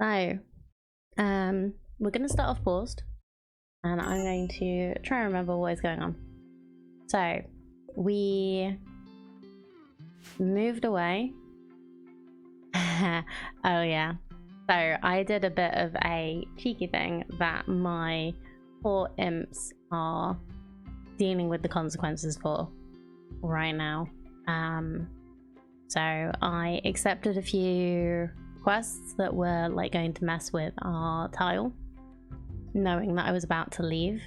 So, we're going to start off paused, and I'm going to try and remember what is going on. So, we moved away. Oh yeah. So, I did a bit of a cheeky thing that my poor imps are dealing with the consequences for right now. So, I accepted a few quests that were like going to mess with our tile, knowing that I was about to leave,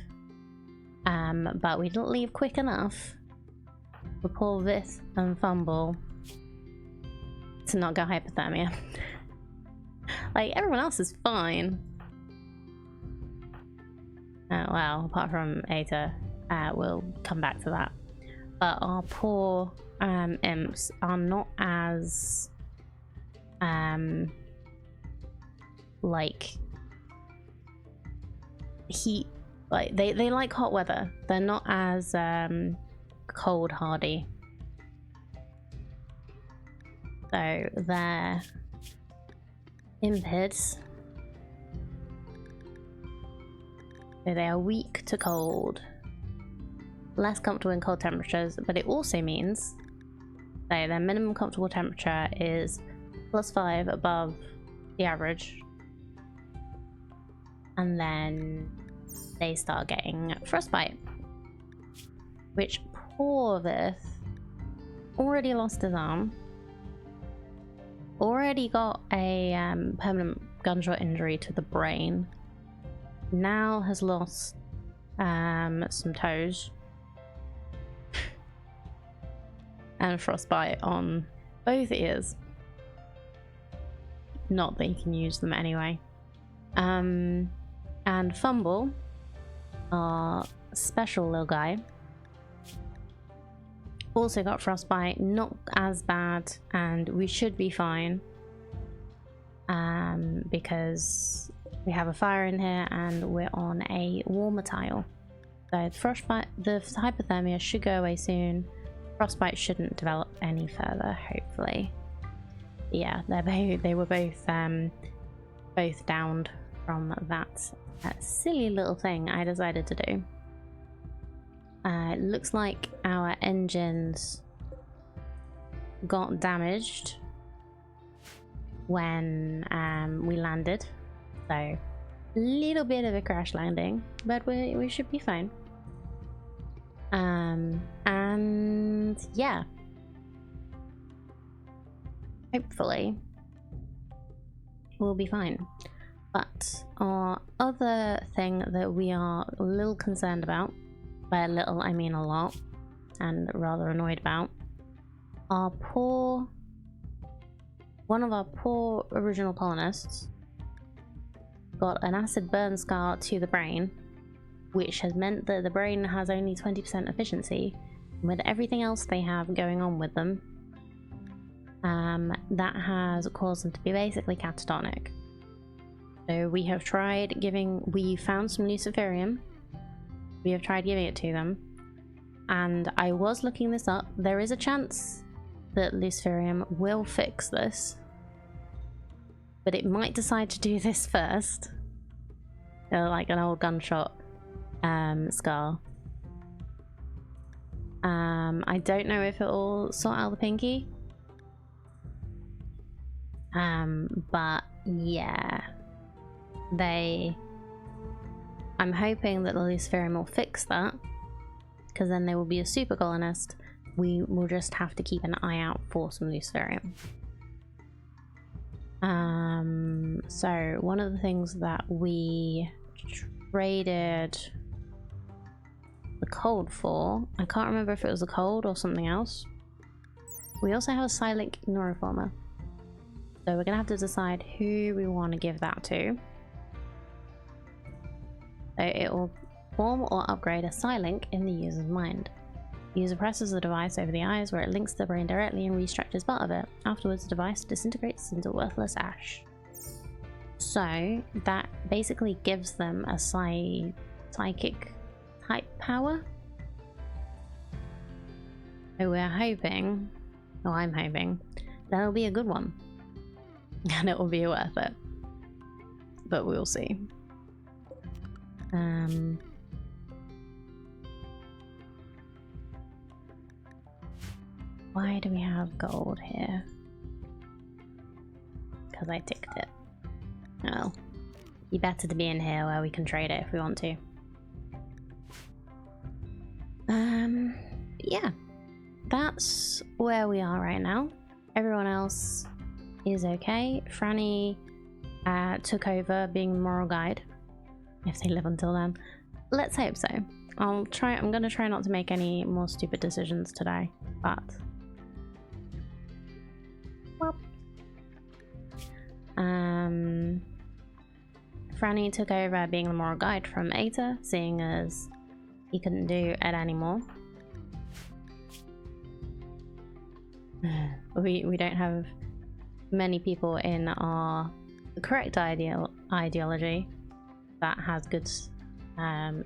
but we didn't leave quick enough for poor Vith and Fumble to not go hypothermia. Like, everyone else is fine. Well, apart from Ada, we'll come back to that. But our poor imps are not as like heat, like they like hot weather. They're not as cold hardy, so they're impids. So they are weak to cold, less comfortable in cold temperatures, but it also means so their minimum comfortable temperature is +5 above the average, and then they start getting frostbite, which poor Vith already lost his arm, already got a permanent gunshot injury to the brain, now has lost some toes and frostbite on both ears. Not that you can use them anyway. And Fumble, our special little guy, also got frostbite, not as bad, and we should be fine because we have a fire in here and we're on a warmer tile. So the frostbite, the hypothermia should go away soon. Frostbite shouldn't develop any further, hopefully. Yeah, they were both downed from that silly little thing I decided to do. It looks like our engines got damaged when we landed, so a little bit of a crash landing, but we should be fine. And yeah, hopefully we'll be fine. But our other thing that we are a little concerned about, by a little I mean a lot, and rather annoyed about, one of our poor original colonists got an acid burn scar to the brain, which has meant that the brain has only 20% efficiency. With everything else they have going on with them, that has caused them to be basically catatonic. So we have tried we found some luciferium, we have tried giving it to them, and I was looking this up. There is a chance that luciferium will fix this, but it might decide to do this first, like an old gunshot scar. I don't know if it will sort out the pinky, but yeah, I'm hoping that the luciferium will fix that, because then they will be a super colonist. We will just have to keep an eye out for some luciferium. So one of the things that we traded the cold for, I can't remember if it was the cold or something else. We also have a silent ignoroformer, so we're gonna have to decide who we want to give that to. So it will form or upgrade a Psylink in the user's mind. The user presses the device over the eyes where it links to the brain directly and restructures part of it. Afterwards, the device disintegrates into worthless ash. So that basically gives them a psychic type power. So we're hoping, I'm hoping, that'll be a good one. And it will be worth it. but we'll see. Why do we have gold here? Because I ticked it. Oh, you better to be in here where we can trade it if we want to. Yeah, that's where we are right now. Everyone else is okay. Franny took over being the moral guide, if they live until then. Let's hope so. I'm gonna try not to make any more stupid decisions today, but well. Franny took over being the moral guide from Aita, seeing as he couldn't do it anymore. We don't have many people in our correct ideology that has good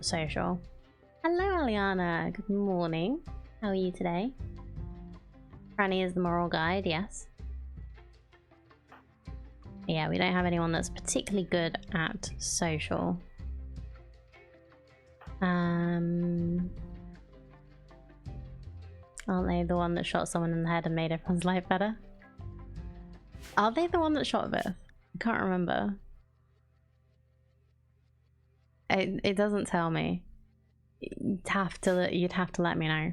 social. Hello Aliana, good morning. How are you today? Franny is the moral guide, yes. Yeah, we don't have anyone that's particularly good at social. Aren't they the one that shot someone in the head and made everyone's life better? Are they the one that shot Viv? I can't remember. It doesn't tell me. You'd have to let me know.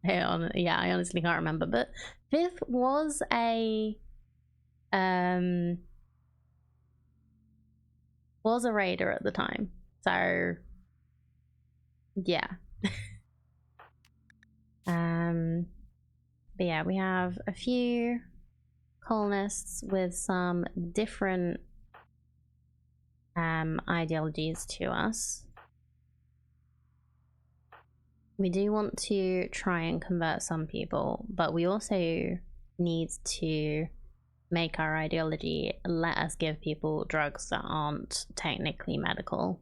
Yeah, I honestly can't remember. But Viv was a raider at the time, so yeah. But yeah, we have a few colonists with some different ideologies to us. We do want to try and convert some people, but we also need to make our ideology let us give people drugs that aren't technically medical,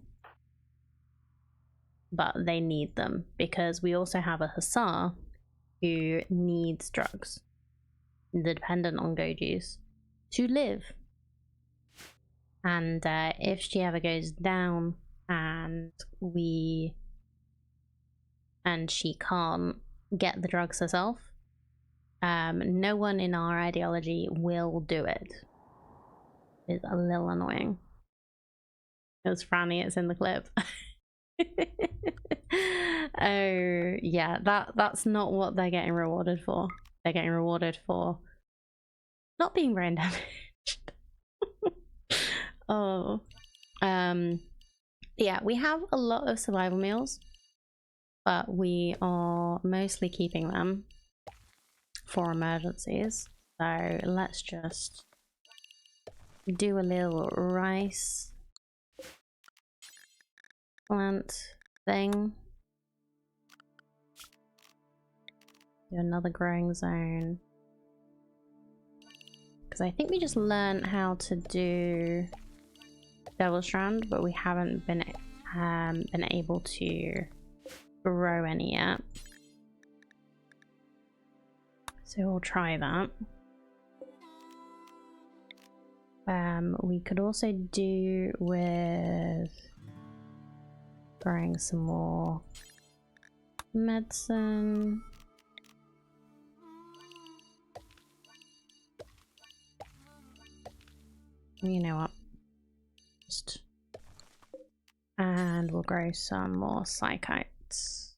but they need them, because we also have a hussar who needs drugs. They're dependent on go juice to live. And if she ever goes down and she can't get the drugs herself, no one in our ideology will do it. It's a little annoying. It was Franny, it's in the clip. Oh yeah, that's not what they're getting rewarded for. They're getting rewarded for not being brain damaged. Oh, yeah, we have a lot of survival meals, but we are mostly keeping them for emergencies. So let's just do a little rice plant thing. Do another growing zone. Because I think we just learned how to do Devil Strand, but we haven't been able to grow any yet. So we'll try that. We could also do with growing some more medicine. You know what? And we'll grow some more psychites.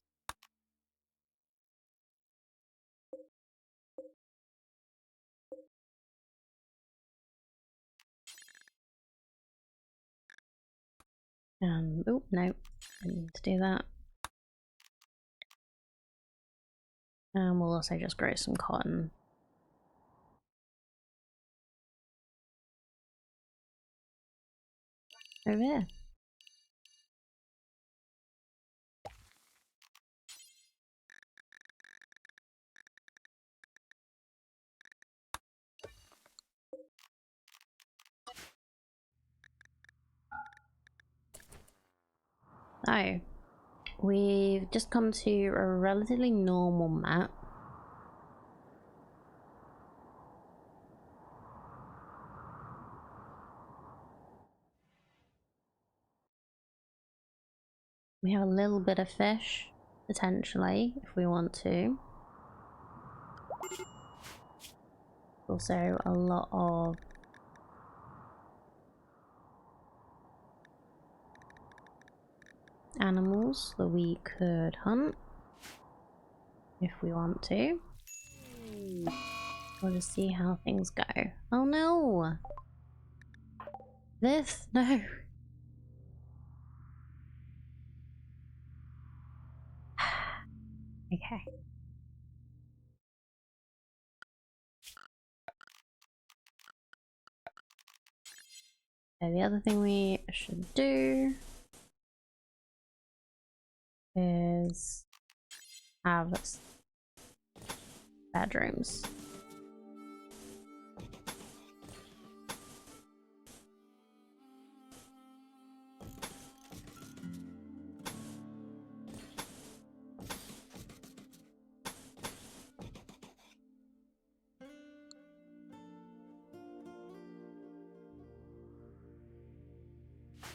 Oh no, I need to do that. And we'll also just grow some cotton. Over here. So, we've just come to a relatively normal map. We have a little bit of fish, potentially, if we want to. Also a lot of animals that we could hunt if we want to. We'll just see how things go. Oh no! This? No! Okay. So the other thing we should do is have bedrooms.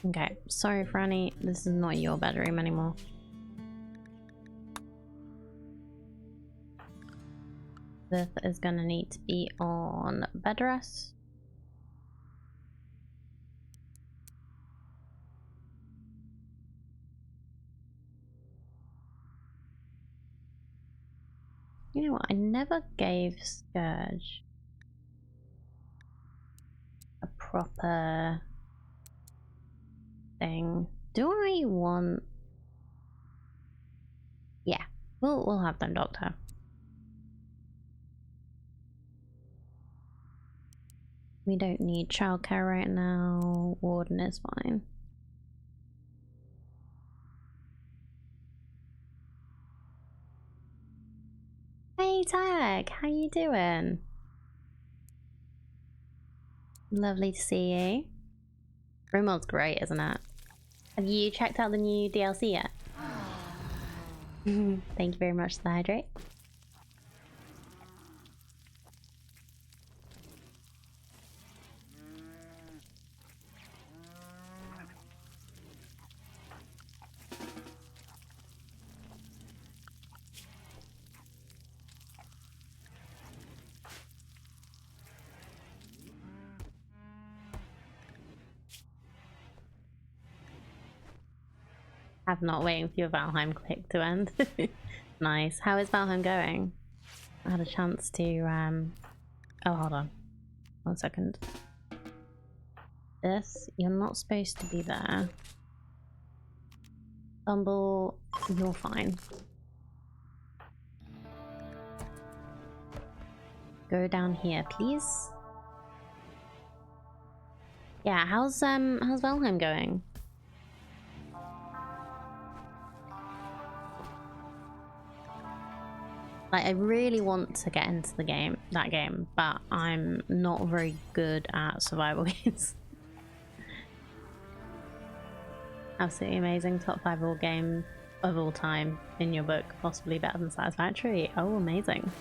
Okay, sorry Franny, this is not your bedroom anymore. This is gonna need to be on bed rest. You know what, I never gave Scourge a proper thing. Do I want... Yeah, we'll have them doctor. We don't need childcare right now. Warden is fine. Hey Tag, how you doing? Lovely to see you. Rimworld's great, isn't it? Have you checked out the new DLC yet? Thank you very much, the hydrate. I'm not waiting for your Valheim click to end. Nice. How is Valheim going? I had a chance to oh, hold on. 1 second. This, you're not supposed to be there. Bumble, you're fine. Go down here, please. Yeah, how's Valheim going? Like, I really want to get into the game, but I'm not very good at survival games. Absolutely amazing. Top 5 all game of all time in your book, possibly better than Satisfactory. Oh, amazing.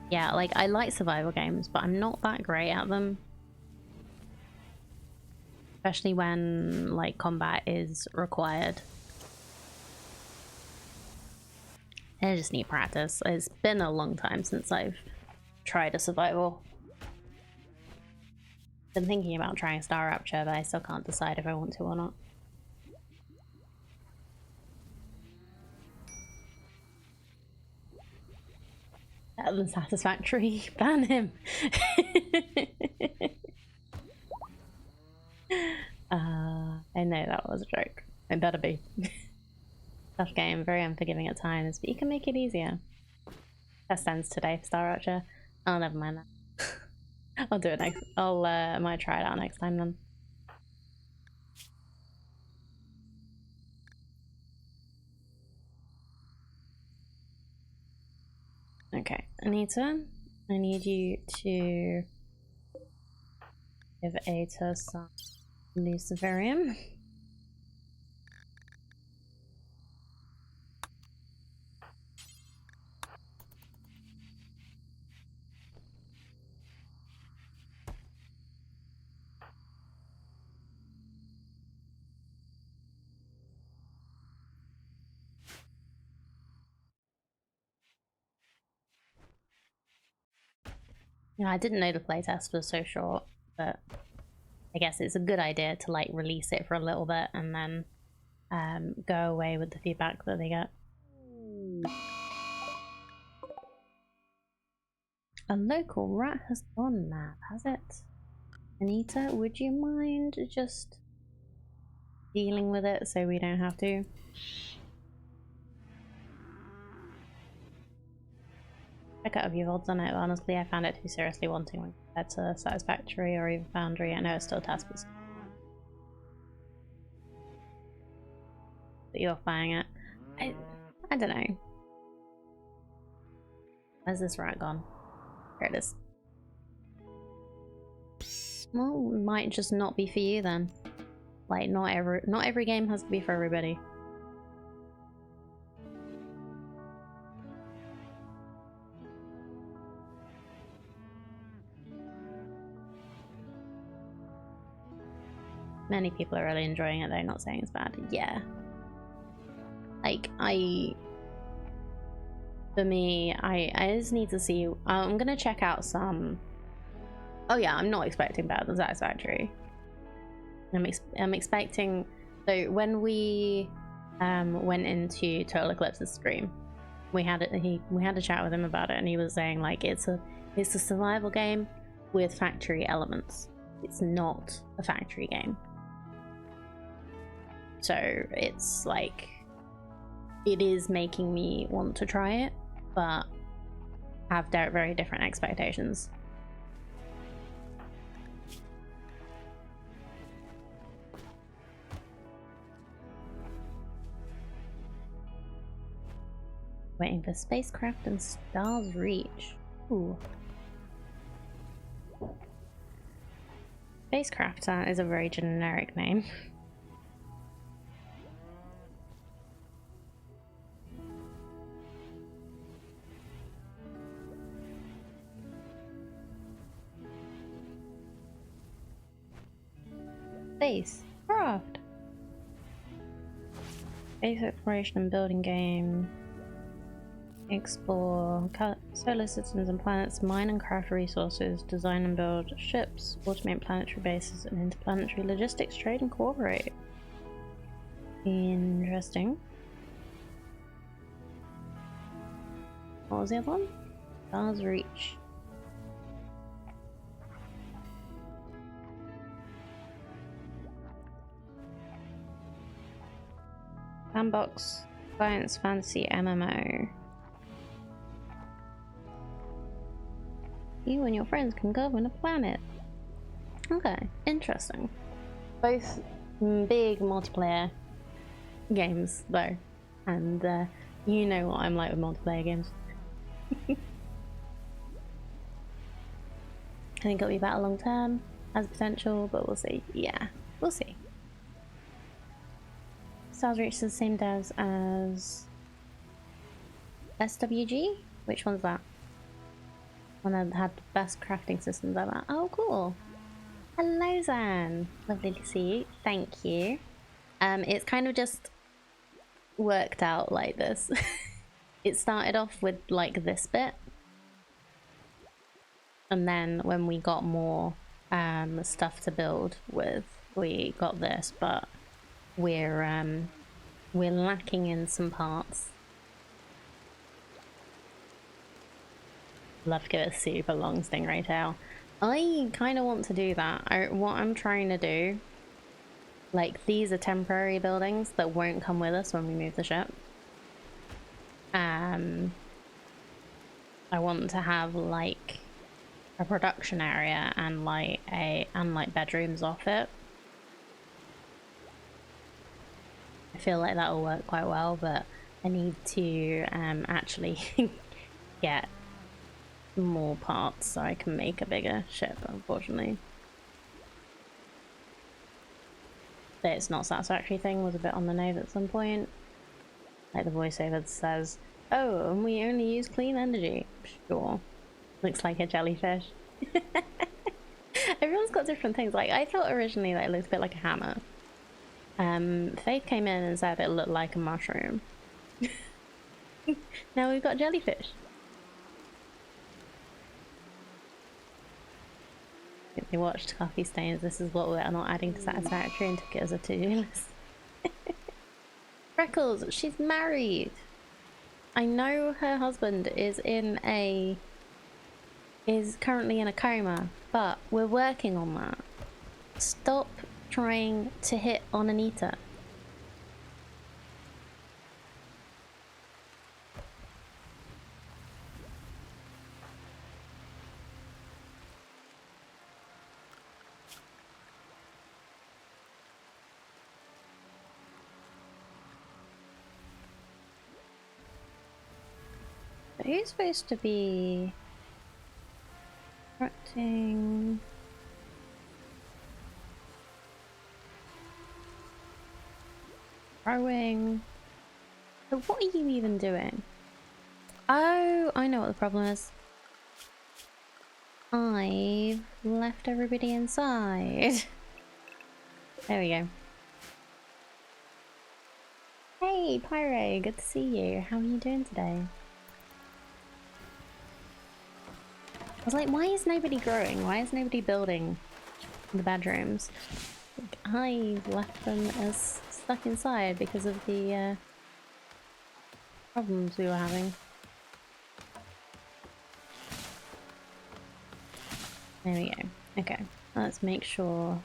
Yeah, like, I like survival games, but I'm not that great at them. Especially when, like, combat is required. I just need practice. It's been a long time since I've tried a survival. Been thinking about trying Star Rapture, but I still can't decide if I want to or not. Better than Satisfactory. Ban him! I know that was a joke. It better be. Tough game, very unforgiving at times, but you can make it easier. Test ends today for Star Rapture. Oh, never mind that. I'll do it next. I might try it out next time then. Okay, Anita, I need you to give Aita some Luciferium. Yeah, I didn't know the playtest was so short, but I guess it's a good idea to like release it for a little bit and then go away with the feedback that they get. A local rat has gone mad, has it? Anita, would you mind just dealing with it so we don't have to? Check out a few VODs on it, but honestly I found it too seriously wanting when compared to Satisfactory or even Foundry. I know it's still a task, but you're buying it. I don't know. Where's this rat gone? Here it is. Well, it might just not be for you then. Like, not every game has to be for everybody. Many people are really enjoying it though, not saying it's bad. Yeah. Like, for me, I just need to see. I'm gonna check out some. Oh yeah, I'm not expecting better than Satisfactory. I'm expecting. So when we went into Total Eclipse's stream, we had a chat with him about it, and he was saying like it's a survival game with factory elements. It's not a factory game. So it's like it is making me want to try it, but have very different expectations. Waiting for spacecraft and Stars Reach. Ooh. Spacecraft is a very generic name. Spacecraft. Space exploration and building game. Explore solar systems and planets, mine and craft resources, design and build ships, automate planetary bases, and interplanetary logistics, trade and cooperate. Interesting. What was the other one? Stars Reach. Sandbox, science, fantasy, MMO. You and your friends can govern a planet. Okay, interesting. Both big multiplayer games, though. And you know what I'm like with multiplayer games. I think it'll be better long term, has potential, but we'll see. Yeah, we'll see. Stars Reach is the same devs as SWG? Which one's that? One that had the best crafting systems ever. Oh, cool. Hello, Zan. Lovely to see you. Thank you. It's kind of just worked out like this. It started off with like this bit, and then when we got more stuff to build with, we got this. But we're lacking in some parts. Love to give it a super long stingray tail. I kind of want to do that. What I'm trying to do, like, these are temporary buildings that won't come with us when we move the ship. I want to have like a production area and like bedrooms off it. I feel like that will work quite well, but I need to actually get more parts so I can make a bigger ship, unfortunately. But it's not satisfactory thing was a bit on the nose at some point. Like the voiceover says, oh, and we only use clean energy. Sure. Looks like a jellyfish. Everyone's got different things. Like, I thought originally that it looked a bit like a hammer. Faith came in and said it looked like a mushroom. Now we've got jellyfish. They watched coffee stains. This is what we're not adding to satisfactory, and took it as a to-do list. Freckles, she's married. I know her husband is currently in a coma, but we're working on that. Stop trying to hit on Anita. Who's supposed to be correcting? Rowing. So what are you even doing? Oh, I know what the problem is. I've left everybody inside. There we go. Hey, Pyro, good to see you. How are you doing today? I was like, why is nobody growing? Why is nobody building the bedrooms? I left them as stuck inside because of the problems we were having. There we go. Okay, let's make sure.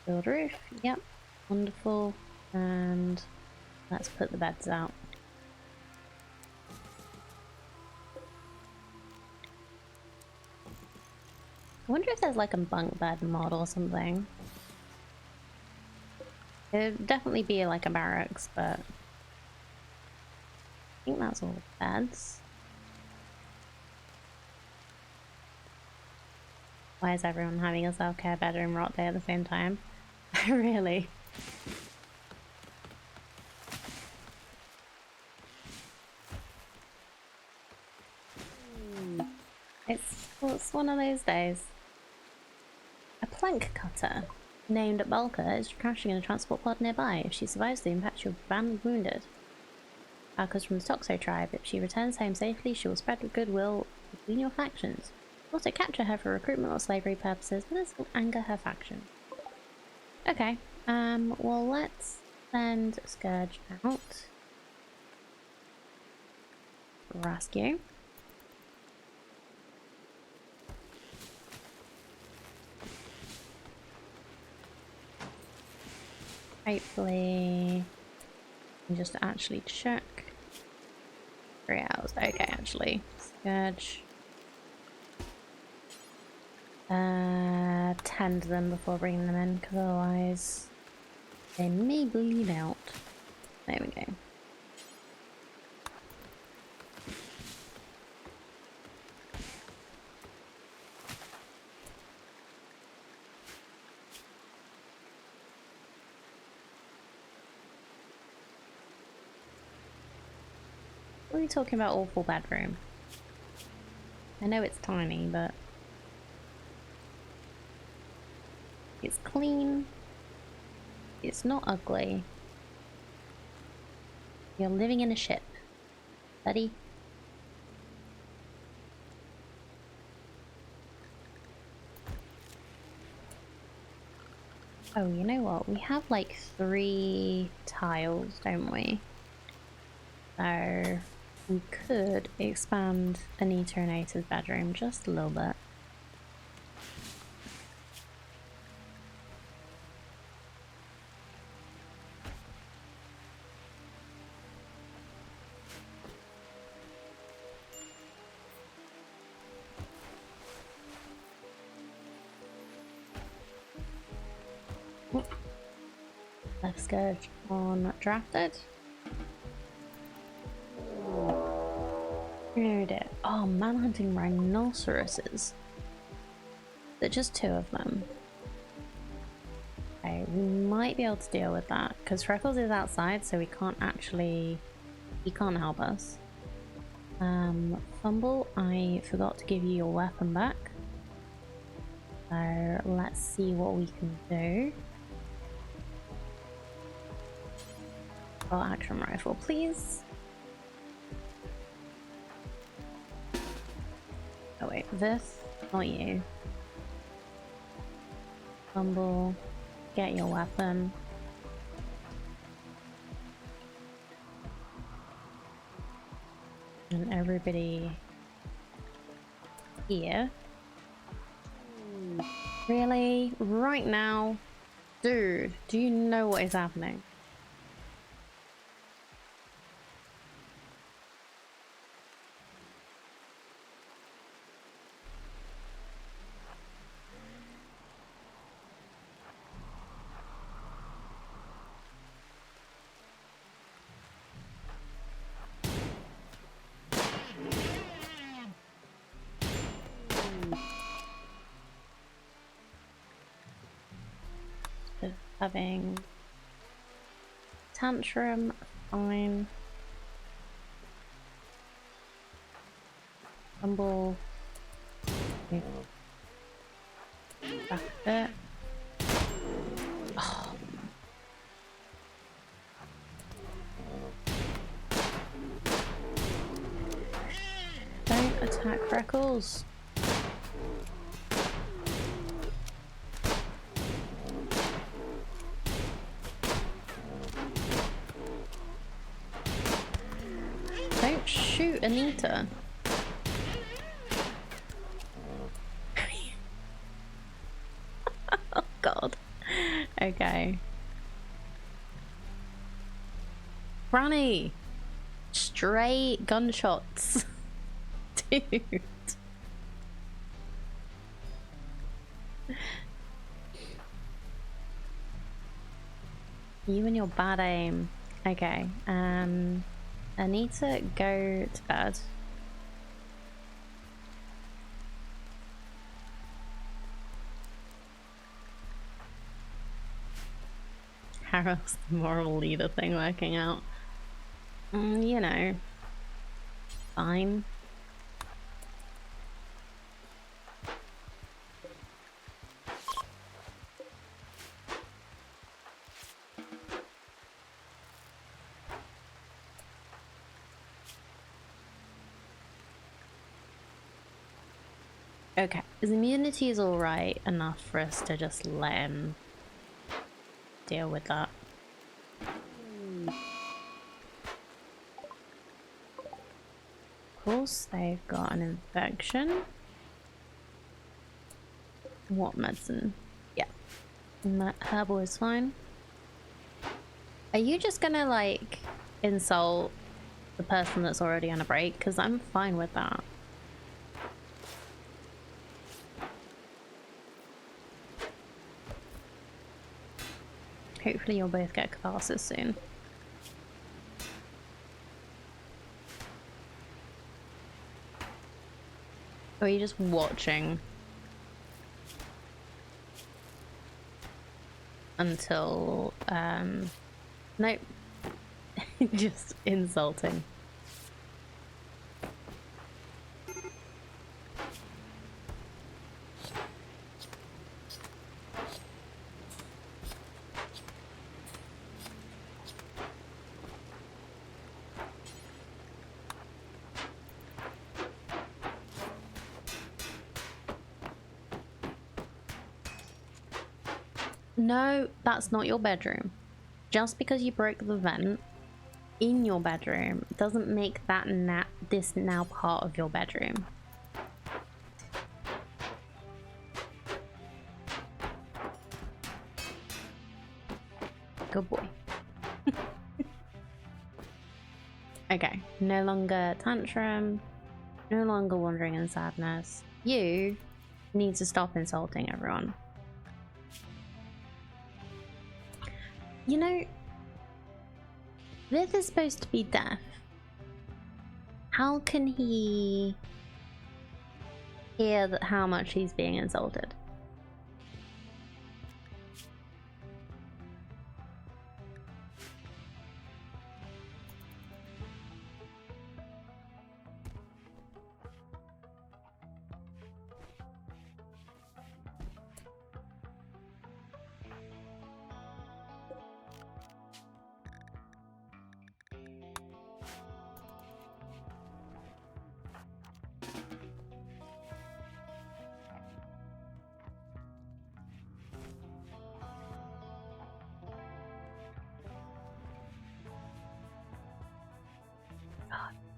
Build roof. Yep, wonderful. And let's put the beds out. I wonder if there's like a bunk bed mod or something. It'd definitely be like a barracks, but I think that's all the beds. Why is everyone having a self-care bedroom rot day at the same time? Really? It's one of those days. A plank cutter named Balka is crashing in a transport pod nearby. If she survives the impact, she'll be badly wounded. Balka's from the Toxo tribe. If she returns home safely, she will spread goodwill between your factions. Also capture her for recruitment or slavery purposes, but this will anger her faction. Okay, well let's send Scourge out. Rescue. Hopefully, just actually check. 3 hours. Okay, actually. Scourge. Tend them before bringing them in, because otherwise they may bleed out. There we go. What are we talking about? Awful bedroom. I know it's tiny, but it's clean. It's not ugly. You're living in a ship, buddy. Oh, you know what? We have like 3 tiles, don't we? So we could expand Anita and Ata's bedroom just a little bit. Left Scourge on drafted. Oh dear. Oh, manhunting rhinoceroses. They're just 2 of them. Okay, we might be able to deal with that because Freckles is outside, so we can't actually. He can't help us. Fumble, I forgot to give you your weapon back. So let's see what we can do. Oh, action rifle, please. Oh wait, this, not you. Fumble. Get your weapon. And everybody here. Really? Right now? Dude, do you know what is happening? Having tantrum, fine. Fumble. Back a bit. Oh. Don't attack Freckles. Don't shoot Anita. Oh god. Okay. Granny! Stray gunshots. Dude. You and your bad aim. Okay. Anita, go to bed. How's the moral leader thing working out? You know, fine. Okay, his immunity is alright enough for us to just let him deal with that. Of course, they've got an infection. What medicine? Yeah, herbal is fine. Are you just gonna like insult the person that's already on a break? Because I'm fine with that. Hopefully you'll both get catharsis soon. Or are you just watching until nope. Just insulting. No, that's not your bedroom. Just because you broke the vent in your bedroom doesn't make that this now part of your bedroom. Good boy. Okay, no longer tantrum, no longer wandering in sadness. You need to stop insulting everyone. You know, Vith is supposed to be deaf. How can he hear how much he's being insulted?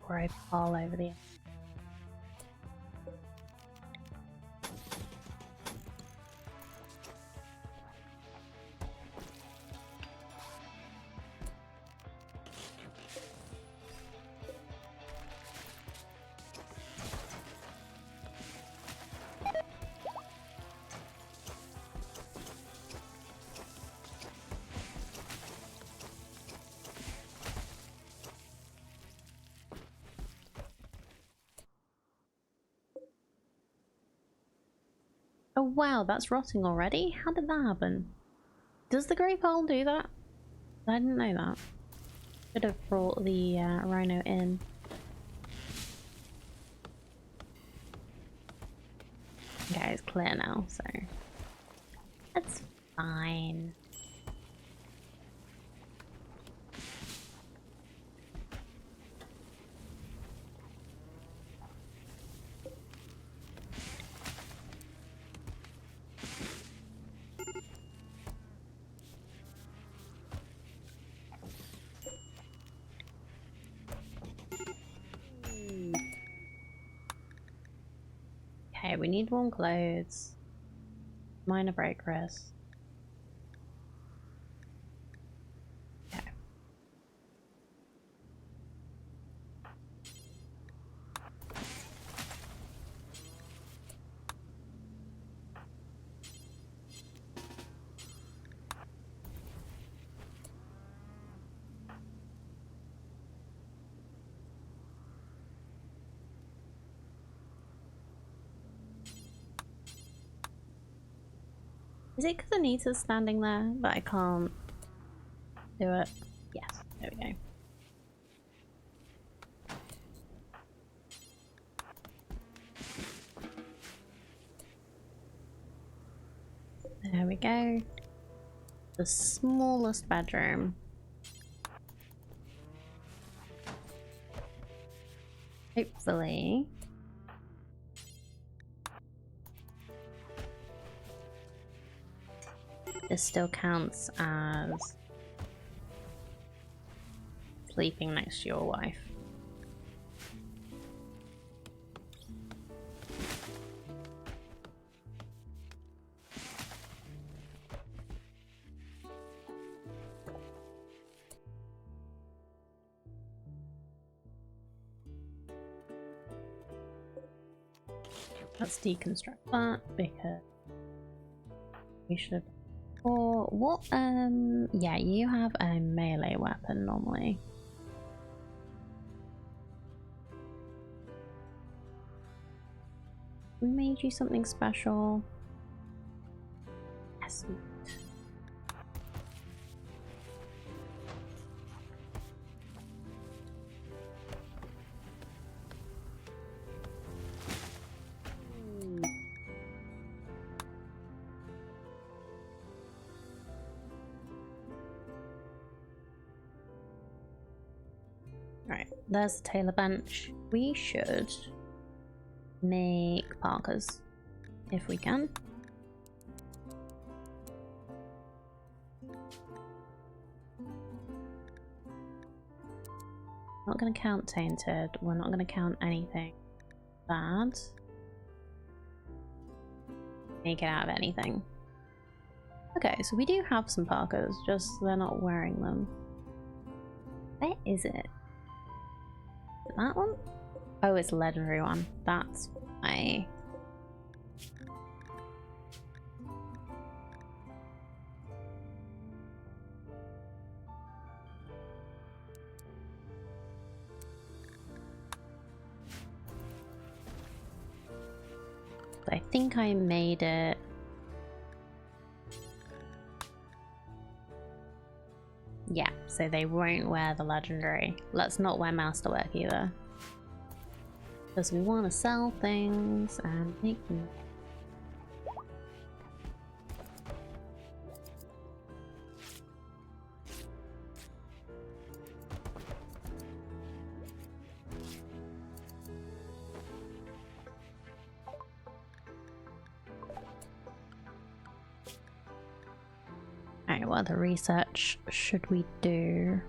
before I fall over the... Oh wow, that's rotting already? How did that happen? Does the grape hole do that? I didn't know that. Should have brought the rhino in. Okay, it's clear now, so that's fine. Okay, we need warm clothes. Minor break risk. Okay. Is it because Anita's standing there but I can't do it? Yes, there we go. There we go. The smallest bedroom. Hopefully. This still counts as sleeping next to your wife. Let's deconstruct that because we should. Or what? Yeah, you have a melee weapon normally. We made you something special. Yes. Right, there's the tailor bench. We should make parkas if we can. Not gonna count tainted, we're not gonna count anything bad. Make it out of anything. Okay, so we do have some parkas, just they're not wearing them. Where is it? That one? Oh, it's a legendary one. That's why. I think I made it. Yeah, so they won't wear the legendary. Let's not wear masterwork either. Because we want to sell things and make them. Alright, what other research should we do?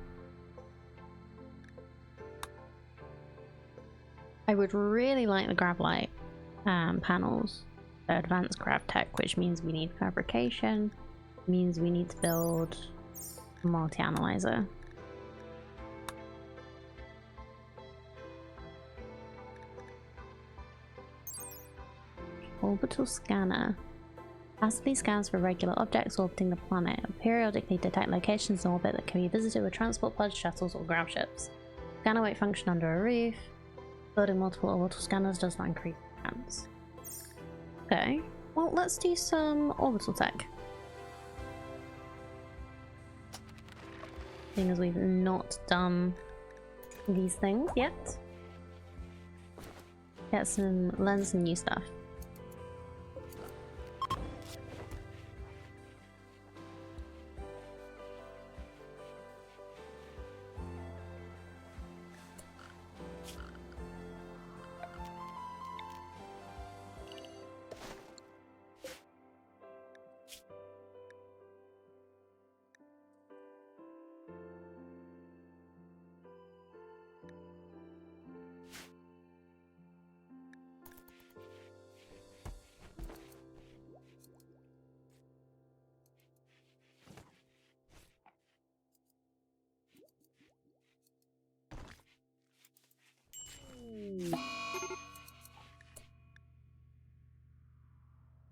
I would really like the grav light panels. The advanced grav tech, which means we need fabrication, means we need to build a multi-analyzer. Orbital scanner. Passively scans for regular objects orbiting the planet and periodically detect locations in orbit that can be visited with transport pods, shuttles, or grav ships. Scanner weight function under a roof. Building multiple orbital scanners does not increase scans. Okay, well, let's do some orbital tech. Seeing as we've not done these things yet. Learn some new stuff.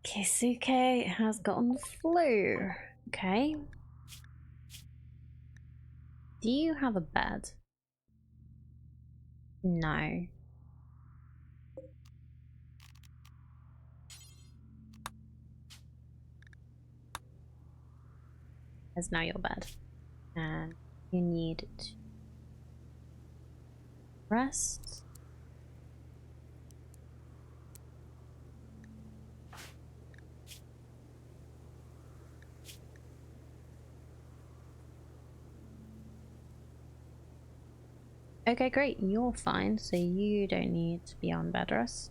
Keisuke has gotten the flu. Okay. Do you have a bed? No. There's now your bed. And you need to rest. Okay, great. You're fine, so you don't need to be on bed rest.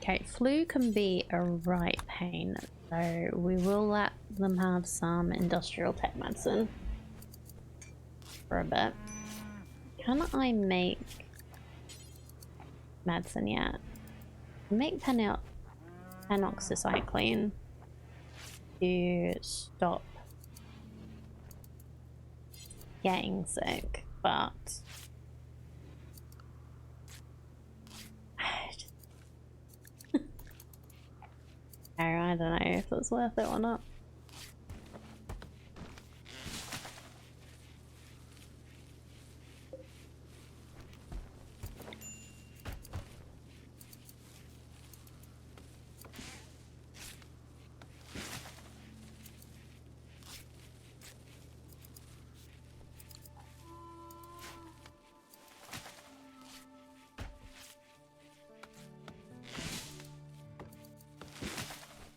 Okay, flu can be a right pain, so we will let them have some industrial tech medicine for a bit. Can I make medicine yet? Make penoxycycline to stop getting sick, but I don't know if it's worth it or not.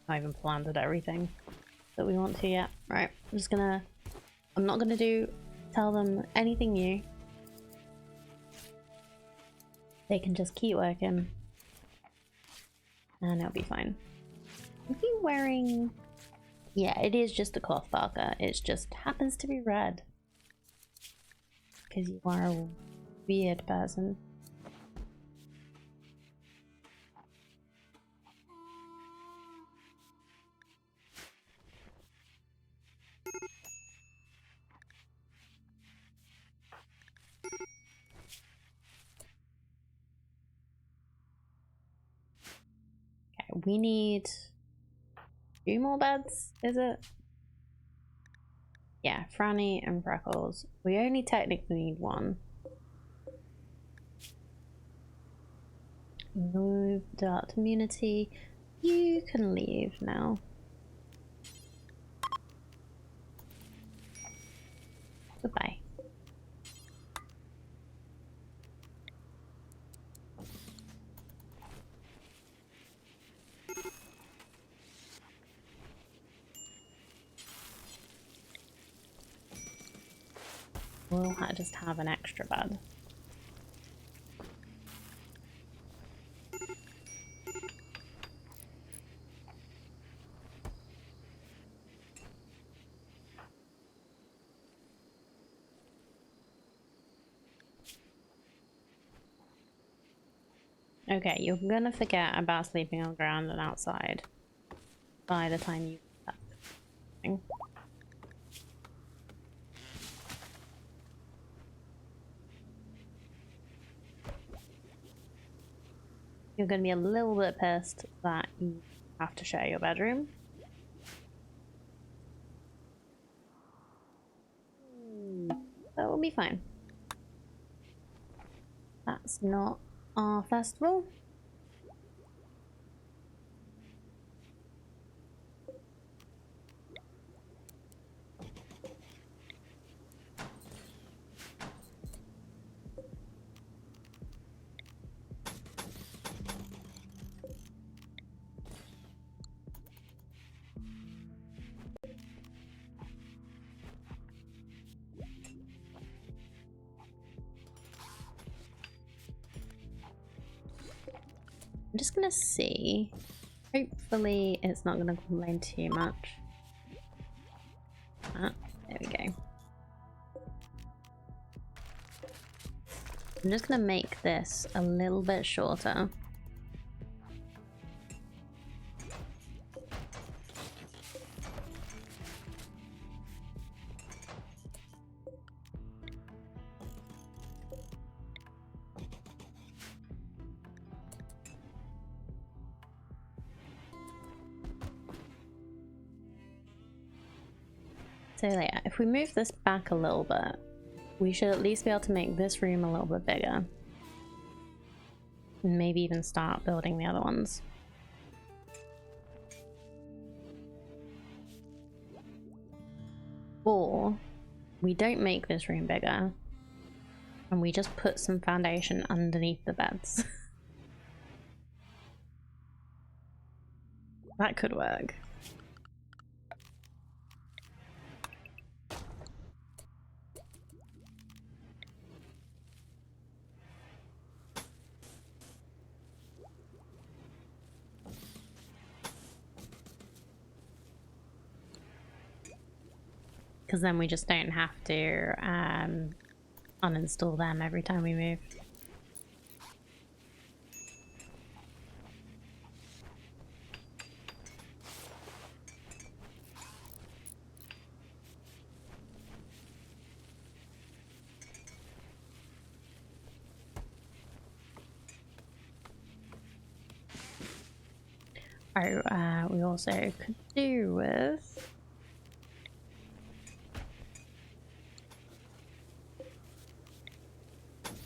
I haven't planted everything that we want to yet. Right, I'm not gonna tell them anything new. They can just keep working and it'll be fine. Are you wearing... Yeah, it is just a cloth parka. It just happens to be red. Because you are a weird person. We need 2 more beds, is it? Yeah, Franny and Freckles. We only technically need 1. Move Dart immunity. You can leave now. Goodbye. We'll just have an extra bed. Okay, you're gonna forget about sleeping on the ground and outside by the time you get that. You're gonna be a little bit pissed that you have to share your bedroom. That will be fine. That's not our festival. I'm just gonna see. Hopefully it's not gonna complain too much. Ah, there we go. I'm just gonna make this a little bit shorter. So yeah, if we move this back a little bit, we should at least be able to make this room a little bit bigger. And maybe even start building the other ones. Or we don't make this room bigger and we just put some foundation underneath the beds. That could work. Because then we just don't have to uninstall them every time we move. Oh, we also could do with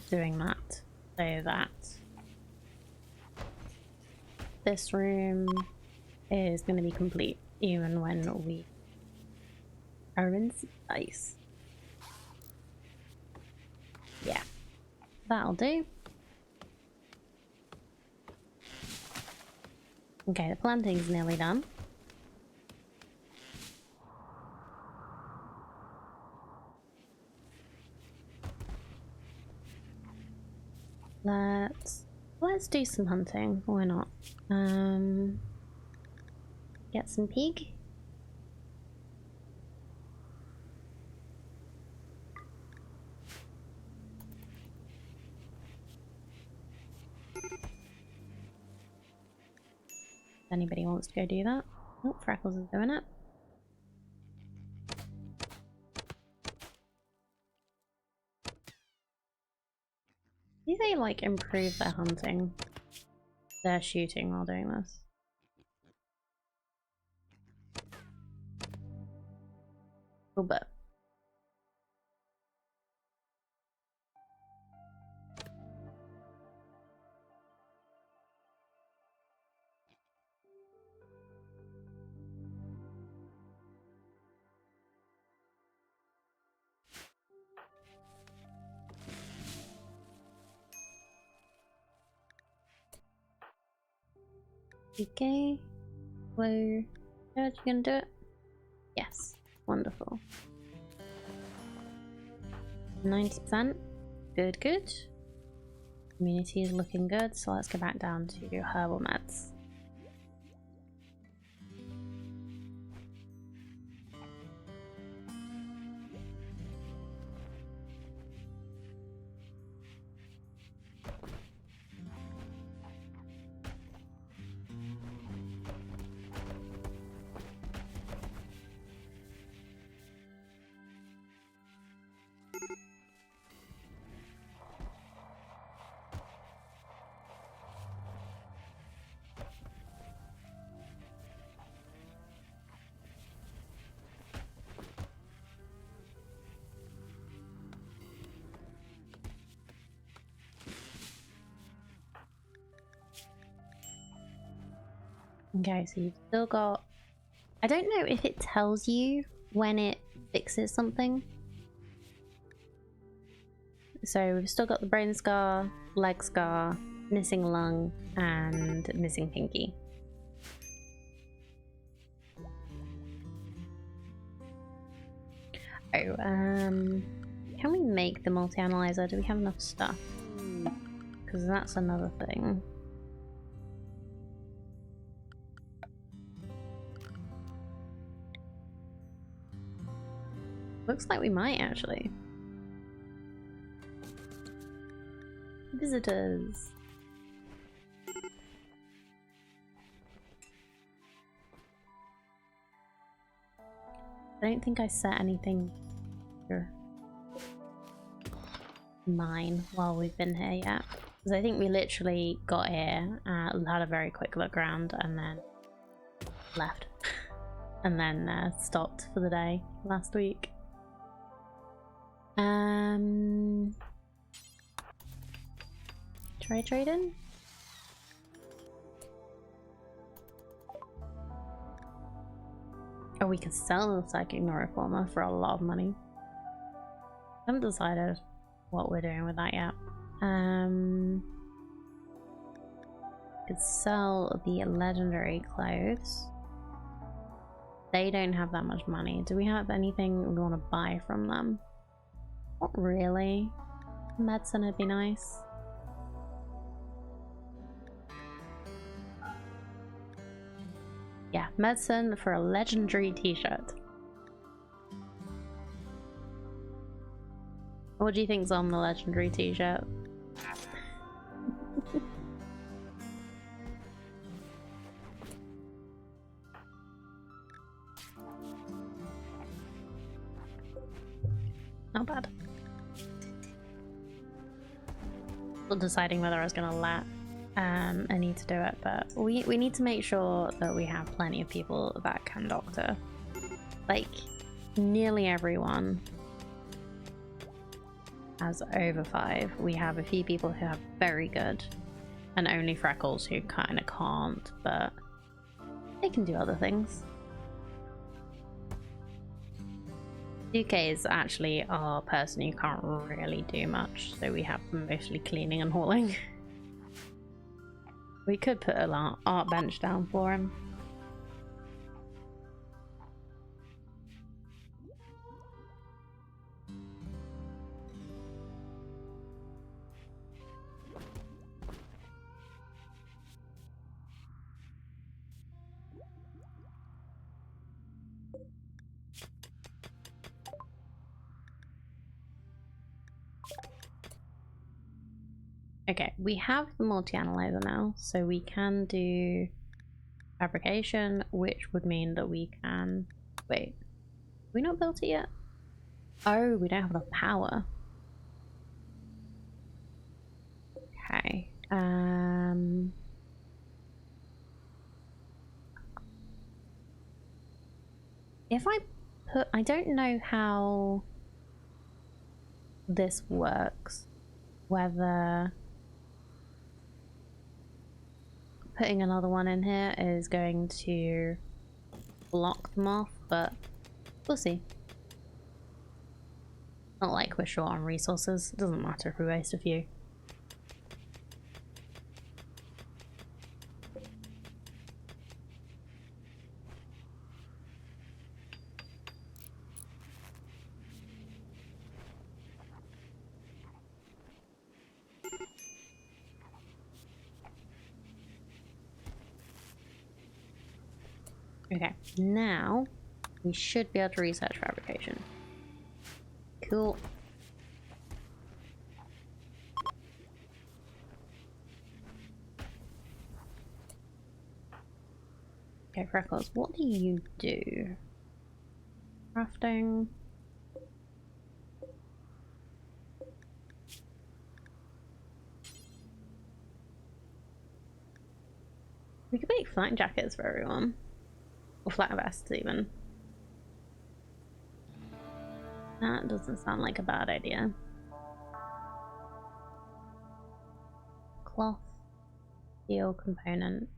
doing that so that this room is going to be complete even when we are in space. Yeah, that'll do. Okay, the planting's nearly done. Let's do some hunting. Why not? Get some pig. If anybody wants to go do that. Oh, Freckles is doing it. Do they like improve their hunting? Their shooting while doing this? A little bit. Okay. Hello. Are you gonna do it? Yes. Wonderful. 90%. Good, good. Community is looking good, so let's go back down to herbal meds. Okay, so you've still got... I don't know if it tells you when it fixes something. So we've still got the brain scar, leg scar, missing lung, and missing pinky. Oh, can we make the multi-analyzer? Do we have enough stuff? Because that's another thing. Looks like we might actually. Visitors. I don't think I set anything here. Mine while we've been here yet. Because I think we literally got here, had a very quick look around, and then left. And then stopped for the day last week. Try trading? Oh, we could sell the Psychic Neuroformer for a lot of money. I haven't decided what we're doing with that yet. Could sell the legendary clothes. They don't have that much money. Do we have anything we want to buy from them? Not really. Medicine would be nice. Yeah, medicine for a legendary t-shirt. What do you think's on the legendary t-shirt? Not bad. Still deciding whether I was gonna let I need to do it, but we need to make sure that we have plenty of people that can doctor. Like, nearly everyone has over 5. We have a few people who have very good, and only Freckles who kind of can't, but they can do other things. UK is actually our person who can't really do much, so we have mostly cleaning and hauling. We could put an art bench down for him. Okay, we have the multi-analyzer now, so we can do fabrication, which would mean that we can... Wait, have we not built it yet? Oh, we don't have enough power. Okay. If I put... I don't know how this works. Whether putting another one in here is going to block them off, but we'll see. Not like we're short on resources. It doesn't matter if we waste a few. Okay, now we should be able to research fabrication. Cool. Okay, Freckles, what do you do? Crafting. We could make flak jackets for everyone. Or flat vests even. That doesn't sound like a bad idea. Cloth, steel component.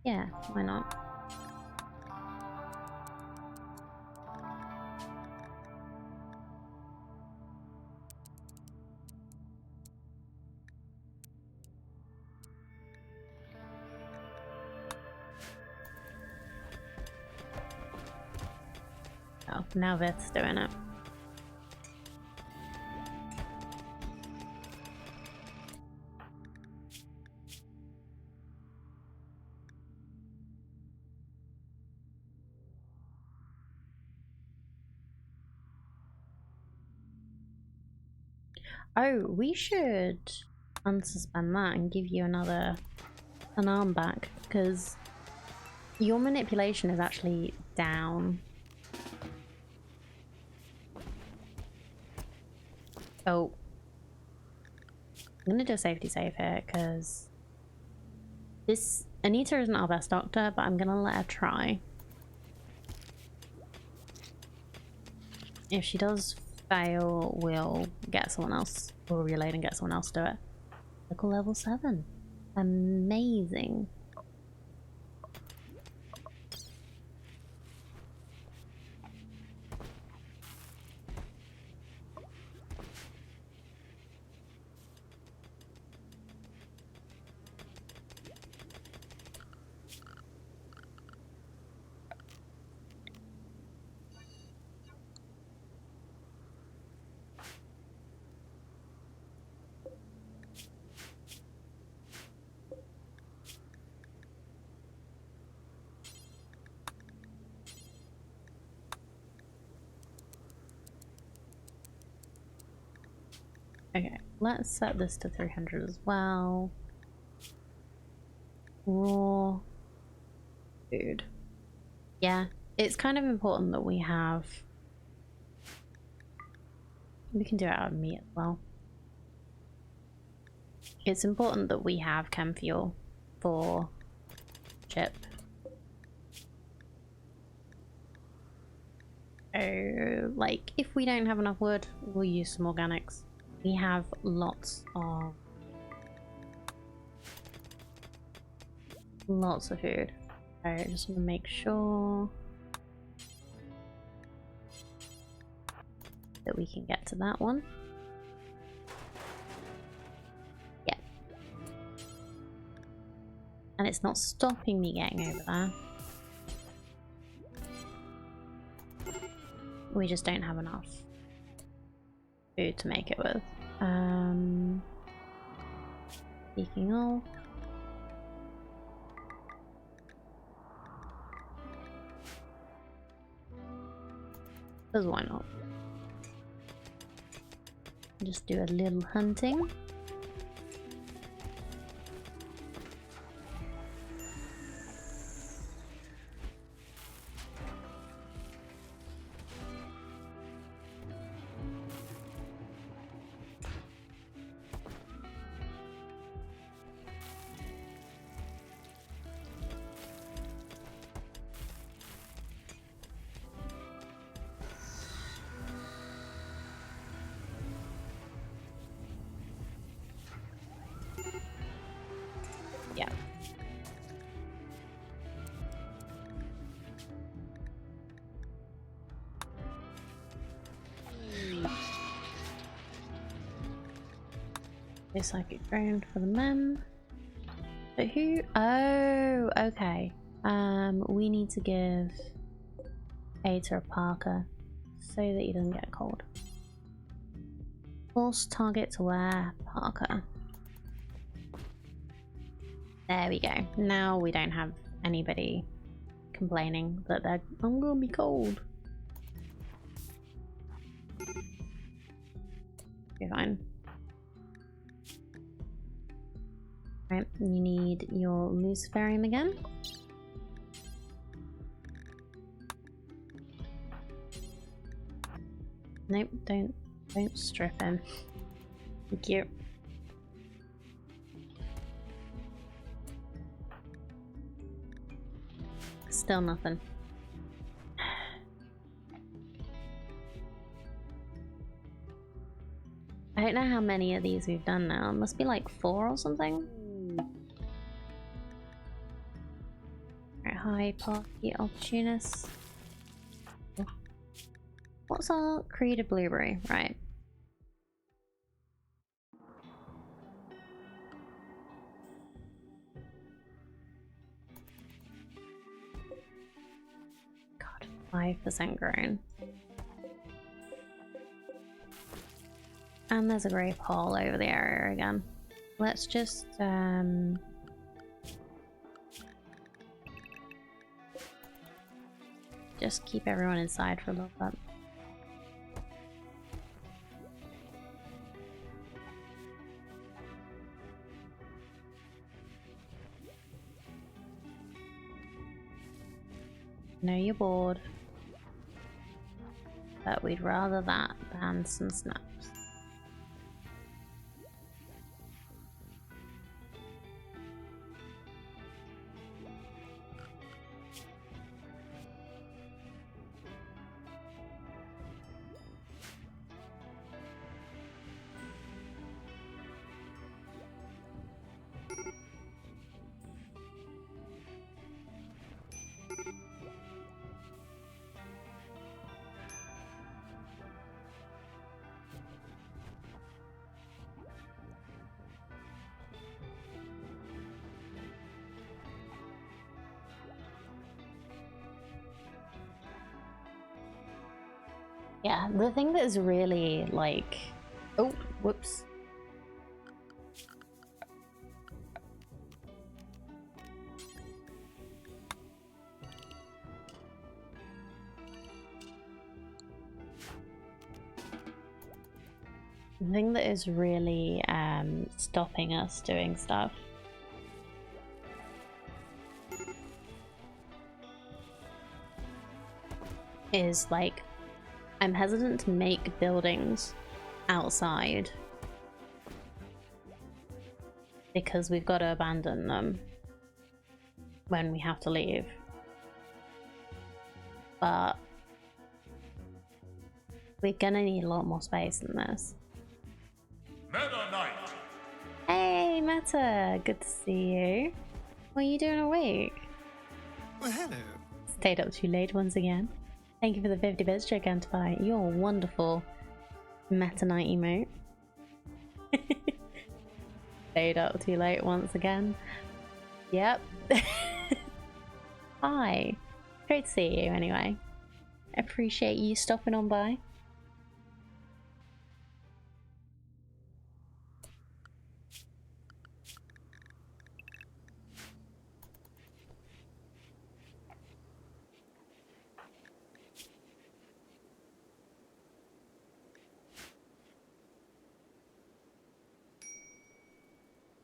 Yeah, why not? Oh, now Vith's doing it. Oh, we should unsuspend that and give you an arm back, because your manipulation is actually down. Oh. I'm gonna do a safety save here, because Anita isn't our best doctor, but I'm gonna let her try. If she does fail, we'll get someone else. We'll reload and get someone else to do it. Local level 7. Amazing. Okay, let's set this to 300 as well. Raw food. Yeah, it's kind of important that we have... We can do it out of meat as well. It's important that we have chem fuel for Chip. Oh, like, if we don't have enough wood, we'll use some organics. We have lots of food. I just want to make sure that we can get to that one. Yeah. And it's not stopping me getting over there. We just don't have enough food to make it with. Speaking of, because why not? Just do a little hunting. Yeah. A psychic ground for the men. But who? Oh, okay. We need to give aid to a Parker so that he doesn't get cold. Force target to wear Parker. There we go. Now we don't have anybody complaining that they're, I'm gonna be cold. You're fine. Right, you need your Luciferium again. Nope, don't strip him. Thank you. Still nothing. I don't know how many of these we've done now. It must be like 4 or something. Right, hi, party opportunists. What's our creed of blueberry? Right. God, 5% grown. And there's a grape hole over the area again. Let's just keep everyone inside for a little bit. Know you're bored, but we'd rather that than some snaps. Yeah, the thing that is really like... Oh, whoops. The thing that is really stopping us doing stuff is like, I'm hesitant to make buildings outside because we've got to abandon them when we have to leave. But we're gonna need a lot more space than this. Meta Knight! Hey, Meta! Good to see you. What are you doing awake? Well, hello. Stayed up too late once again. Thank you for the 50 bits, Gigantify. You're wonderful. Meta Knight emote. Stayed up too late once again. Yep. Hi. Great to see you anyway. Appreciate you stopping on by.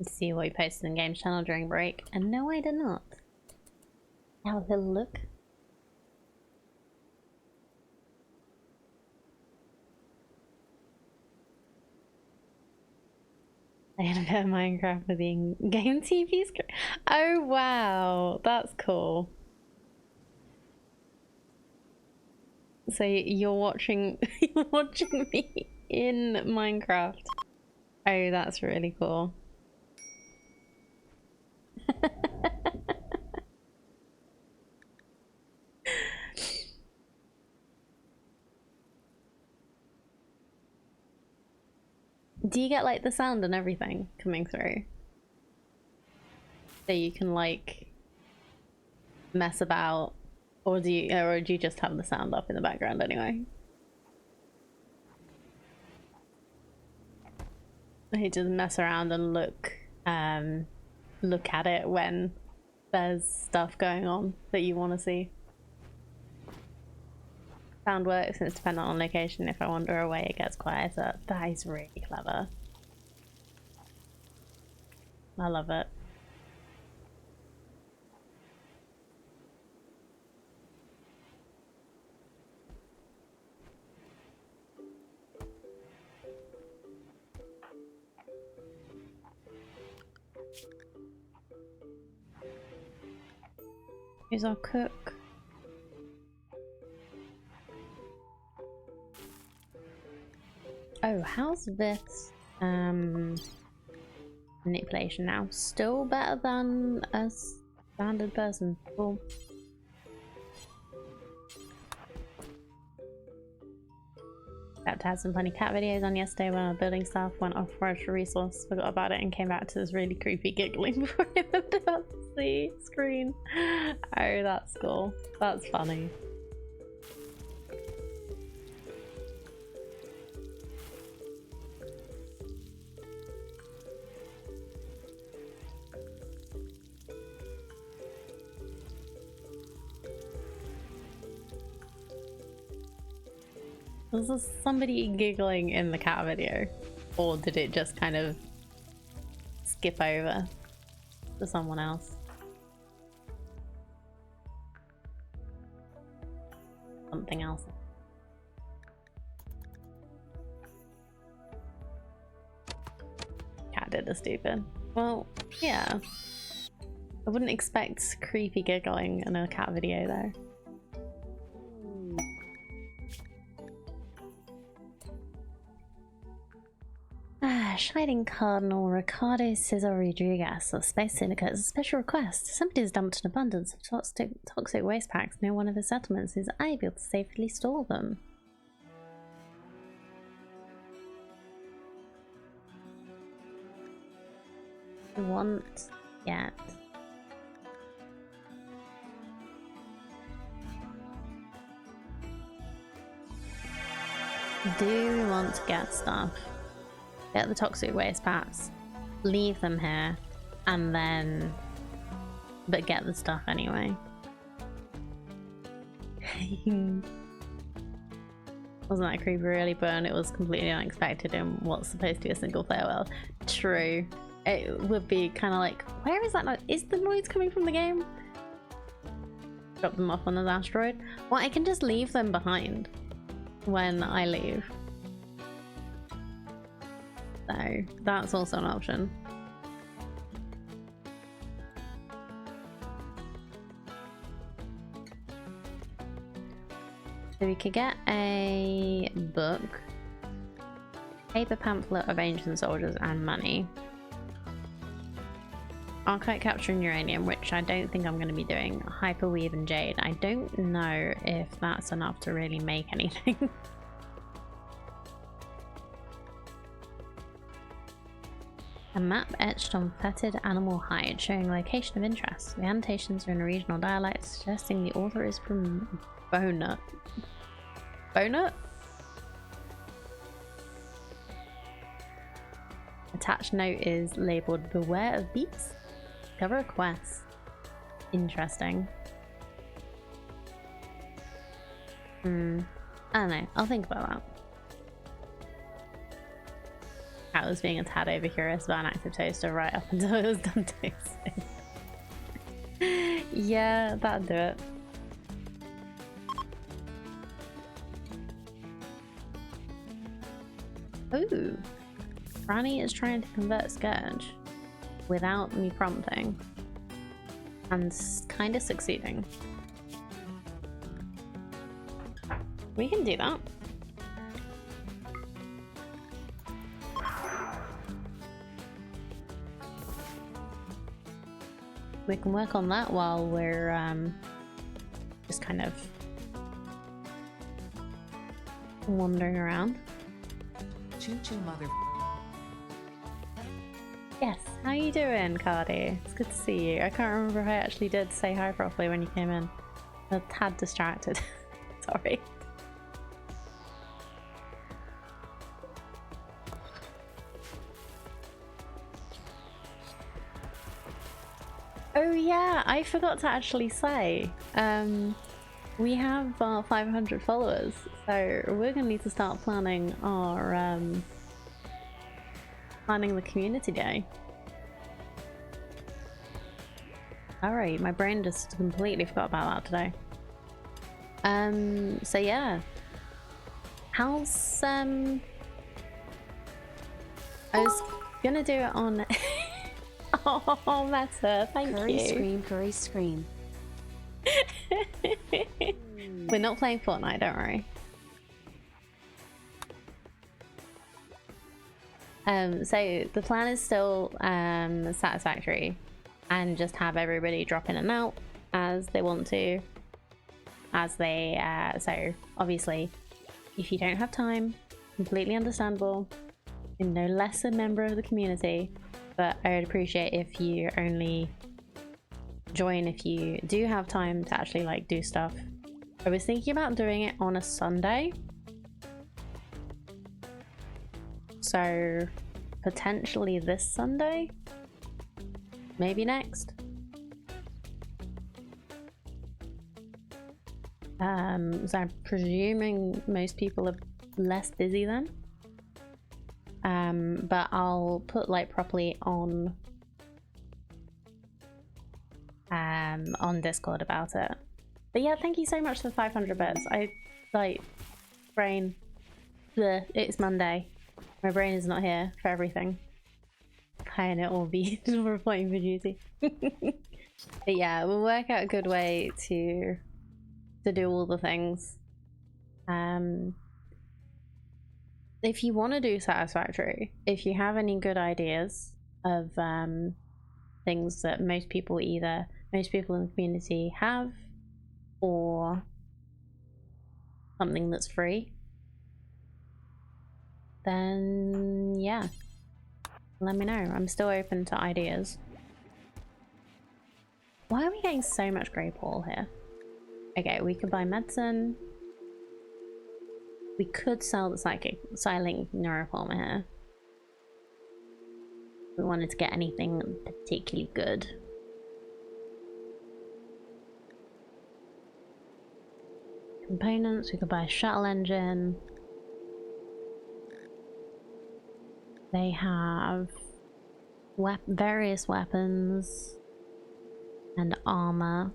See what you posted in Games Channel during break, and no, I did not. Have a little look. I had a bit of Minecraft with the game TV screen. Oh wow, that's cool. So you're watching you're watching me in Minecraft. Oh, that's really cool. Do you get like the sound and everything coming through? So you can like mess about, or do you just have the sound up in the background anyway? You just mess around and look at it when there's stuff going on that you want to see. Sound works and it's dependent on location. If I wander away, it gets quieter. That is really clever. I love it. Who's our cook? Oh, how's this manipulation now? Still better than us Standard person. Cool. Had to have some funny cat videos on yesterday when our building staff went off for a resource, forgot about it, and came back to this really creepy giggling before I looked up the screen. Oh, that's cool. That's funny. Was this somebody giggling in the cat video? Or did it just kind of skip over to someone else? Something else. Cat did the stupid. Well, yeah. I wouldn't expect creepy giggling in a cat video though. Shining Cardinal Ricardo Cesar Rodriguez of Space Syndicate has a special request. Somebody has dumped an abundance of toxic waste packs near one of the settlements and is able to safely store them. Want yet. Do we want to get stuff? Get the toxic waste packs, leave them here, and then... but get the stuff anyway. Wasn't that creepy really, but it was completely unexpected in what's supposed to be a single player world. True. It would be kind of like, where is that noise? Is the noise coming from the game? Drop them off on an asteroid. Well, I can just leave them behind when I leave. So that's also an option. So we could get a book, paper pamphlet of ancient soldiers, and money. Archite capture and uranium, which I don't think I'm going to be doing. Hyperweave and jade. I don't know if that's enough to really make anything. A map etched on fetid animal hide showing location of interest. The annotations are in a regional dialect suggesting the author is from Bonut. Bonut? Attached note is labelled Beware of Beasts. Discover a quest. Interesting. I don't know. I'll think about that. I was being a tad over curious about an active toaster right up until it was done toasting. Yeah, that'd do it. Ooh. Franny is trying to convert Scourge without me prompting. And kind of succeeding. We can do that. We can work on that while we're just kind of wandering around. Choo choo, mother. Yes, how you doing, Cardi? It's good to see you. I can't remember if I actually did say hi properly when you came in. I was a tad distracted. Sorry. Oh yeah, I forgot to actually say, we have 500 followers, so we're gonna need to start planning our planning the community day. Alright, my brain just completely forgot about that today. So yeah, how's I was gonna do it on. Oh, Meta, thank Curry you. scream, curry scream. We're not playing Fortnite, don't worry. So the plan is still satisfactory, and just have everybody drop in and out as they want to. So obviously, if you don't have time, completely understandable. You're no less a member of the community, but I would appreciate if you only join if you do have time to actually like do stuff. I was thinking about doing it on a Sunday, so potentially this Sunday, maybe next. So I'm presuming most people are less busy then. But I'll put like properly on Discord about it. But yeah, thank you so much for the 500 bits. I like brain. Bleh, it's Monday. My brain is not here for everything. And it will be reporting for duty. But yeah, we'll work out a good way to do all the things. If you want to do Satisfactory, if you have any good ideas of things that most people in the community have, or something that's free, then yeah, let me know. I'm still open to ideas. Why are we getting so much grey Paul here? Okay, we could buy medicine. We could sell the silent neuroformer here. If we wanted to get anything particularly good. Components, we could buy a shuttle engine. They have various weapons and armor.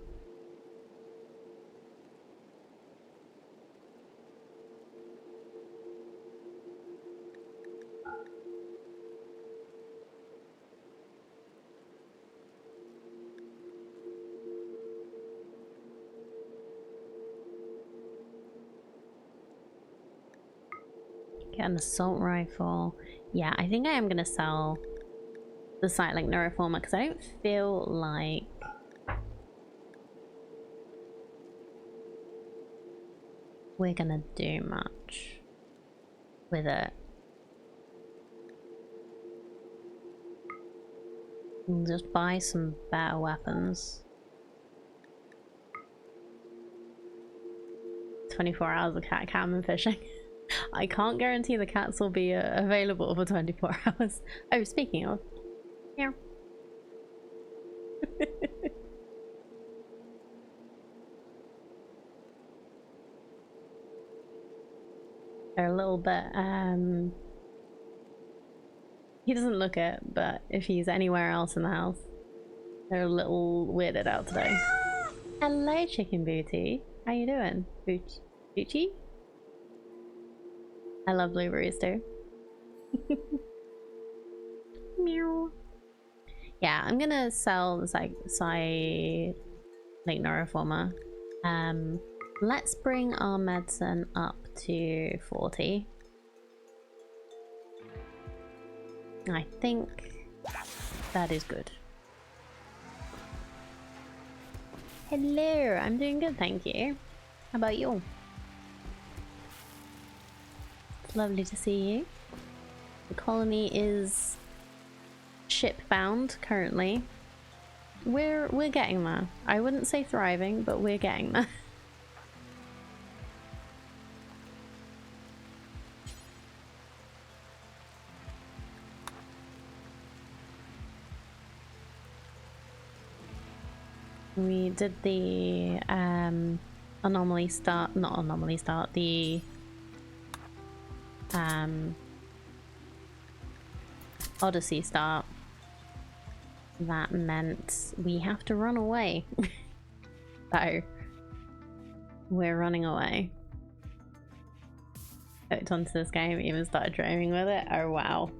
Get an assault rifle. Yeah, I think I am gonna sell the silent neuroformer because I don't feel like we're gonna do much with it. We'll just buy some better weapons. 24 hours of salmon fishing. I can't guarantee the cats will be available for 24 hours. Oh, speaking of. Yeah. They're a little bit, he doesn't look it, but if he's anywhere else in the house, they're a little weirded out today. Hello, Chicken Booty. How you doing? Boochie? I love blueberries too. Meow. Yeah, I'm gonna sell this like neuroformer. Let's bring our medicine up to 40. I think that is good. Hello, I'm doing good, thank you. How about you? It's lovely to see you. The colony is ship-bound currently. We're getting there. I wouldn't say thriving, but we're getting there. We did the Odyssey start. That meant we have to run away. So we're running away. Hooked onto this game, even started dreaming with it. Oh wow.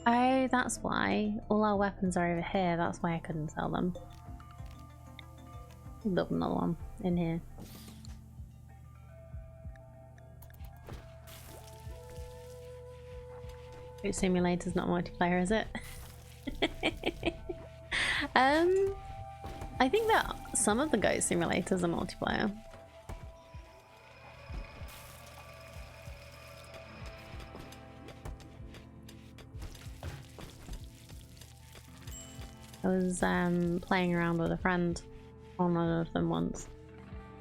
Oh, that's why. All our weapons are over here. That's why I couldn't sell them. Build another one in here. Goat Simulator's not multiplayer, is it? I think that some of the Goat Simulators are multiplayer. I was playing around with a friend on one of them once.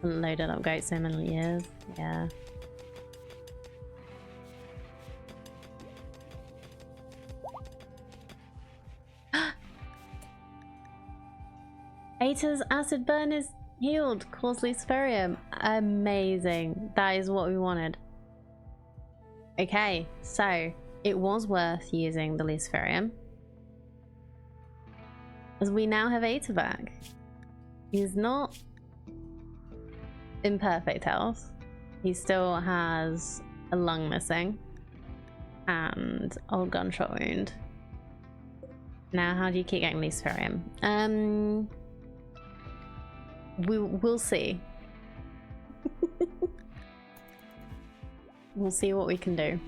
Haven't loaded up Goat Sim in years. Yeah. Ata's acid burn is healed. Cause Luciferium. Amazing. That is what we wanted. Okay, so it was worth using the Luciferium, as we now have Ata back. He's not in perfect health. He still has a lung missing and old gunshot wound. Now, how do you keep getting Luciferium? We'll see. We'll see what we can do.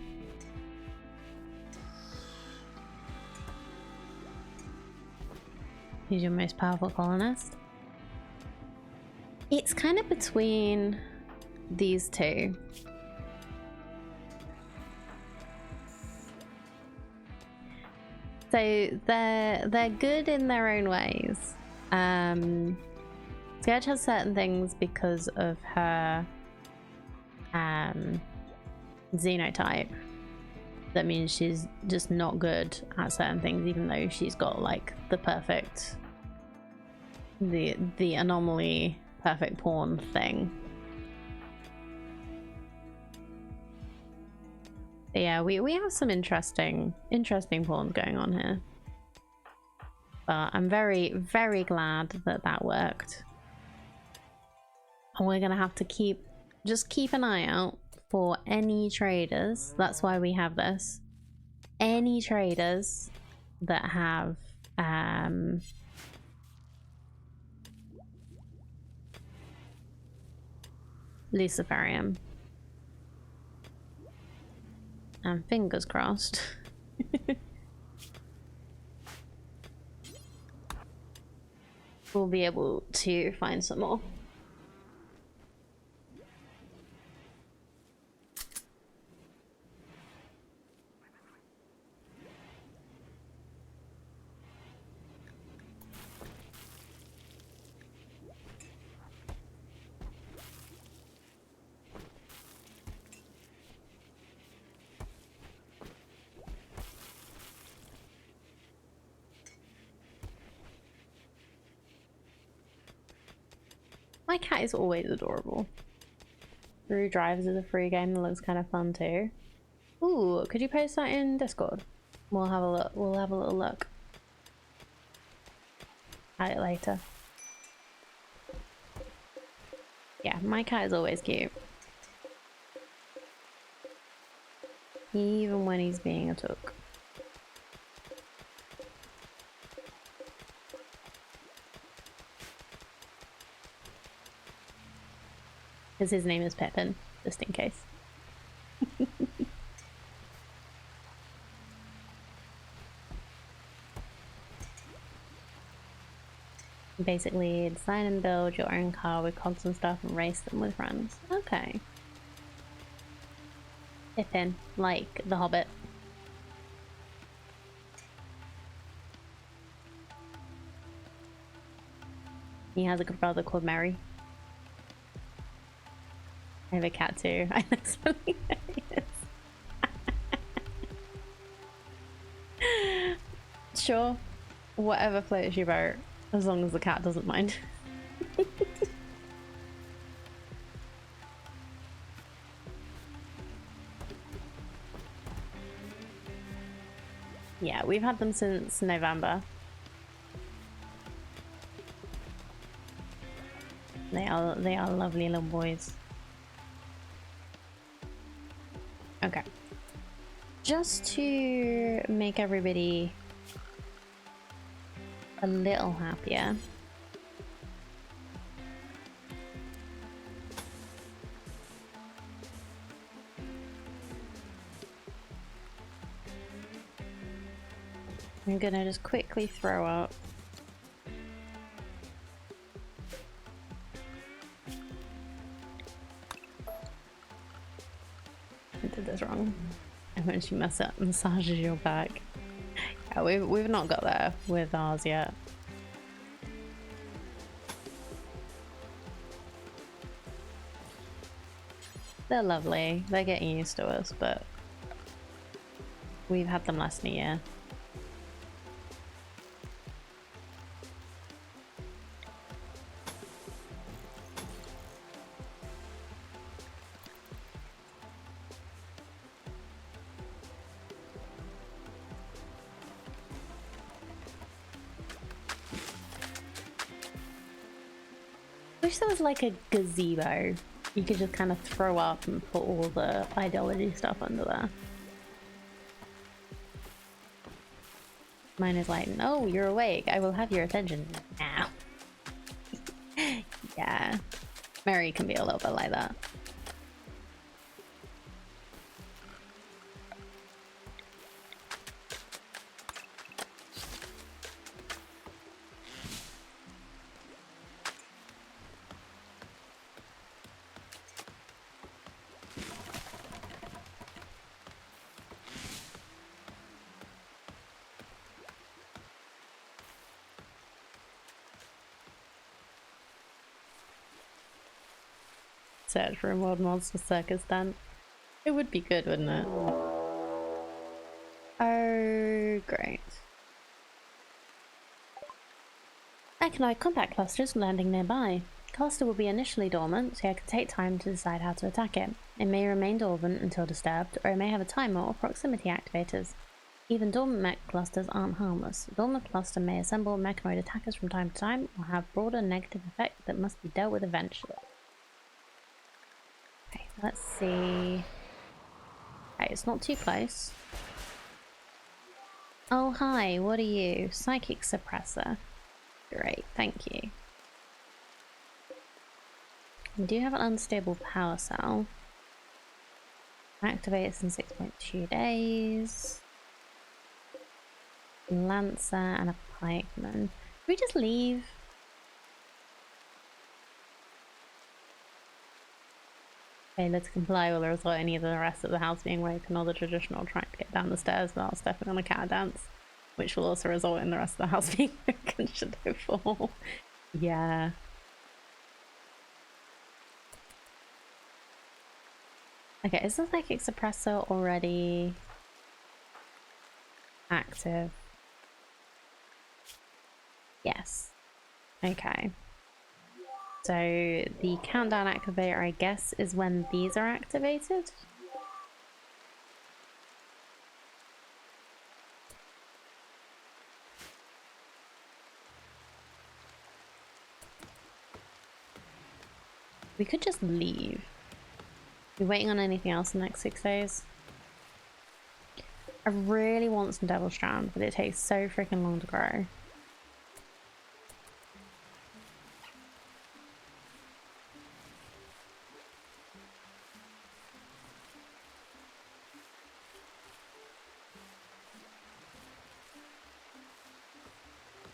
Who's your most powerful colonist? It's kind of between these two. So they're good in their own ways. Scourge has certain things because of her xenotype. That means she's just not good at certain things, even though she's got like the perfect, the anomaly perfect pawn thing. But yeah, we have some interesting pawns going on here. But I'm very, very glad that that worked. And we're gonna have to keep an eye out for any traders. That's why we have this. Any traders that have Luciferium. And fingers crossed. We'll be able to find some more. My cat is always adorable. Through Drives is a free game that looks kind of fun too. Ooh, could you post that in Discord? We'll have a look. We'll have a little look at it later. Yeah, my cat is always cute. Even when he's being a took. Because his name is Pippin, just in case. Basically, design and build your own car with cogs and stuff and race them with friends. Okay. Pippin, like the Hobbit. He has a good brother called Merry. I have a cat too. I know something Sure. Whatever floats your boat, as long as the cat doesn't mind. Yeah, we've had them since November. They are lovely little boys. Okay. Just to make everybody a little happier, I'm gonna just quickly throw up. I did this wrong. And when she massages your back. Yeah, we've not got there with ours yet. They're lovely. They're getting used to us, but we've had them less than a year. I wish there was like a gazebo. You could just kind of throw up and put all the ideology stuff under there. Mine is like, no, you're awake. I will have your attention now. Yeah. Mary can be a little bit like that. Search for Rimworld Monster Circus dance. It would be good, wouldn't it? Oh, great. Economic combat clusters landing nearby. Cluster will be initially dormant, so it can take time to decide how to attack it. It may remain dormant until disturbed, or it may have a timer or proximity activators. Even dormant mech clusters aren't harmless. A dormant cluster may assemble mechanoid attackers from time to time, or have broader negative effects that must be dealt with eventually. Okay, let's see. Okay, it's not too close. Oh, hi, what are you? Psychic suppressor. Great, thank you. We do have an unstable power cell. Activates in 6.2 days. Lancer and a pikeman. Can we just leave? Failure to comply will result in either the rest of the house being woken or the traditional trying to get down the stairs without stepping on a cat dance, which will also result in the rest of the house being woken should they fall. Yeah. Okay, is the psychic suppressor already active? Yes. Okay. So the countdown activator, I guess, is when these are activated. We could just leave. Are we waiting on anything else in the next 6 days? I really want some Devil Strand, but it takes so freaking long to grow.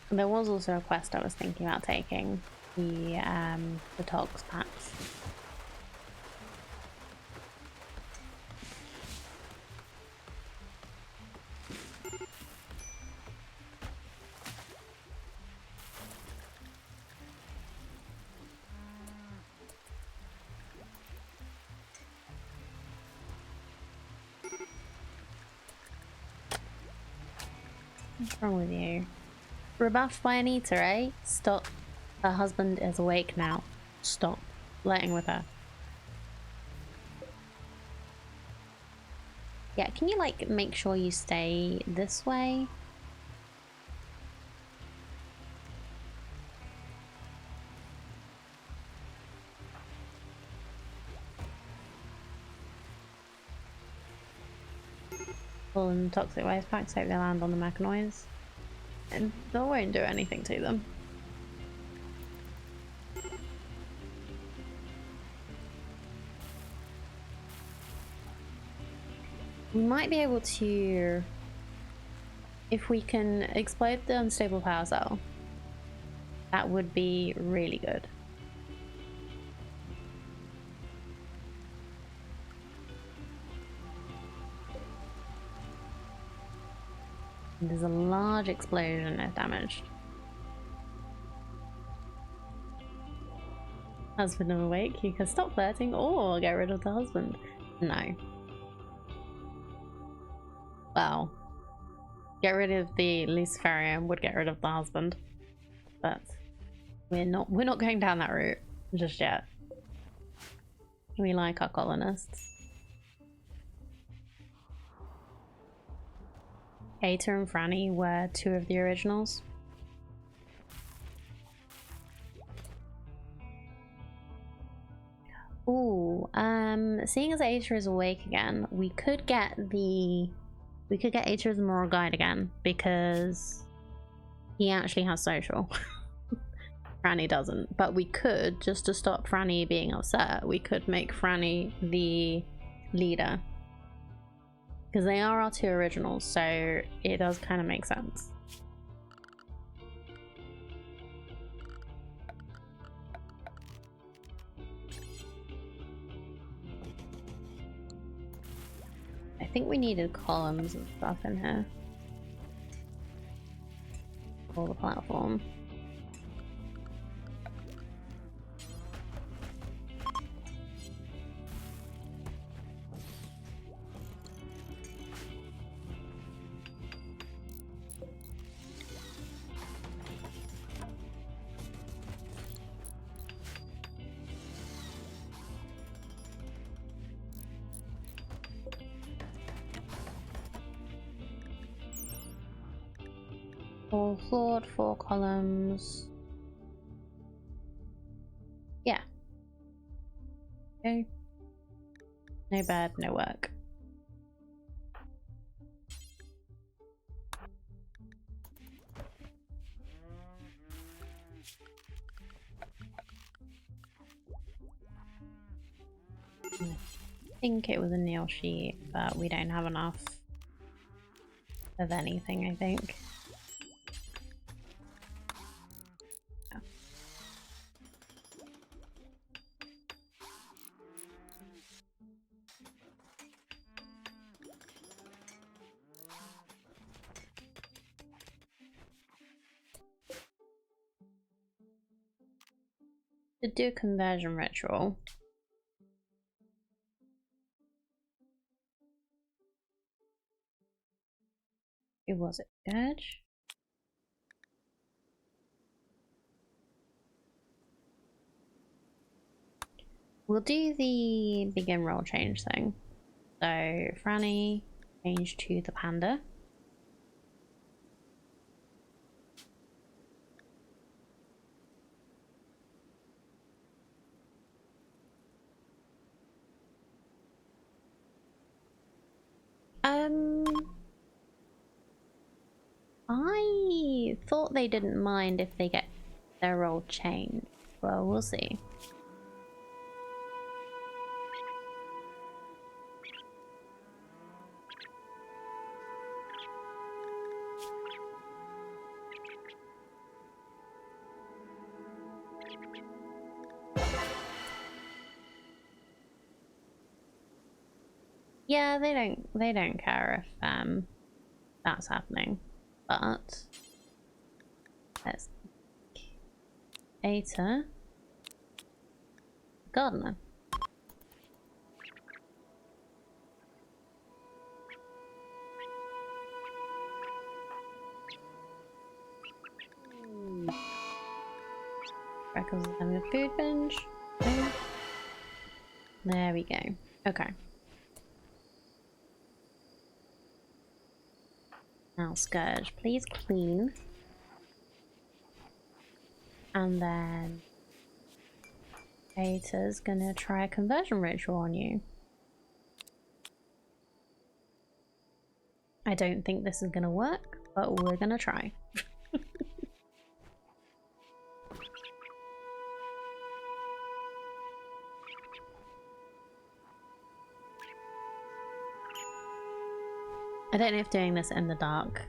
There was also a quest I was thinking about taking, the Tox packs. What's wrong with you? Rebuffed by Anita, eh? Stop. Her husband is awake now. Stop flirting with her. Yeah, can you like make sure you stay this way? Full and toxic waste packs, hope they land on the mechanoids. And they won't do anything to them. We might be able to If we can explode the unstable power cell, that would be really good. There's a large explosion if damaged. Husband awake, you can stop flirting or get rid of the husband. No. Well, get rid of the Luciferian would get rid of the husband, but we're not going down that route just yet. We like our colonists. Ada and Franny were two of the originals. Ooh, seeing as Ada is awake again, we could get Ada as a moral guide again because he actually has social. Franny doesn't, but we could, just to stop Franny being upset, we could make Franny the leader. Because they are our two originals, so it does kind of make sense. I think we needed columns and stuff in here. For the platform. Full sword, 4 columns. Yeah. Okay. No bad, no work. I think it was a nail sheet, but we don't have enough of anything, I think. To do a conversion ritual. Who was it? Gurge? We'll do the begin roll change thing. So Franny, change to the panda. I thought they didn't mind if they get their role changed. Well, we'll see. Yeah, they don't care if that's happening. But let's Ada gardener. Freckles is having a food binge. Okay. There we go. Okay. Now Scourge, please clean. And then Ada's gonna try a conversion ritual on you. I don't think this is gonna work, but we're gonna try. I don't know if doing this in the dark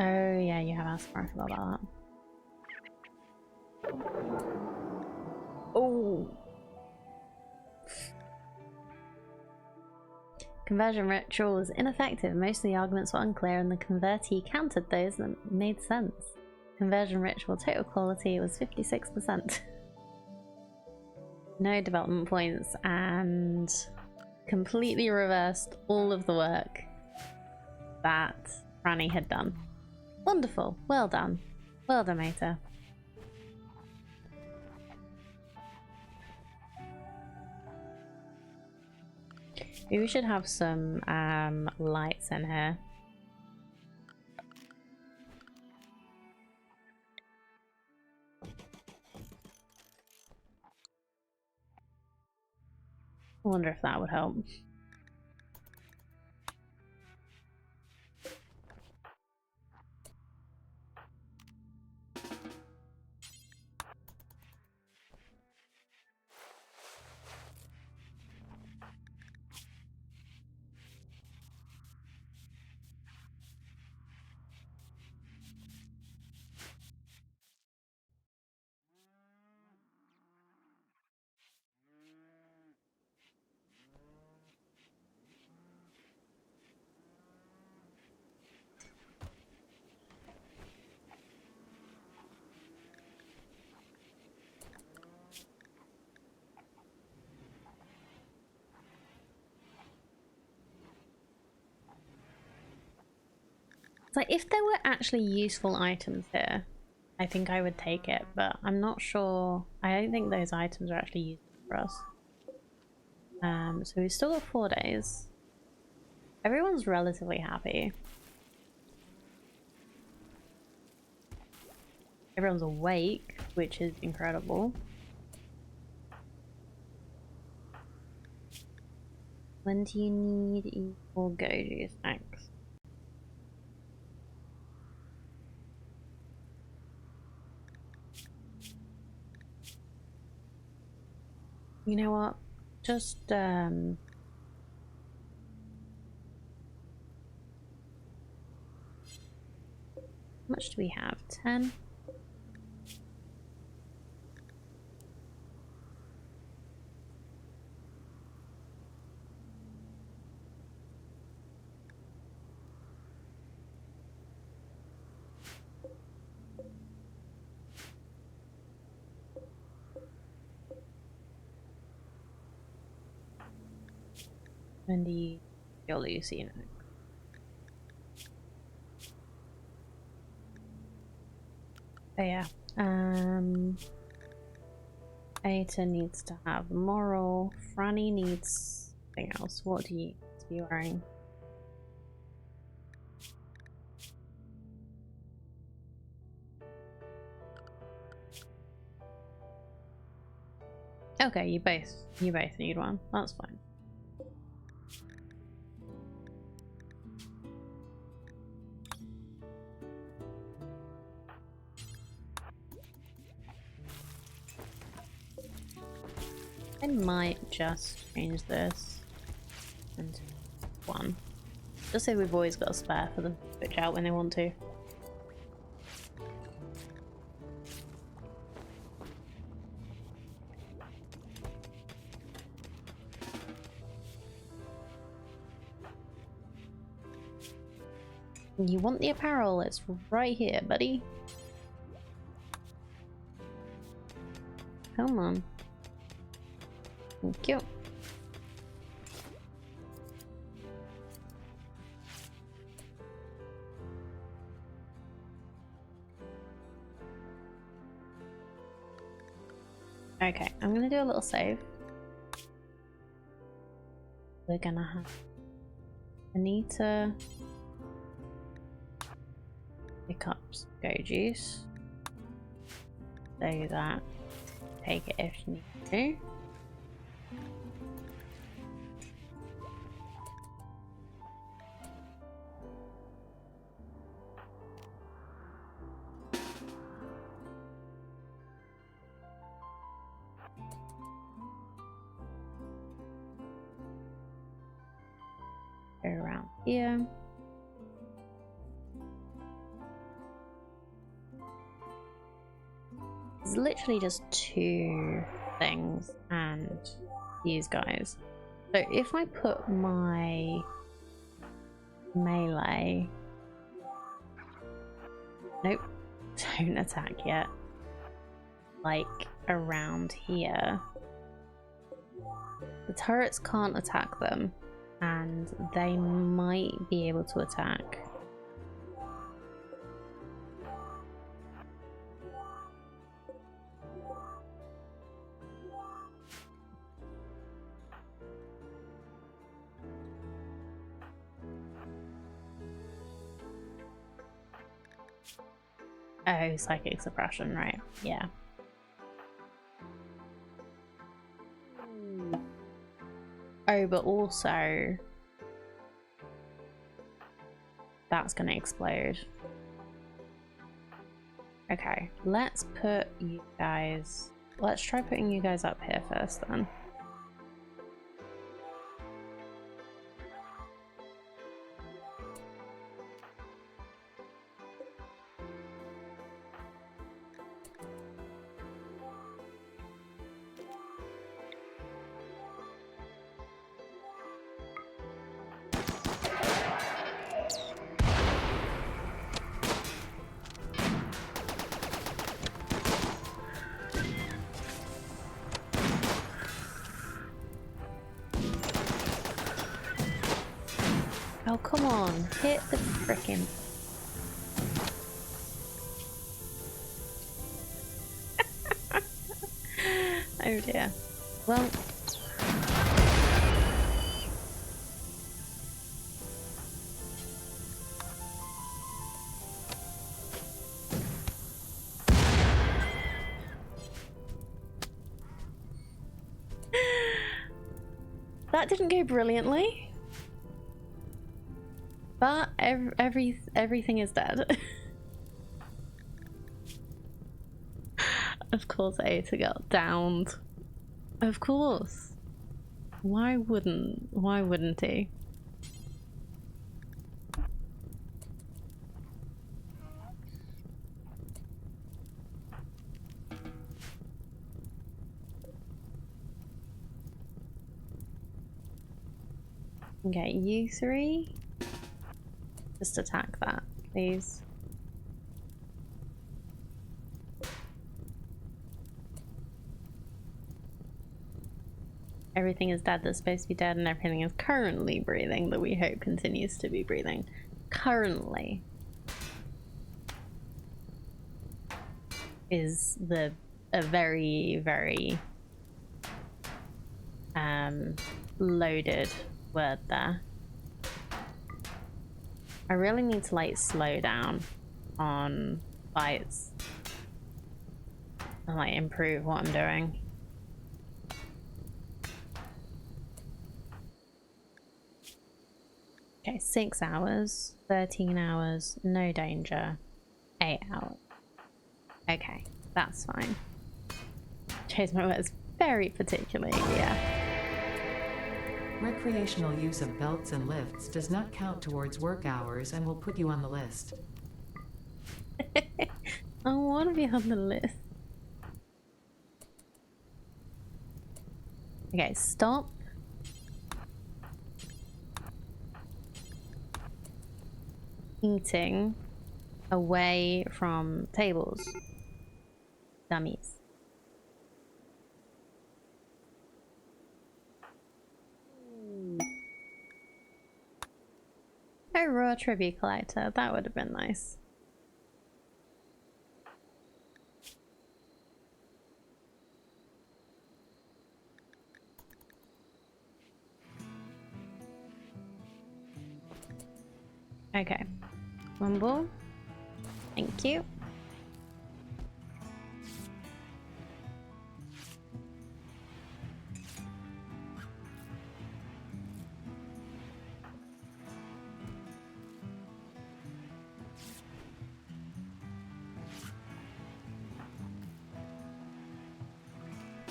Oh yeah, you have asked for about that. Oh. Conversion ritual was ineffective. Most of the arguments were unclear and the convertee countered those that made sense. Conversion ritual total quality was 56%. No development points and completely reversed all of the work that Franny had done. Wonderful. Well done. Well done, Mater. Maybe we should have some lights in here. I wonder if that would help. It's like, if there were actually useful items here, I think I would take it, but I'm not sure. I don't think those items are actually useful for us. So we've still got 4 days. Everyone's relatively happy. Everyone's awake, which is incredible. When do you need equal goju snacks? You know what? Just how much do we have? 10? When do you your Lucy next? Oh yeah. Aita needs to have moral. Franny needs something else. What do you need to be wearing? Okay, you both need one. That's fine. I might just change this into 1. Just so we've always got a spare for them to switch out when they want to. You want the apparel? It's right here, buddy. Come on. Thank you. Okay, I'm gonna do a little save. We're gonna have Anita pick up some go juice. So that take it if you need to. Go around here. It's literally just 2 things and these guys. So if I put my melee... Nope, don't attack yet. Like around here. The turrets can't attack them, and they might be able to attack. Oh, psychic suppression, right? Yeah. Oh, but also that's gonna explode. Okay, let's put you guys... Let's try putting you guys up here first then. Oh, come on, hit the frickin'... Oh dear. Well... That didn't go brilliantly. But everything is dead. Of course Aita got downed. Of course. Why wouldn't he? Okay, you 3. Just attack that, please. Everything is dead that's supposed to be dead, and everything is currently breathing that we hope continues to be breathing. Currently is a very, very loaded word there. I really need to like slow down on fights and like improve what I'm doing. Okay, 6 hours, 13 hours, no danger, 8 hours. Okay, that's fine. Chose my words very particularly, yeah. Recreational use of belts and lifts does not count towards work hours and will put you on the list. I want to be on the list. Okay, stop. Eating away from tables. Dummies. A raw tribute collector, that would have been nice. Okay. Rumble. Thank you.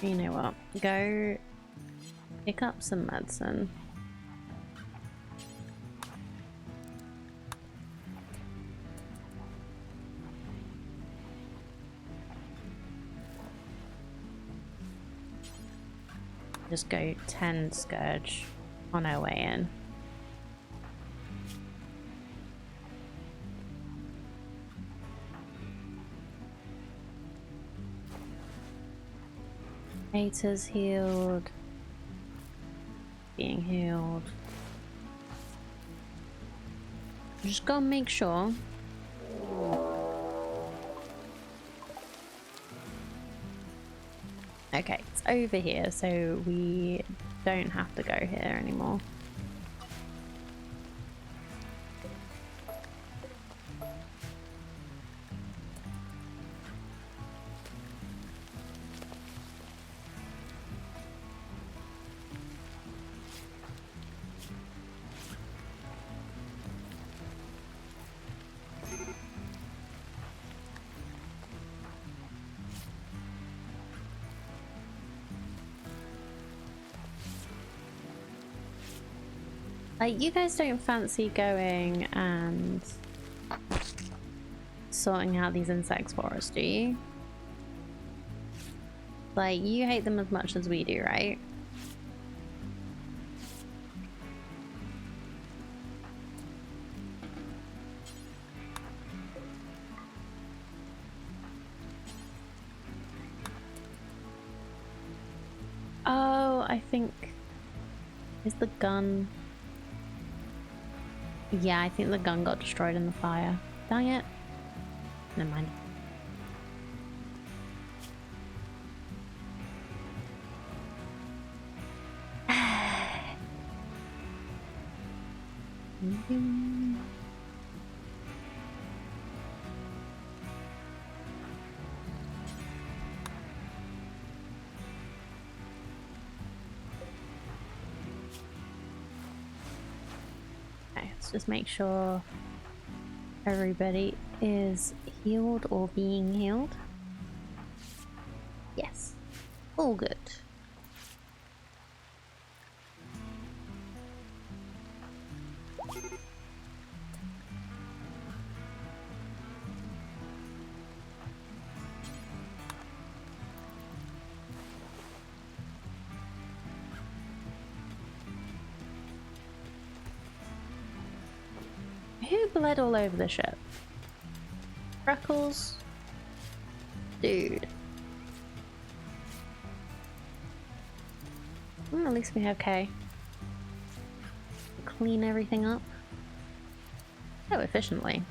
You know what? Go pick up some medicine. Just go 10 Scourge on our way in. Haters healed. Being healed. Just gotta make sure. Okay, it's over here, so we don't have to go here anymore. Like, you guys don't fancy going and sorting out these insects for us, do you? Like, you hate them as much as we do, right? Oh, I think... Is the gun... Yeah, I think the gun got destroyed in the fire. Dang it. Never mind. Okay, let's just make sure everybody is healed or being healed. Yes, all good. Who bled all over the ship? Freckles? Dude. Well, at least we have Kay. Clean everything up so efficiently.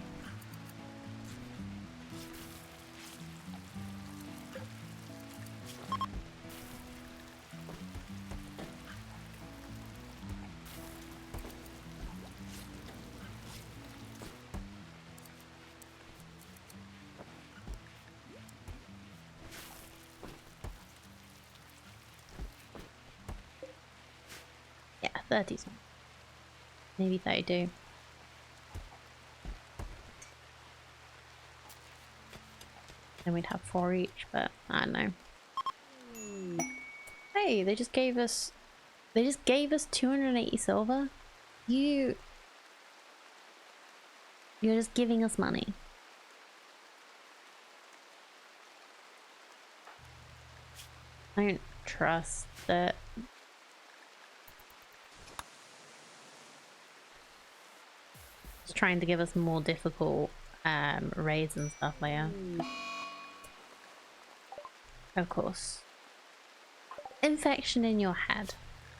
Yeah, 30s. Maybe 32. Then we'd have 4 each, but I don't know. Hey, they just gave us 280 silver. You're just giving us money. I don't trust that. Just trying to give us more difficult raids and stuff later. Of course. Infection in your head.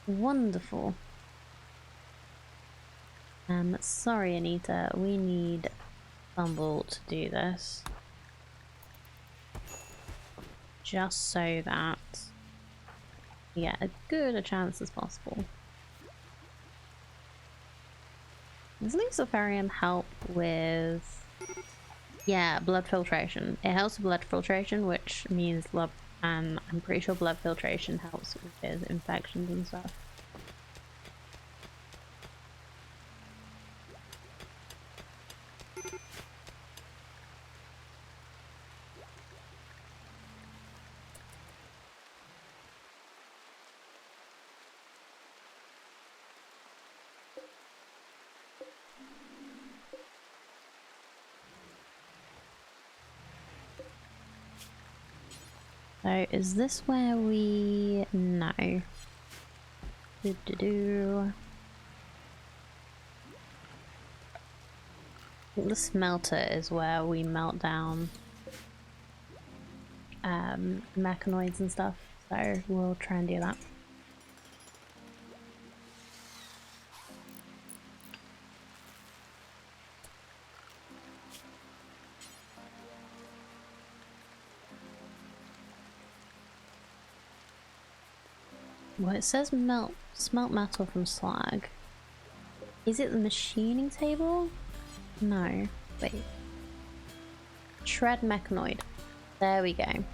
Wonderful. Sorry Anita, we need Bumble to do this. Just so that we get as good a chance as possible. Does Luciferium help with... Yeah, blood filtration. It helps with blood filtration, which means I'm pretty sure blood filtration helps with infections and stuff. So, is this where we... No. Do-do-do. I think the smelter is where we melt down mechanoids and stuff, so we'll try and do that. Well, it says smelt metal from slag. Is it the machining table? No. Wait. Shred mechanoid. There we go.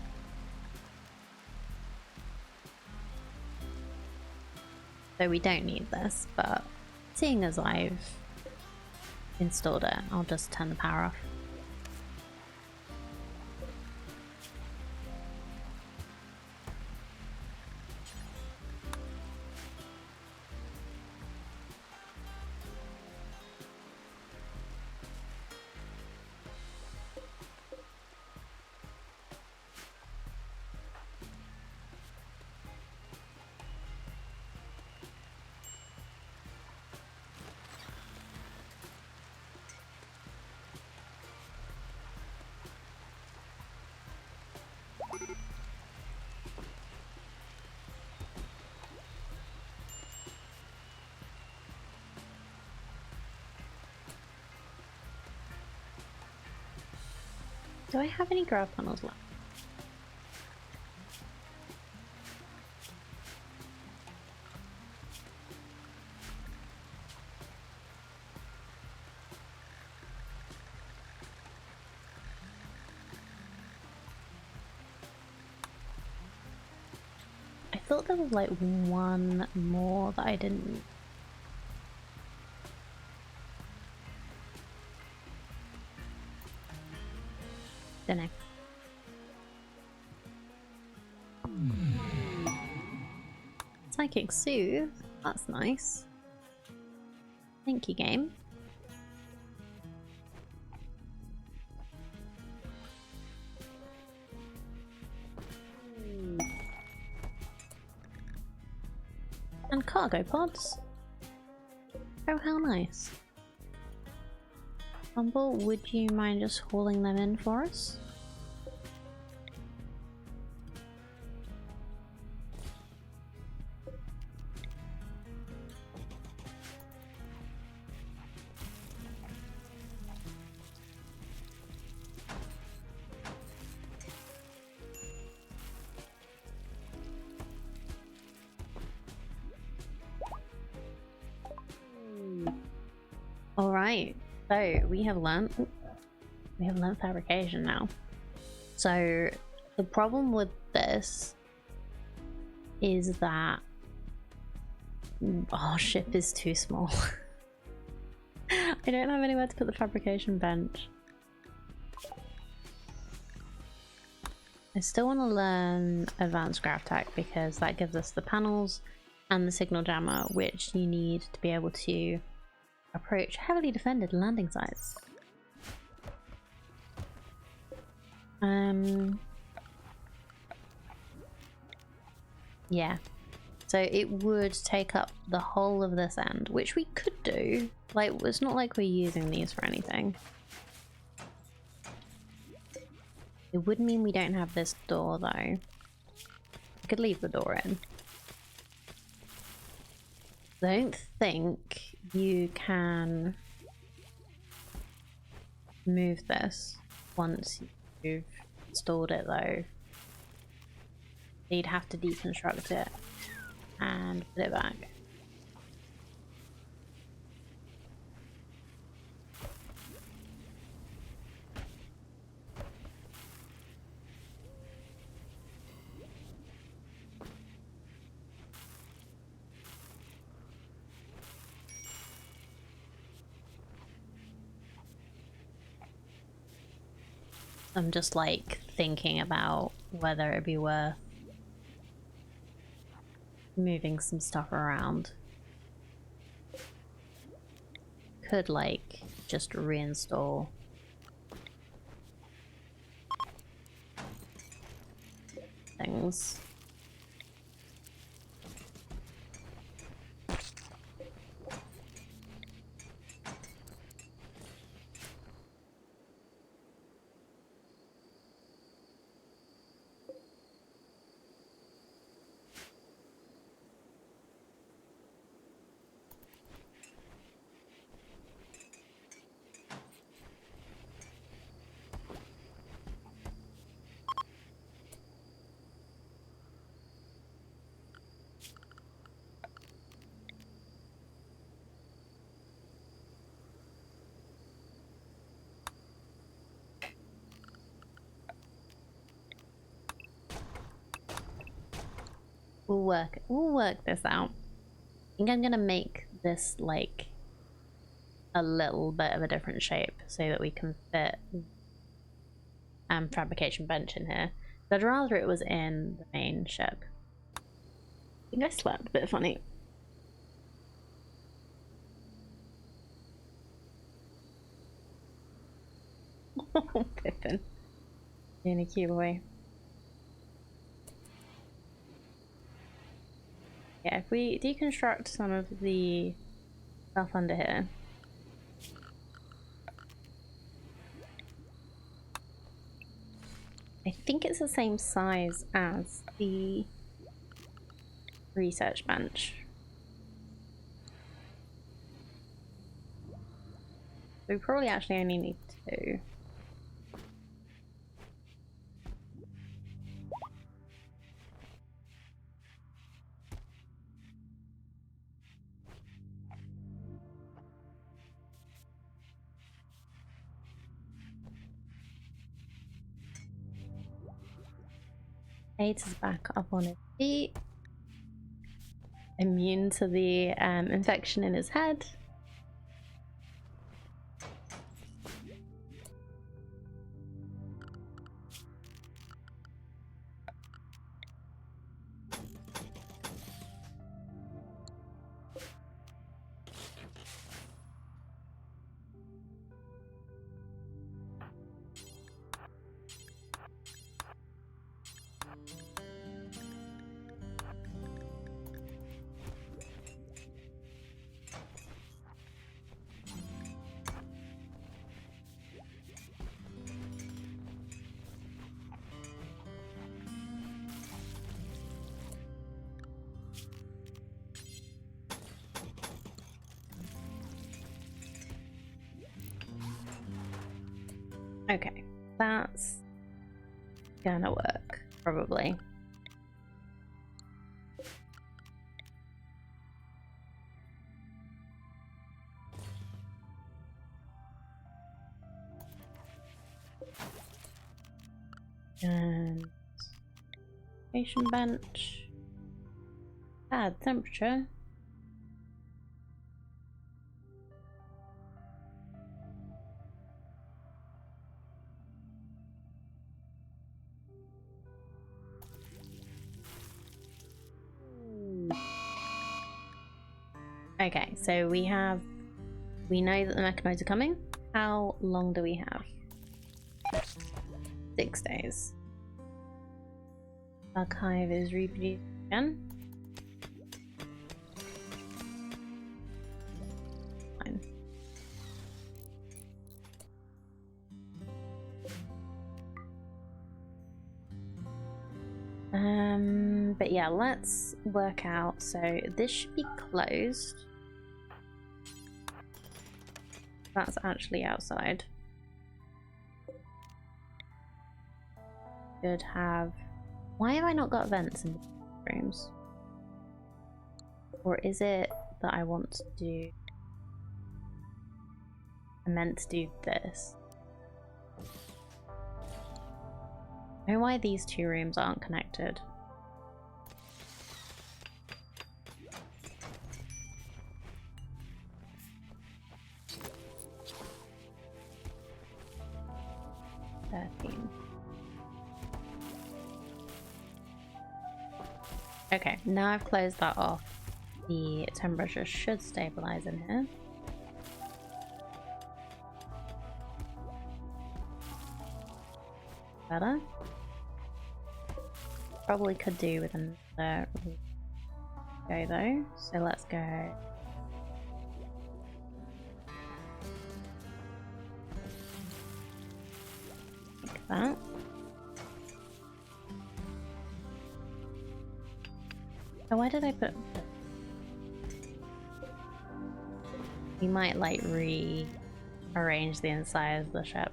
So we don't need this, but seeing as I've installed it, I'll just turn the power off. Do I have any ground panels left? I thought there was like one more that I didn't. Dunno. Psychic Soothe? That's nice. Thank you, game. And cargo pods. Oh, how nice. Humble, would you mind just hauling them in for us? Alright, so we have learnt fabrication now. So the problem with this is that our ship is too small. I don't have anywhere to put the fabrication bench. I still want to learn advanced grav tech because that gives us the panels and the signal jammer, which you need to be able to approach heavily defended landing sites. Yeah, so it would take up the whole of this end, which we could do. Like, it's not like we're using these for anything. It would mean we don't have this door though. I could leave the door in. I don't think you can move this once you've installed it though. You'd have to deconstruct it and put it back. I'm just like thinking about whether it'd be worth moving some stuff around. Could like just reinstall things. We'll work this out. I think I'm gonna make this like a little bit of a different shape so that we can fit fabrication bench in here. But I'd rather it was in the main ship. I think I slept a bit funny. Oh, Pippin. Being a cute boy. Yeah, if we deconstruct some of the stuff under here. I think it's the same size as the research bench. We probably actually only need 2. Eight is back up on his feet. Immune to the infection in his head. Okay, that's gonna work, probably. And station bench. Add temperature. Okay, so we know that the mechanoids are coming. How long do we have? 6 days. Archive is reproduced again. Fine. But yeah, let's work out. So this should be closed. That's actually outside. Should have. Why have I not got vents in the rooms? Or is it that I want to do. I meant to do this. I don't know why these 2 rooms aren't connected. Okay, now I've closed that off. The temperature should stabilize in here. Better. Probably could do with another go though, so let's go. Like that. Oh, why did I put... We might like rearrange the inside of the ship.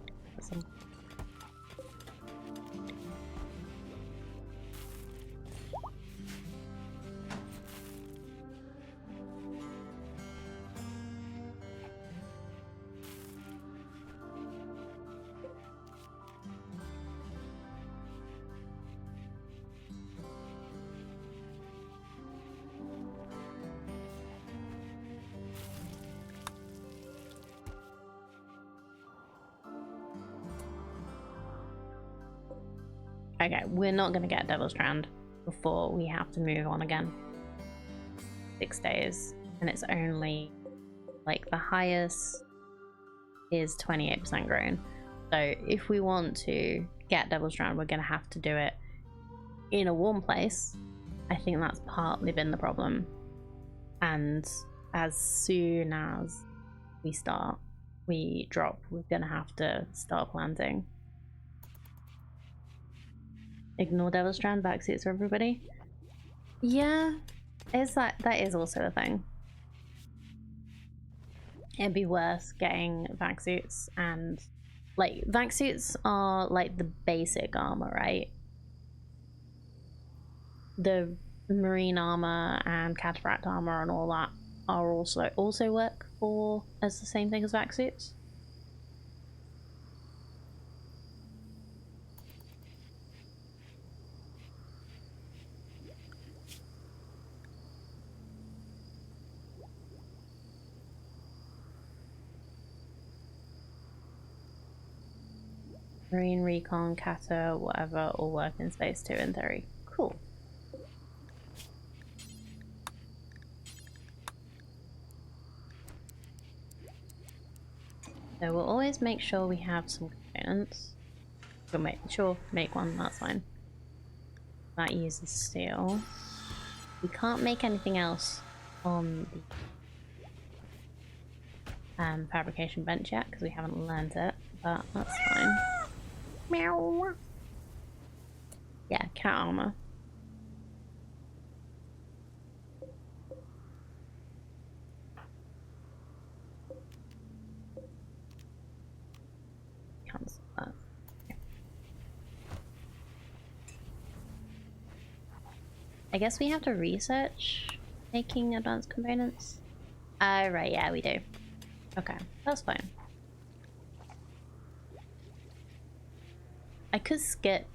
Okay, we're not gonna get Devil's Strand before we have to move on again. 6 days, and it's only like the highest is 28% grown. So if we want to get Devil's Strand, we're gonna have to do it in a warm place. I think that's partly been the problem. And as soon as we drop, we're gonna have to start planting. Ignore Devil's Strand, backsuits for everybody. Yeah, that is also a thing. It'd be worth getting vac suits, and like vac suits are like the basic armor, right? The marine armor and cataract armor and all that are also work for as the same thing as vac suits. Marine, recon, kata, whatever, all work in space too in theory. Cool. So we'll always make sure we have some components. We'll make one, that's fine. That uses steel. We can't make anything else on the fabrication bench yet because we haven't learned it, but that's fine. Meow. Yeah, cat armor. Cancel that. Okay. I guess we have to research making advanced components. Right, yeah, we do. Okay, that's fine. I could skip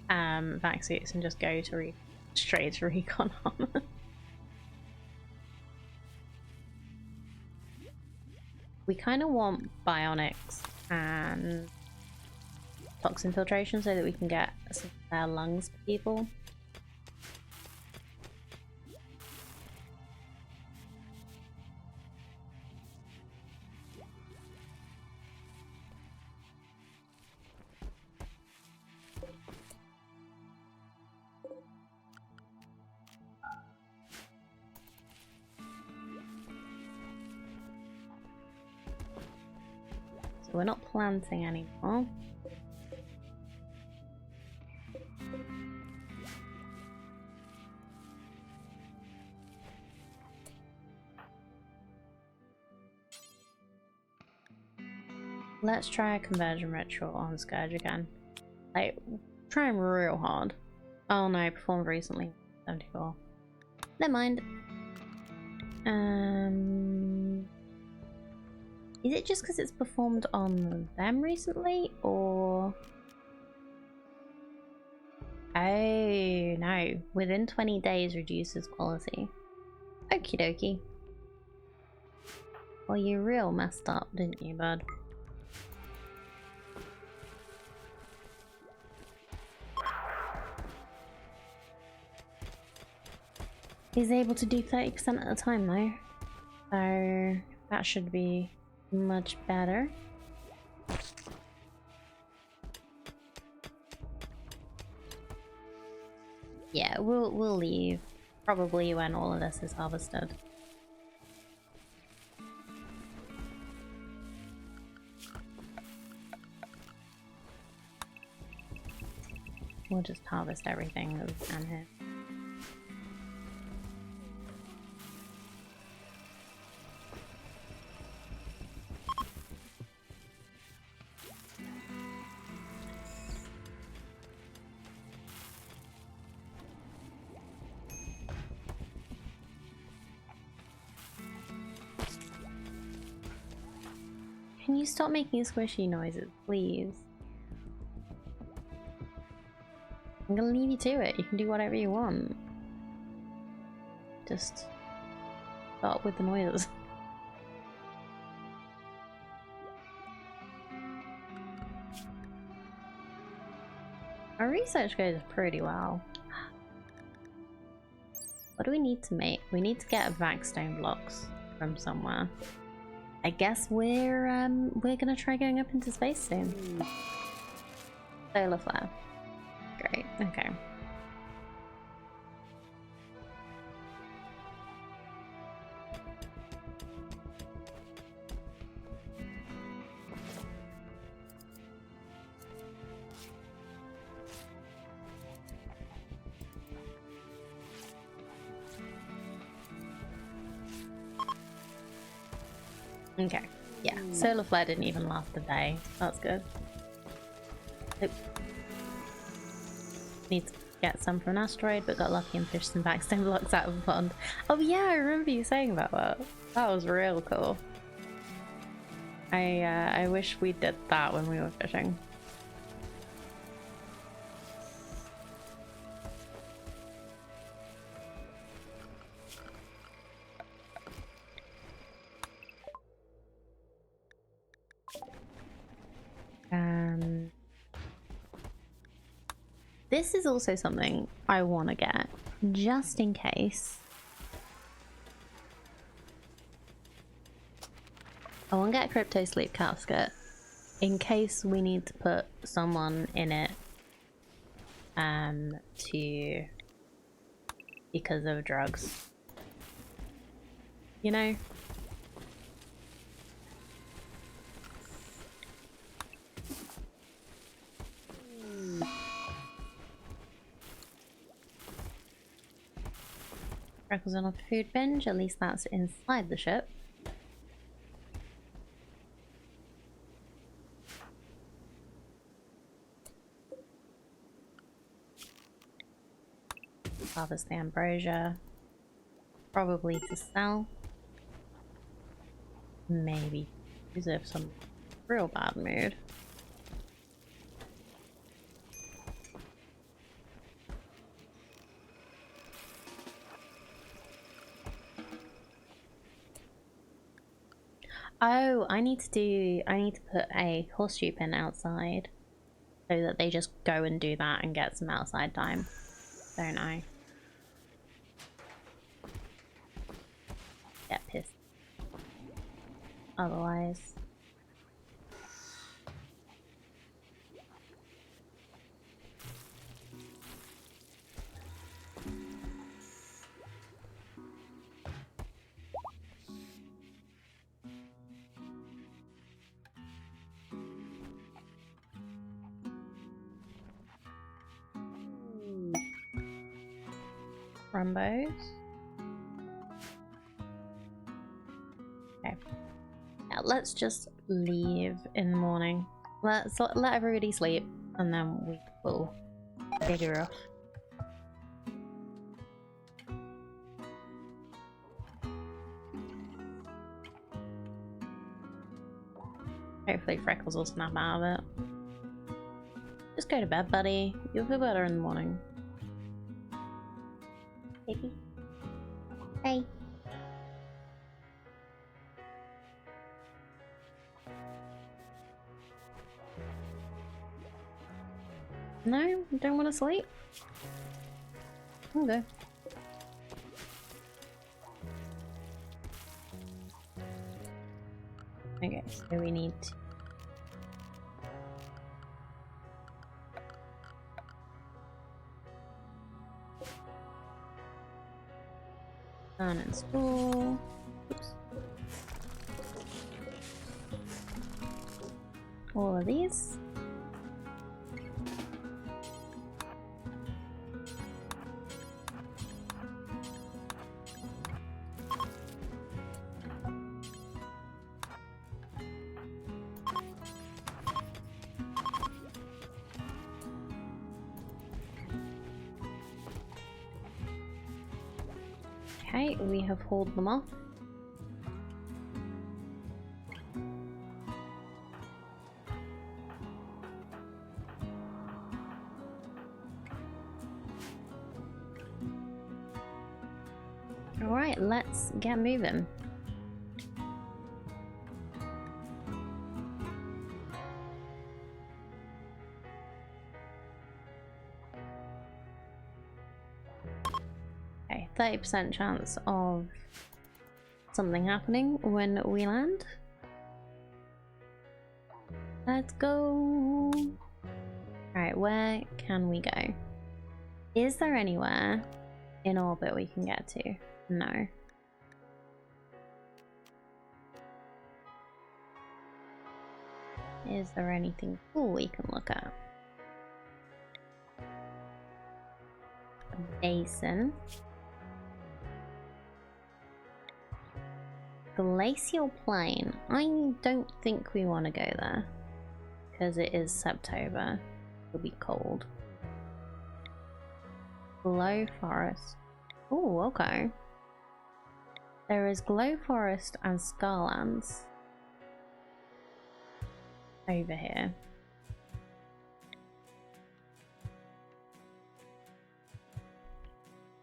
vac suits and just go to straight to recon armor. We kind of want bionics and toxin filtration so that we can get some of their lungs for people. We're not planting anymore. Let's try a conversion ritual on Scourge again. Like, trying real hard. Oh no, performed recently. 74. Never mind. Is it just because it's performed on them recently, or... Oh, no. Within 20 days reduces quality. Okie dokie. Well, you real messed up, didn't you, bud? He's able to do 30% at a time, though. So, that should be much better. Yeah, we'll leave probably when all of this is harvested. We'll just harvest everything that we can here. Can you stop making squishy noises, please? I'm gonna leave you to it. You can do whatever you want. Just stop with the noises. I research goes pretty well. What do we need to make? We need to get vaxstone blocks from somewhere. I guess we're gonna try going up into space soon. Solar flare. Great, okay. Okay, yeah, solar flare didn't even last a day. That's good. Oop. Need to get some from an asteroid, but got lucky and fished some backstone blocks out of a pond. Oh yeah, I remember you saying about that. That was real cool. I wish we did that when we were fishing. This is also something I want to get, just in case. I want to get a crypto sleep casket, in case we need to put someone in it, because of drugs. You know? Freckles on a food binge, at least that's inside the ship. Harvest the ambrosia. Probably to sell. Maybe use it for some real bad mood. Oh, I need to put a horseshoe pin outside so that they just go and do that and get some outside time, don't I? Get pissed. Otherwise. Rumbos. Okay. Yeah, let's just leave in the morning. Let's let everybody sleep and then we will figure off. Hopefully Freckles will snap out of it. Just go to bed, buddy. You'll feel better in the morning. Baby. Hey. No? You don't want to sleep? Okay. Okay, so we need to... uninstall. Oops. All of these. Okay, we have hauled them off. Alright, let's get moving. 30% chance of something happening when we land. Let's go. Alright, where can we go? Is there anywhere in orbit we can get to? No. Is there anything cool we can look at? A basin. Glacial plain. I don't think we want to go there because it is September. It'll be cold. Glow forest. Oh, okay. There is glow forest and scarlands over here.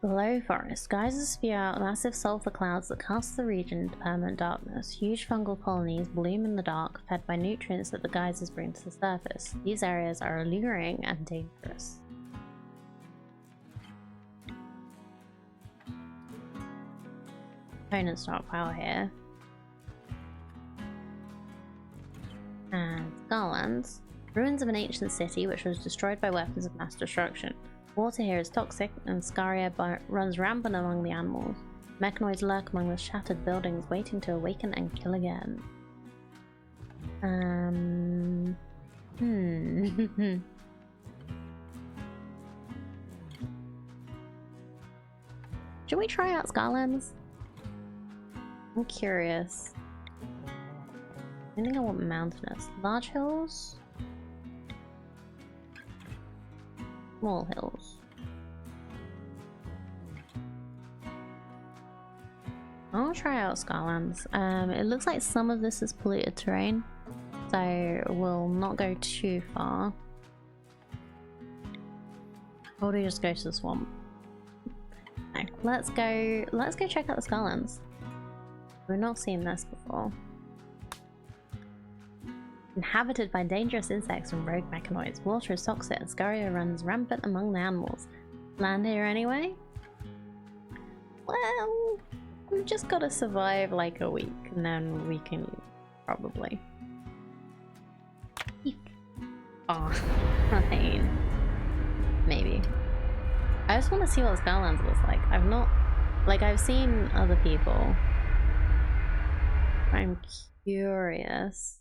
Glow forest. Geysers spew out massive sulfur clouds that cast the region into permanent darkness. Huge fungal colonies bloom in the dark, fed by nutrients that the geysers bring to the surface. These areas are alluring and dangerous. Opponent stockpile here. And Scarlands. Ruins of an ancient city which was destroyed by weapons of mass destruction. Water here is toxic, and Scaria runs rampant among the animals. Mechanoids lurk among the shattered buildings, waiting to awaken and kill again. Should we try out Scarlands? I'm curious. I think I want mountainous. Large hills? Small hills. I'll try out Scarlands. It looks like some of this is polluted terrain, so we'll not go too far. Or do we just go to the swamp? No, let's go check out the Scarlands. We've not seen this before. Inhabited by dangerous insects and rogue mechanoids, water is toxic and Scaria runs rampant among the animals. Land here anyway? Well, we've just got to survive like a week and then we can probably. Oh, fine. Maybe. I just want to see what Scarlands looks like. I've seen other people. I'm curious.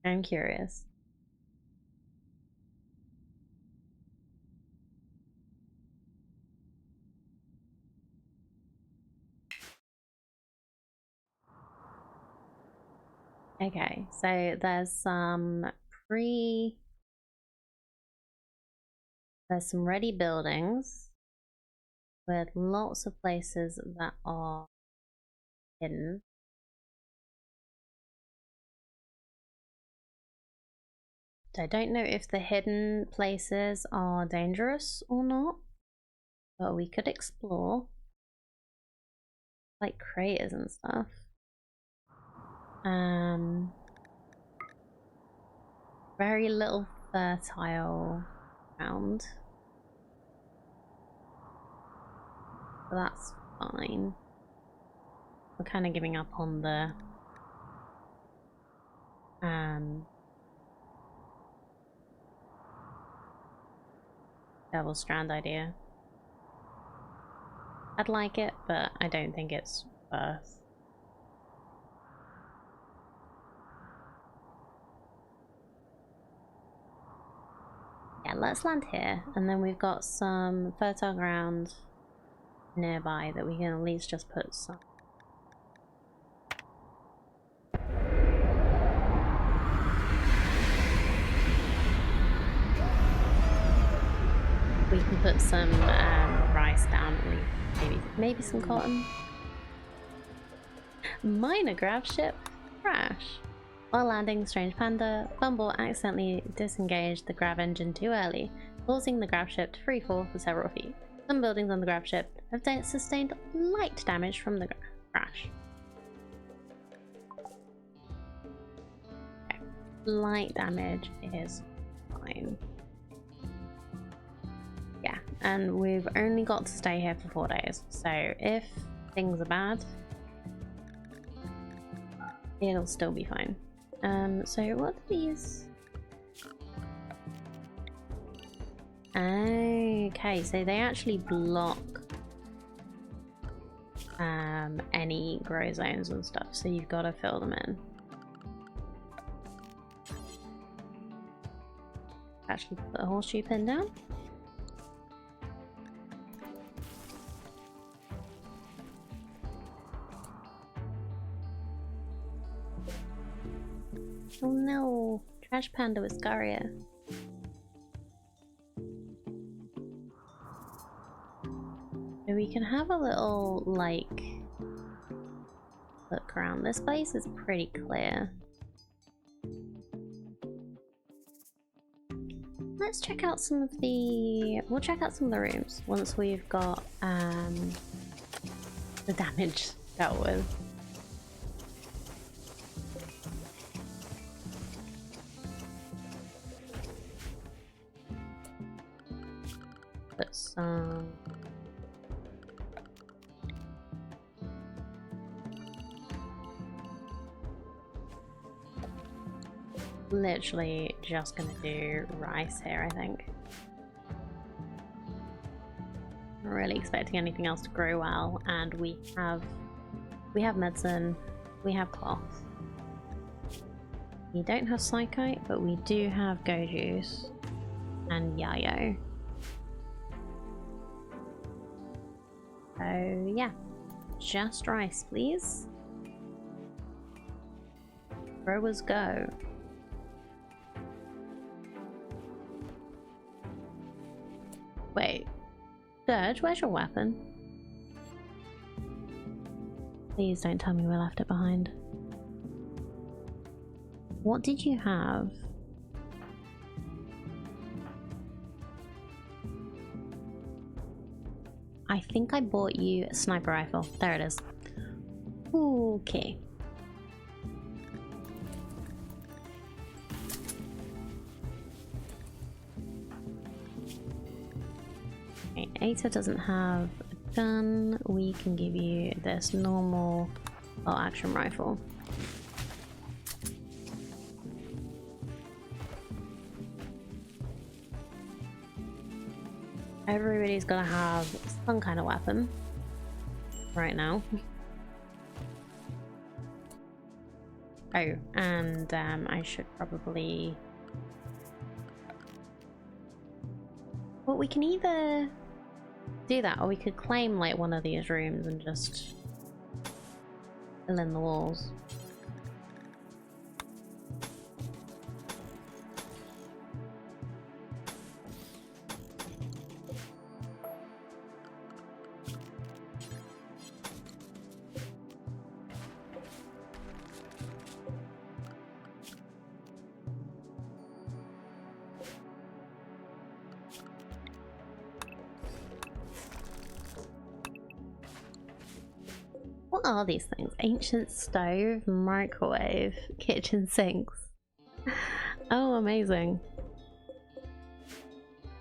I'm curious. Okay, so there's some ready buildings with lots of places that are hidden. I don't know if the hidden places are dangerous or not, but we could explore. Like craters and stuff. Very little fertile ground. But that's fine. We're kind of giving up on the double strand idea. I'd like it, but I don't think it's worth. Yeah, let's land here, and then we've got some fertile ground nearby that we can at least just put some. We can put some rice down, at least. Maybe some cotton. Minor grav ship crash. While landing, the strange panda Bumble accidentally disengaged the grav engine too early, causing the grav ship to free fall for several feet. Some buildings on the grav ship have sustained light damage from the crash. Okay. Light damage is fine. Yeah, and we've only got to stay here for 4 days. So if things are bad, it'll still be fine. So what are these? Okay, so they actually block any grow zones and stuff, so you've got to fill them in. Actually put a horseshoe pin down. Oh no, Trash Panda with Scaria. So we can have a little, like, look around. This place is pretty clear. Let's check out some of the... We'll check out some of the rooms once we've got the damage dealt with. Put some... Literally just gonna do rice here, I think. Not really expecting anything else to grow well, and we have medicine, we have cloth. We don't have psychite, but we do have go juice and yayo. So yeah, just rice, please. Growers go. Wait, Dirge, where's your weapon? Please don't tell me we left it behind. What did you have? I think I bought you a sniper rifle. There it is. Okay. Okay, Aita doesn't have a gun. We can give you this normal action rifle. Everybody's gonna have some kind of weapon right now. Oh, and I should probably... Well, we can either do that, or we could claim like one of these rooms and just fill in the walls. What are these things? Ancient stove, microwave, kitchen sinks. Oh, amazing.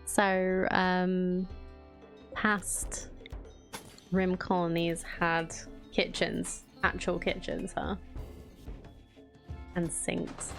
So, past Rim colonies had kitchens, actual kitchens, huh? And sinks.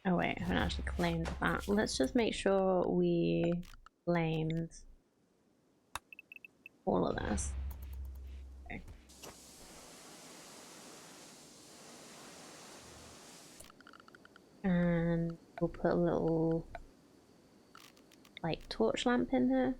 Oh wait, I haven't actually claimed that. Let's just make sure we claimed all of this. Okay. And we'll put a little like torch lamp in here.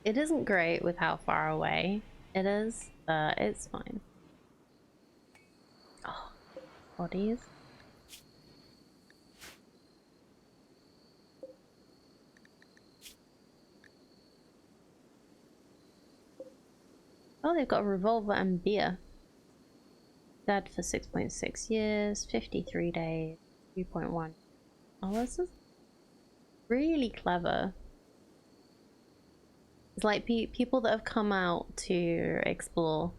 It isn't great with how far away it is, but it's fine. Oh, bodies. Oh, they've got a revolver and beer. Dead for 6.6 years, 53 days, 3.1. Oh, this is really clever. It's like people that have come out to explore,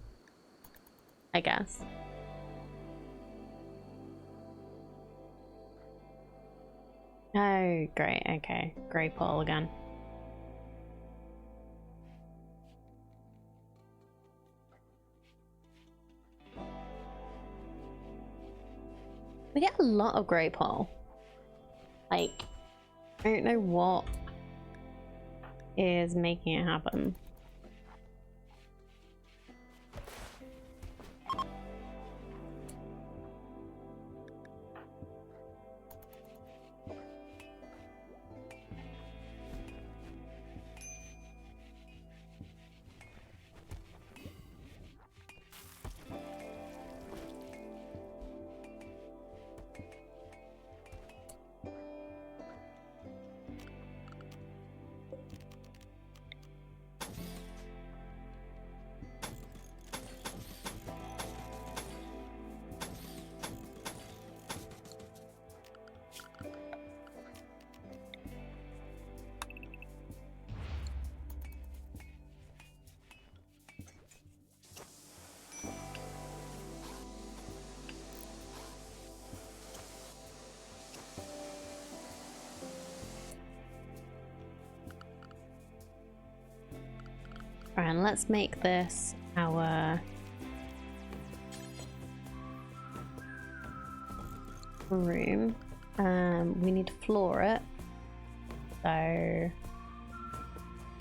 I guess. Oh, great. Okay. Grey Paul again. We get a lot of Grey Paul. Like, I don't know what is making it happen. Alright, let's make this our room. We need to floor it. So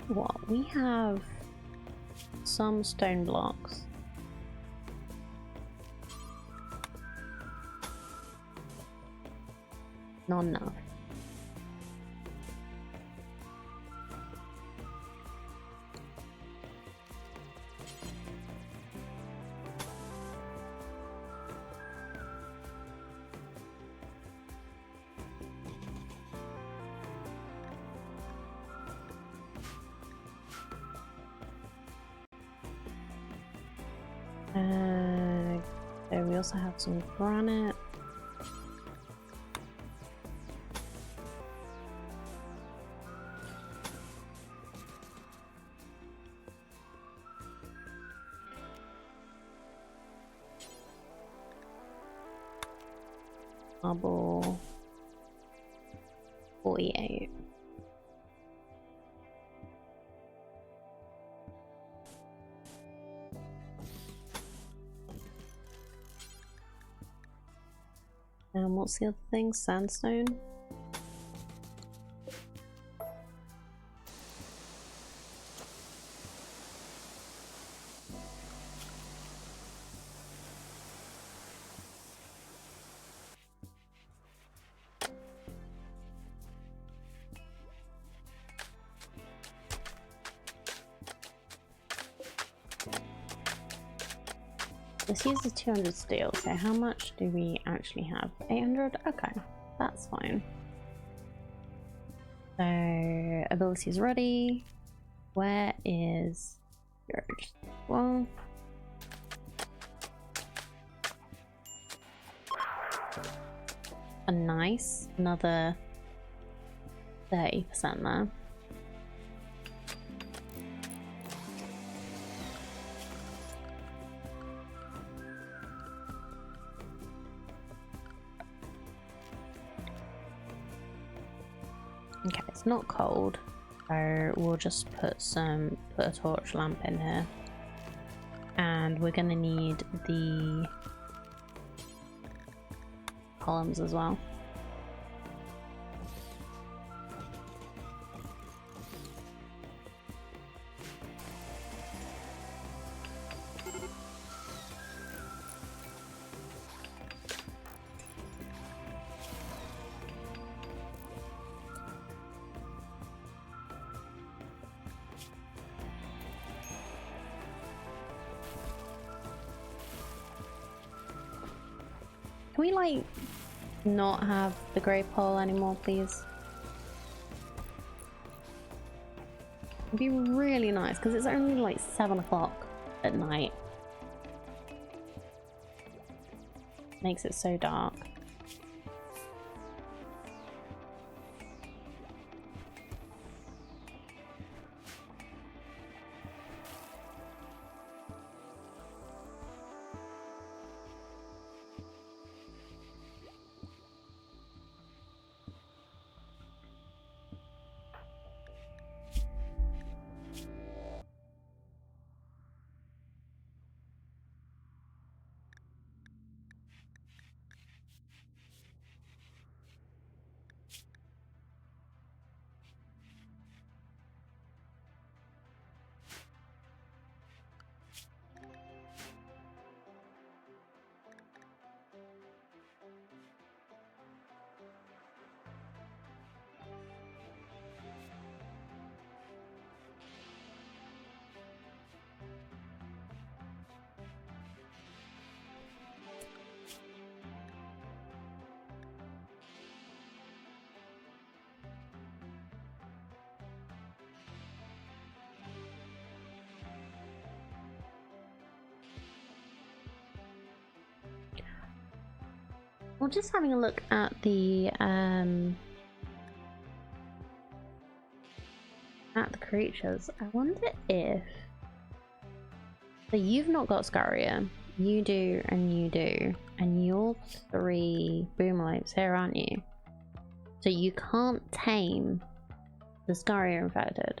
what? We have some stone blocks. Not enough. So we also have some granite. Marble 48. And what's the other thing? Sandstone? This uses 200 steel, so how much do we actually have? 800? Okay, that's fine. So, abilities ready. Where is yours? Well, a nice another 30% there. Okay, it's not cold, so we'll just put a torch lamp in here. And we're gonna need the columns as well. Can we like not have the grey pole anymore, please? It'd be really nice because it's only like 7 o'clock at night. Makes it so dark. Well, just having a look at the creatures, I wonder if... So you've not got Scaria, you do, and you're 3 Boomalopes here, aren't you? So you can't tame the Scaria infected.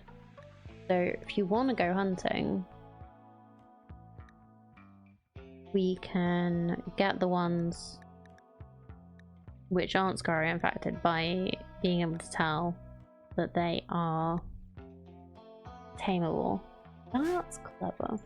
So if you want to go hunting, we can get the ones which aren't Scaria infected by being able to tell that they are tameable. Oh, that's clever.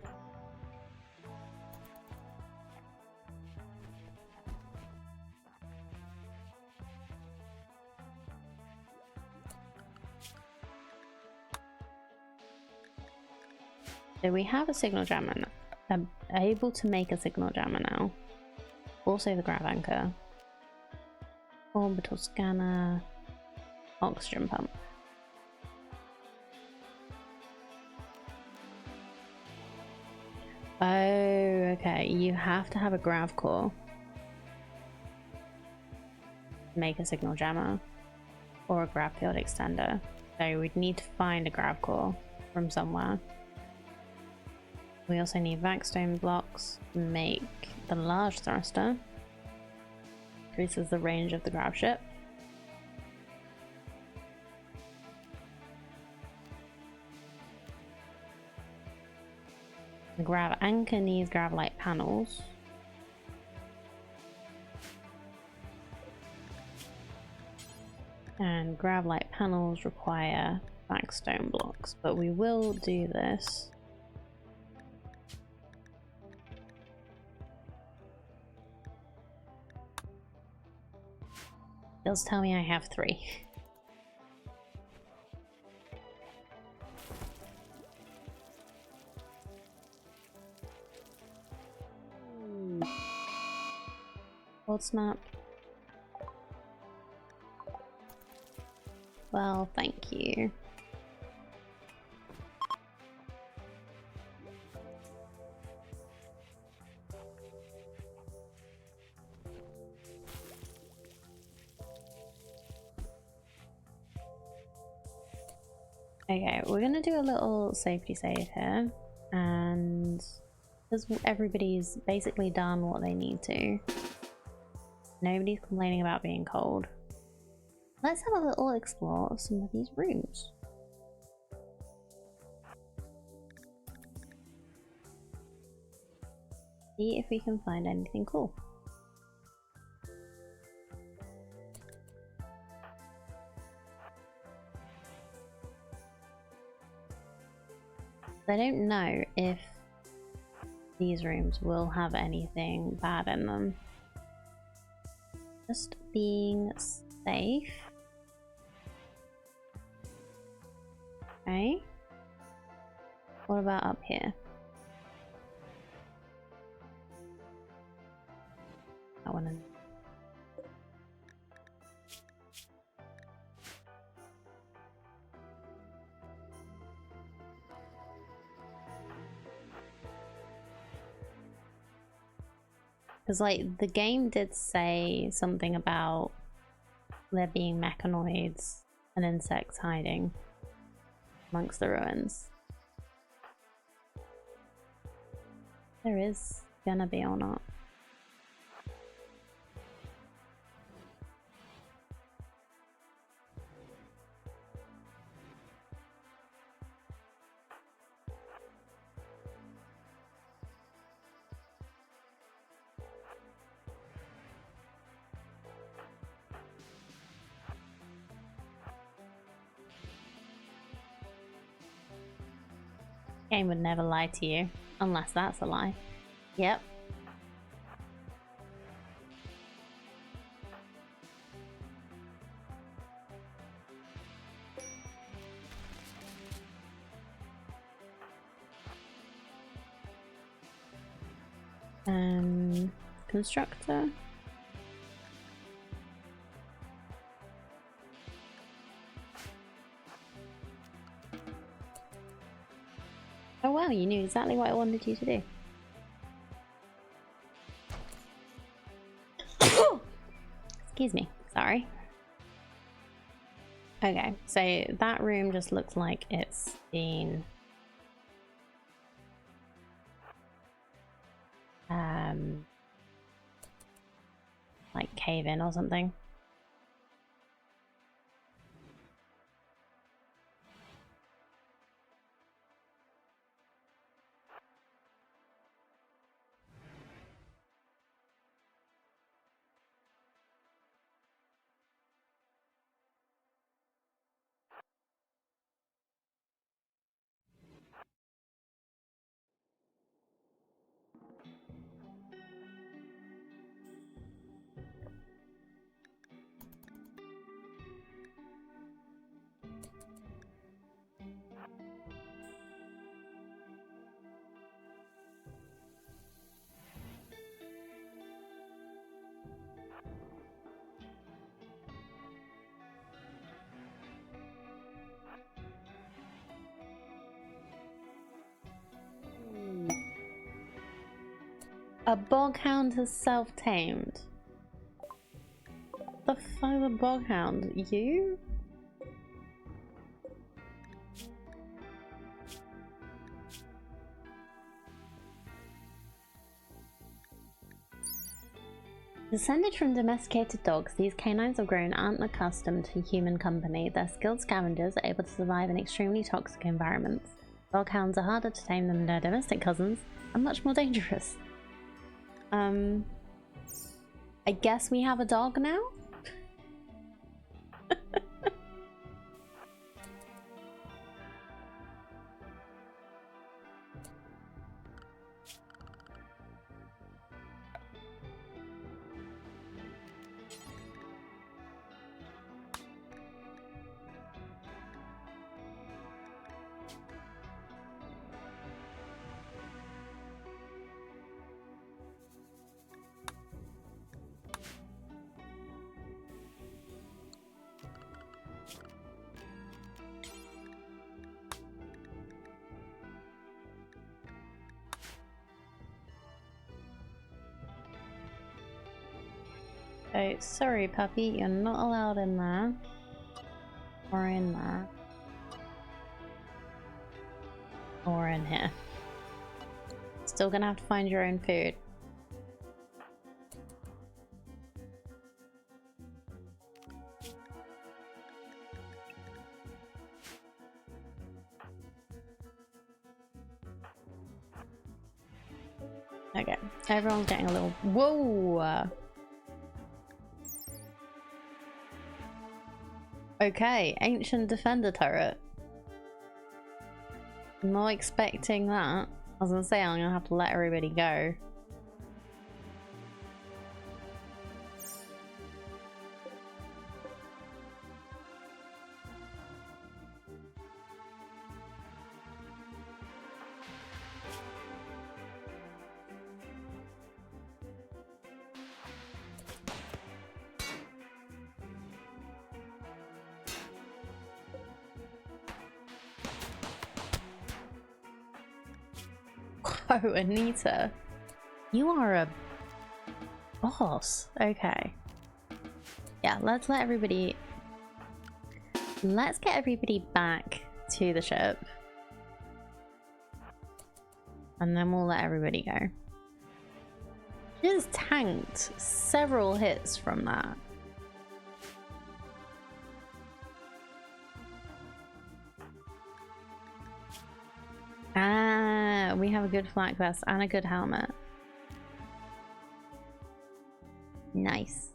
So we have a signal jammer now. I'm able to make a signal jammer now. Also the grav anchor. Orbital scanner. Oxygen pump. Oh, okay. You have to have a grav core. Make a signal jammer. Or a grav field extender. So we'd need to find a grav core from somewhere. We also need vac-stone blocks to make the large thruster. Increases the range of the grav ship. The grav anchor needs grav light panels. And grav light panels require vac-stone blocks, but we will do this. Does tell me I have 3. Old snap. Well, thank you. Okay, we're gonna do a little safety save here, and because everybody's basically done what they need to, nobody's complaining about being cold. Let's have a little explore of some of these rooms. See if we can find anything cool. I don't know if these rooms will have anything bad in them. Just being safe. Okay. What about up here? That one in. Because, like, the game did say something about there being mechanoids and insects hiding amongst the ruins. There is gonna be or not. Game would never lie to you, unless that's a lie. Yep. Constructor. Oh wow, you knew exactly what I wanted you to do. Excuse me, sorry. Okay, so that room just looks like it's been like cave in or something. A boghound has self-tamed. The fuck is a boghound? You? Descended from domesticated dogs, these canines have grown unaccustomed to human company. Their skilled scavengers are able to survive in extremely toxic environments. Doghounds are harder to tame than their domestic cousins and much more dangerous. I guess we have a dog now? Oh, sorry puppy, you're not allowed in there. Or in there. Or in here. Still gonna have to find your own food. Okay, everyone's getting a little... Whoa! Okay, ancient defender turret. Not expecting that. I was gonna say I'm gonna have to let everybody go. Oh, Anita. You are a boss. Okay. Yeah, let's let everybody... Let's get everybody back to the ship. And then we'll let everybody go. She just tanked several hits from that. Ah, we have a good flak vest and a good helmet. Nice.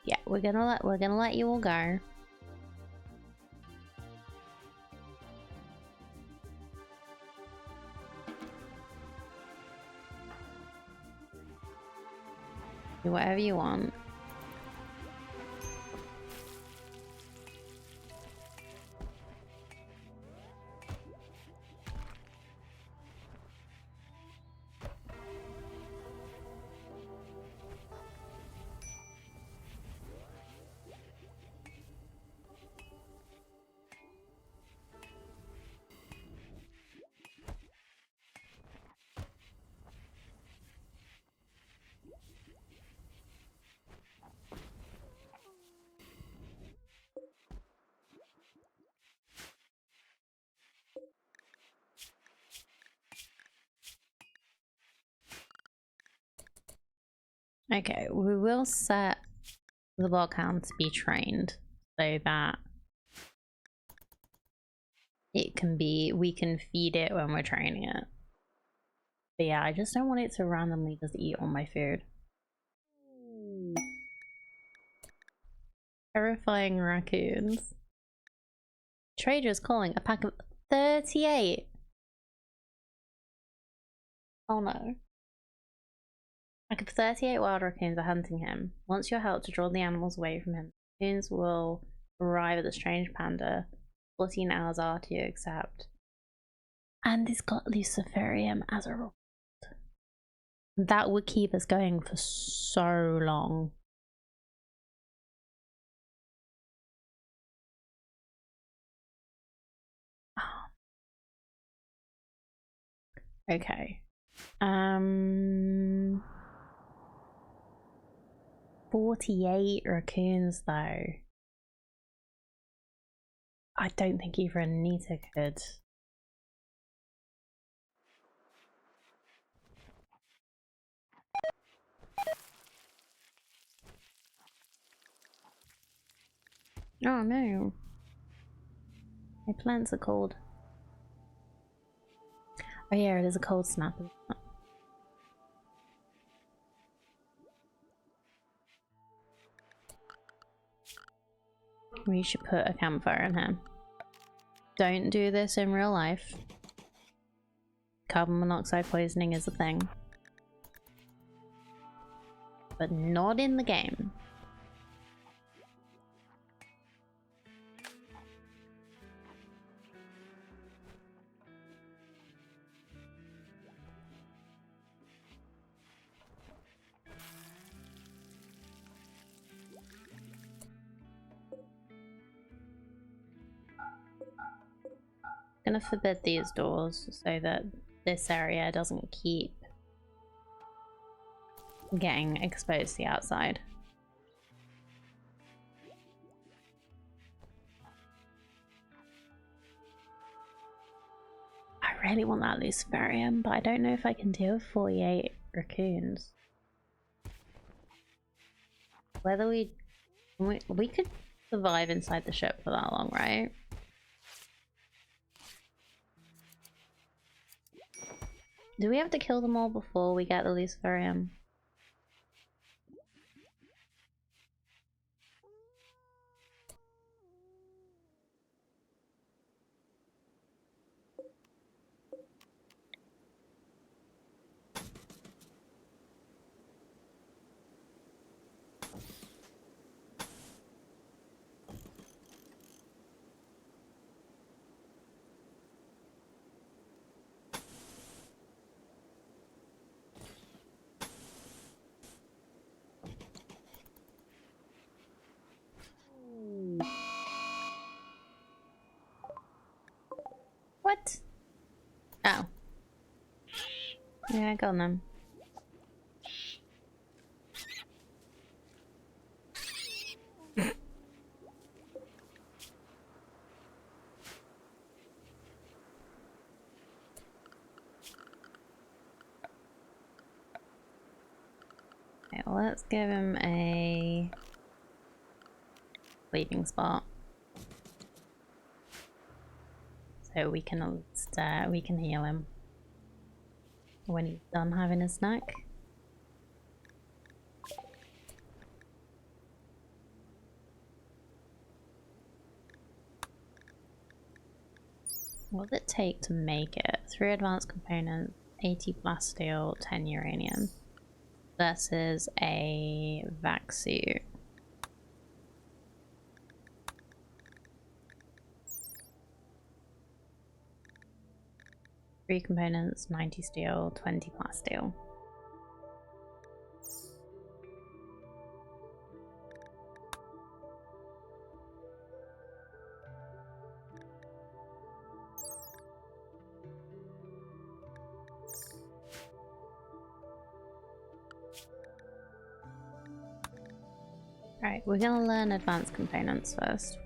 Yeah, we're gonna let you all go. Do whatever you want. Okay, we will set the bloodhound to be trained so that it can be, we can feed it when we're training it. But yeah, I just don't want it to randomly just eat all my food. Terrifying raccoons. Trader's calling a pack of 38. Oh no. Pack of 38 wild raccoons are hunting him. Wants your help to draw the animals away from him. Raccoons will arrive at the strange panda. 14 hours after you accept. And he's got Luciferium as a reward. That would keep us going for so long. Okay. 48 raccoons though. I don't think even Anita could. Oh no. My plants are cold. Oh yeah, it is a cold snap. We should put a campfire in here. Don't do this in real life. Carbon monoxide poisoning is a thing. But not in the game. Gonna forbid these doors so that this area doesn't keep getting exposed to the outside. really want that luciferium, but I don't know if I can deal with 48 raccoons. Whether we could survive inside the ship for that long, right? Do we have to kill them all before we get the luciferium? What? Oh. Yeah, go on then. Okay, well, let's give him a sleeping spot. So we can at least, we can heal him when he's done having a snack. What does it take to make it? 3 advanced components, 80 plasteel, 10 uranium. Versus a vac suit. Three components, 90 steel, 20 plasteel. Alright, we're gonna learn advanced components first.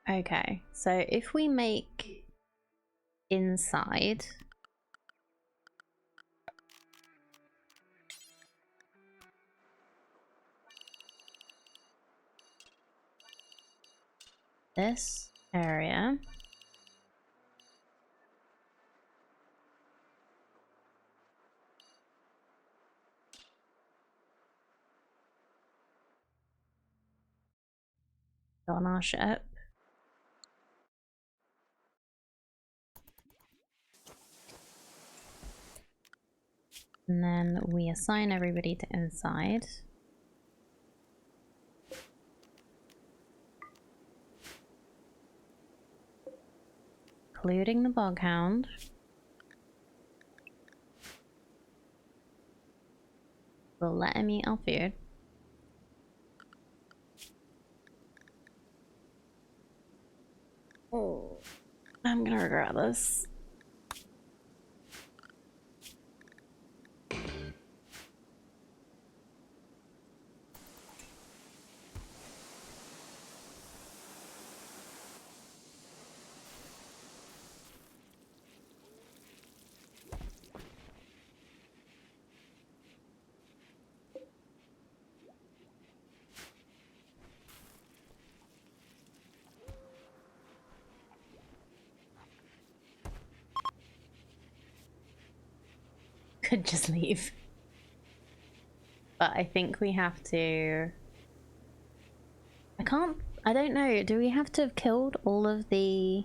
Okay, so if we make inside, this area, on our ship, and then we assign everybody to inside. Including the boghound. We'll let him eat our food. Oh, I'm gonna regret this. Could just leave. But I think we have to... I don't know, do we have to have killed all of the...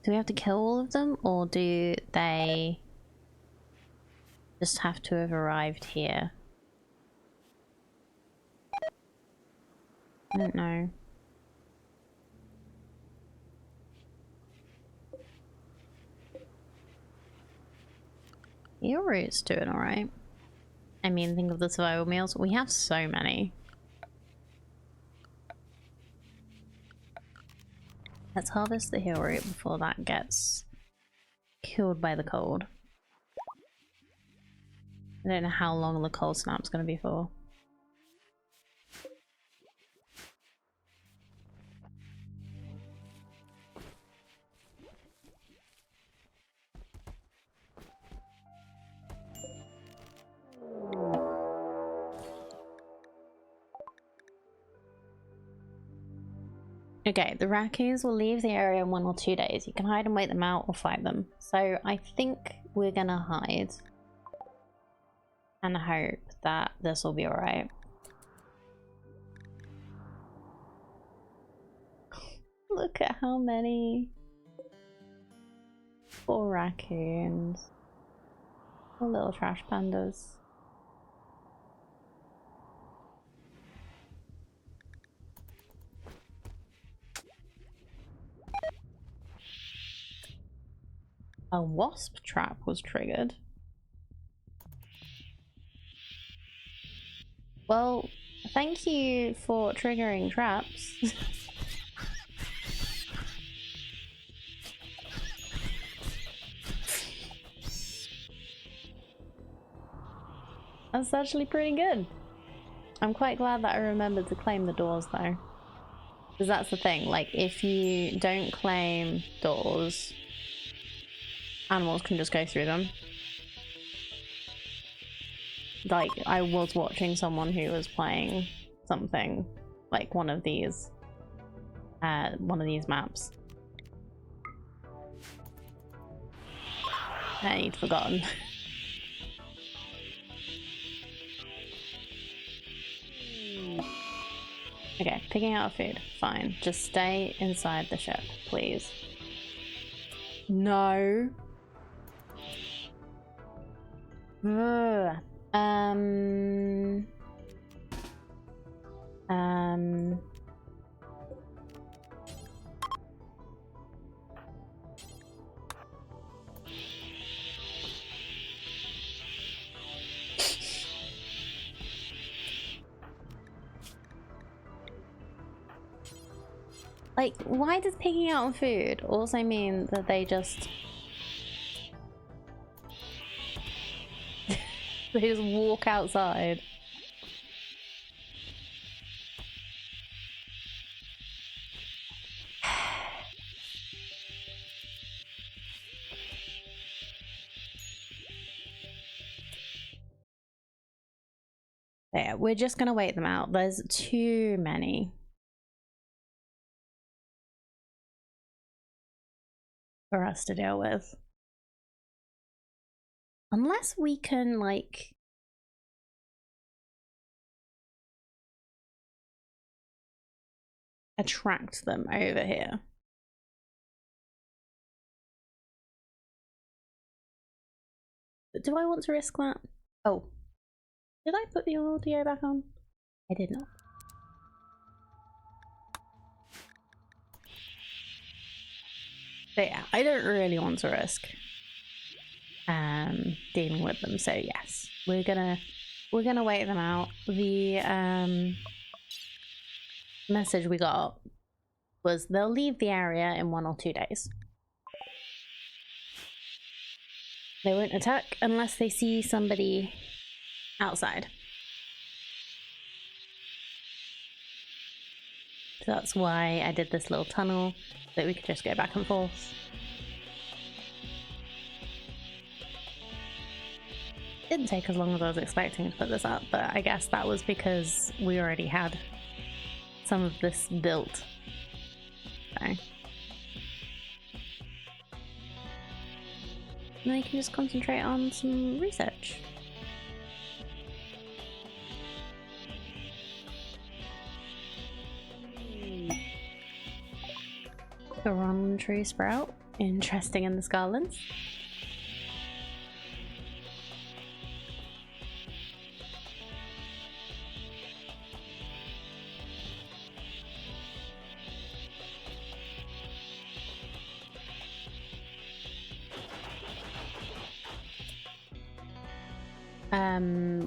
Do we have to kill all of them, or do they just have to have arrived here? I don't know. Your route's doing alright. I mean, think of the survival meals. We have so many. Let's harvest the heal root before that gets killed by the cold. I don't know how long the cold snap's going to be for. Okay, the raccoons will leave the area in 1 or 2 days. You can hide and wait them out or fight them. So I think we're gonna hide and hope that this will be alright. Look at how many. Poor raccoons. Poor little trash pandas. A wasp trap was triggered. Well, thank you for triggering traps. That's actually pretty good. I'm quite glad that I remembered to claim the doors though. Because that's the thing, like if you don't claim doors, animals can just go through them. Like, I was watching someone who was playing something, like one of these maps. And he'd forgotten. Okay, picking out food. Fine. Just stay inside the ship, please. No. Ugh. Like, why does picking out food also mean that they just they just walk outside? Yeah, we're just gonna wait them out. There's too many for us to deal with. Unless we can, like, attract them over here. But do I want to risk that? Oh. Did I put the audio back on? I did not. But yeah, I don't really want to risk dealing with them, so yes. We're gonna wait them out. The message we got was they'll leave the area in 1 or 2 days. They won't attack unless they see somebody outside. So that's why I did this little tunnel, so that we could just go back and forth. Didn't take as long as I was expecting to put this up, but I guess that was because we already had some of this built. So. And then you can just concentrate on some research. Garron tree sprout. Interesting in the Scarlands.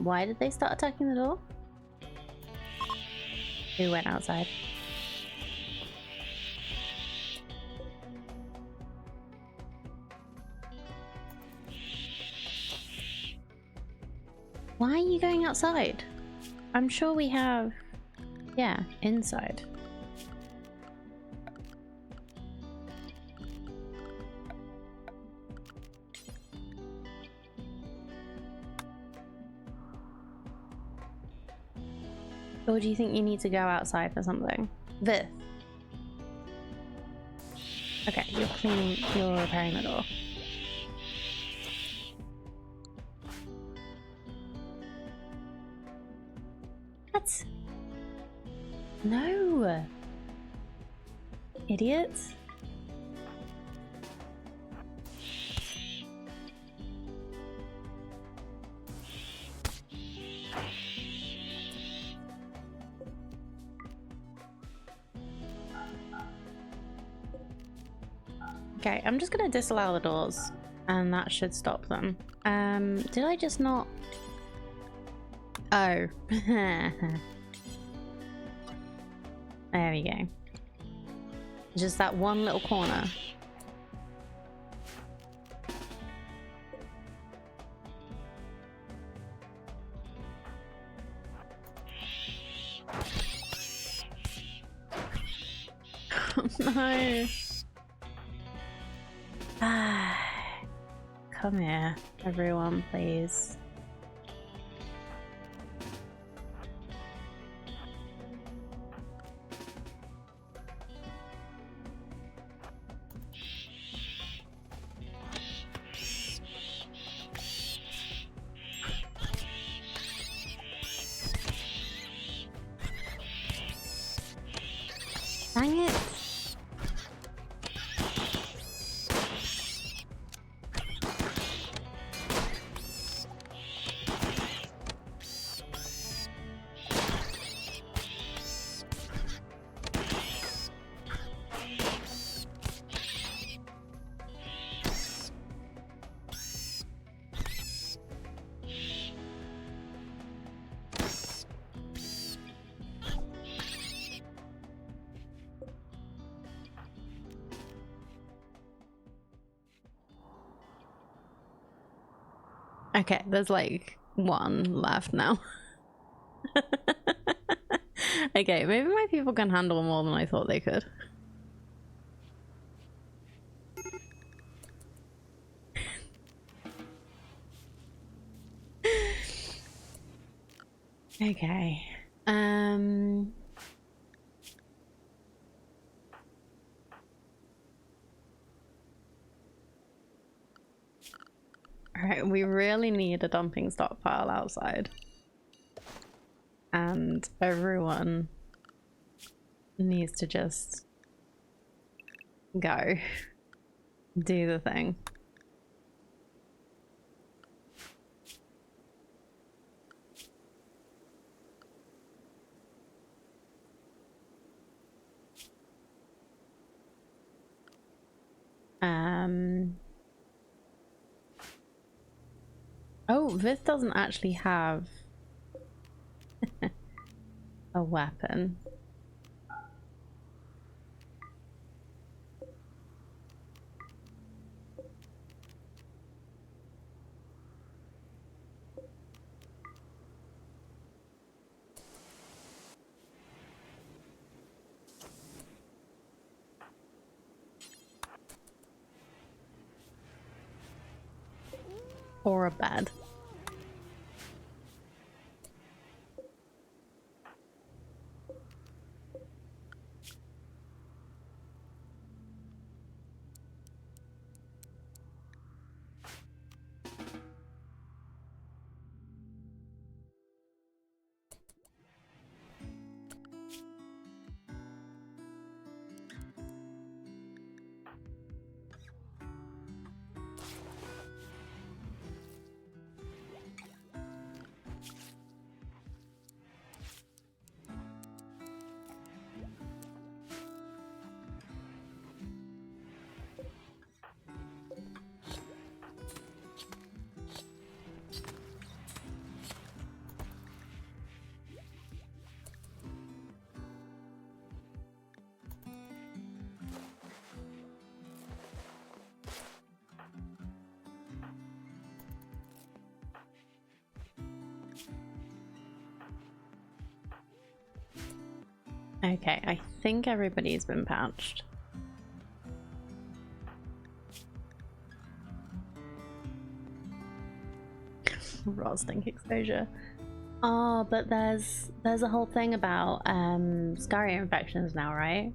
Why did they start attacking the door? Who went outside? Why are you going outside? I'm sure we have... Yeah, inside. Or do you think you need to go outside for something? This. Okay, you're cleaning, you're repairing the door. What? No! Idiots. Okay, I'm just gonna disallow the doors and that should stop them. Did I just not? Oh. There we go. Just that one little corner. Oh no. Come here, everyone, please. Dang it. Okay, there's like one left now. Okay, maybe my people can handle more than I thought they could. Okay. Alright, we really need a dumping stockpile outside. And everyone needs to just go. Do the thing. Oh, this doesn't actually have a weapon. Or a bed. Okay, I think everybody's been patched. Raw stink exposure. Oh, but there's a whole thing about scaria infections now, right?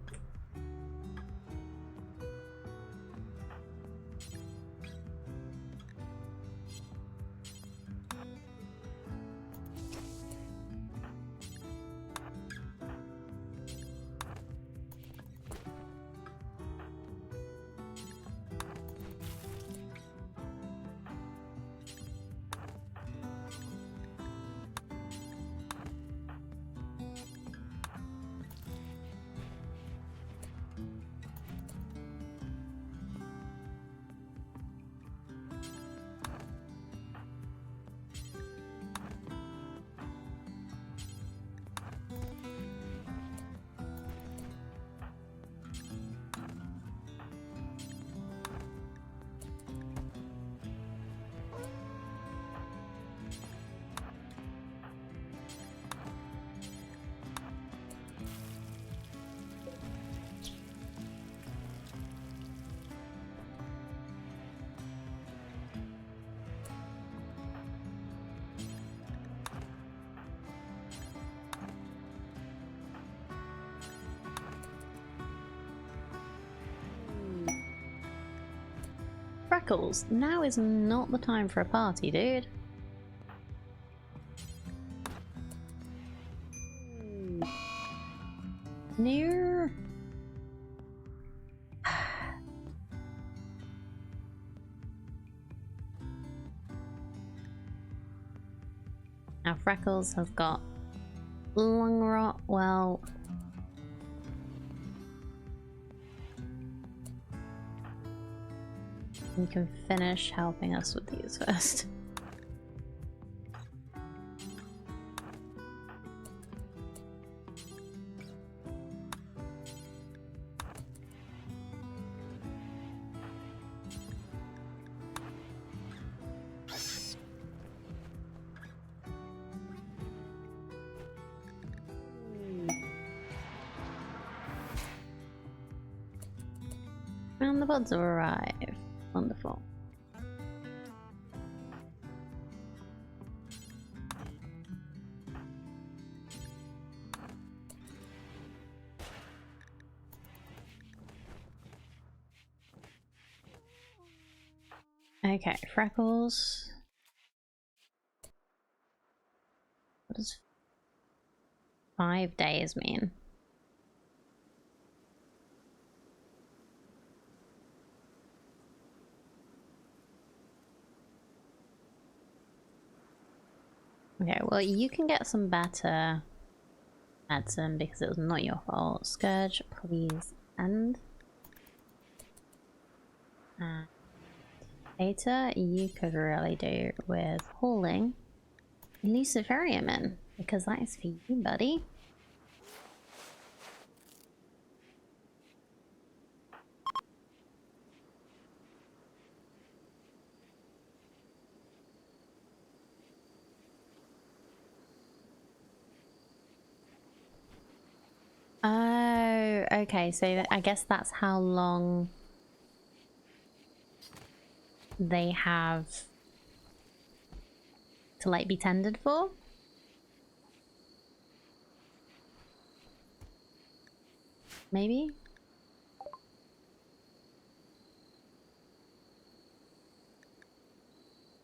Freckles, now is not the time for a party, dude. No. Now Freckles has got lung rot. Well, you can finish helping us with these first. And the pods have arrived. Wonderful. Okay, Freckles. What does 5 days mean? Okay, well, you can get some better medicine because it was not your fault. Scourge, please end. And Eta, you could really do with hauling Luciferium in, because that is for you, buddy. Oh, okay, so I guess that's how long they have to like be tended for. Maybe?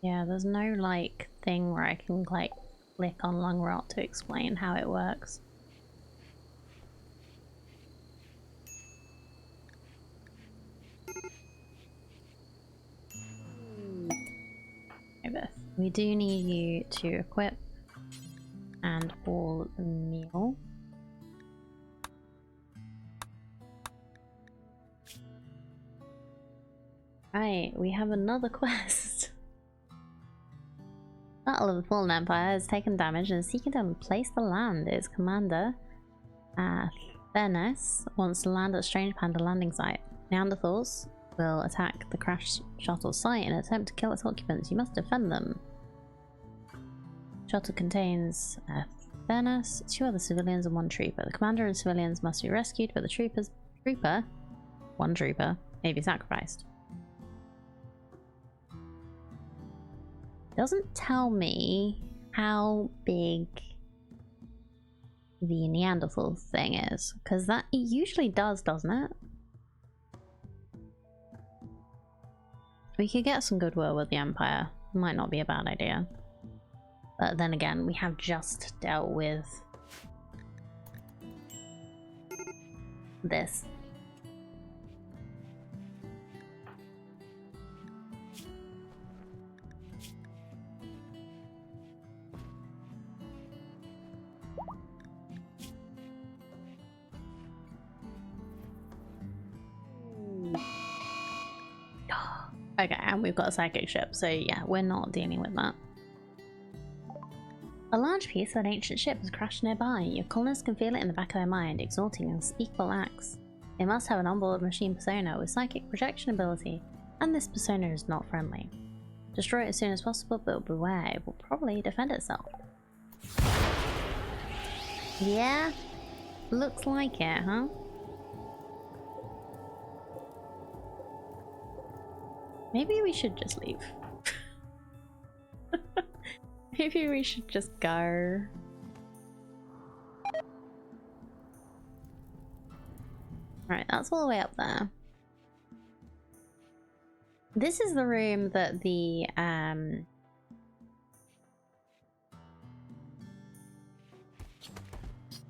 Yeah, there's no like thing where I can like click on lung rot to explain how it works. Okay, we do need you to equip and haul the meal. Right, we have another quest. Battle of the Fallen Empire has taken damage and is seeking to replace the land. Its commander, Thernes, wants to land at a strange panda landing site. Neanderthals will attack the crash shuttle site in an attempt to kill its occupants. You must defend them. Shuttle contains Fairness, 2 other civilians and 1 trooper. The commander and civilians must be rescued, but the one trooper, may be sacrificed. Doesn't tell me how big the Neanderthal thing is, because that usually does, doesn't it? We could get some goodwill with the Empire. Might not be a bad idea. But then again, we have just dealt with this. Okay, and we've got a psychic ship, so yeah, we're not dealing with that. A large piece of an ancient ship has crashed nearby. Your colonists can feel it in the back of their mind, exalting unspeakable acts. They must have an onboard machine persona with psychic projection ability, and this persona is not friendly. Destroy it as soon as possible, but beware, it will probably defend itself. Yeah? Looks like it, huh? Maybe we should just leave. Maybe we should just go. Right, that's all the way up there. This is the room that the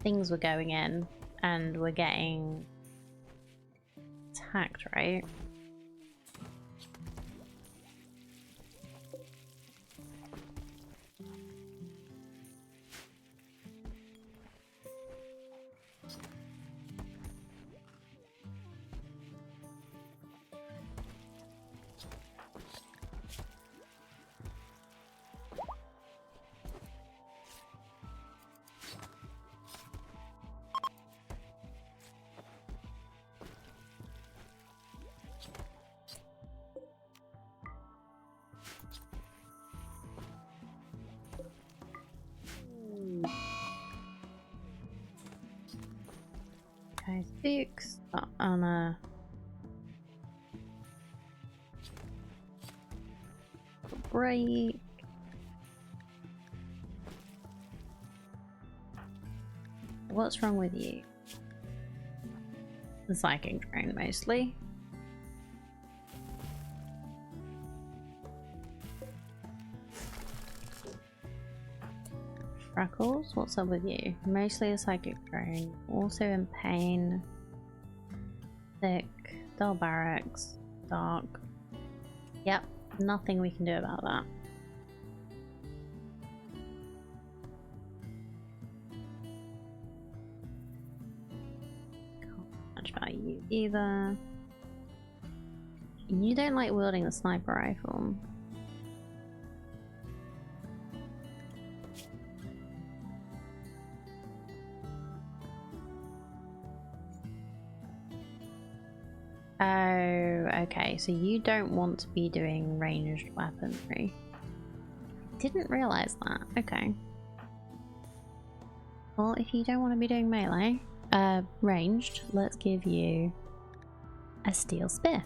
things were going in and were getting attacked, right? Okay, Spooks on a break. What's wrong with you? The psychic drain mostly. Freckles, what's up with you? Mostly a psychic drain. Also in pain. Sick. Dull barracks. Dark. Yep, nothing we can do about that. Can't much about you either. You don't like wielding the sniper rifle. Oh, okay, so you don't want to be doing ranged weaponry. Didn't realize that. Okay. Well, if you don't want to be doing melee, ranged, let's give you a steel spear.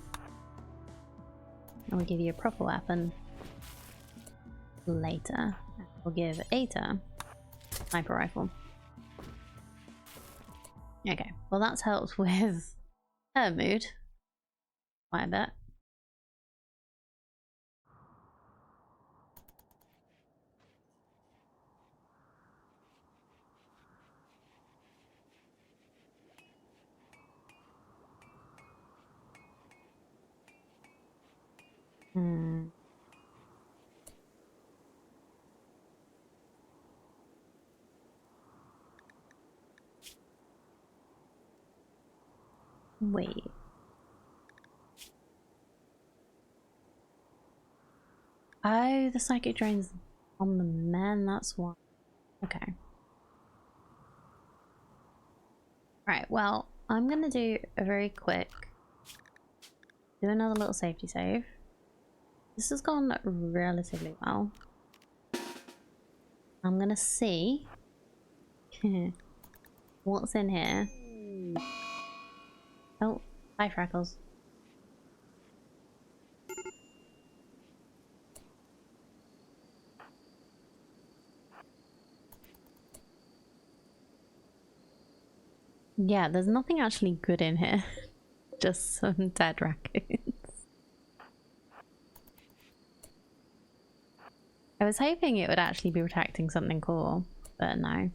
And we'll give you a proper weapon later. We'll give Eta sniper rifle. Okay, well that's helped with her mood quite a bit. Wait. Oh, the psychic drain's on the men, that's why. Okay. Right, well, I'm gonna do a very quick, do another little safety save. This has gone relatively well. I'm gonna see What's in here? Oh, hi Freckles. Yeah, there's nothing actually good in here. Just some dead raccoons. I was hoping it would actually be protecting something cool, but no.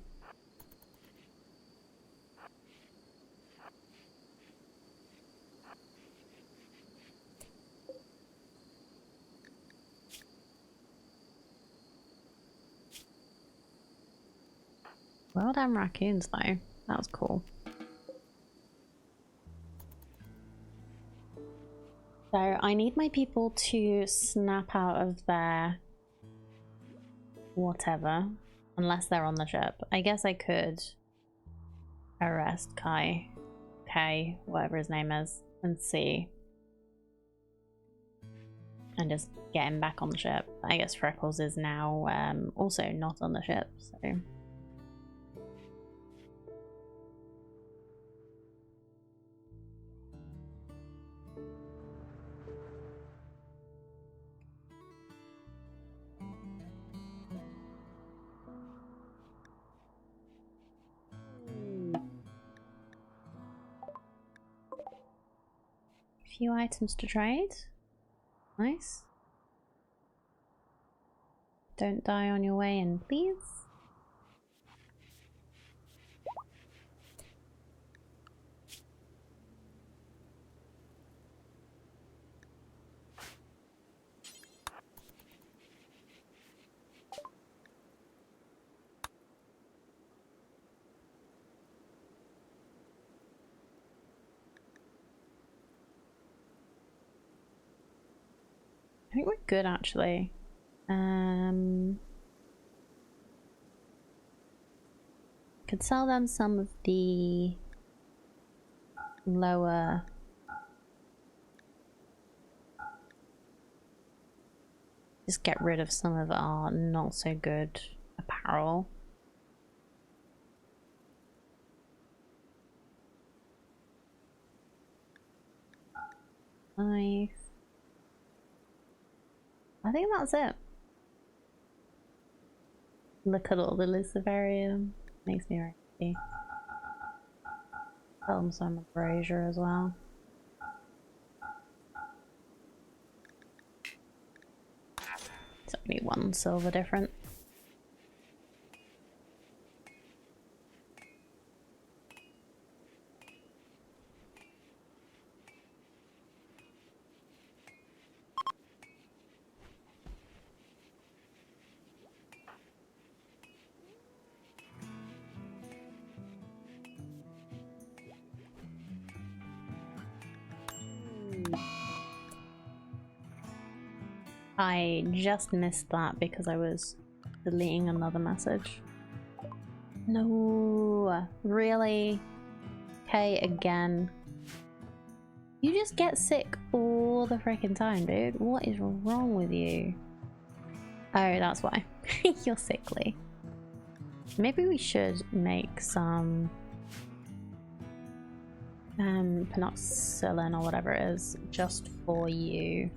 Well done raccoons though. That was cool. So I need my people to snap out of their whatever, unless they're on the ship. I guess I could arrest Kai, whatever his name is, and see. And just get him back on the ship. I guess Freckles is now also not on the ship, so... Few items to trade. Nice. Don't die on your way in, please. I think we're good actually. Could sell them some of the lower just get rid of some of our not so good apparel. Knife. I think that's it. Look at all the luciferium. Makes me very happy. Sell them some brazier as well. It's only 1 silver different. I just missed that because I was deleting another message. No, really? Okay, again. You just get sick all the freaking time, dude. What is wrong with you? Oh, that's why. You're sickly. Maybe we should make some penicillin or whatever it is just for you.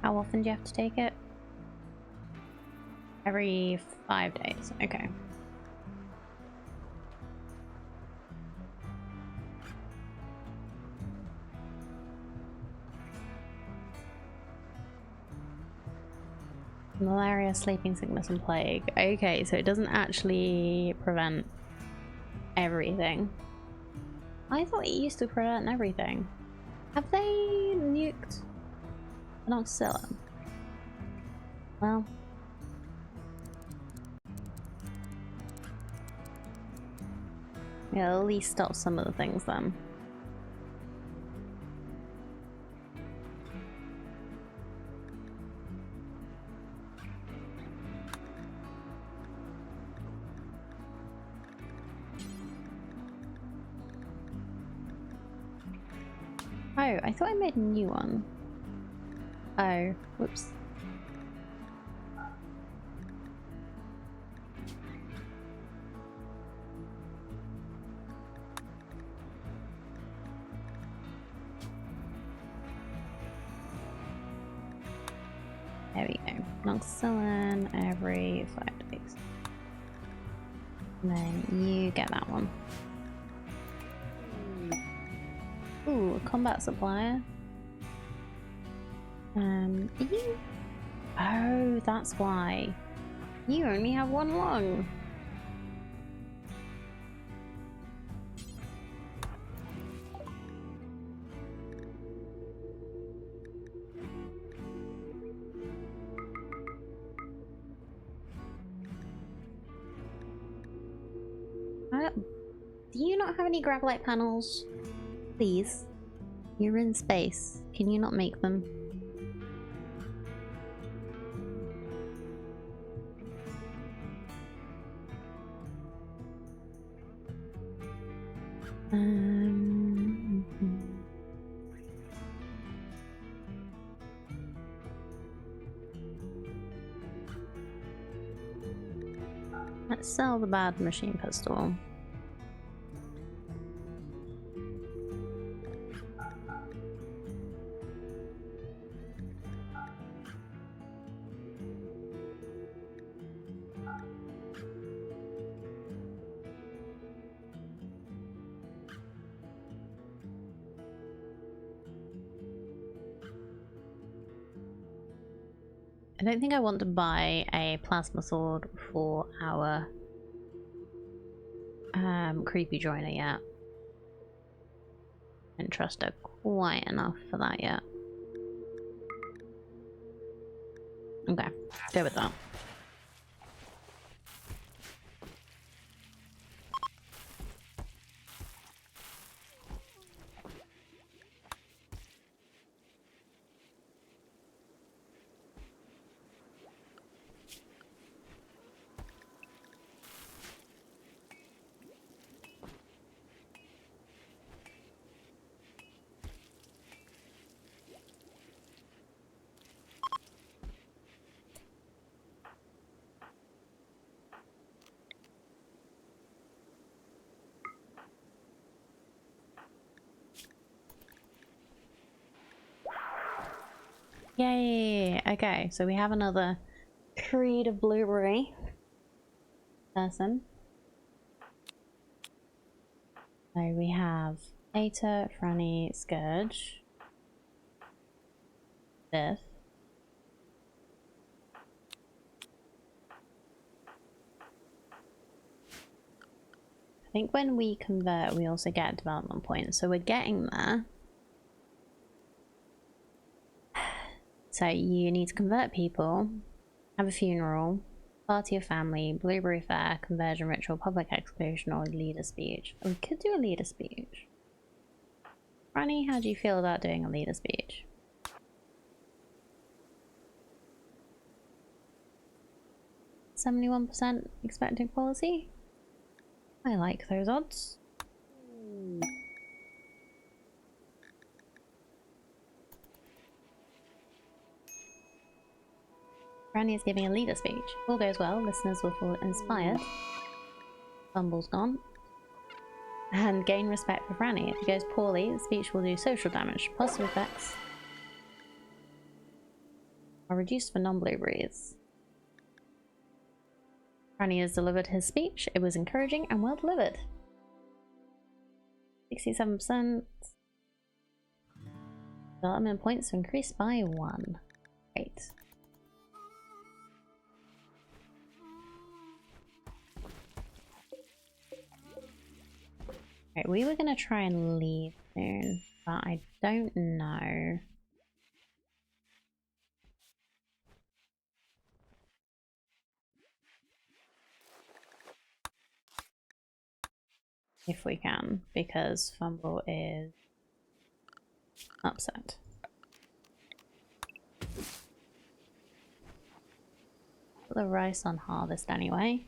How often do you have to take it? Every 5 days. Okay. Malaria, sleeping sickness, and plague. Okay, so it doesn't actually prevent everything. I thought it used to prevent everything. Have they nuked penicillin? Well, yeah, at least stop some of the things then. Oh, I thought I made a new one. Oh, whoops. There we go. Noxilin every 5 days. And then you get that one. Ooh, a combat supplier. Are you? Oh, that's why. You only have one lung. Do you not have any gravelite panels? Please. You're in space. Can you not make them? Let's sell the bad machine pistol. I don't think I want to buy a plasma sword for our creepy joiner yet. I don't trust her quite enough for that yet. Okay, go with that. Yay! Okay, so we have another creed of blueberry person. So we have Eta, Franny, Scourge, Biff. I think when we convert, we also get development points, so we're getting there. So you need to convert people, have a funeral, party of family, blueberry fair, conversion ritual, public execution, or leader speech. We could do a leader speech. Franny, how do you feel about doing a leader speech? 71% expected quality? I like those odds. Franny is giving a leader speech. If all goes well, listeners will feel inspired. Fumble's gone. And gain respect for Franny. If it goes poorly, the speech will do social damage. Positive effects are reduced for non-blueberries. Franny has delivered his speech. It was encouraging and well delivered. 67%. Development points increased by 1. Great. Right, we were gonna try and leave soon, but I don't know. If we can, because Fumble is upset. Put the rice on harvest anyway.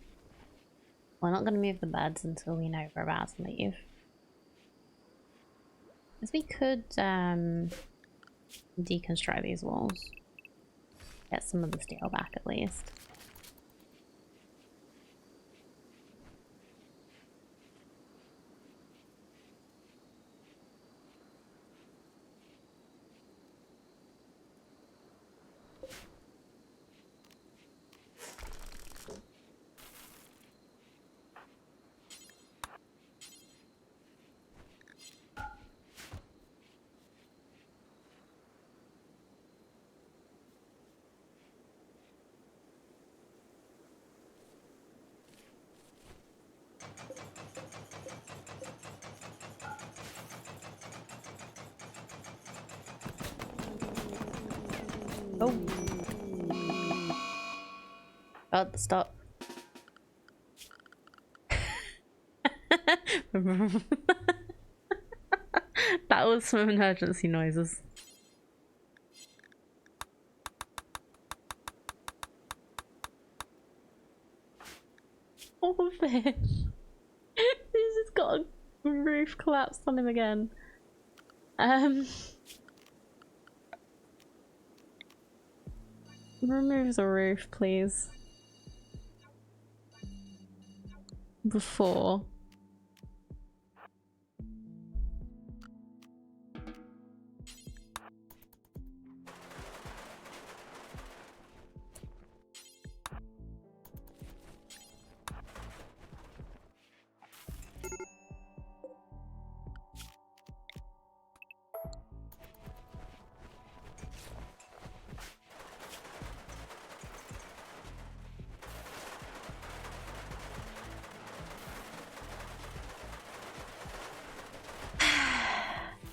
We're not going to move the beds until we know we're about to leave. Because we could deconstruct these walls. Get some of the steel back at least. Oh. God, stop. That was some emergency noises. Oh, fish. He's just got a roof collapsed on him again. Remove the roof, please. Before.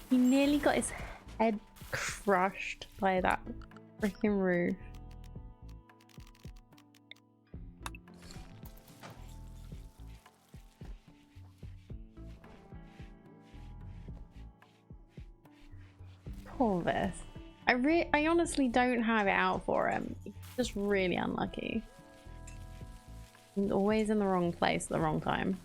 He nearly got his head crushed by that freaking roof. Poor Vith. I honestly don't have it out for him. He's just really unlucky. He's always in the wrong place at the wrong time.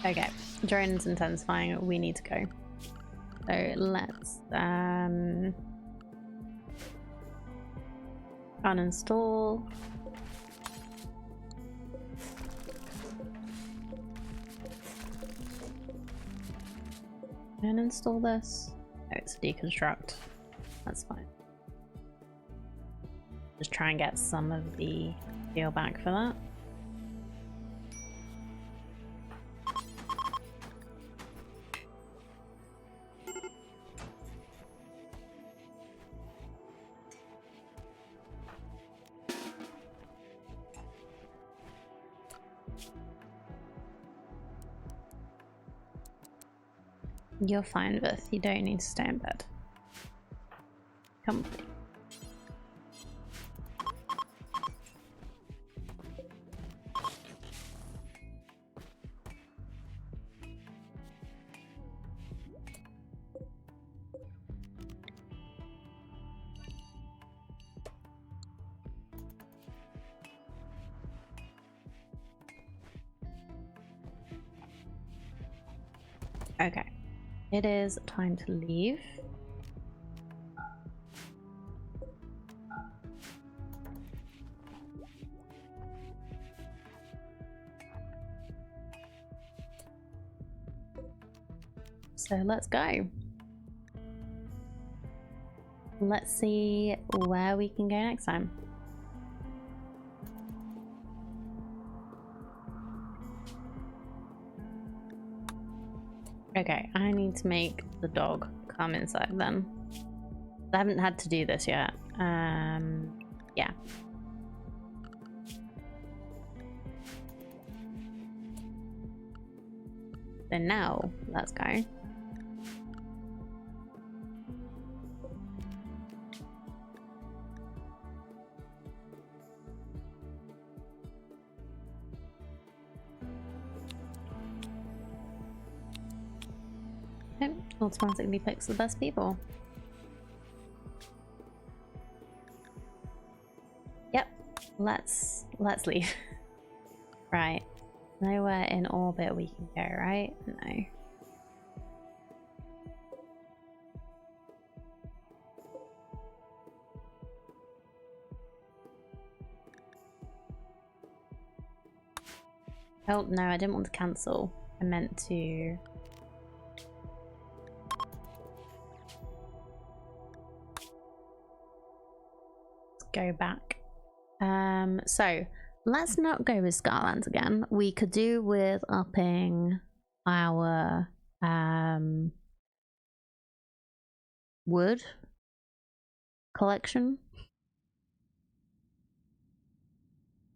Okay, drone's intensifying. We need to go. So let's uninstall. And install this. Oh, it's deconstruct. That's fine. Just try and get some of the steel back for that. You're fine, Vith. You don't need to stay in bed. Come with me. Okay. It is time to leave. So let's go. Let's see where we can go next time. Okay, I need to make the dog come inside then. I haven't had to do this yet. Yeah. So now, let's go. Okay, automatically picks the best people. Yep, let's leave. Right. Nowhere in orbit we can go, right? No. Oh, no, I didn't want to cancel. I meant to... go back. So, let's not go with Scarlands again. We could do with upping our wood collection.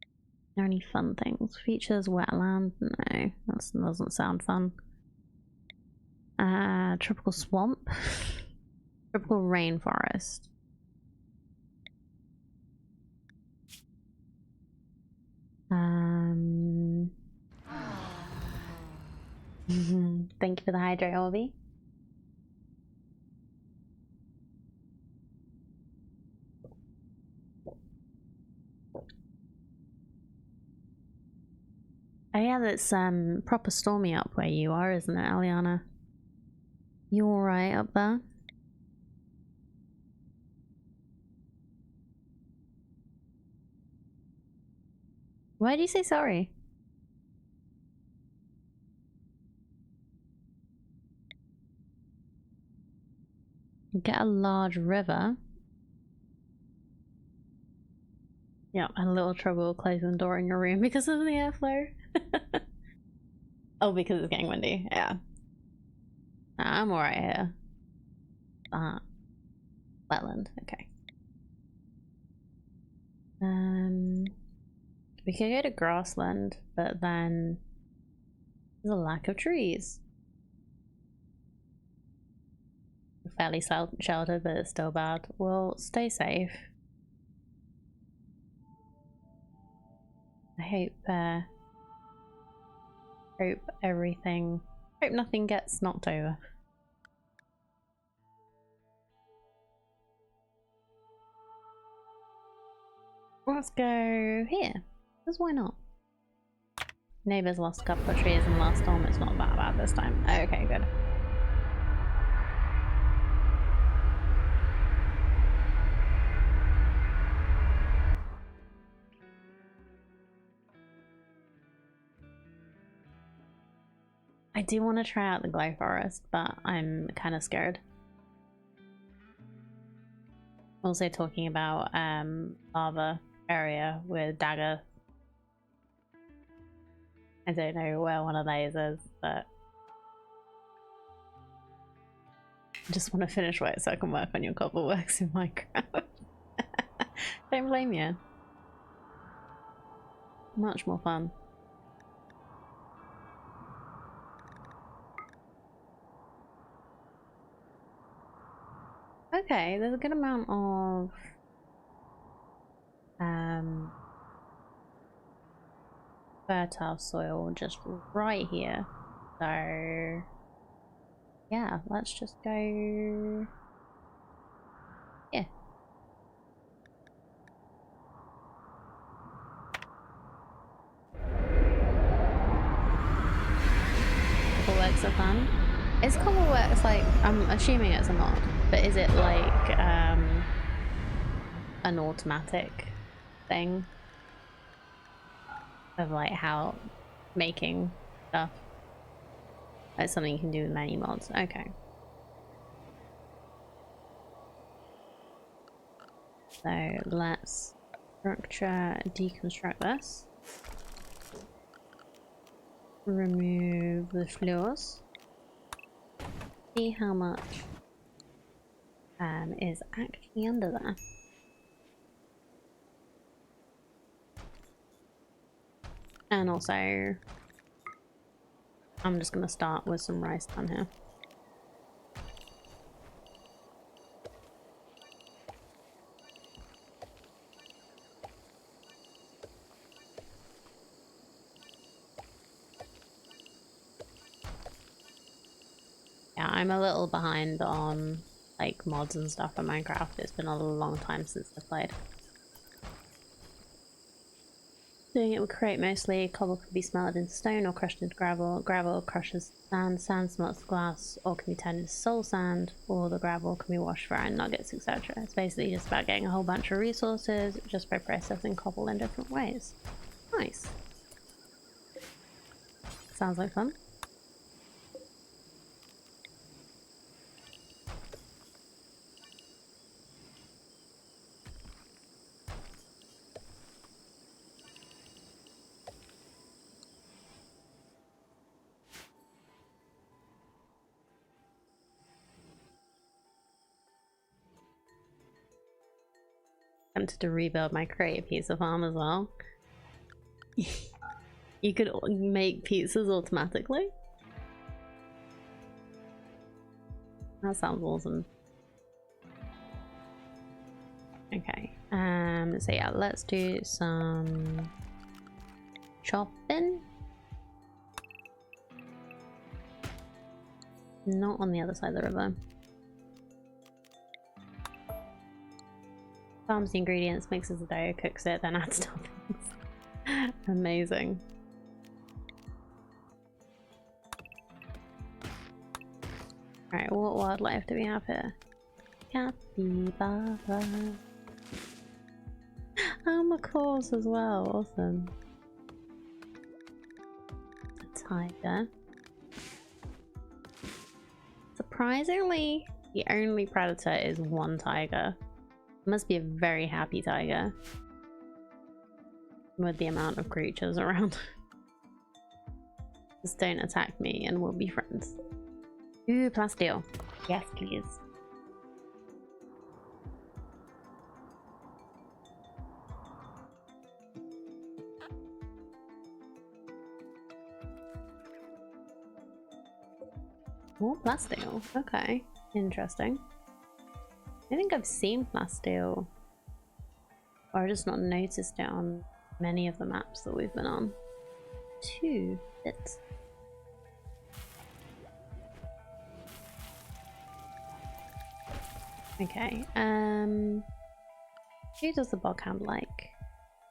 Are there any fun things? Features wetland? No, that doesn't sound fun. Tropical swamp. Tropical rainforest. Thank you for the hydrate, Orby. Oh yeah, that's proper stormy up where you are, isn't it, Aliana? You alright up there? Why do you say sorry? Get a large river. Yeah, a little trouble closing the door in your room because of the airflow. Oh, because it's getting windy. Yeah. Nah, I'm alright here. Wetland. Okay. We could go to grassland, but then there's a lack of trees. We're fairly sheltered, but it's still bad. Well, stay safe. I hope everything. Hope nothing gets knocked over. Let's go here. Because why not? Neighbours lost a couple of trees in the last storm. It's not that bad this time. Okay, good. I do want to try out the glow forest, but I'm kind of scared. Also talking about lava area with dagger. I don't know where one of those is, but I just want to finish work so I can work on your cobble works in Minecraft. Don't blame you. Much more fun. Okay, there's a good amount of fertile soil just right here. So yeah, let's just go here. Cobbleworks are fun. Is Cobbleworks like, I'm assuming it's a mod, but is it like an automatic thing of like how making stuff? It's something you can do with many mods. Okay. So let's deconstruct this. Remove the floors. See how much is actually under there. And also I'm just gonna start with some rice down here. Yeah, I'm a little behind on like mods and stuff for Minecraft. It's been a long time since I played. Doing it with crate mostly. Cobble can be smelted into stone or crushed into gravel. Gravel crushes sand. Sand smelts glass or can be turned into soul sand. Or the gravel can be washed for iron nuggets, etc. It's basically just about getting a whole bunch of resources just by processing cobble in different ways. Nice. Sounds like fun. Tempted to rebuild my crate pizza farm as well. You could make pizzas automatically? That sounds awesome. Okay, so yeah, let's do some chopping. Not on the other side of the river. Farms the ingredients, mixes the dough, cooks it, then adds toppings. Amazing. Alright, what wildlife do we have here? Capybara. Oh, macaws as well, awesome. A tiger. Surprisingly, the only predator is one tiger. Must be a very happy tiger with the amount of creatures around. Just don't attack me and we'll be friends. Ooh, plasteel. Yes, please. More plasteel. Okay, interesting. I think I've seen plasteel, or I've just not noticed it on many of the maps that we've been on. 2 bits. Okay, who does the boghound like?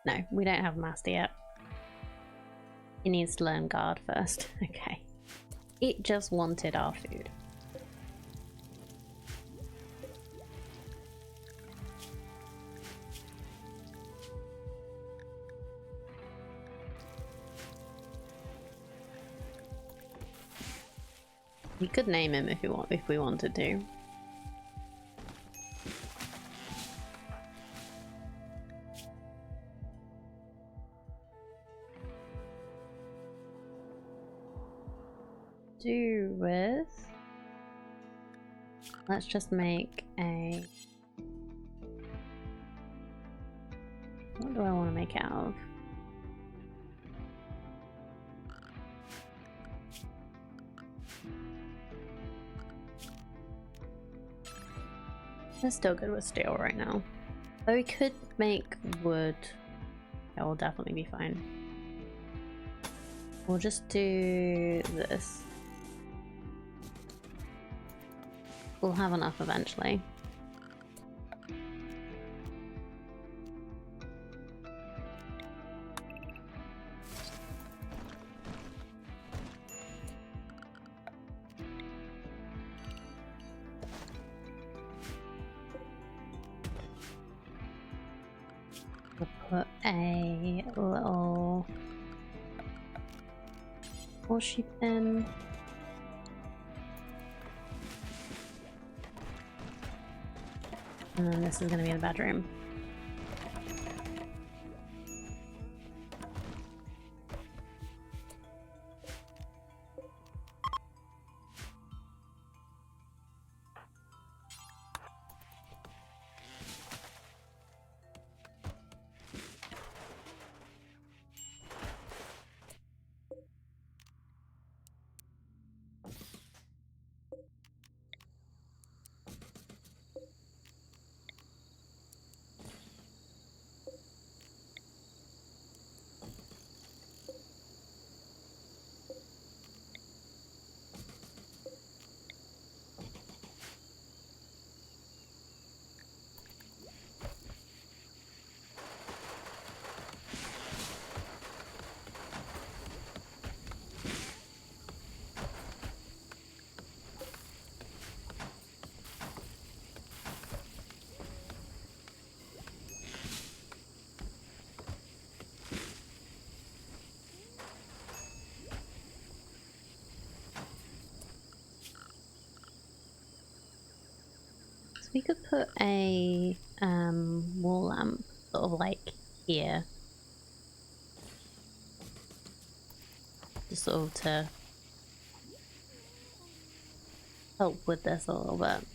No, we don't have a master yet. He needs to learn guard first. Okay. It just wanted our food. We could name him if we wanted to. Do with... Let's just make a... What do I want to make it out of? We're still good with steel right now. Though we could make wood. That will definitely be fine. We'll just do this. We'll have enough eventually. We'll put a little horse sheep in. And then this is going to be the bedroom. we could put a wall lamp sort of like here, just sort of to help with this a little bit.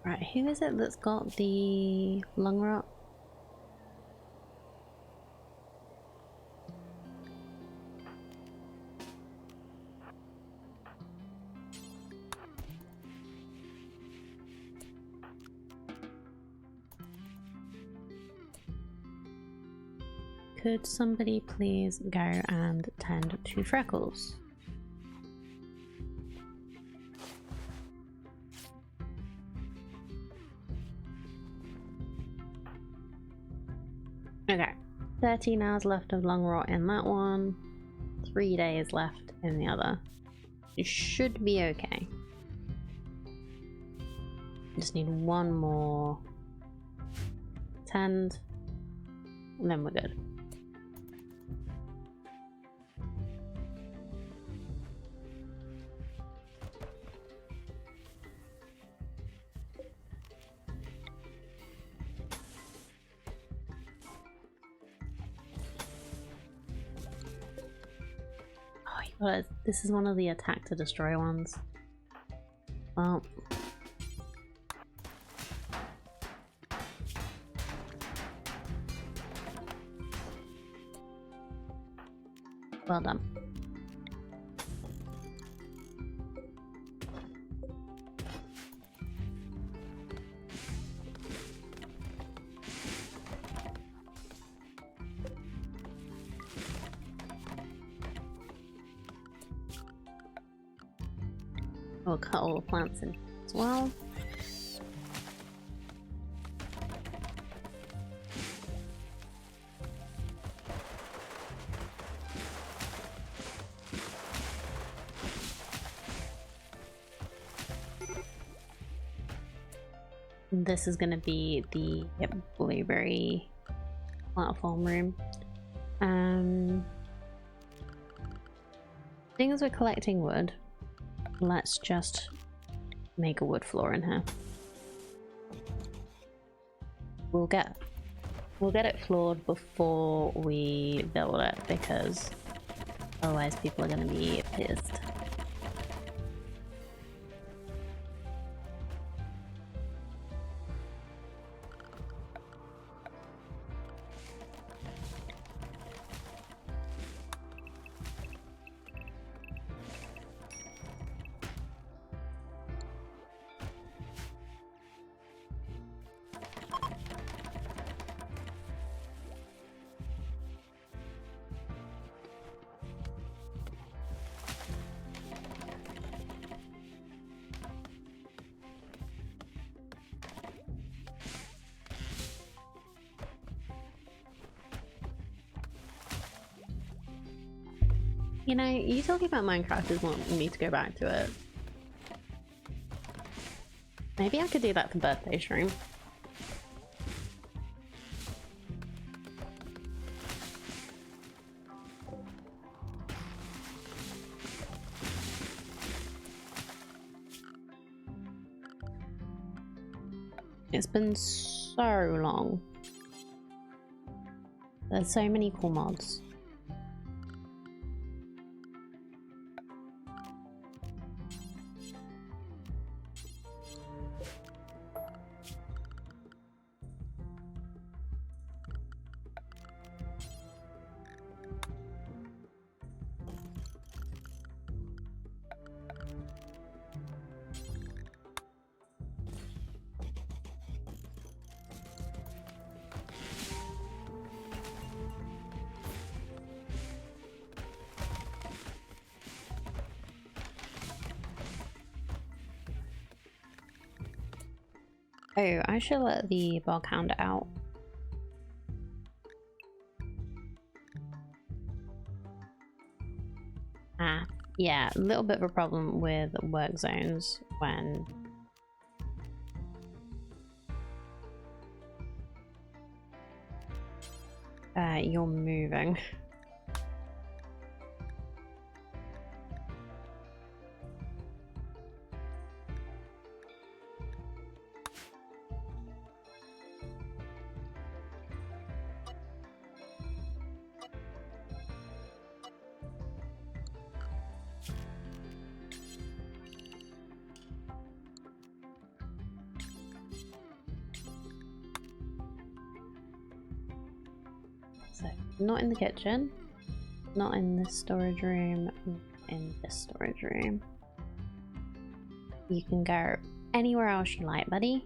Right, who is it that's got the lung rot? Could somebody please go and tend to Freckles? Okay, 13 hours left of lung rot in that one, 3 days left in the other. You should be okay. Just need one more tend, and then we're good. But this is one of the attack to destroy ones. Well, well done. We'll cut all the plants in as well. This is going to be the blueberry platform room. Seeing as we're collecting wood, let's just make a wood floor in here. We'll get it floored before we build it, because otherwise people are going to be pissed. You know, you talking about Minecraft is wanting me to go back to it. Maybe I could do that for birthday stream. It's been so long. There's so many cool mods. Oh, I should let the bog hound out. Yeah, a little bit of a problem with work zones when you're moving. So, not in the kitchen, not in this storage room, in this storage room. You can go anywhere else you like, buddy.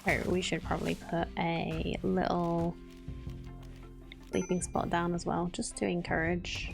Oh, we should probably put a little sleeping spot down as well, just to encourage.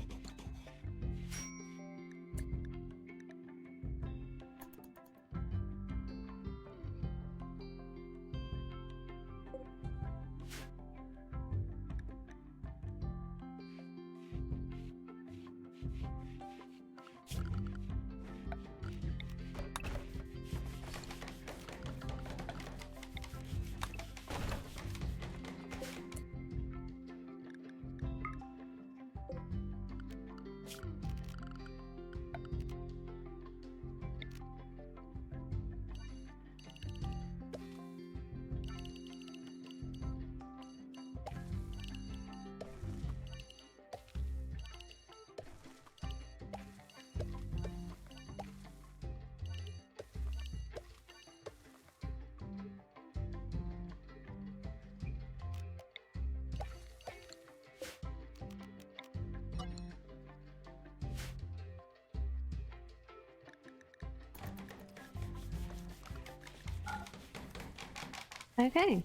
Okay.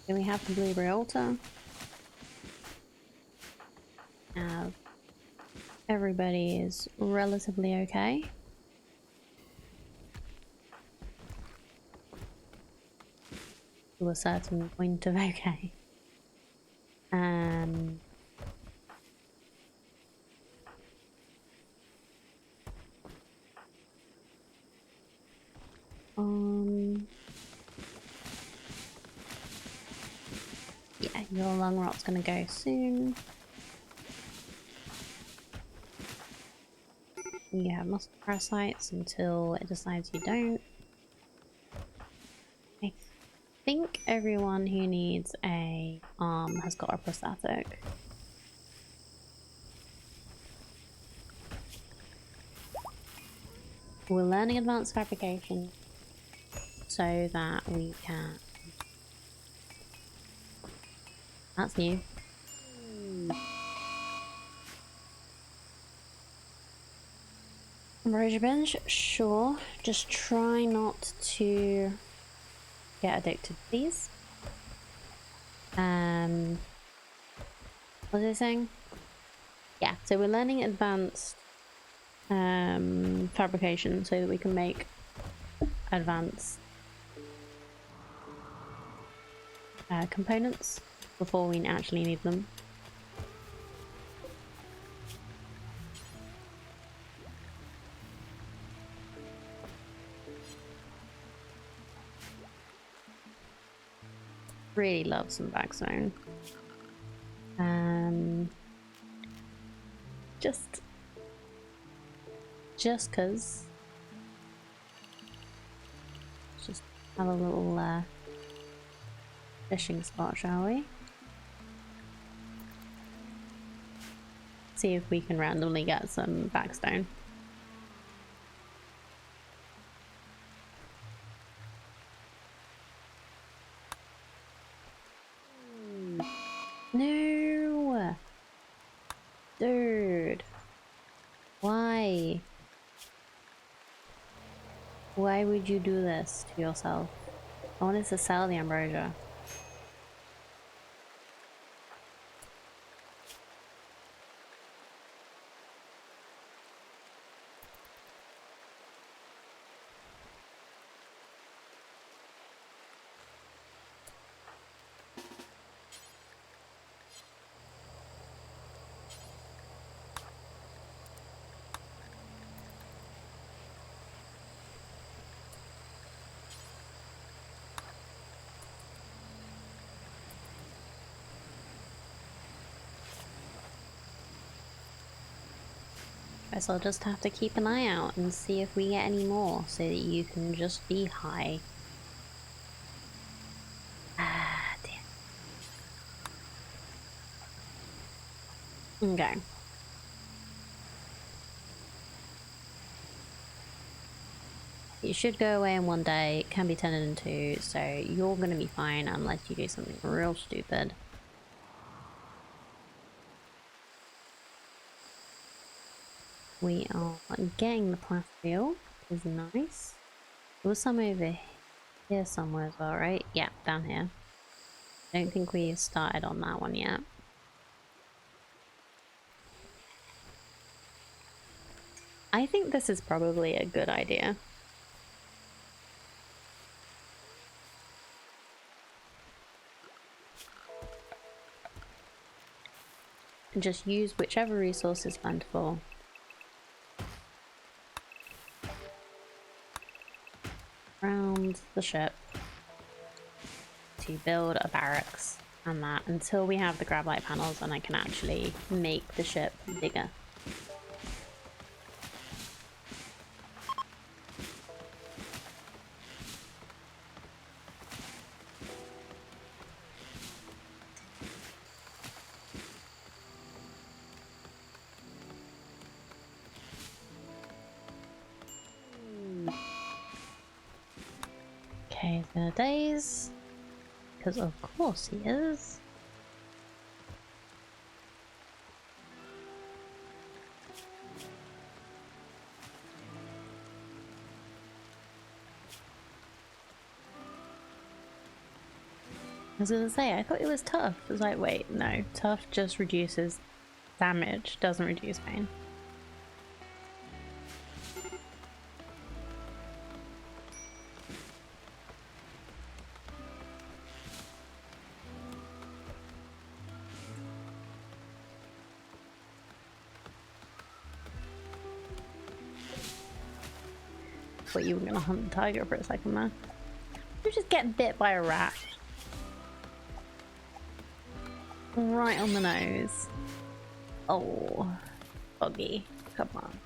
Then we have the blueberry altar. Everybody is relatively okay. To a certain point of okay. Yeah, your lung rot's gonna go soon. You have muscle parasites until it decides you don't. I think everyone who needs a arm has got a prosthetic. We're learning advanced fabrication so that we can... That's new. Ambrosia binge? Sure. Just try not to get addicted, please. What was I saying? Yeah, so we're learning advanced fabrication so that we can make advanced components before we actually need them. Really love some backzone. Just cause. Let's just have a little fishing spot, shall we? See if we can randomly get some backstone. No! Dude. Why? Why would you do this to yourself? I wanted to sell the ambrosia. guess I'll just have to keep an eye out and see if we get any more so that you can just be high. Ah, damn. Okay. You should go away in one day. It can be turned into, so you're gonna be fine unless you do something real stupid. We are getting the plasteel, which is nice. There was some over here somewhere as well, right? Yeah, down here. I don't think we started on that one yet. I think this is probably a good idea. And just use whichever resource is plentiful. Around the ship to build a barracks and that until we have the grab light panels and I can actually make the ship bigger. Okay, he's gonna daze. Because of course he is. I was gonna say, I thought it was tough. I was like, wait, no. Tough just reduces damage, doesn't reduce pain. Thought you were gonna hunt the tiger for a second there. You just get bit by a rat. Right on the nose. Oh, buggy. Come on.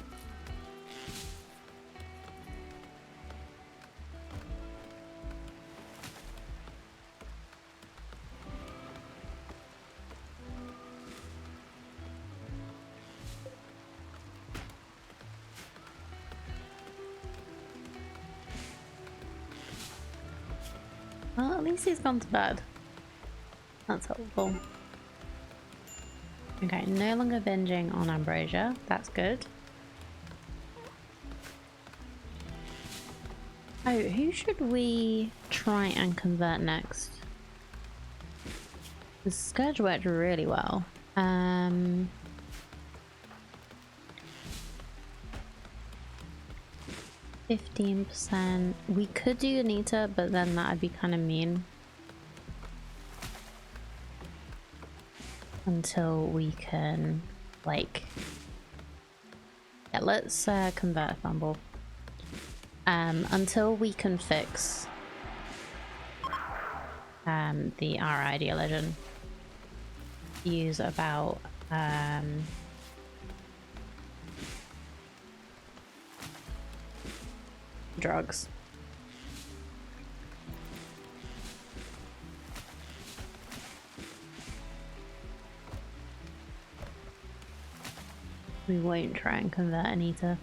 Well, at least he's gone to bed. That's helpful. Okay, no longer binging on ambrosia. That's good. Oh, who should we try and convert next? The Scourge worked really well. 15%. We could do Anita, but then that'd be kind of mean. Until we can, like... Yeah, let's convert Fumble. Until we can fix the our ideal legend. Use about drugs. We won't try and convert Anita.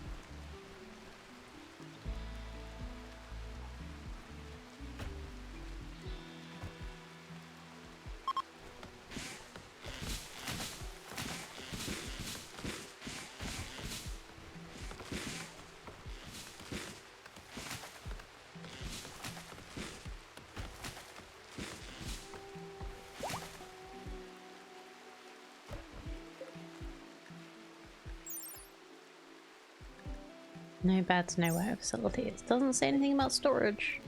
No beds, no warehouse facilities. Doesn't say anything about storage.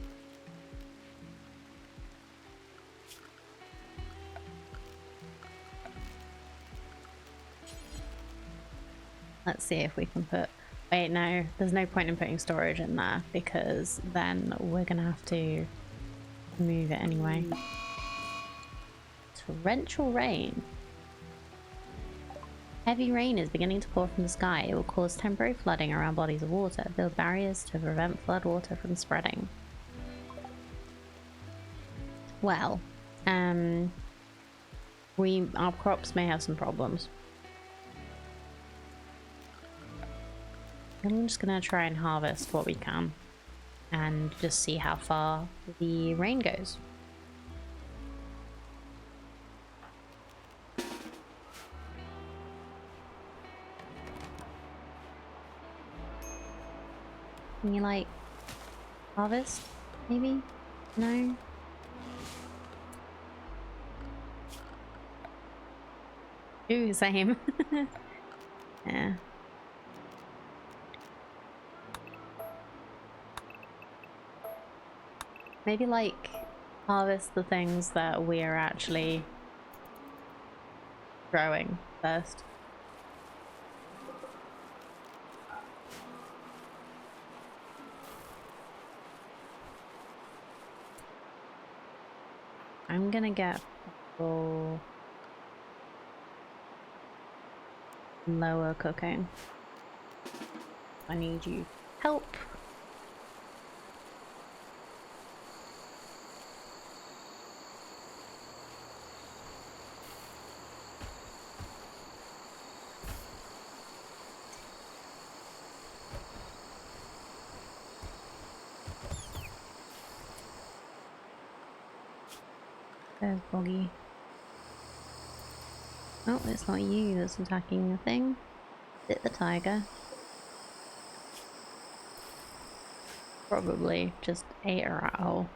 Let's see if we can put... Wait, no. There's no point in putting storage in there because then we're gonna have to move it anyway. Torrential rain. Heavy rain is beginning to pour from the sky. It will cause temporary flooding around bodies of water. Build barriers to prevent flood water from spreading. Well, our crops may have some problems. I'm just gonna try and harvest what we can and just see how far the rain goes. Can you like harvest maybe? No? Ooh, same. Yeah. Maybe like harvest the things that we are actually growing first. I'm gonna get people lower cooking. I need you help. There's Boggy. Oh, it's not you that's attacking the thing. Is it the tiger? Probably just ate a rat hole.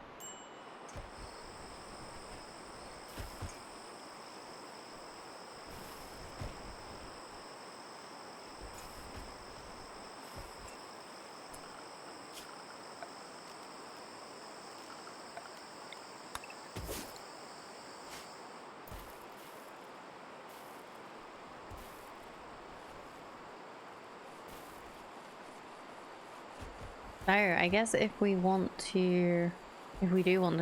So I guess if we do want to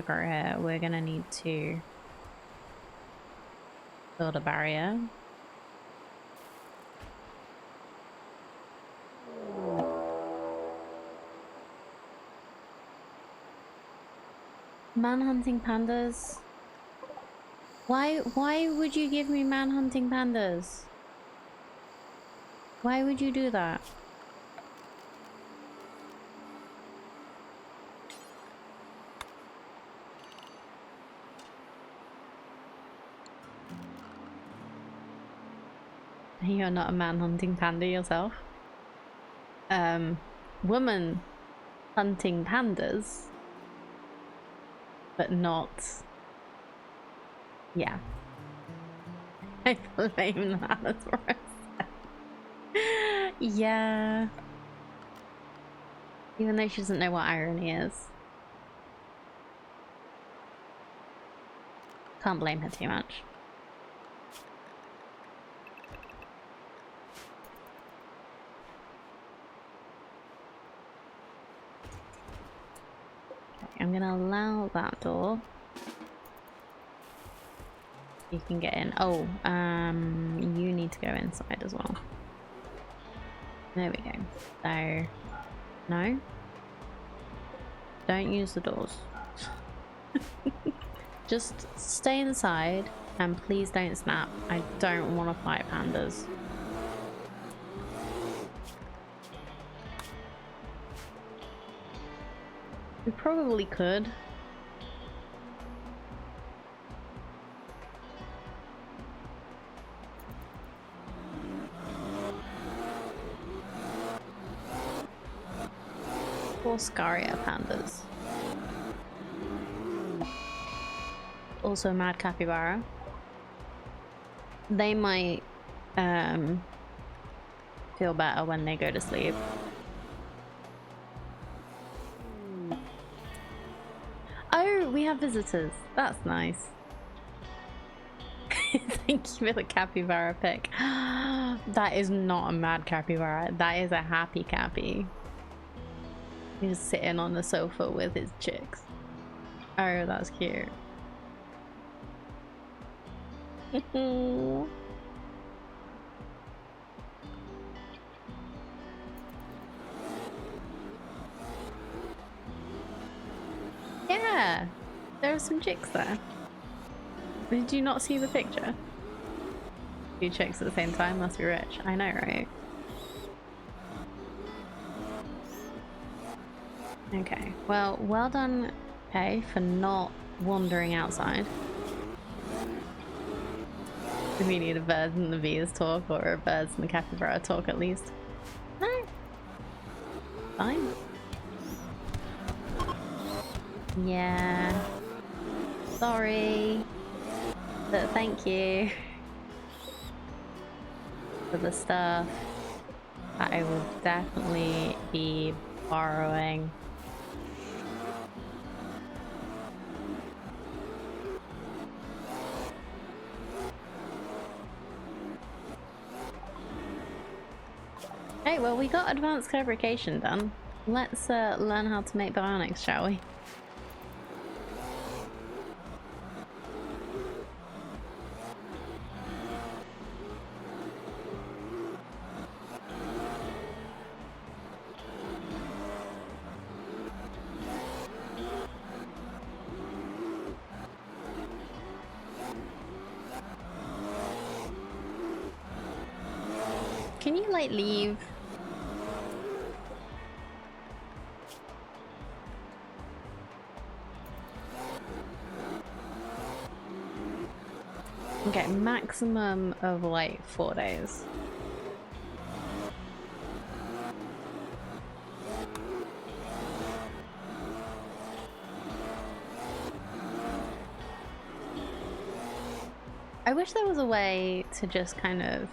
grow here, we're gonna need to build a barrier. Man-hunting pandas? Why would you give me man-hunting pandas? Why would you do that? You're not a man-hunting panda yourself. Woman hunting pandas, but not. Yeah. I blame that, that's what I said. Yeah. Even though she doesn't know what irony is. Can't blame her too much. I'm gonna allow that door. You can get in. Oh, you need to go inside as well. There we go. So, no. Don't use the doors. Just stay inside and please don't snap. I don't want to fight pandas. We probably could. Or Scaria pandas. Also mad capybara. They might feel better when they go to sleep. Oh, we have visitors. That's nice. Thank you for the capybara pic. That is not a mad capybara. That is a happy cappy. He's just sitting on the sofa with his chicks. Oh, that's cute. Yeah, there are some chicks there. Did you not see the picture? Two chicks at the same time must be rich. I know, right? Okay, well done, Kay, for not wandering outside. We need a birds and the bees talk, or a birds and the capybara talk at least. No. Fine. Yeah. Sorry. But thank you for the stuff that I will definitely be borrowing. Hey, well, we got advanced fabrication done. Let's learn how to make bionics, shall we? Can you, like, leave? Okay, maximum of, like, 4 days. I wish there was a way to just kind of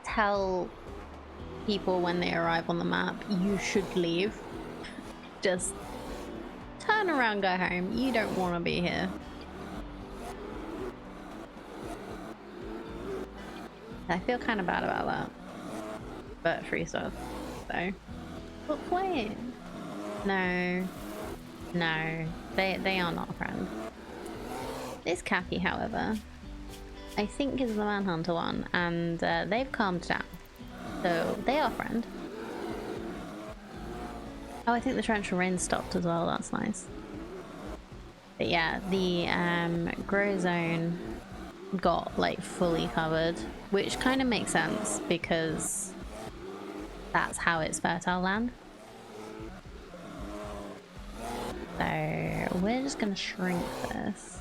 tell people when they arrive on the map, you should leave. Just turn around, go home. You don't want to be here. I feel kind of bad about that. But free stuff, so. But playing. No. No. They are not a friend. This Cappy, however, I think is the Manhunter one, and they've calmed down. So they are friend. Oh, I think the torrential rain stopped as well, that's nice. But yeah, the grow zone got like fully covered, which kind of makes sense because that's how it's fertile land. So we're just gonna shrink this.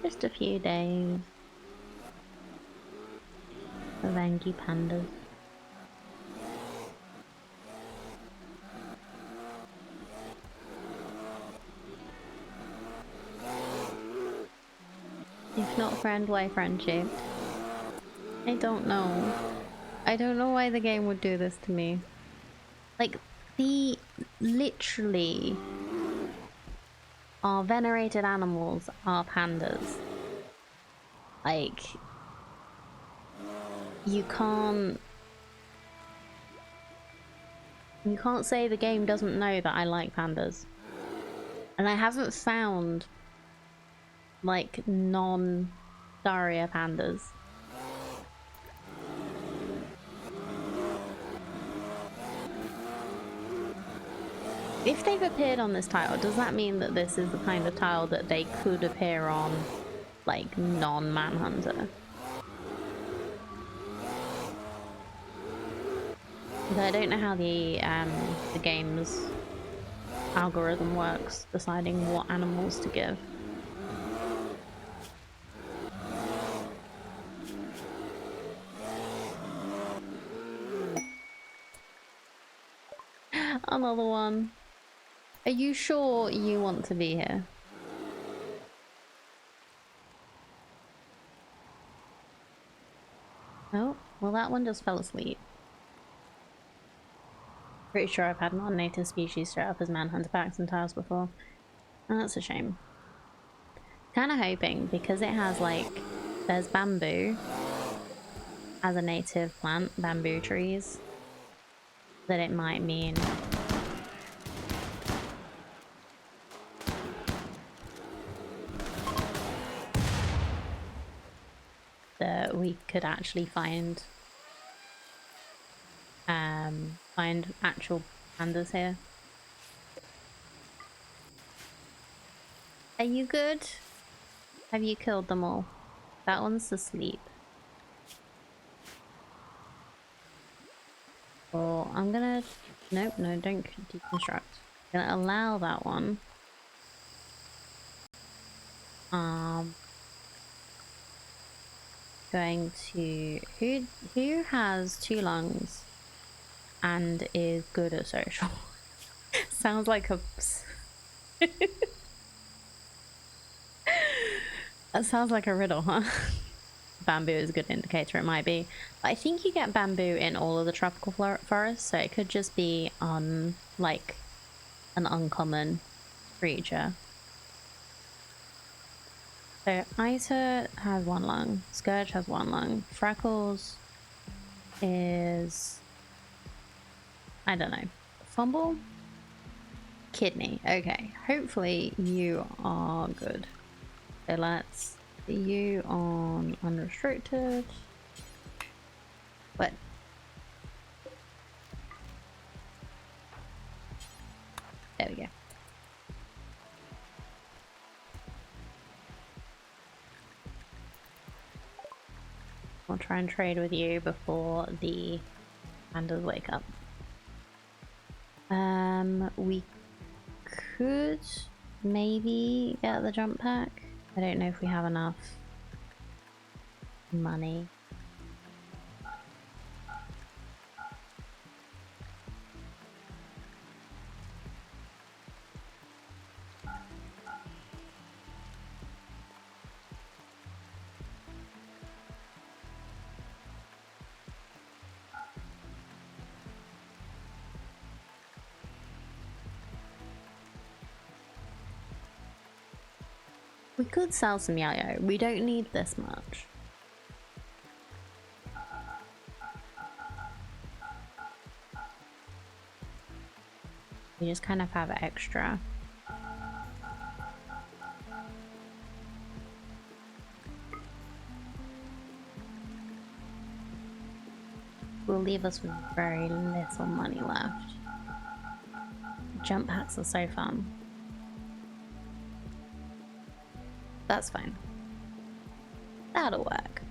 Just a few days of Angie pandas. If not friend, why friendship? I don't know. I don't know why the game would do this to me. Like, the literally our venerated animals are pandas. Like, you can't say the game doesn't know that I like pandas. And I haven't found like non-Daria pandas. If they've appeared on this tile, does that mean that this is the kind of tile that they could appear on, like, non-Manhunter? I don't know how the game's algorithm works, deciding what animals to give. Another one. Are you sure you want to be here? Oh, well that one just fell asleep. Pretty sure I've had non-native species show up as Manhunter packs and tiles before. Oh, that's a shame. Kind of hoping, because it has like, there's bamboo as a native plant, bamboo trees, that it might mean that we could actually find actual pandas here. Are you good? Have you killed them all? That one's asleep. Well, I'm gonna... Nope, no, don't deconstruct. I'm gonna allow that one. Going to... Who has 2 lungs and is good at social? Sounds like a... That sounds like a riddle, huh? Bamboo is a good indicator, it might be. But I think you get bamboo in all of the tropical forests, so it could just be on, like, an uncommon creature. So Ita has 1 lung, Scourge has 1 lung, Freckles is... I don't know. Fumble? Kidney. Okay, hopefully you are good. So let's see you on unrestricted. What? There we go. I'll try and trade with you before the pandas wake up. We could maybe get the jump pack. I don't know if we have enough money. We could sell some yo-yo. We don't need this much. We just kind of have extra. Will leave us with very little money left. Jump packs are so fun. That's fine. That'll work.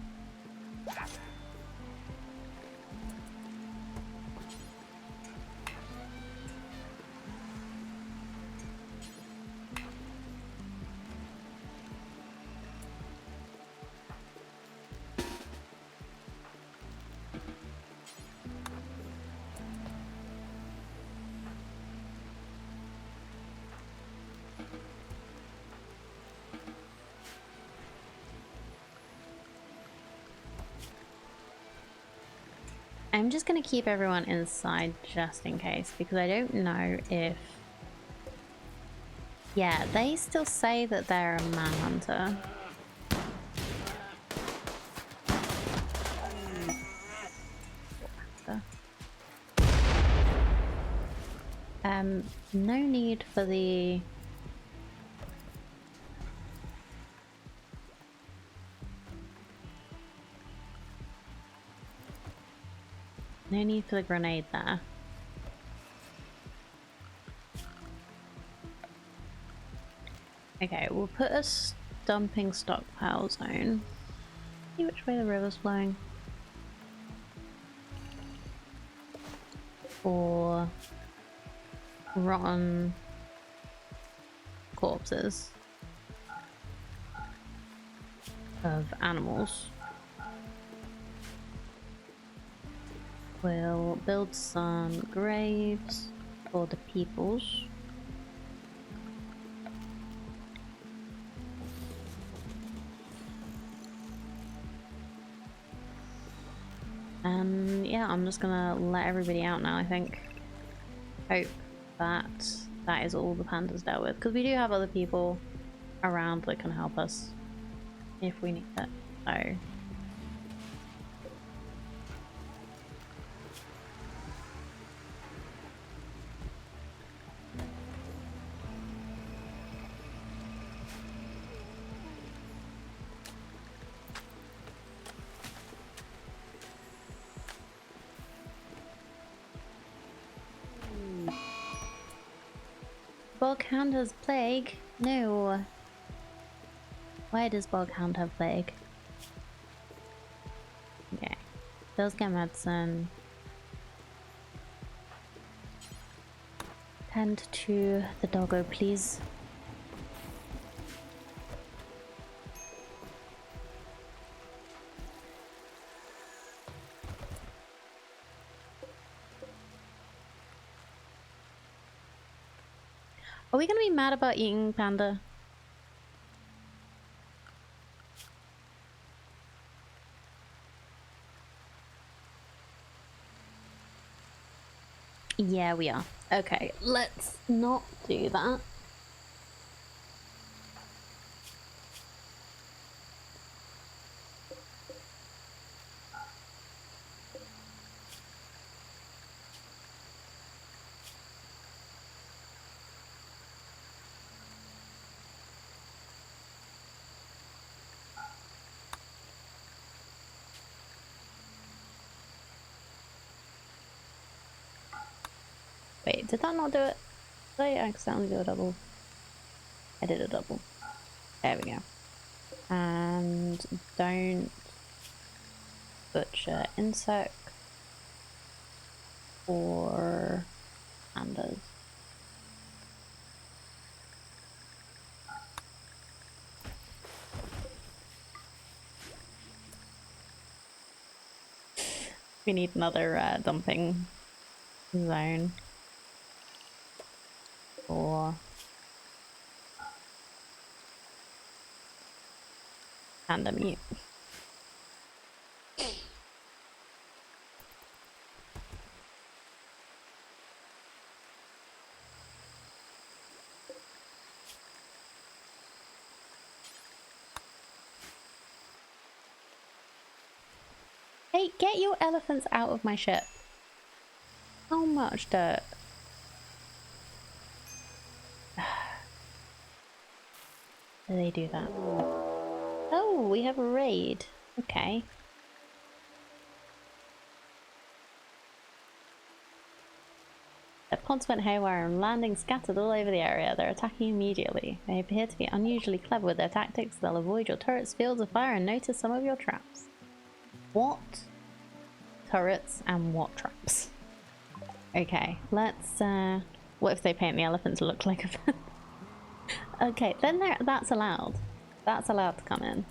I'm just gonna keep everyone inside just in case, because I don't know if... Yeah, they still say that they're a manhunter. No need for the... No need for the grenade there. Okay, we'll put a dumping stockpile zone. See which way the river's flowing. For rotten corpses of animals. We'll build some graves for the peoples. And yeah, I'm just gonna let everybody out now, I think. Hope that that is all the pandas dealt with, because we do have other people around that can help us if we need it. So Boghound has plague? No. Why does Boghound have plague? Okay. Let's get medicine. Tend to the doggo, please. Are we gonna be mad about eating Panda? Yeah, we are. Okay, let's not do that. Wait, did that not do it? Did I accidentally do a double? I did a double. There we go. And don't butcher insect or pandas. We need another dumping zone for panda meat. Hey, get your elephants out of my ship. How much dirt? Do they do that? Oh, we have a raid. Okay. The pods went haywire and landing scattered all over the area. They're attacking immediately. They appear to be unusually clever with their tactics. They'll avoid your turrets, fields of fire, and notice some of your traps. What turrets and what traps? Okay, let's what if they paint the elephant to look like a okay, then that's allowed. That's allowed to come in.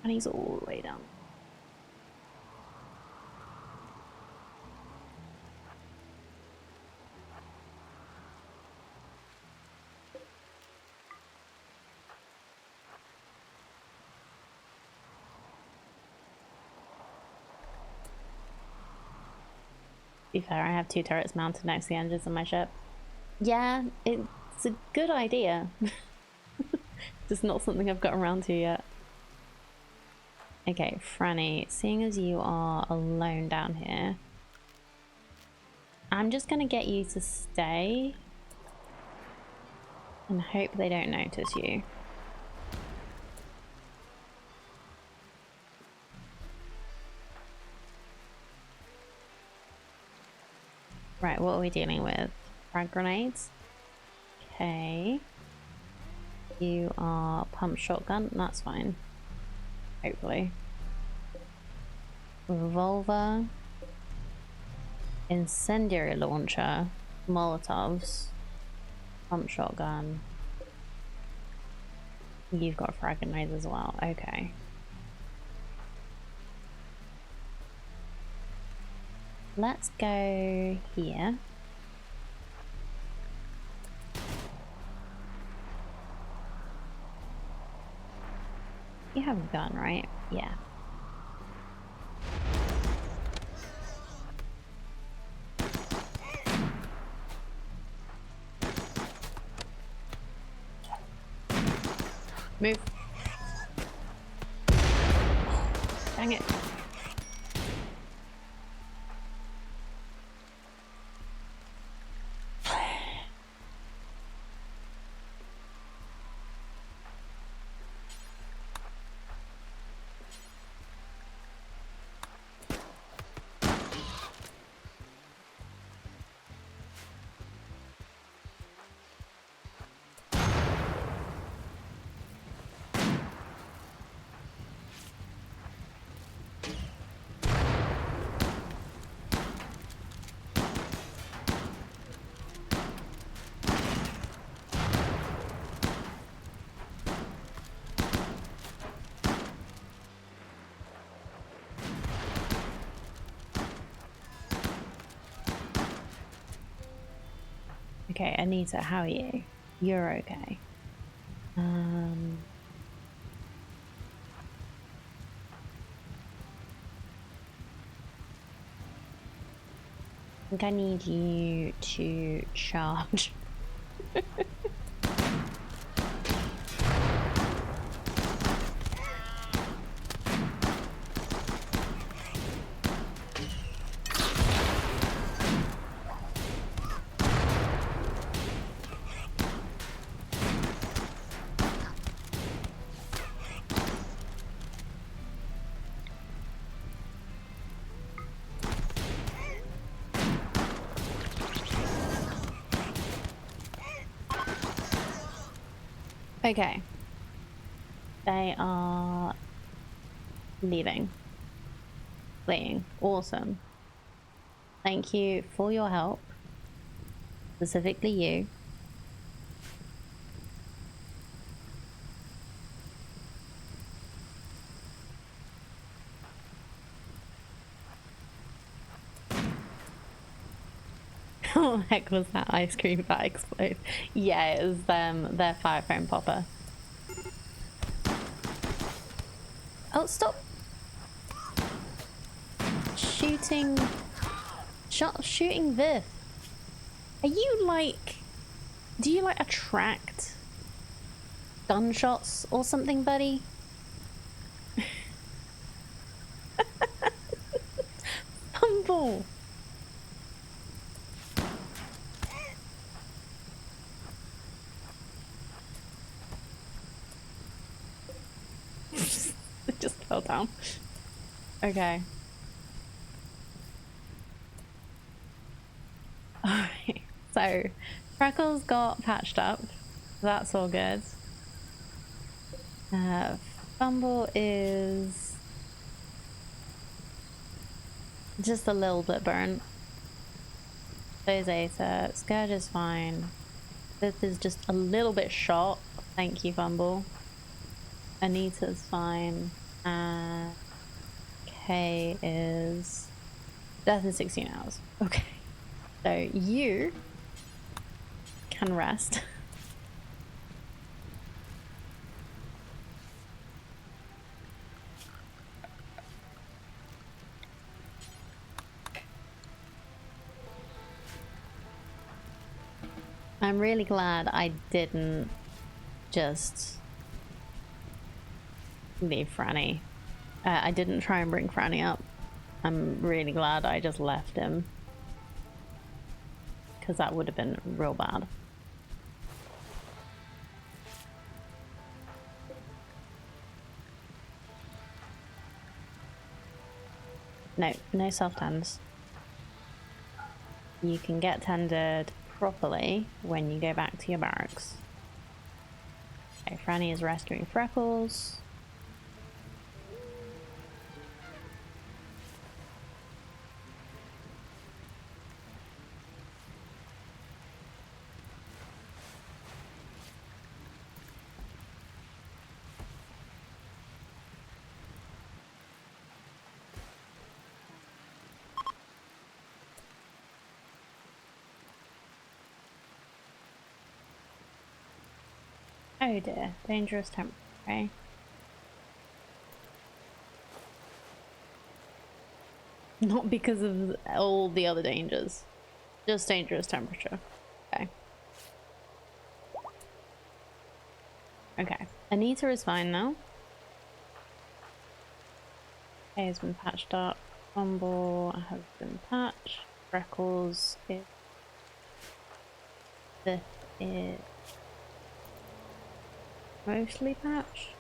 And he's all the way down. To be fair, I have 2 turrets mounted next to the engines of my ship. Yeah, it's a good idea. Just not something I've got around to yet. Okay, Franny, seeing as you are alone down here, I'm just gonna get you to stay and hope they don't notice you. Right, what are we dealing with? Frag grenades? Okay. You are pump shotgun, that's fine. Hopefully. Revolver. Incendiary launcher. Molotovs. Pump shotgun. You've got frag grenades as well, okay. Let's go here. You have a gun, right? Yeah. Move. Dang it. Okay, Anita, how are you? You're okay. I think I need you to charge. Okay. They are leaving. Fleeing. Awesome. Thank you for your help. Specifically you. How the heck was that ice cream that exploded? Yeah, it was their fire foam popper. Oh, stop shooting. Shooting this. Are you like, do you like attract gunshots or something, buddy? Humble. It just fell down. Okay. Alright, so Freckles got patched up. That's all good. Fumble is just a little bit burnt. So is Asa. Scourge is fine. This is just a little bit shot. Thank you, Fumble. Anita's fine. Kay is death in 16 hours. Okay. So you can rest. I'm really glad I didn't just leave Franny. I didn't try and bring Franny up. I'm really glad I just left him. Because that would have been real bad. No, no self-tends. You can get tended properly when you go back to your barracks. Okay, Franny is rescuing Freckles. Oh dear, dangerous temperature. Okay. Not because of all the other dangers, just dangerous temperature. Okay. Okay, Anita is fine now. A has been patched up. Fumble has been patched. Freckles is... This is... mostly patched.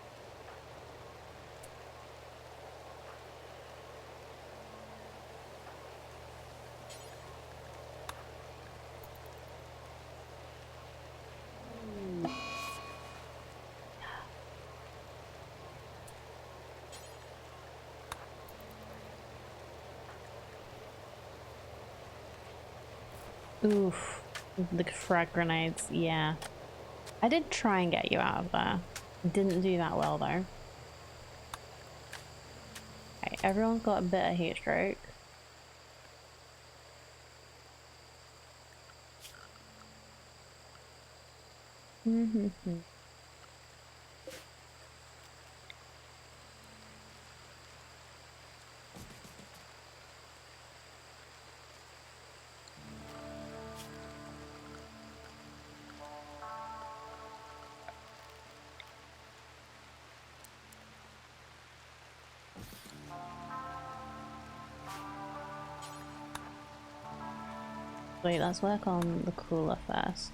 Oof. The frag grenades, yeah. I did try and get you out of there. Didn't do that well though. Okay, everyone's got a bit of heat stroke. Wait, let's work on the cooler first.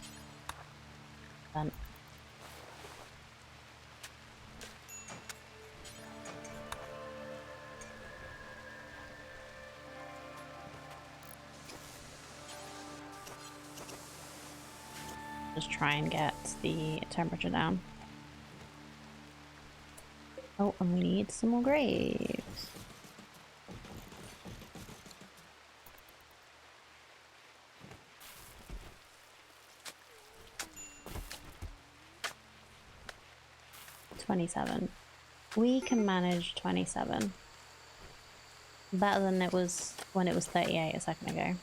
Then. Just try and get the temperature down. Oh, and we need some more graves. We can manage 27. Better than it was when it was 38 a second ago.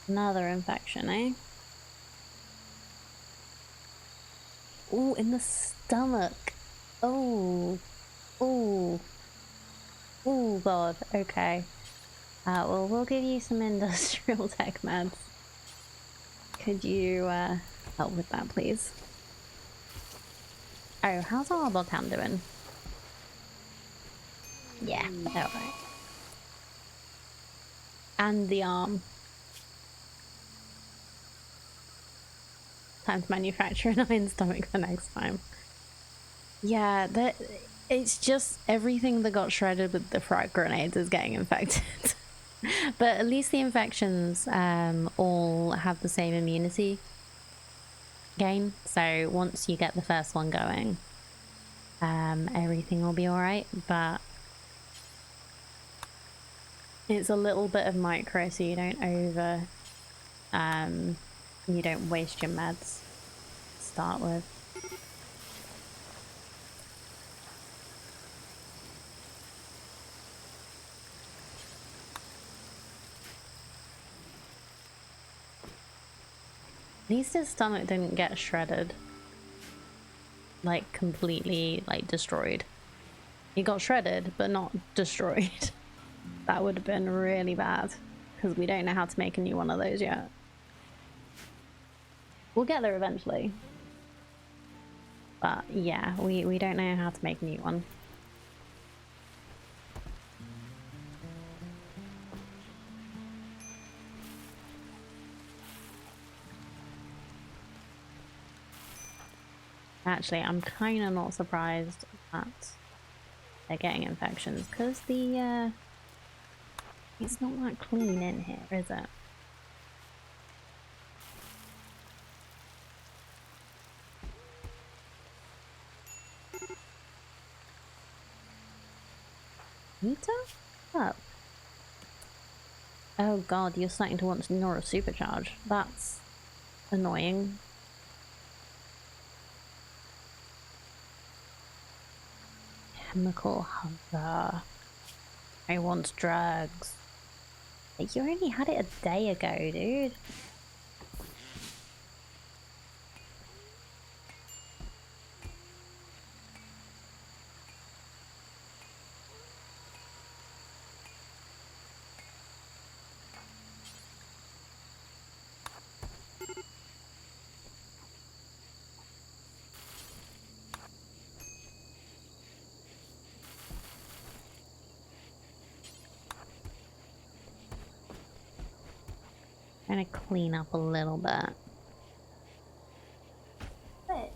Another infection, eh? Ooh, in the stomach. Oh. Ooh. Oh god, okay. Well, we'll give you some industrial tech meds. Could you help with that, please? Oh, how's our Boghan doing? Yeah, alright. And the arm. Time to manufacture an iron stomach for next time. Yeah, it's just everything that got shredded with the frag grenades is getting infected. But at least the infections all have the same immunity gain. So once you get the first one going, everything will be alright. But it's a little bit of micro, so you don't you don't waste your meds to start with. At least his stomach didn't get shredded. Like, completely, like, destroyed. He got shredded, but not destroyed. That would have been really bad. Because we don't know how to make a new one of those yet. We'll get there eventually. But, yeah, we don't know how to make a new one. Actually, I'm kind of not surprised that they're getting infections, because the, it's not that clean in here, is it? Nita? Up. Oh god, you're starting to want to Nora supercharge. That's annoying. Chemical hunter. I want drugs. Like, you already had it a day ago, dude. Trying to clean up a little bit. But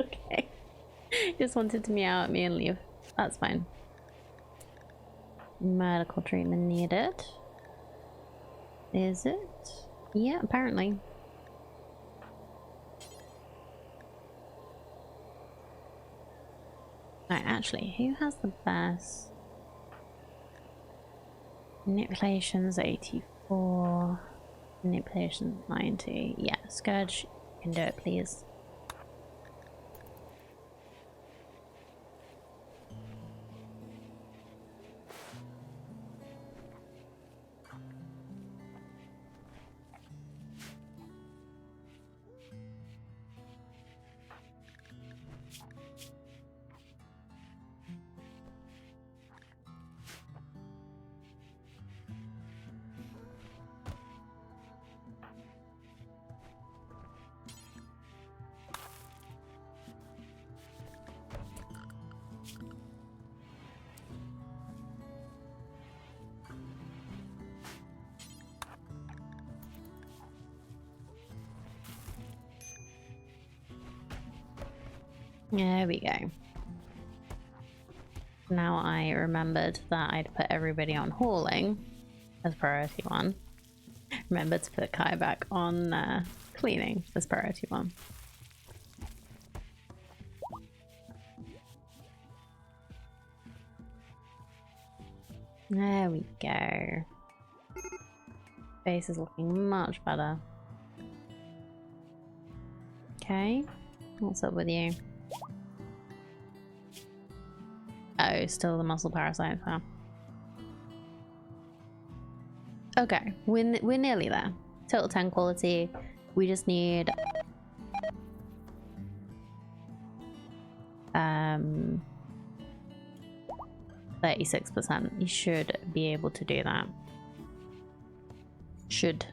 okay. Just wanted to meow at me and leave. That's fine. Medical treatment needed. Is it? Yeah, apparently. Right, actually, who has the best? Manipulations 84. Manipulations 90. Yeah, Scourge, you can do it, please. There we go. Now I remembered that I'd put everybody on hauling as priority 1. Remember to put Kai back on cleaning as priority 1. There we go. Face is looking much better. Okay, what's up with you? Oh, still the muscle parasite. Huh? Okay, we're nearly there. Total 10 quality. We just need 36%. You should be able to do that. Should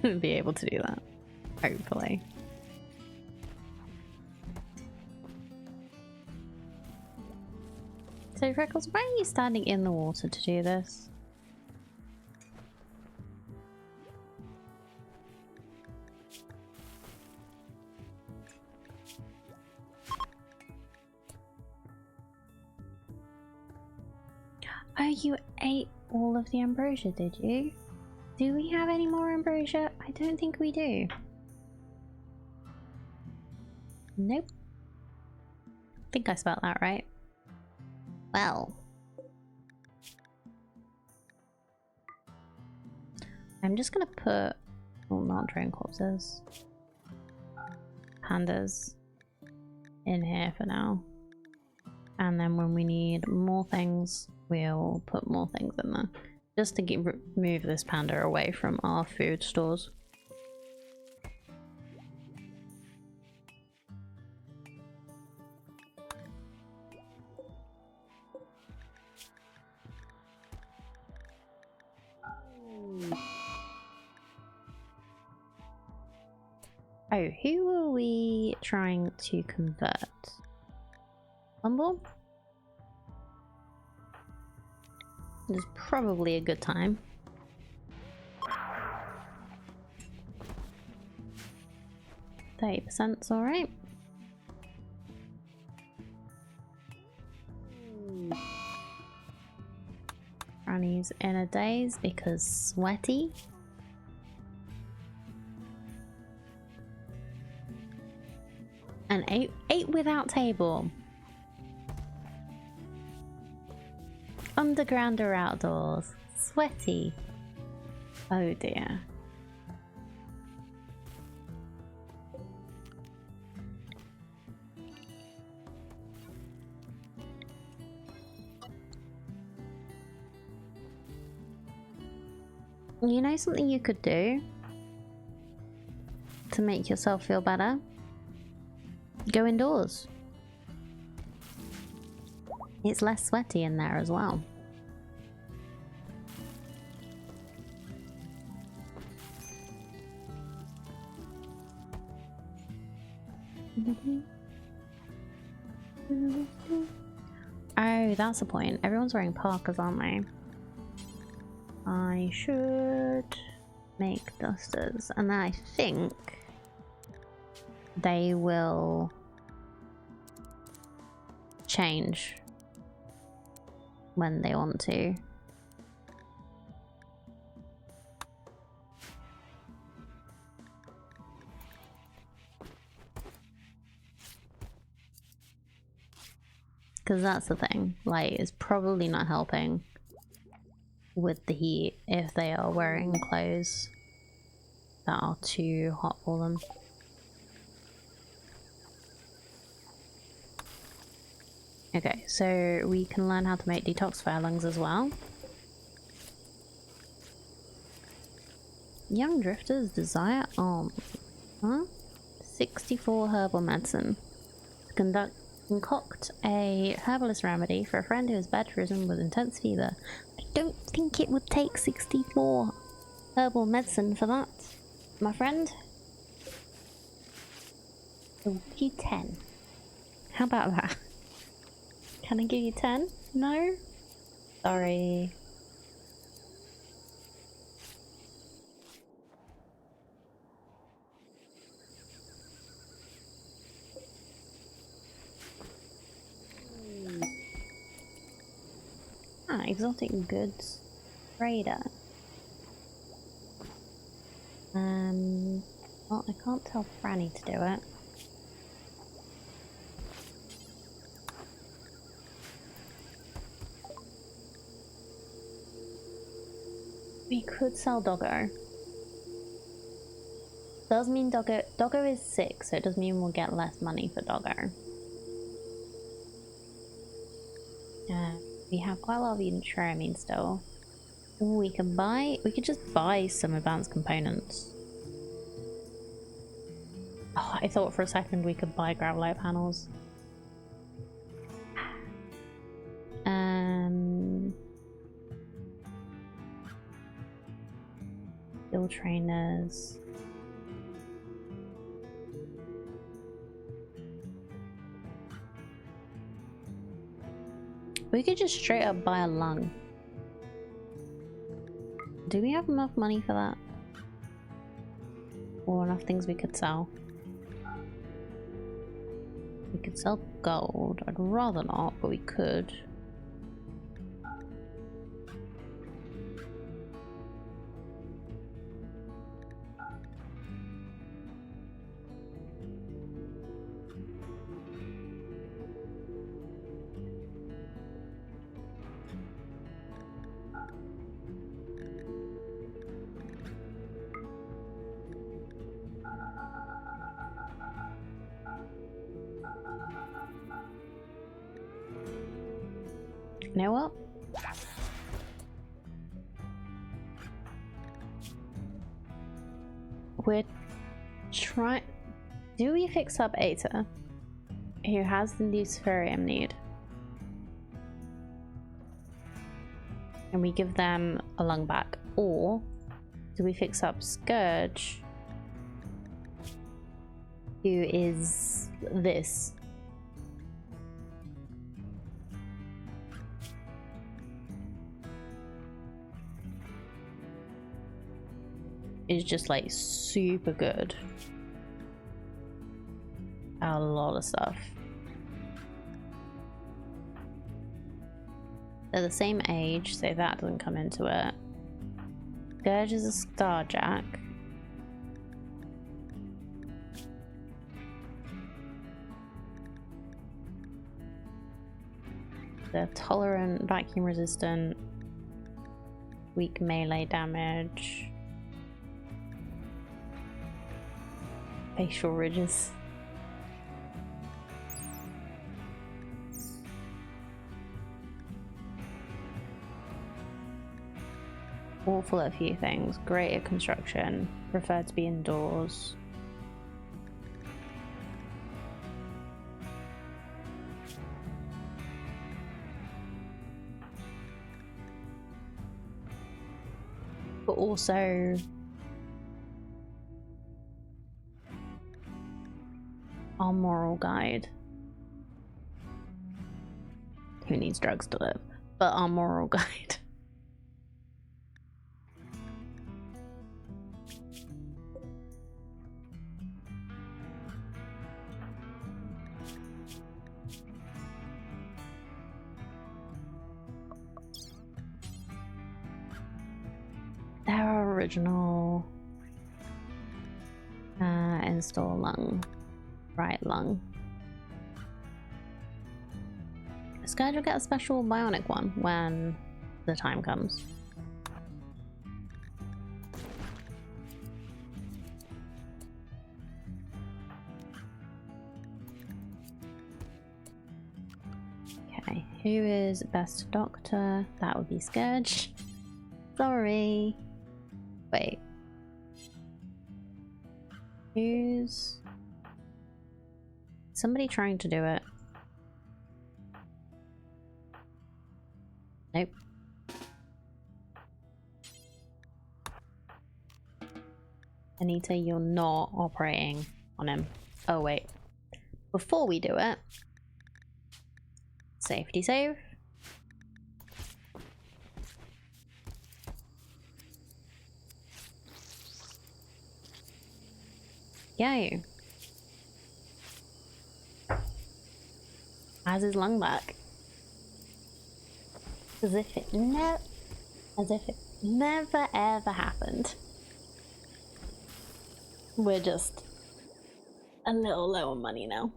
be able to do that. Hopefully. So Freckles, why are you standing in the water to do this? Oh, you ate all of the ambrosia, did you? Do we have any more ambrosia? I don't think we do. Nope. I think I spelled that right. Well. I'm just gonna put... Oh, not drone corpses. Pandas in here for now. And then when we need more things, we'll put more things in there. Just to move this panda away from our food stores. Oh, who are we trying to convert? Bumble? This is probably a good time. %'s alright. Granny's in a daze because sweaty. And eight without table. Underground or outdoors? Sweaty. Oh dear. You know something you could do to make yourself feel better? Go indoors. It's less sweaty in there as well. Oh, that's the point. Everyone's wearing parkas, aren't they? I should make dusters, and then I think they will change when they want to. Because that's the thing, light is probably not helping with the heat if they are wearing clothes that are too hot for them. Okay, so we can learn how to make detoxifier lungs as well. Young drifters desire huh? 64 herbal medicine. Concoct a herbalist remedy for a friend who is bedridden with intense fever. I don't think it would take 64 herbal medicine for that, my friend. I'll give you 10. How about that? Can I give you 10? No? Sorry. Ah, exotic goods trader. Well, I can't tell Franny to do it. We could sell Doggo. Does mean Doggo is 6, so it does mean we'll get less money for Doggo. We have quite a lot of Entramin still. Ooh, we could just buy some advanced components. Oh, I thought for a second we could buy Gravelite panels. Skill trainers. We could just straight up buy a lung. Do we have enough money for that? Or enough things we could sell? We could sell gold. I'd rather not, but we could. You know what? We're trying... Do we fix up Aita, who has the Luciferium need? And we give them a lung back? Or do we fix up Scourge, who is this? Is just like super good at a lot of stuff. They're the same age, so that doesn't come into it. Scourge is a Starjack. They're tolerant, vacuum resistant, weak melee damage. Facial ridges. Awful at a few things. Great at construction. Prefer to be indoors. But also our moral guide. who needs drugs to live, but our moral guide. Their original install lung, right lung. This guy will get a special bionic one when the time comes. Okay, who is best doctor? That would be Scourge. Sorry. Wait. Who's... somebody trying to do it? Nope. Anita, you're not operating on him. Oh wait. Before we do it, safety save. Yay. Has his lung back. As if it never ever happened. We're just a little low on money now.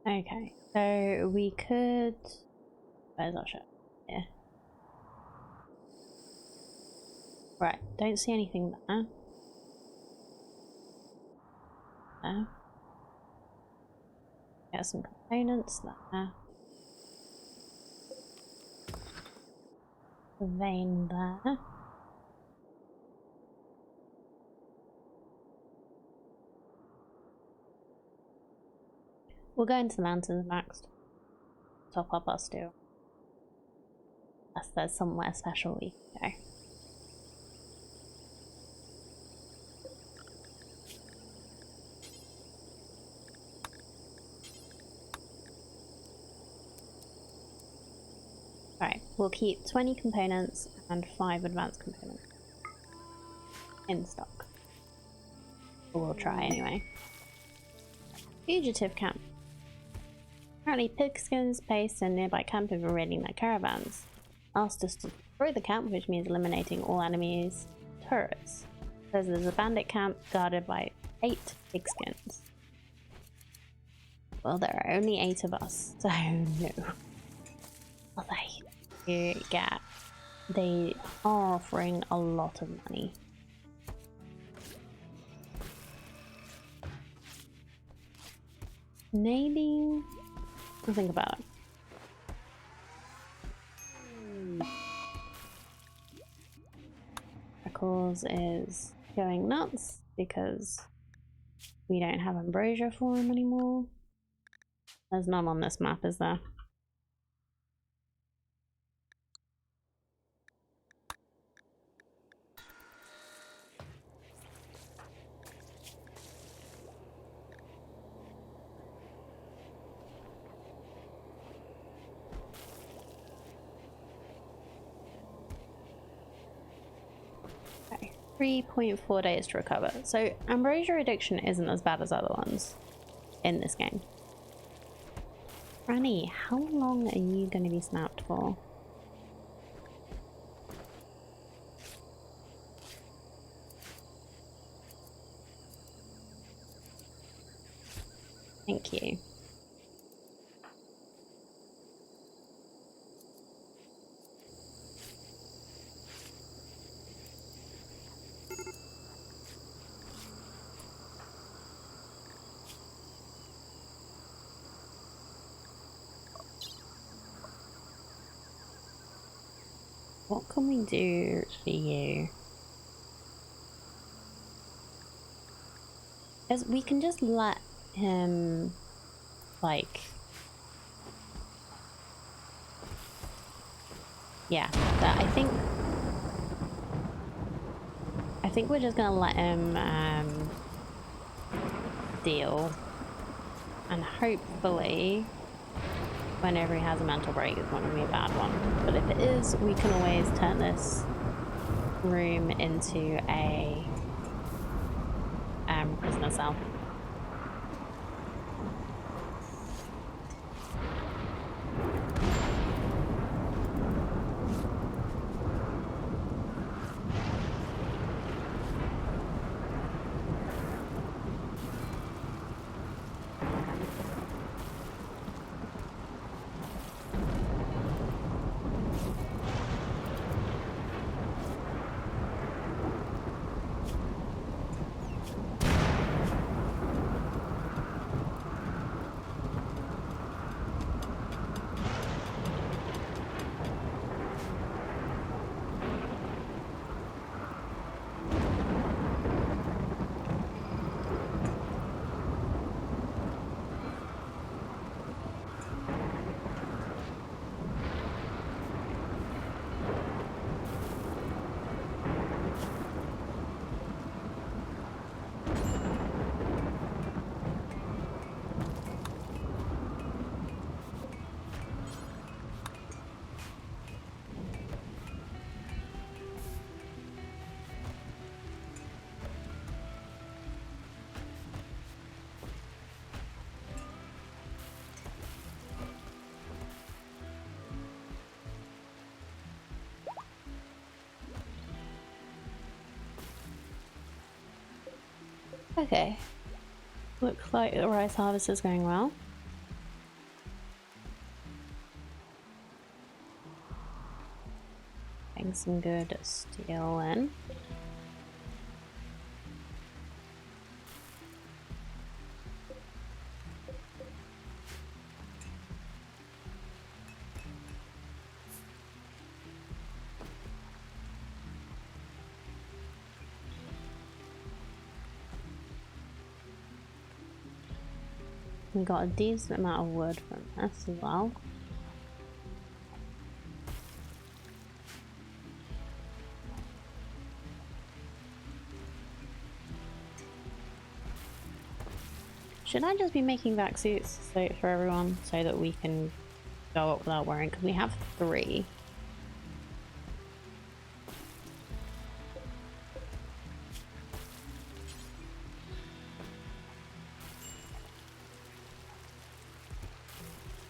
Okay, so we could... where's our ship? Here. Right, don't see anything there. There. Get some components there. The vein there. We'll go into the mountains next. Top up our stew. Unless there's somewhere special we can go. Right, we'll keep 20 components and 5 advanced components in stock. Or we'll try anyway. Fugitive camp. Apparently pigskins based in nearby camp have been raiding their caravans. Asked us to destroy the camp, which means eliminating all enemies' turrets. Says there's a bandit camp guarded by 8 pigskins. Well, there are only 8 of us, so no. Well, they are offering a lot of money. Maybe I'll think about it. Freckles is going nuts because we don't have ambrosia for him anymore. There's none on this map, is there? Okay, 3.4 days to recover. So ambrosia addiction isn't as bad as other ones in this game. Franny, how long are you going to be snapped for? Thank you. What can we do for you? Because we can just let him, like... Yeah, that I think we're just gonna let him deal, and hopefully whenever he has a mental break it's not gonna be a bad one. But if it is, we can always turn this room into a prisoner cell. Okay, looks like the rice harvest is going well. Getting some good steel in. We got a decent amount of wood from this as well. Should I just be making vac suits for everyone so that we can go up without worrying? Because we have 3.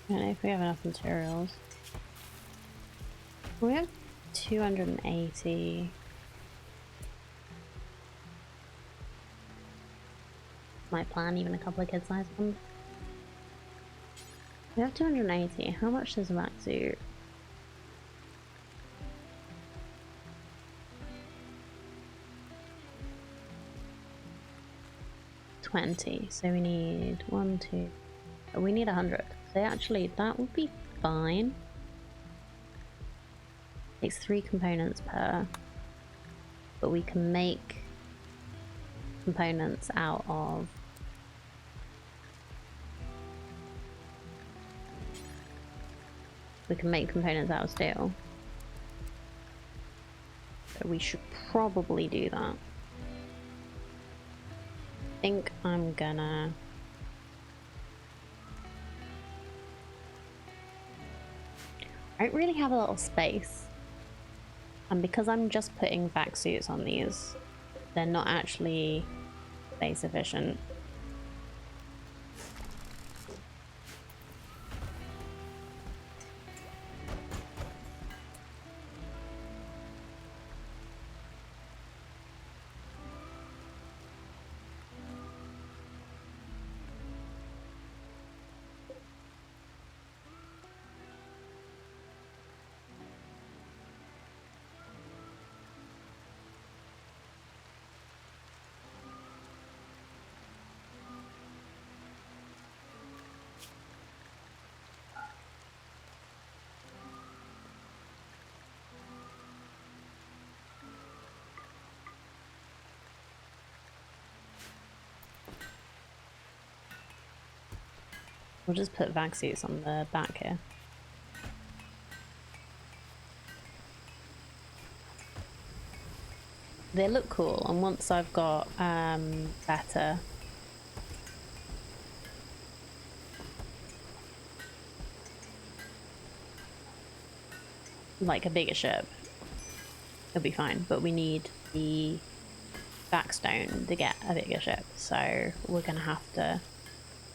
I don't know if we have enough materials. We have 280. Might plan even a couple of kid-sized ones. We have 280. How much does a vac suit? $20. So we need 1, 2. We need 100. So actually, that would be fine. Takes 3 components per, but we can make components out of steel. So we should probably do that. I think I'm gonna I don't really have a lot of space, and because I'm just putting vac suits on these, they're not actually space efficient. We'll just put vac suits on the back here. They look cool, and once I've got better, like a bigger ship, it'll be fine. But we need the backstone to get a bigger ship, so we're gonna have to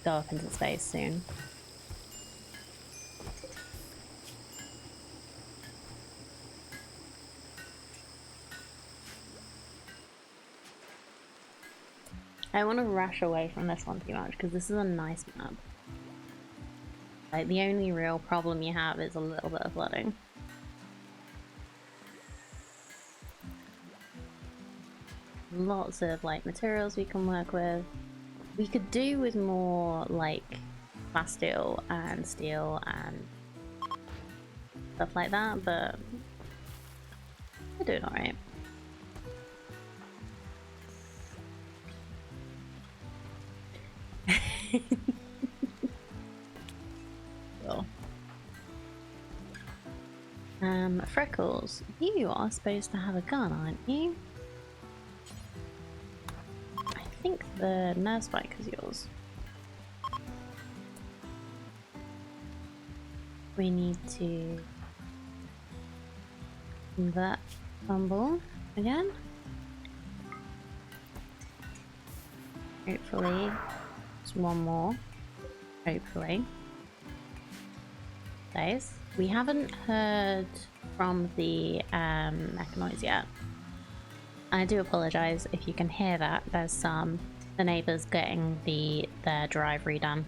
go up into space soon. I want to rush away from this one too much because this is a nice map. Like, the only real problem you have is a little bit of flooding. Lots of like materials we can work with. We could do with more like plasteel and steel and stuff like that, but we're doing alright. Cool. Freckles, you are supposed to have a gun, aren't you? I think the nerve spike is yours. We need to convert fumble again. Hopefully, just one more. Hopefully. Nice. We haven't heard from the mechanoids yet. I do apologise if you can hear that. There's the neighbours getting their drive redone.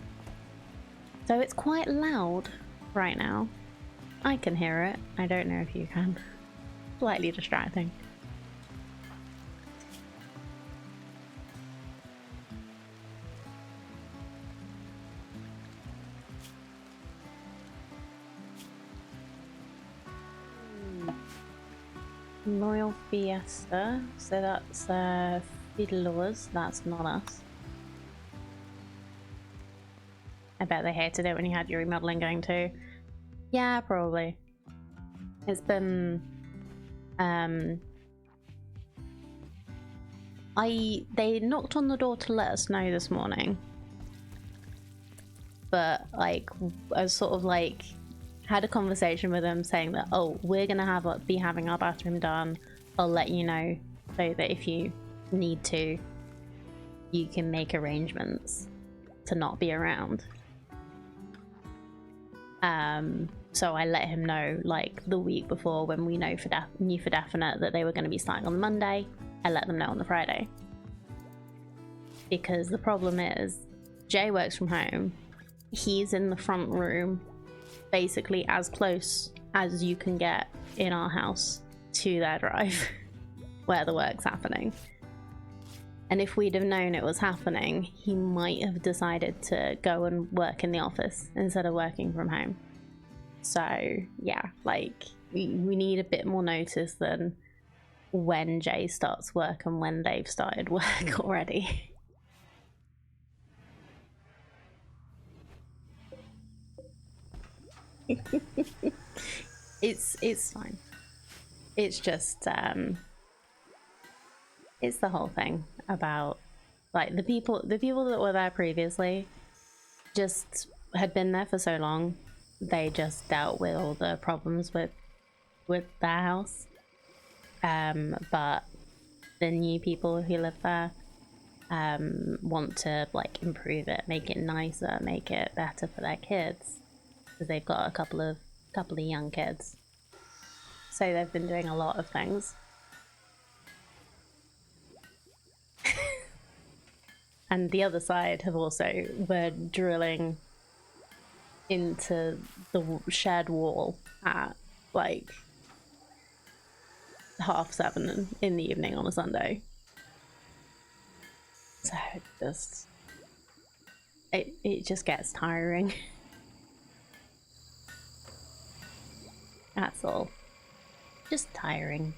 So it's quite loud right now. I can hear it. I don't know if you can. Slightly distracting. Loyal Fiesta, so that's Fiddlers, that's not us. I bet they hated it when you had your remodeling going too. Yeah, probably. It's been they knocked on the door to let us know this morning, but like I was sort of like had a conversation with them saying that, oh, we're gonna be having our bathroom done, I'll let you know, so that if you need to, you can make arrangements to not be around. So I let him know like the week before, when we knew for definite that they were going to be starting on the Monday. I let them know on the Friday, because the problem is Jay works from home. He's in the front room, basically as close as you can get in our house to their drive where the work's happening. And if we'd have known it was happening, he might have decided to go and work in the office instead of working from home. So yeah, like we need a bit more notice than when Jay starts work and when they've started work already. It's fine. It's just it's the whole thing about like the people that were there previously just had been there for so long. They just dealt with all the problems with their house. But the new people who live there want to like improve it, make it nicer, make it better for their kids, because they've got a couple of young kids. So they've been doing a lot of things. And the other side have also were drilling into the shared wall at like 7:30 in the evening on a Sunday. So it just gets tiring. That's all. Just tiring.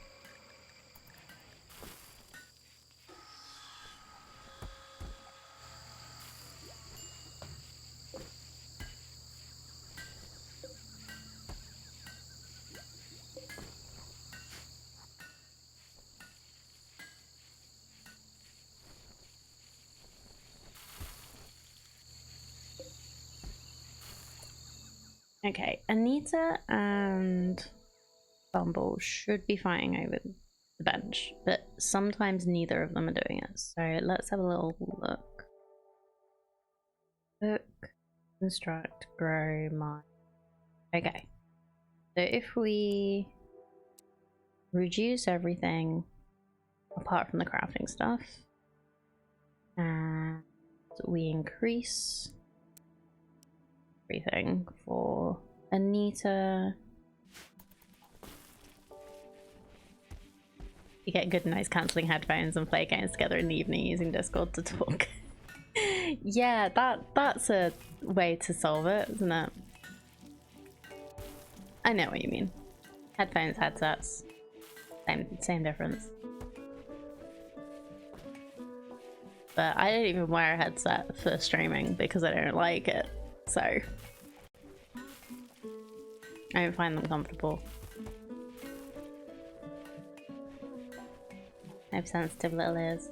Okay, Anita and Bumble should be fighting over the bench, but sometimes neither of them are doing it. So let's have a little look. Cook, construct, grow, mine. Okay. So if we reduce everything apart from the crafting stuff, and we increase everything for Anita. You get good noise cancelling headphones and play games together in the evening using Discord to talk. Yeah, that's a way to solve it, isn't it? I know what you mean. Headphones, headsets, same difference. But I don't even wear a headset for streaming because I don't like it, so I don't find them comfortable. I have sensitive little ears.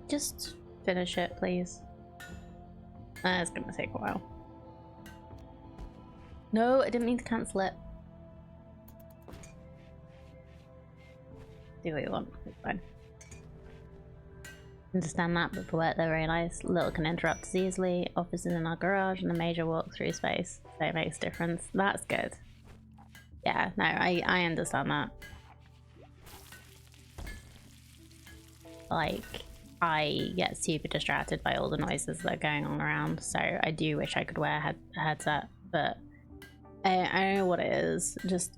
Just finish it, please. It's gonna take a while. No, I didn't mean to cancel it. Do what you want, it's fine. Understand that, but for work they're very nice. Little can interrupt us easily. Offices in our garage and a major walk-through space. So it makes a difference. That's good. Yeah, no, I understand that. Like, I get super distracted by all the noises that are going on around, so I do wish I could wear a headset, but I don't know what it is. Just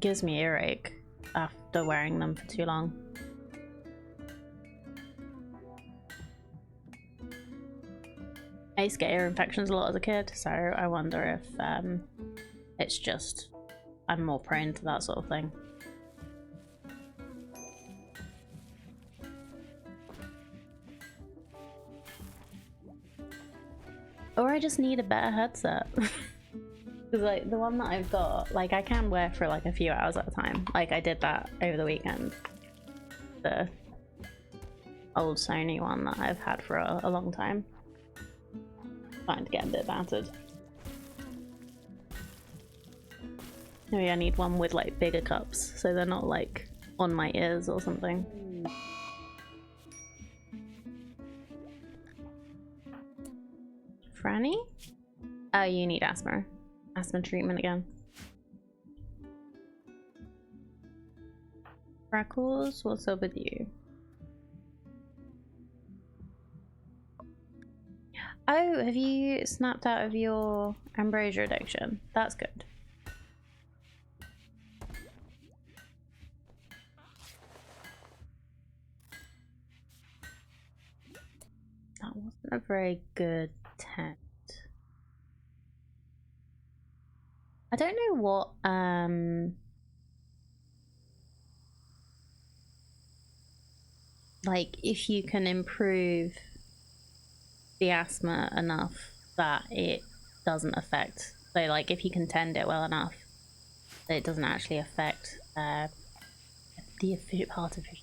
gives me earache after wearing them for too long. I used to get ear infections a lot as a kid, so I wonder if it's just I'm more prone to that sort of thing. Or I just need a better headset. Because like the one that I've got, like I can wear for like a few hours at a time. Like I did that over the weekend. The old Sony one that I've had for a long time. Starting to get a bit battered. Maybe I need one with like bigger cups so they're not like on my ears or something. Franny? Oh, you need asthma. Asthma treatment again. Freckles, what's up with you? Oh, have you snapped out of your ambrosia addiction? That's good. That wasn't a very good tent. I don't know what like if you can improve the asthma enough that it doesn't affect, so like if you can tend it well enough that it doesn't actually affect the artificial.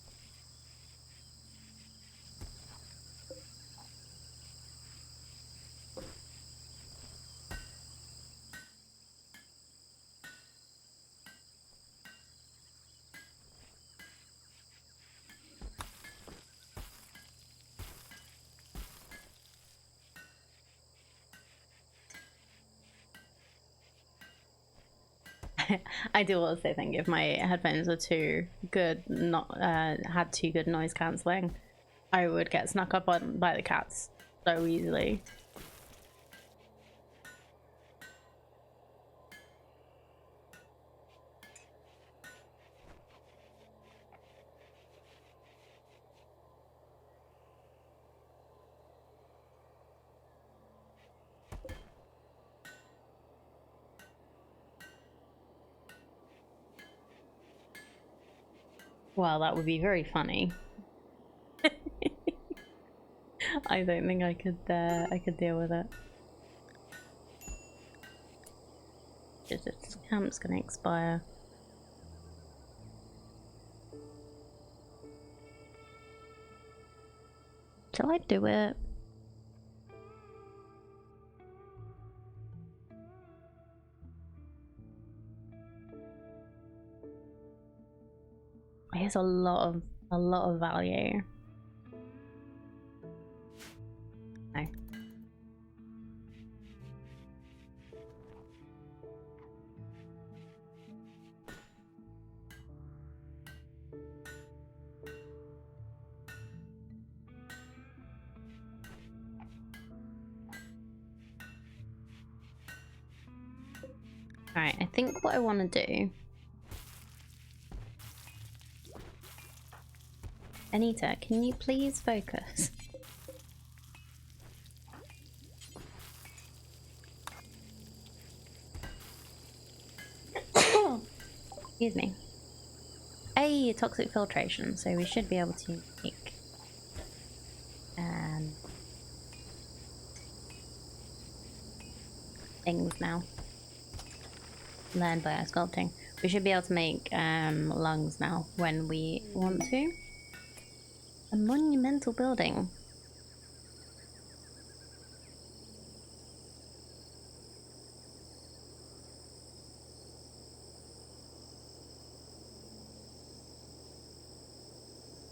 I do also think if my headphones are too good, not had too good noise cancelling, I would get snuck up on by the cats so easily. Well, that would be very funny. I don't think I could deal with it. This camp's gonna expire. Shall I do it? Here's a lot of value. No. Alright, I think what I want to do... Anita, can you please focus? Excuse me. A toxic filtration, so we should be able to make things now. Learned by our sculpting. We should be able to make lungs now when we want to. A monumental building.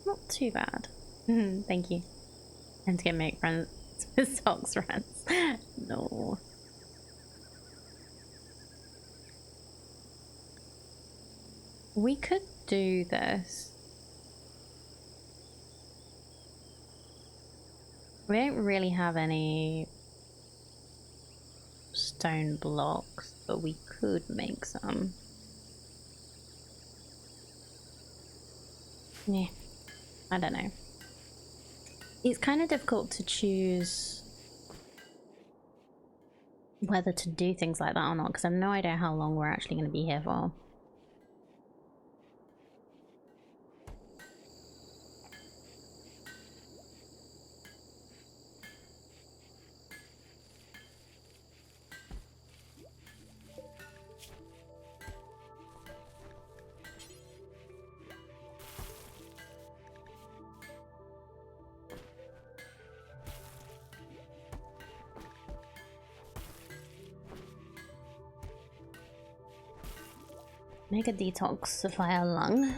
Not too bad. Thank you. And to make friends with socks friends. No. We could do this. We don't really have any stone blocks, but we could make some. Yeah, I don't know. It's kind of difficult to choose whether to do things like that or not, because I have no idea how long we're actually going to be here for. Make a detoxify a lung.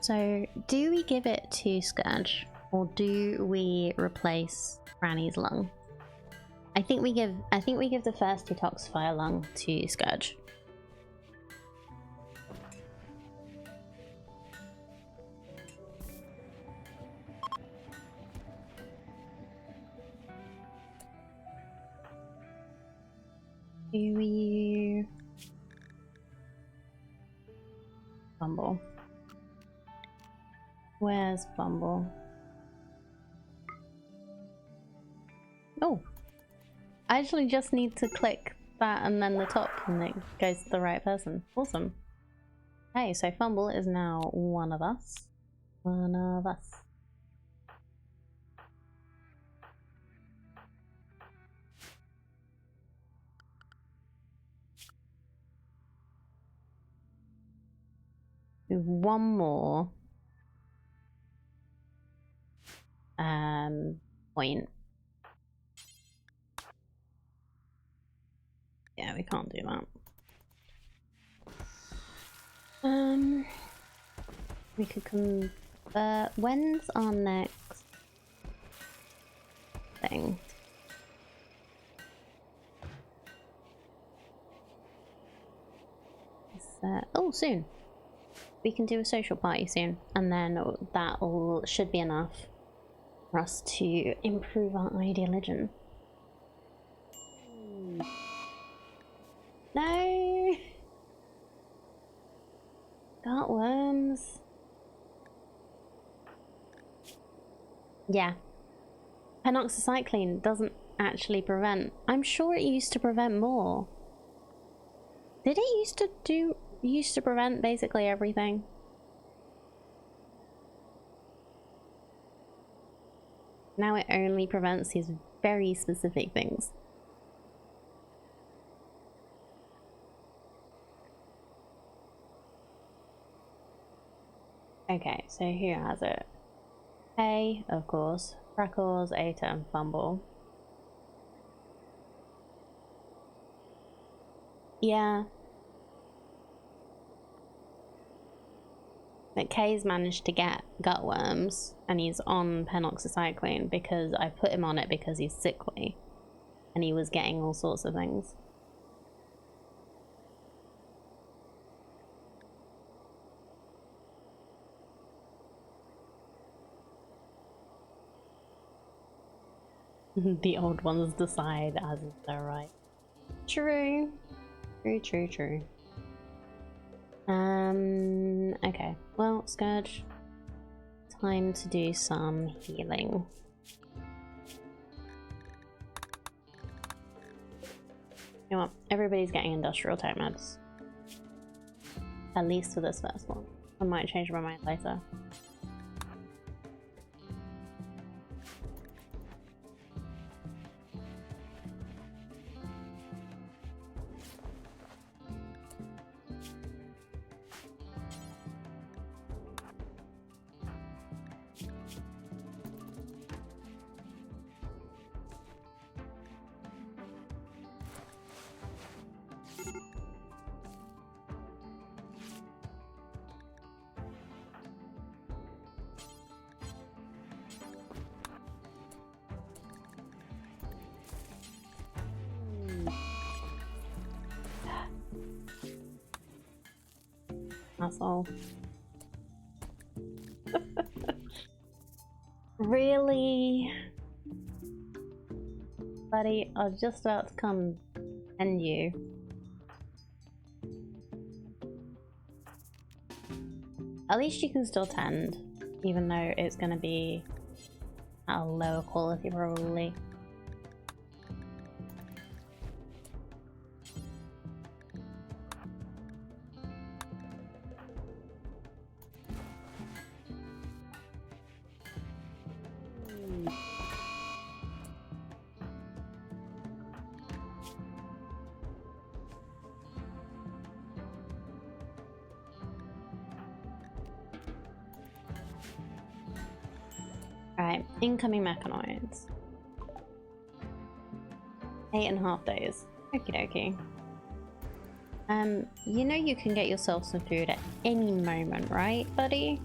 So, do we give it to Scourge, or do we replace Granny's lung? I think we give the first detoxifier lung to Scourge. Do we... Bumble. Where's Bumble? Oh! I actually just need to click that and then the top and it goes to the right person. Awesome. Okay, so Fumble is now one of us. One of us. Do one more point. Yeah, we can't do that. We could convert. When's our next thing? Oh, soon. We can do a social party soon, and then that all should be enough for us to improve our ideal religion. No! Got worms. Yeah. Penoxycycline doesn't actually prevent. I'm sure it used to prevent more. Did it used to prevent basically everything? Now it only prevents these very specific things. Okay, so who has it? A, of course. Freckles, Eta, and Fumble. Yeah. But Kay's managed to get gutworms, and he's on penoxycycline because I put him on it because he's sickly. And he was getting all sorts of things. The old ones decide as is their right. True. True. Okay. Well, Scourge. Time to do some healing. You know what? Everybody's getting industrial type meds. At least for this first one. I might change my mind later. Asshole. Really? Buddy, I was just about to come end you. At least you can still tend, even though it's gonna be at a lower quality probably. Alright, incoming mechanoids. 8.5 days. Okie dokie. You know you can get yourself some food at any moment, right, buddy?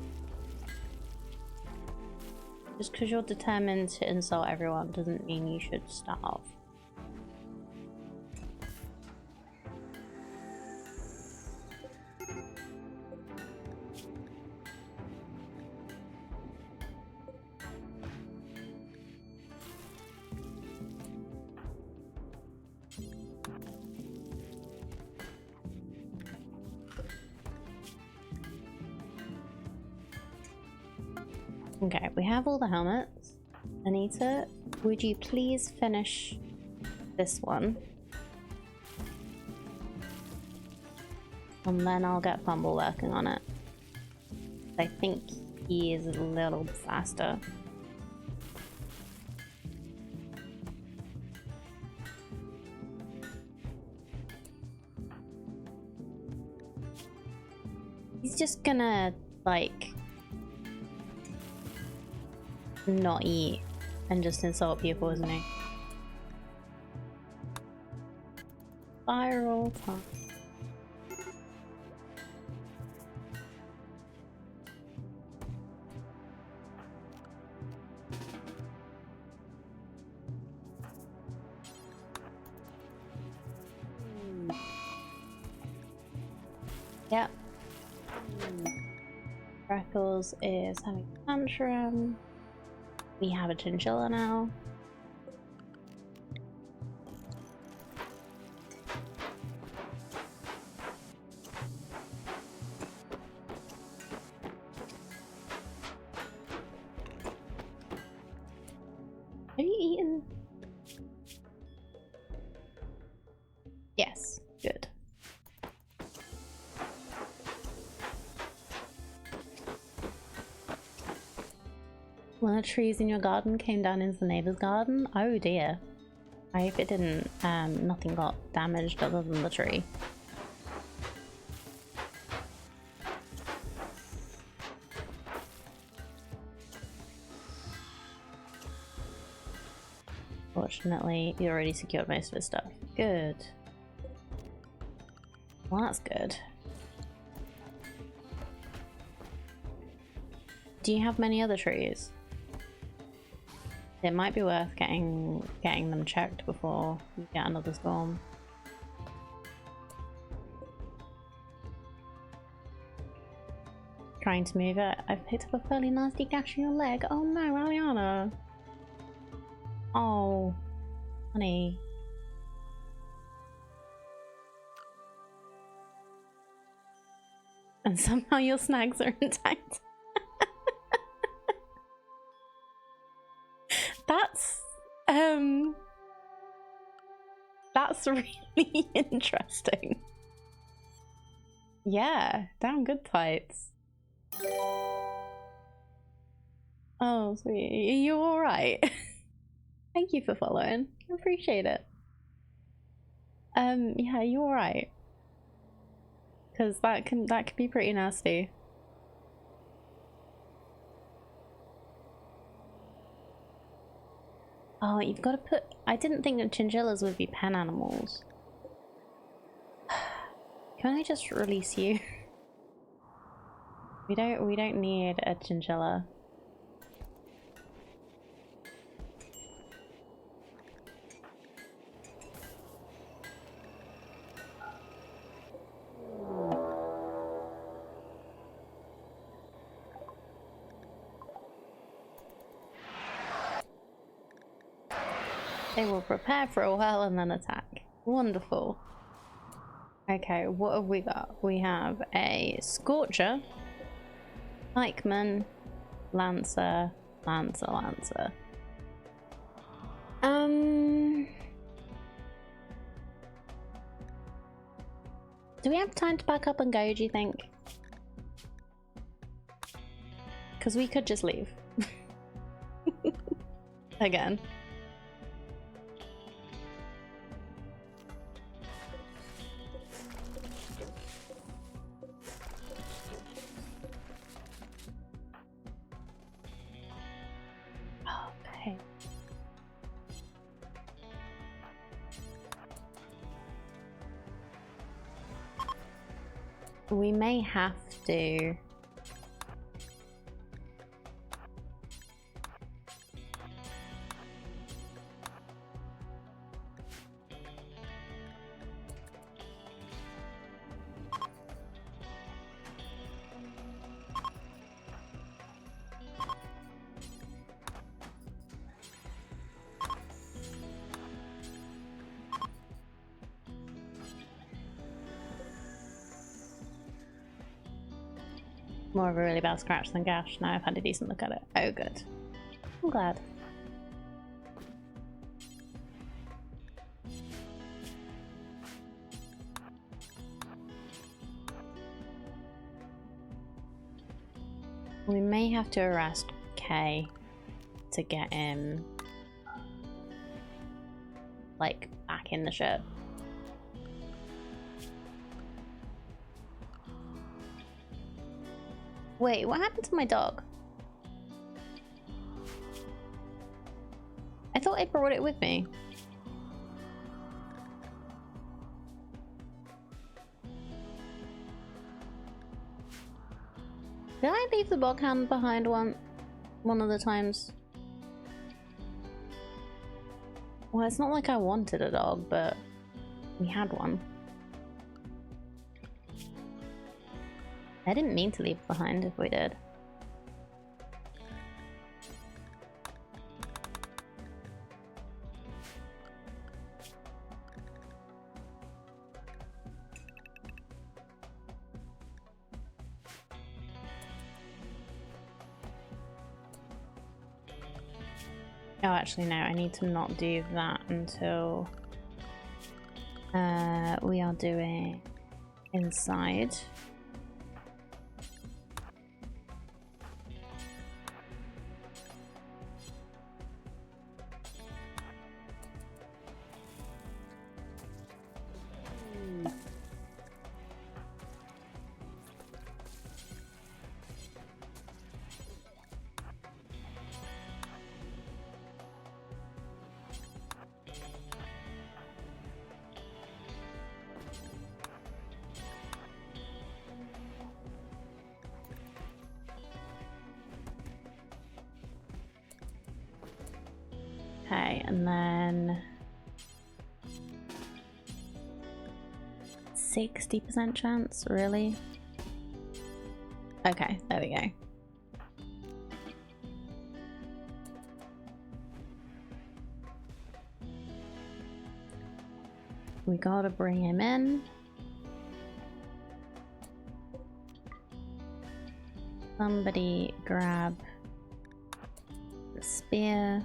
Just because you're determined to insult everyone doesn't mean you should starve. Okay, we have all the helmets. Anita, would you please finish this one? And then I'll get Fumble working on it. I think he is a little faster. He's just gonna, like, not eat and just insult people, isn't he? Spiral time. Yep. Freckles is having a tantrum. We have a chinchilla now. Have you eaten? One of the trees in your garden came down into the neighbor's garden? Oh dear. I hope it didn't, nothing got damaged other than the tree. Fortunately, you already secured most of his stuff. Good. Well, that's good. Do you have many other trees? It might be worth getting them checked before you get another storm. Trying to move it. I've picked up a fairly nasty gash in your leg. Oh no, Aliana. Oh, honey. And somehow your snags are intact. That's really interesting. Yeah, damn good tights. Oh, sweet. Are you alright? Thank you for following. I appreciate it. Yeah, you alright? Because that can be pretty nasty. Oh, you've got to put... I didn't think that chinchillas would be pen animals. Can I just release you? We don't need a chinchilla. They will prepare for a while and then attack. Wonderful. Okay, what have we got? We have a Scorcher, Pikeman, Lancer, Lancer. Do we have time to back up and go, do you think? Because we could just leave. Again. Okay. We may have to... More of a really bad scratch than gash. Now I've had a decent look at it. Oh, good. I'm glad. We may have to arrest Kay to get him, like, back in the ship. Wait, what happened to my dog? I thought I brought it with me. Did I leave the bog hound behind one of the times? Well, it's not like I wanted a dog, but we had one. I didn't mean to leave it behind if we did. Oh, actually no, I need to not do that until we are doing inside. Okay, and then 60% chance, really? Okay, there we go. We gotta bring him in. Somebody grab the spear.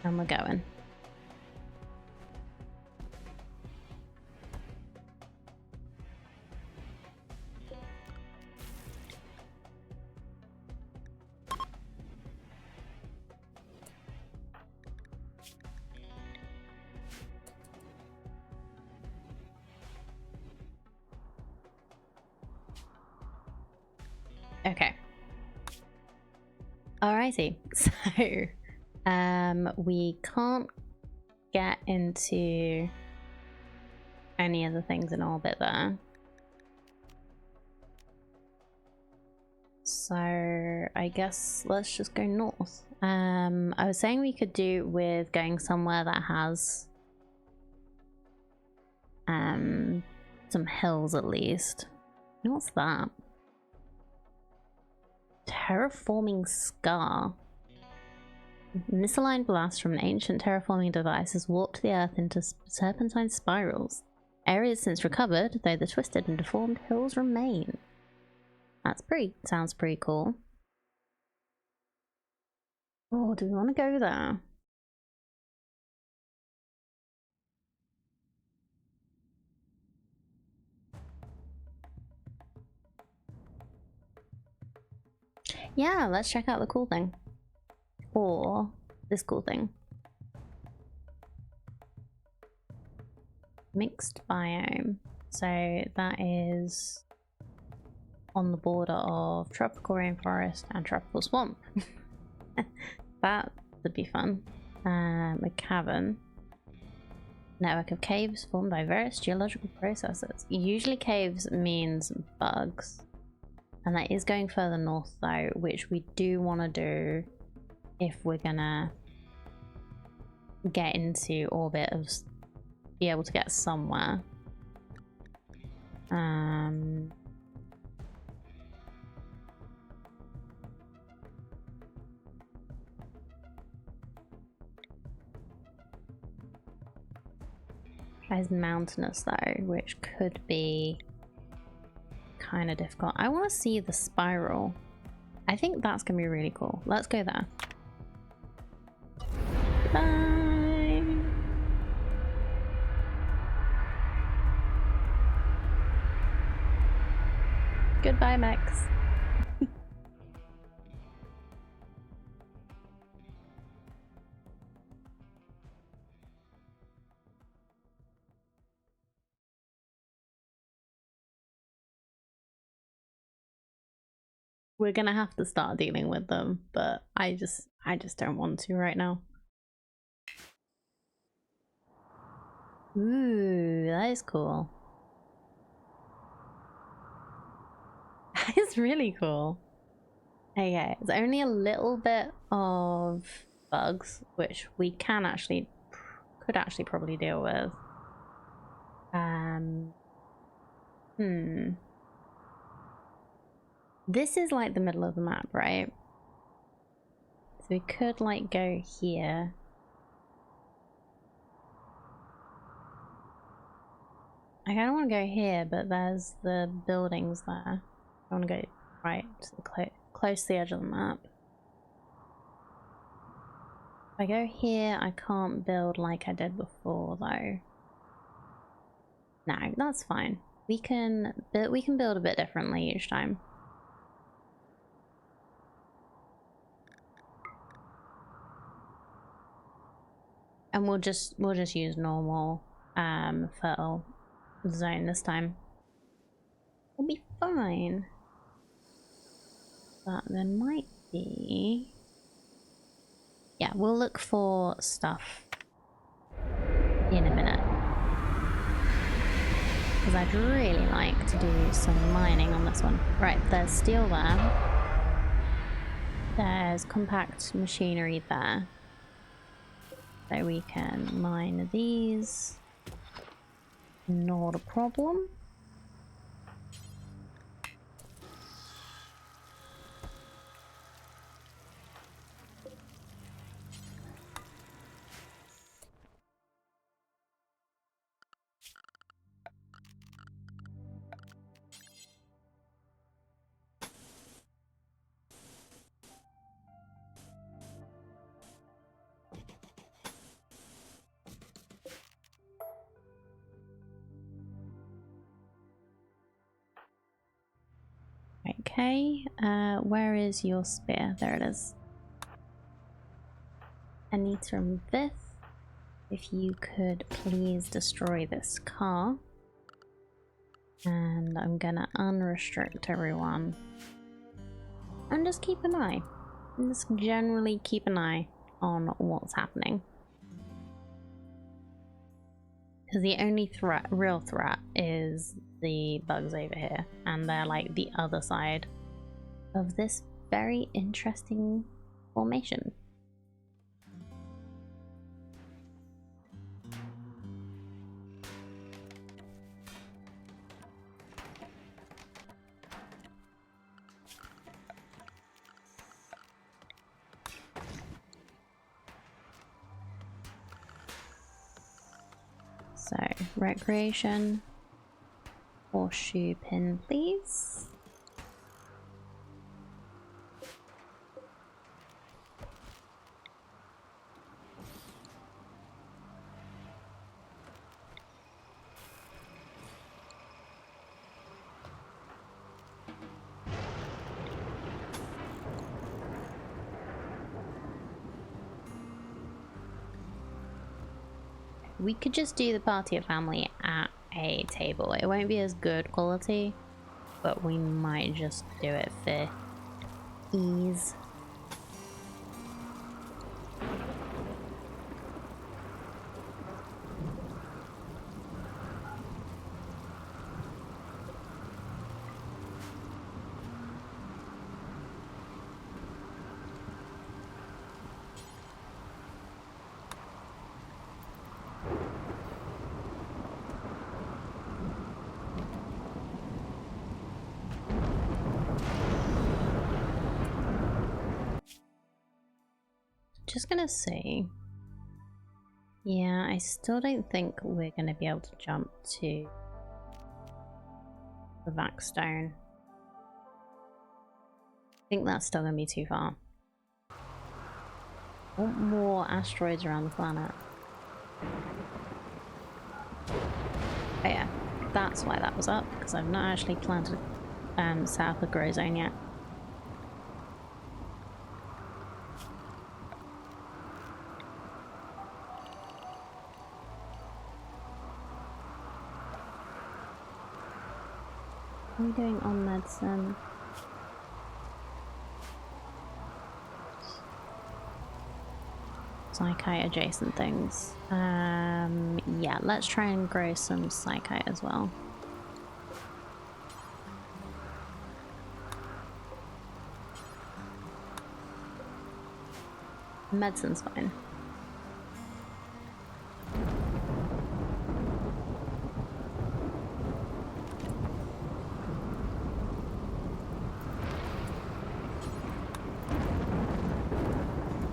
And we're going. Okay. Alrighty. So, we can't get into any of the things in orbit there. So, I guess let's just go north. I was saying we could do with going somewhere that has some hills at least. What's that? Terraforming scar. Misaligned blast from an ancient terraforming device has warped the earth into serpentine spirals. Areas since recovered, though the twisted and deformed hills remain. Sounds pretty cool. Oh, do we want to go there? Yeah, let's check out the cool thing. Or this cool thing. Mixed biome. So that is on the border of tropical rainforest and tropical swamp. That would be fun. A cavern. Network of caves formed by various geological processes. Usually caves means bugs. And that is going further north though, which we do want to do if we're gonna get into orbit of be able to get somewhere. Tries mountainous though, which could be kind of difficult. I want to see the spiral. I think that's gonna be really cool. Let's go there. Bye. Goodbye, Max. We're gonna have to start dealing with them, but I just don't want to right now. Ooh, that is cool. That is really cool. Okay, it's only a little bit of bugs, which we could actually probably deal with. This is like the middle of the map, right? So we could like go here. I kind of want to go here, but there's the buildings there. I want to go right to the close to the edge of the map. If I go here, I can't build like I did before, though. No, that's fine. We can build a bit differently each time. And we'll just use normal fertile zone this time. We'll be fine. But there might be... Yeah, we'll look for stuff in a minute. Because I'd really like to do some mining on this one. Right, there's steel there. There's compact machinery there. So we can mine these. Not a problem. Okay, where is your spear? There it is. Anita and Vith, if you could please destroy this car. And I'm gonna unrestrict everyone. And just keep an eye. Just generally keep an eye on what's happening. Because the only real threat is the bugs over here. And they're like the other side of this very interesting formation. So, recreation, horseshoe pin, please. We could just do the party of family at a table. It won't be as good quality, but we might just do it for ease. Just gonna see. Yeah, I still don't think we're gonna be able to jump to the Vaxstone. I think that's still gonna be too far. I want more asteroids around the planet. Oh yeah, that's why that was up, because I've not actually planted set up a grow zone yet. What are we doing on medicine? Psychite adjacent things. Yeah, let's try and grow some psychite as well. Medicine's fine.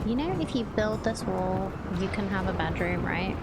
You know, if you build this wall, you can have a bedroom, right?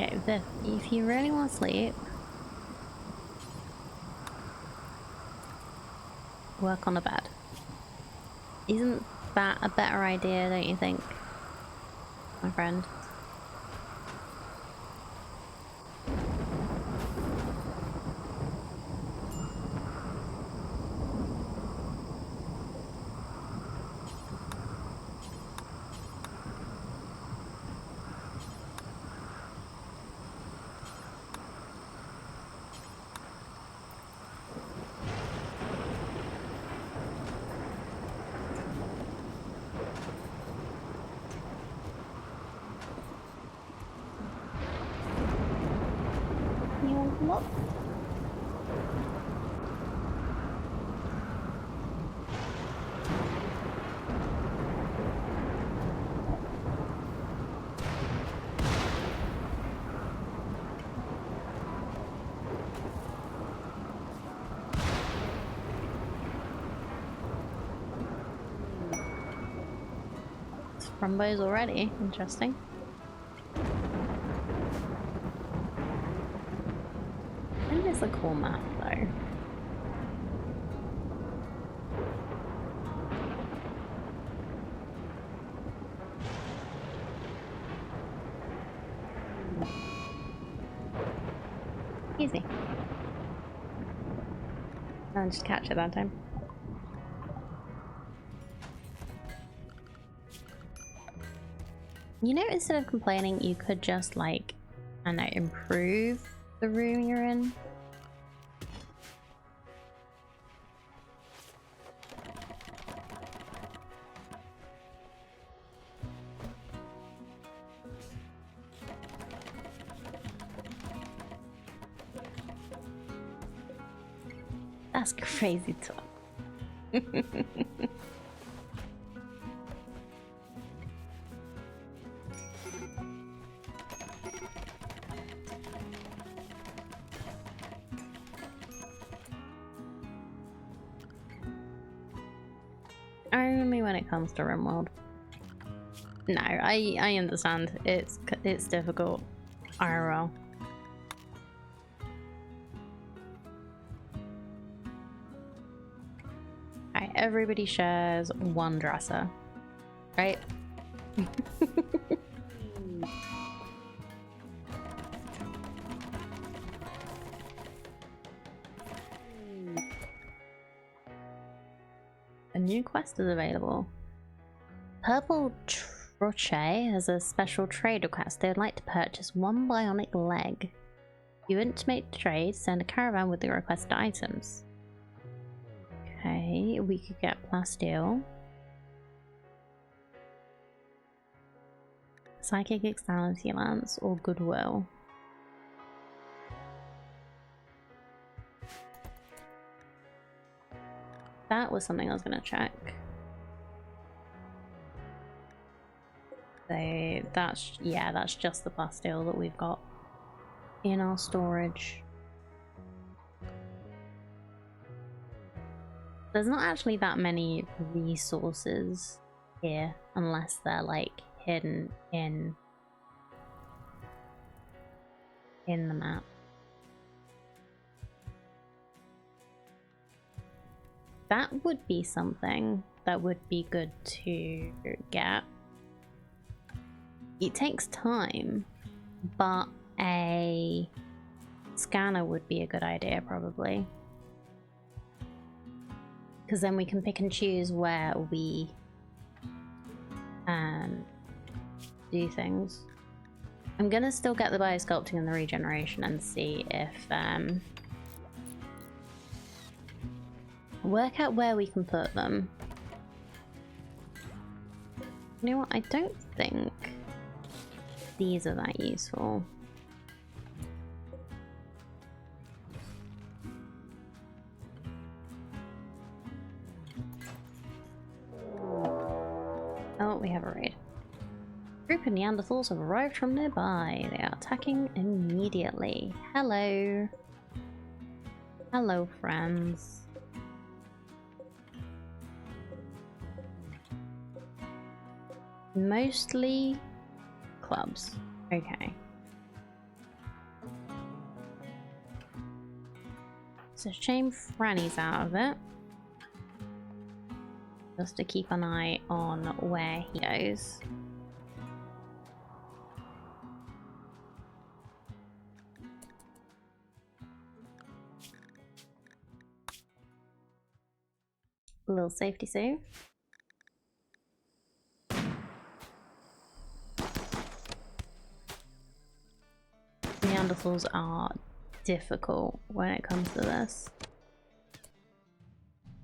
Okay, if you really want to sleep, work on a bed. Isn't that a better idea, don't you think, my friend? What? Rumbos already. Interesting. Isn't this a cool map, though? Easy. I'll just catch it that time. You know, instead of complaining, you could just, like, I don't know, improve the room you're in. That's crazy talk. Only when it comes to Rimworld. No, I understand. It's difficult. IRL. Okay, everybody shares one dresser, right? A new quest is available. Purple Troche has a special trade request. They would like to purchase one bionic leg. You intimate the trade, send a caravan with the requested items. Okay, we could get plasteel. Psychic Externality Lance or Goodwill. That was something I was gonna check. So that's, yeah, that's just the plasteel that we've got in our storage. There's not actually that many resources here unless they're like hidden in the map. That would be something that would be good to get. It takes time, but a scanner would be a good idea probably. Because then we can pick and choose where we do things. I'm gonna still get the biosculpting and the regeneration and see if work out where we can put them. You know what? I don't think these are that useful. Oh, we have a raid. A group of Neanderthals have arrived from nearby. They are attacking immediately. Hello. Hello, friends. Mostly clubs. Okay. It's a shame Franny's out of it. Just to keep an eye on where he goes. A little safety save. Neanderthals are difficult when it comes to this.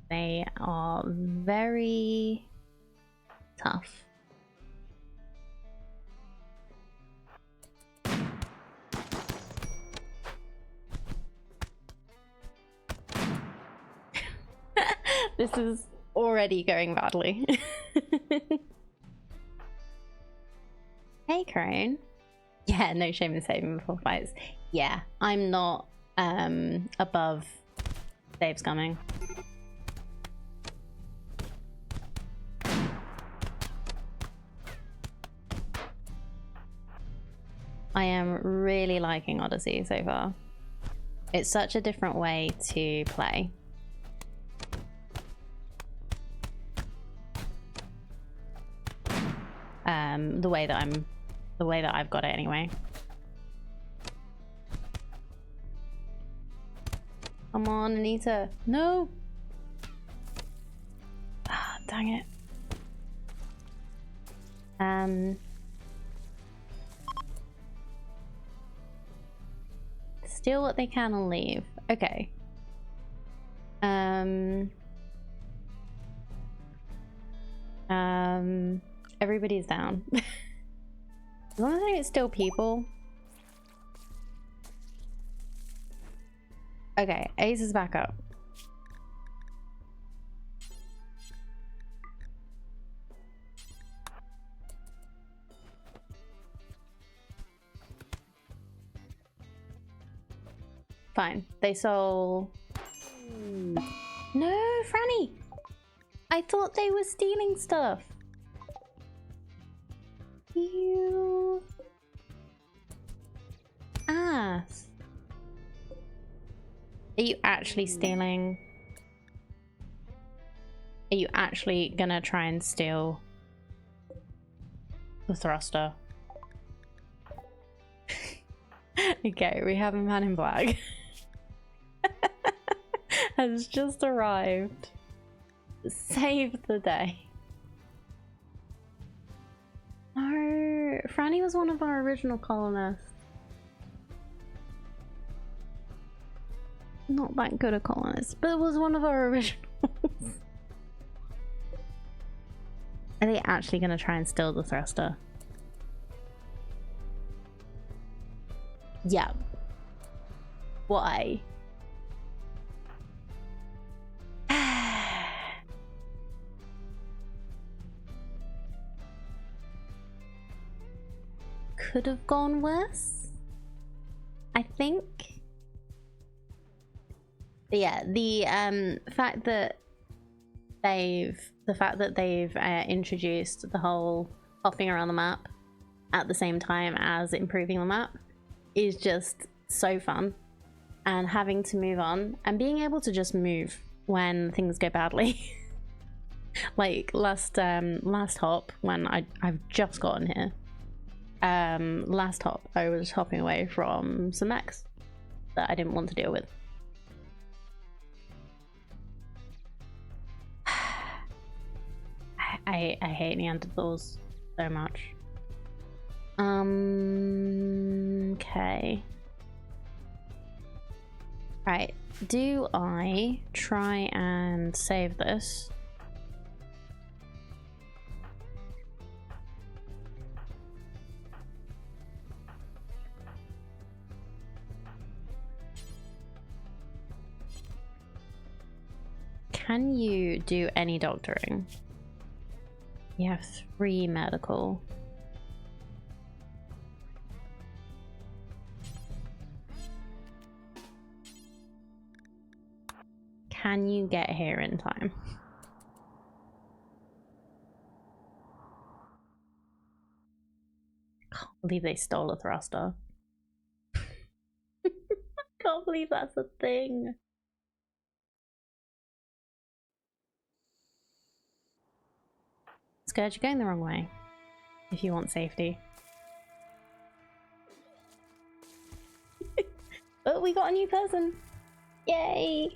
They are very tough. This is already going badly. Hey, Crone. Yeah, no shame in saving before fights. Yeah, I'm not above Dave's coming. I am really liking Odyssey so far. It's such a different way to play. The way that I've got it anyway. Come on, Anita. No. Ah, dang it. Steal what they can and leave. Okay. Everybody's down. As long as I don't steal people. Okay, Ace is back up. Fine. They stole... No, Franny! I thought they were stealing stuff. You... ass. Are you actually stealing? Are you actually gonna try and steal the thruster? Okay, we have a man in black. Has just arrived. Save the day. No, Franny was one of our original colonists. Not that good a colonist, but it was one of our originals. Are they actually gonna try and steal the thruster? Yeah. Why? Could have gone worse, I think. But yeah, the fact that they've introduced the whole hopping around the map at the same time as improving the map is just so fun, and having to move on and being able to just move when things go badly. Like last hop when I've just gotten here. Last hop I was hopping away from some mechs that I didn't want to deal with. I hate Neanderthals so much. Okay. Right, do I try and save this? Can you do any doctoring? You have 3 medical. Can you get here in time? Can't believe they stole a thruster. Can't believe that's a thing. Scourge, you're going the wrong way. If you want safety. Oh, we got a new person! Yay!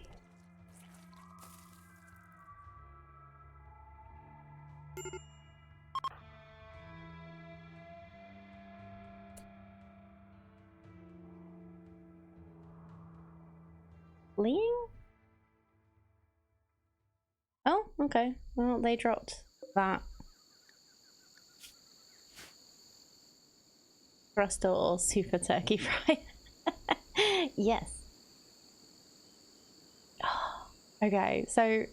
Fleeing? Oh, okay. Well, they dropped that. Frostal or super turkey fry? Yes. Okay, so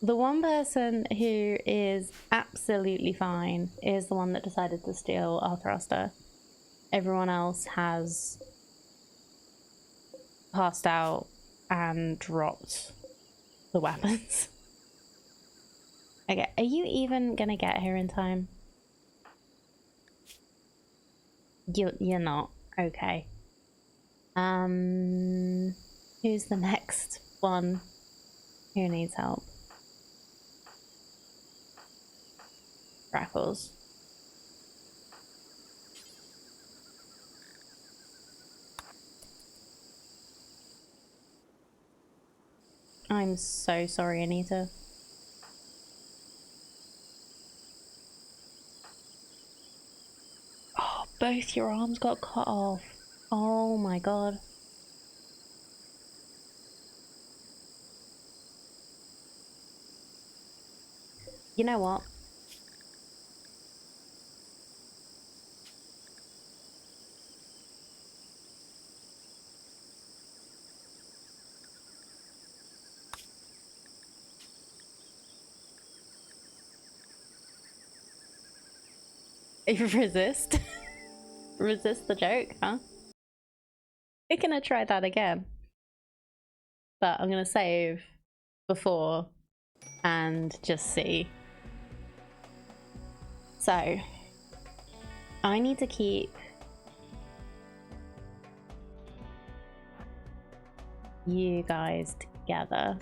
the one person who is absolutely fine is the one that decided to steal our thruster. Everyone else has passed out and dropped the weapons. Okay, are you even gonna get here in time? You're not. Okay. Who's the next one who needs help? Raffles. I'm so sorry, Anita. Oh, both your arms got cut off. Oh my god. You know what? Resist? Resist the joke, huh? We're gonna try that again. But I'm gonna save before and just see. So, I need to keep you guys together.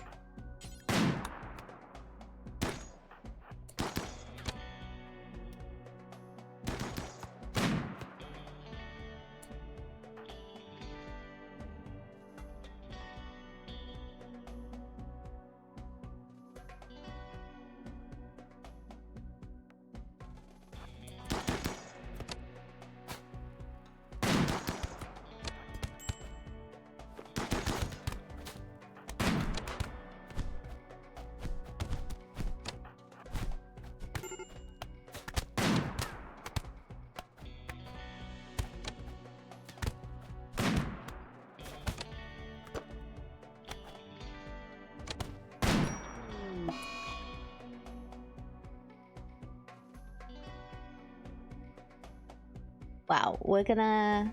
Wow, we're gonna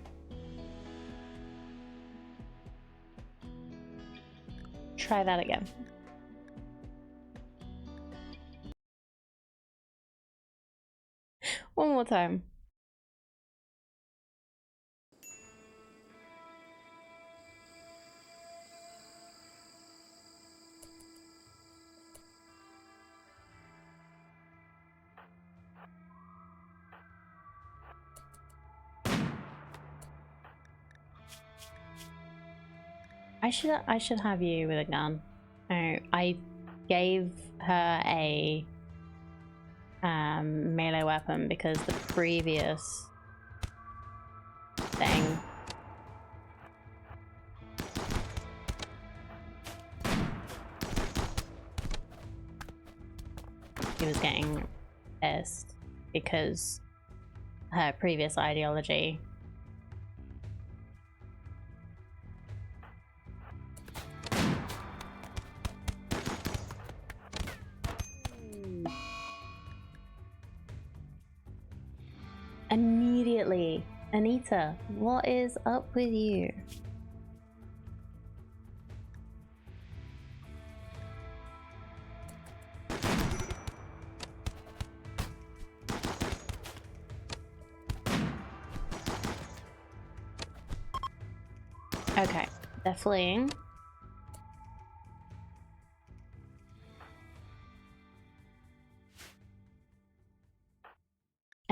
try that again. One more time. I should have you with a gun. Oh, I gave her a melee weapon because the previous thing he was getting pissed because her previous ideology. Immediately. Anita, what is up with you? Okay, they're fleeing.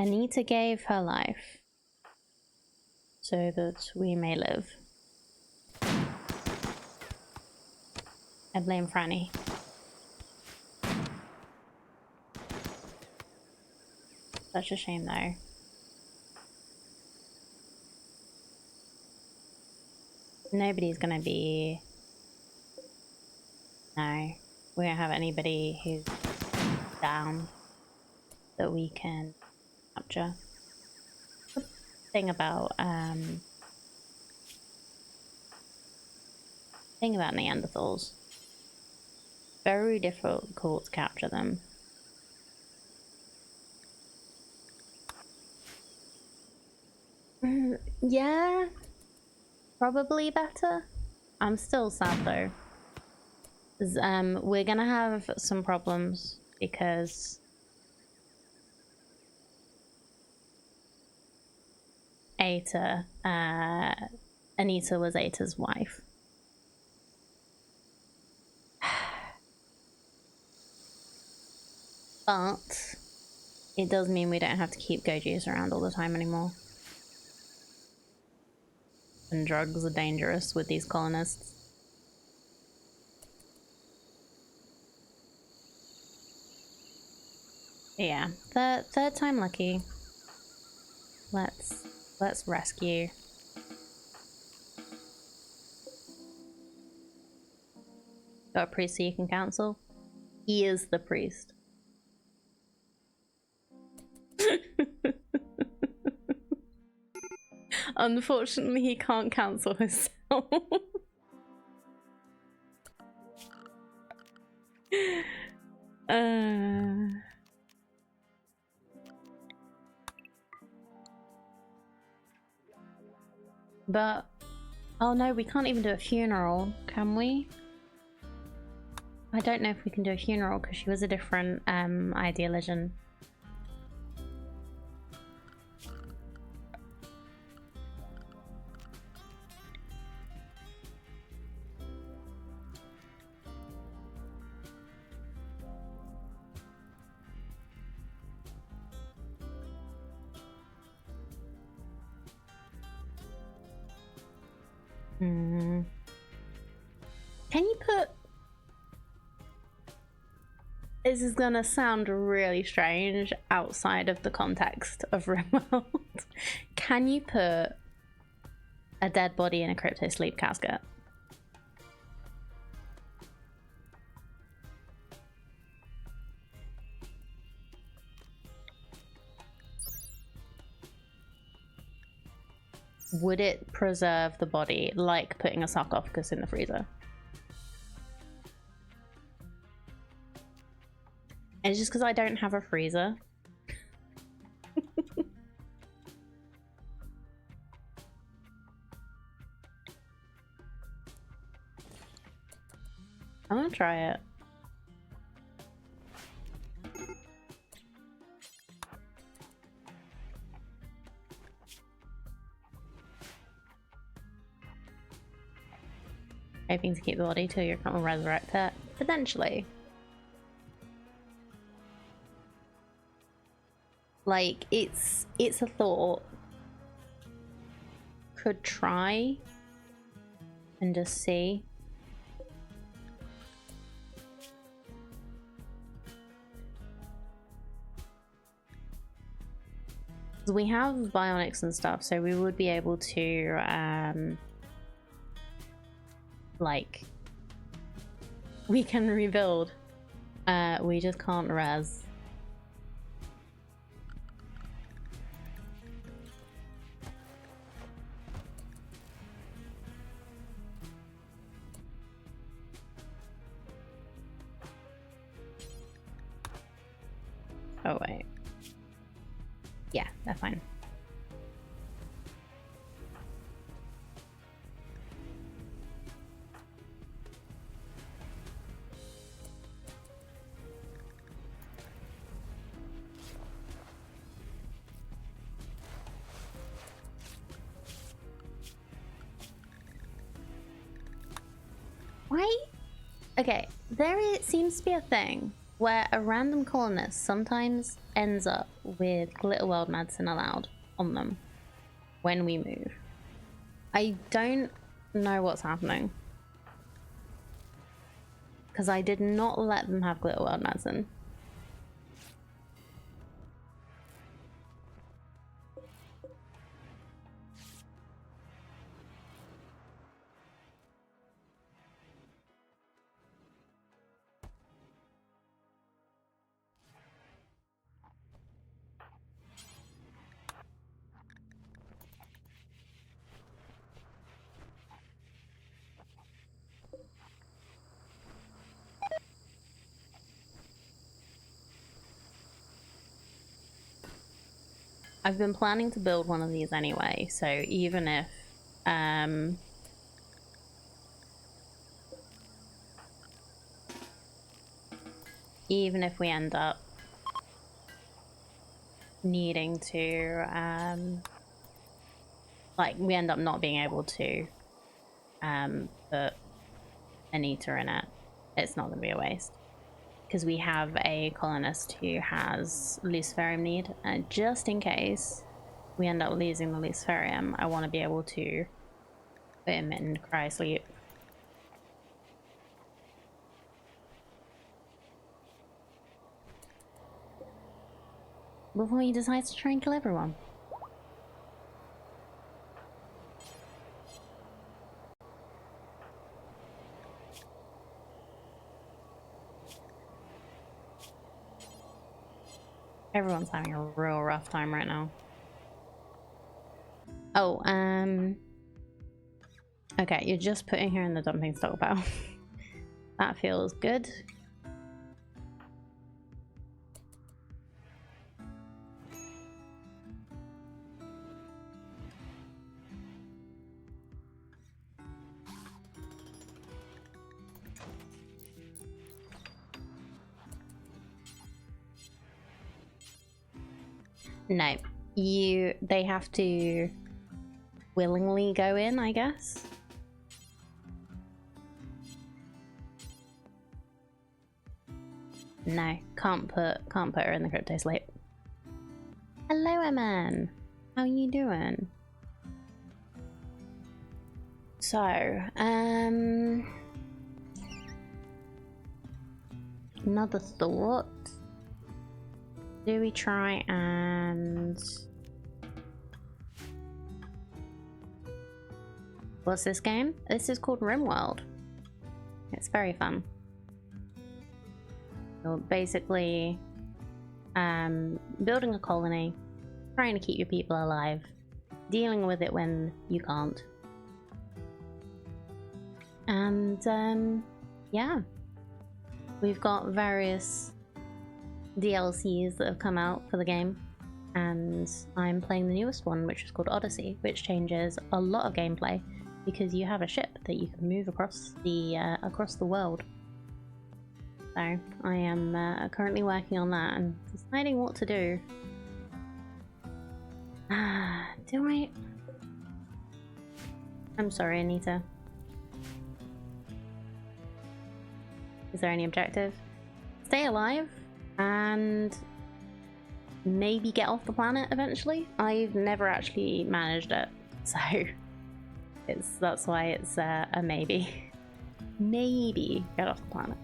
Anita gave her life so that we may live. I blame Franny. Such a shame though. Nobody's gonna be... No. We don't have anybody who's down that we can capture. The thing about Neanderthals. Very difficult to capture them. Yeah, probably better. I'm still sad though. 'Cause, we're gonna have some problems because Anita was Ata's wife. But it does mean we don't have to keep Gojis around all the time anymore. And drugs are dangerous with these colonists. Yeah, third time lucky. Let's rescue. Got a priest so you can counsel? He is the priest. Unfortunately, he can't counsel himself. But oh no, we can't even do a funeral, can we? I don't know if we can do a funeral because she was a different ideologian. Can you put... This is gonna sound really strange outside of the context of Rimworld. Can you put a dead body in a crypto sleep casket? Would it preserve the body like putting a sarcophagus in the freezer? It's just because I don't have a freezer. I'm gonna try it. Hoping to keep the body till you can resurrect it. Potentially. Like, it's a thought. Could try and just see. We have bionics and stuff, so we would be able to like, we can rebuild. We just can't res. Oh wait. Yeah, they're fine. Why? Okay, there seems to be a thing where a random colonist sometimes ends up with Glitter World medicine allowed on them when we move. I don't know what's happening, because I did not let them have Glitter World medicine. I've been planning to build one of these anyway, so even if we end up needing to like we end up not being able to put an eater in it, it's not going to be a waste. Because we have a colonist who has Luciferium need, and just in case we end up losing the Luciferium, I want to be able to put him in cryosleep. Before he decides to try and kill everyone. Everyone's having a real rough time right now. Oh, okay, you're just putting her in the dumping stockpile. That feels good. No, they have to willingly go in, I guess. No, can't put her in the crypto sleep. Hello, Eman. How you doing? So, another thought. Do we try and... What's this game? This is called Rimworld. It's very fun. So basically, building a colony, trying to keep your people alive, dealing with it when you can't. And yeah, we've got various DLCs that have come out for the game, and I'm playing the newest one, which is called Odyssey, which changes a lot of gameplay because you have a ship that you can move across the world. So I am currently working on that and deciding what to do. Do I? I'm sorry, Anita. Is there any objective? Stay alive and maybe get off the planet eventually. I've never actually managed it, so that's why it's a maybe. Maybe get off the planet.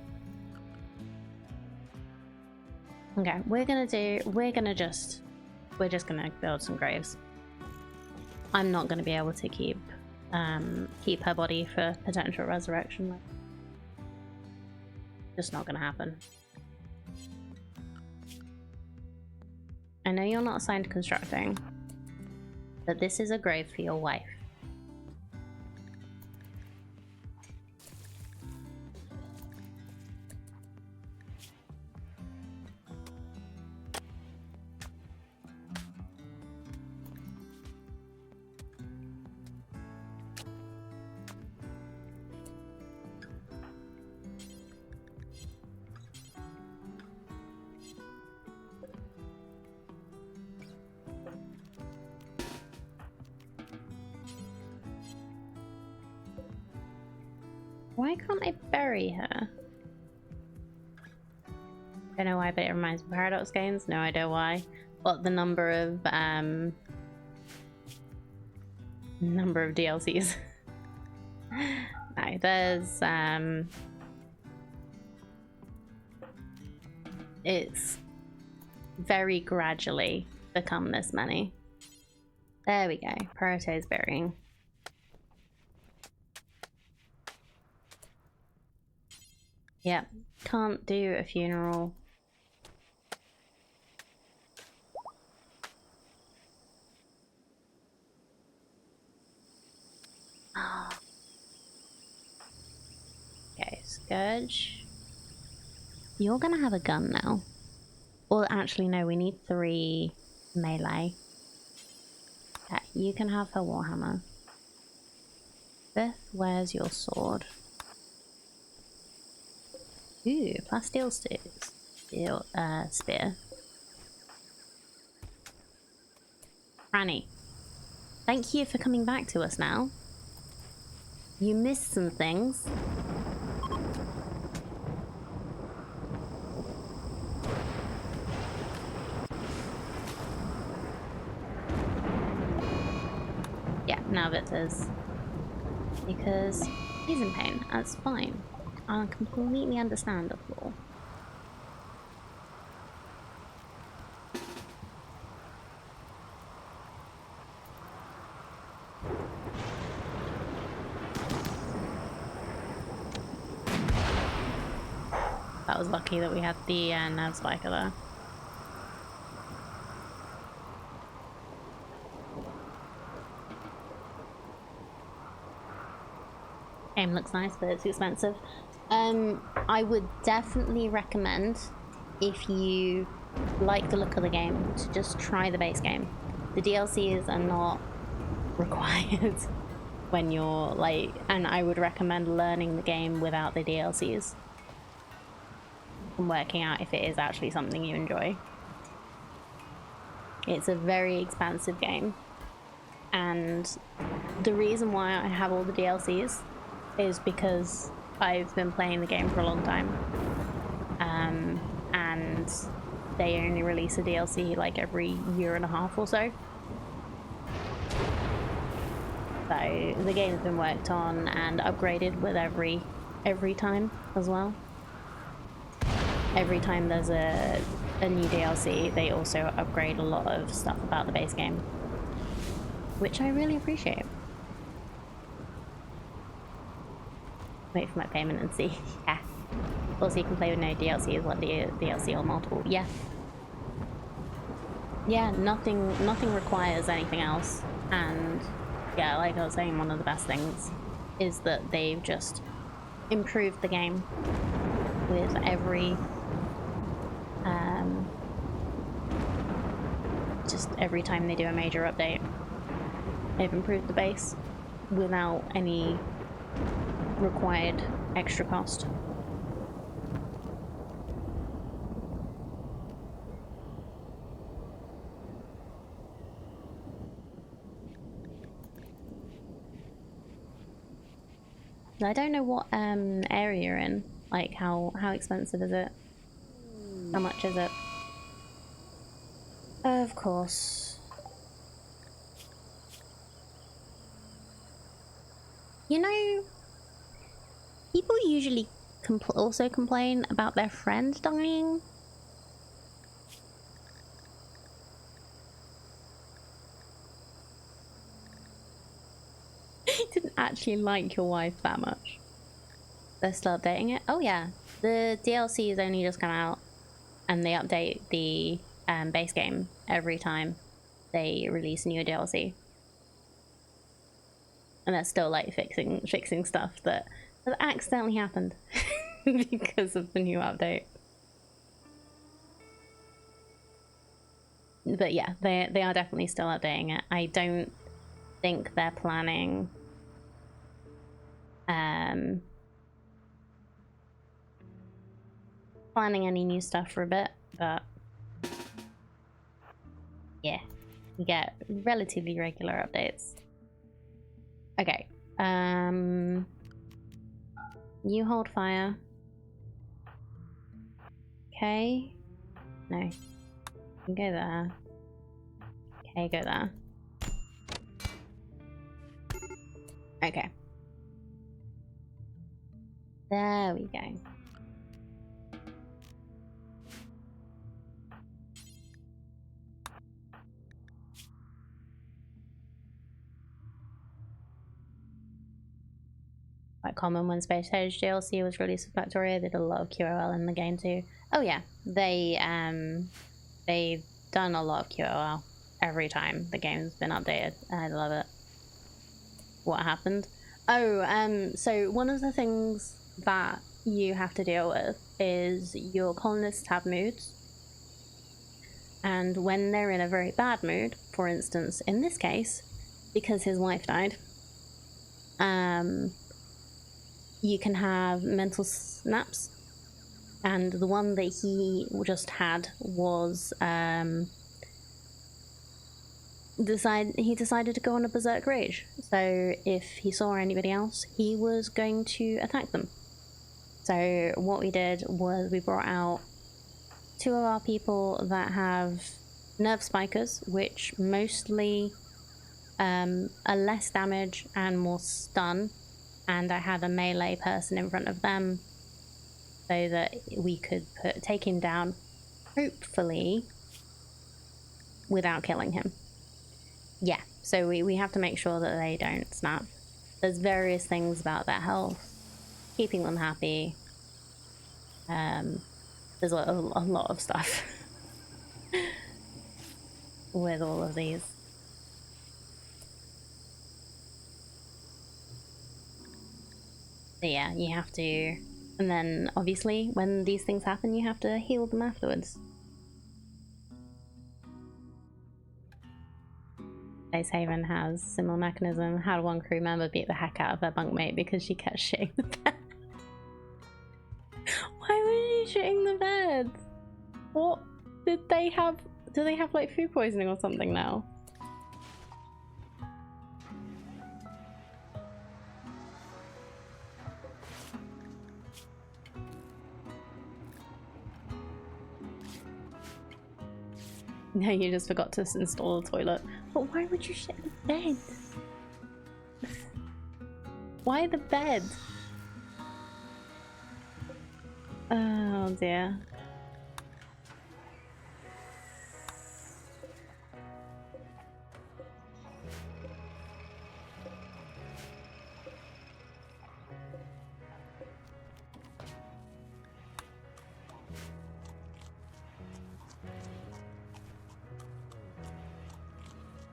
Okay, we're just gonna build some graves. I'm not gonna be able to keep her body for potential resurrection. Just not gonna happen. I know you're not assigned to constructing, but this is a grave for your wife. Why can't I bury her? Don't know why, but it reminds me of Paradox games. No idea why. But the number of DLCs. No, there's it's very gradually become this many. There we go. Prioritize burying. Yep. Can't do a funeral. Oh. Okay, Scourge. You're gonna have a gun now. Well, actually, no, we need 3 melee. Okay, you can have her warhammer. Beth, where's your sword? Ooh, plasteel spear. Franny, thank you for coming back to us now. You missed some things. Yeah, now Victor's. Because he's in pain. That's fine. I completely understandable. That was lucky that we had the nav spiker there. Game looks nice, but it's expensive. I would definitely recommend, if you like the look of the game, to just try the base game. The DLCs are not required when you're like, and I would recommend learning the game without the DLCs and working out if it is actually something you enjoy. It's a very expansive game, and the reason why I have all the DLCs is because I've been playing the game for a long time, and they only release a DLC like every year and a half or so. So the game's been worked on and upgraded with every time as well. Every time there's a new DLC, they also upgrade a lot of stuff about the base game, which I really appreciate. Wait for my payment and see. Yeah. Also, you can play with no DLC as well, DLC or multiple. Yeah. Yeah, nothing requires anything else. And yeah, like I was saying, one of the best things is that they've just improved the game with just every time they do a major update. They've improved the base without any required extra cost. I don't know what area you're in. Like how expensive is it? How much is it? Of course. You know, people usually also complain about their friend dying. I didn't actually like your wife that much. They're still updating it? Oh yeah, the DLC has only just come out, and they update the base game every time they release a new DLC. And they're still like fixing stuff that accidentally happened because of the new update. But yeah, they are definitely still updating it. I don't think they're planning any new stuff for a bit, but yeah, you get relatively regular updates. Okay, you hold fire. Okay. No. You can go there. Okay, go there. Okay. There we go. Quite common when Space Age DLC was released with Factorio. They did a lot of QOL in the game too. Oh yeah, they've done a lot of QOL every time the game's been updated. I love it. What happened? Oh, so one of the things that you have to deal with is your colonists have moods. And when they're in a very bad mood, for instance, in this case, because his wife died, you can have mental snaps. And the one that he just had was he decided to go on a berserk rage. So if he saw anybody else, he was going to attack them. So what we did was we brought out 2 of our people that have nerve spikers, which mostly are less damage and more stun, and I had a melee person in front of them so that we could take him down, hopefully without killing him. Yeah, so we have to make sure that they don't snap. There's various things about their health, keeping them happy. There's a lot of stuff with all of these. So yeah, you have to, and then obviously when these things happen, you have to heal them afterwards. Base Haven has similar mechanism. Had one crew member beat the heck out of their bunkmate because she kept shitting the bed. Why was she shitting the bed? What did they have? Do they have like food poisoning or something now? No, you just forgot to install a toilet. But why would you shit in the bed? Why the bed? Oh dear.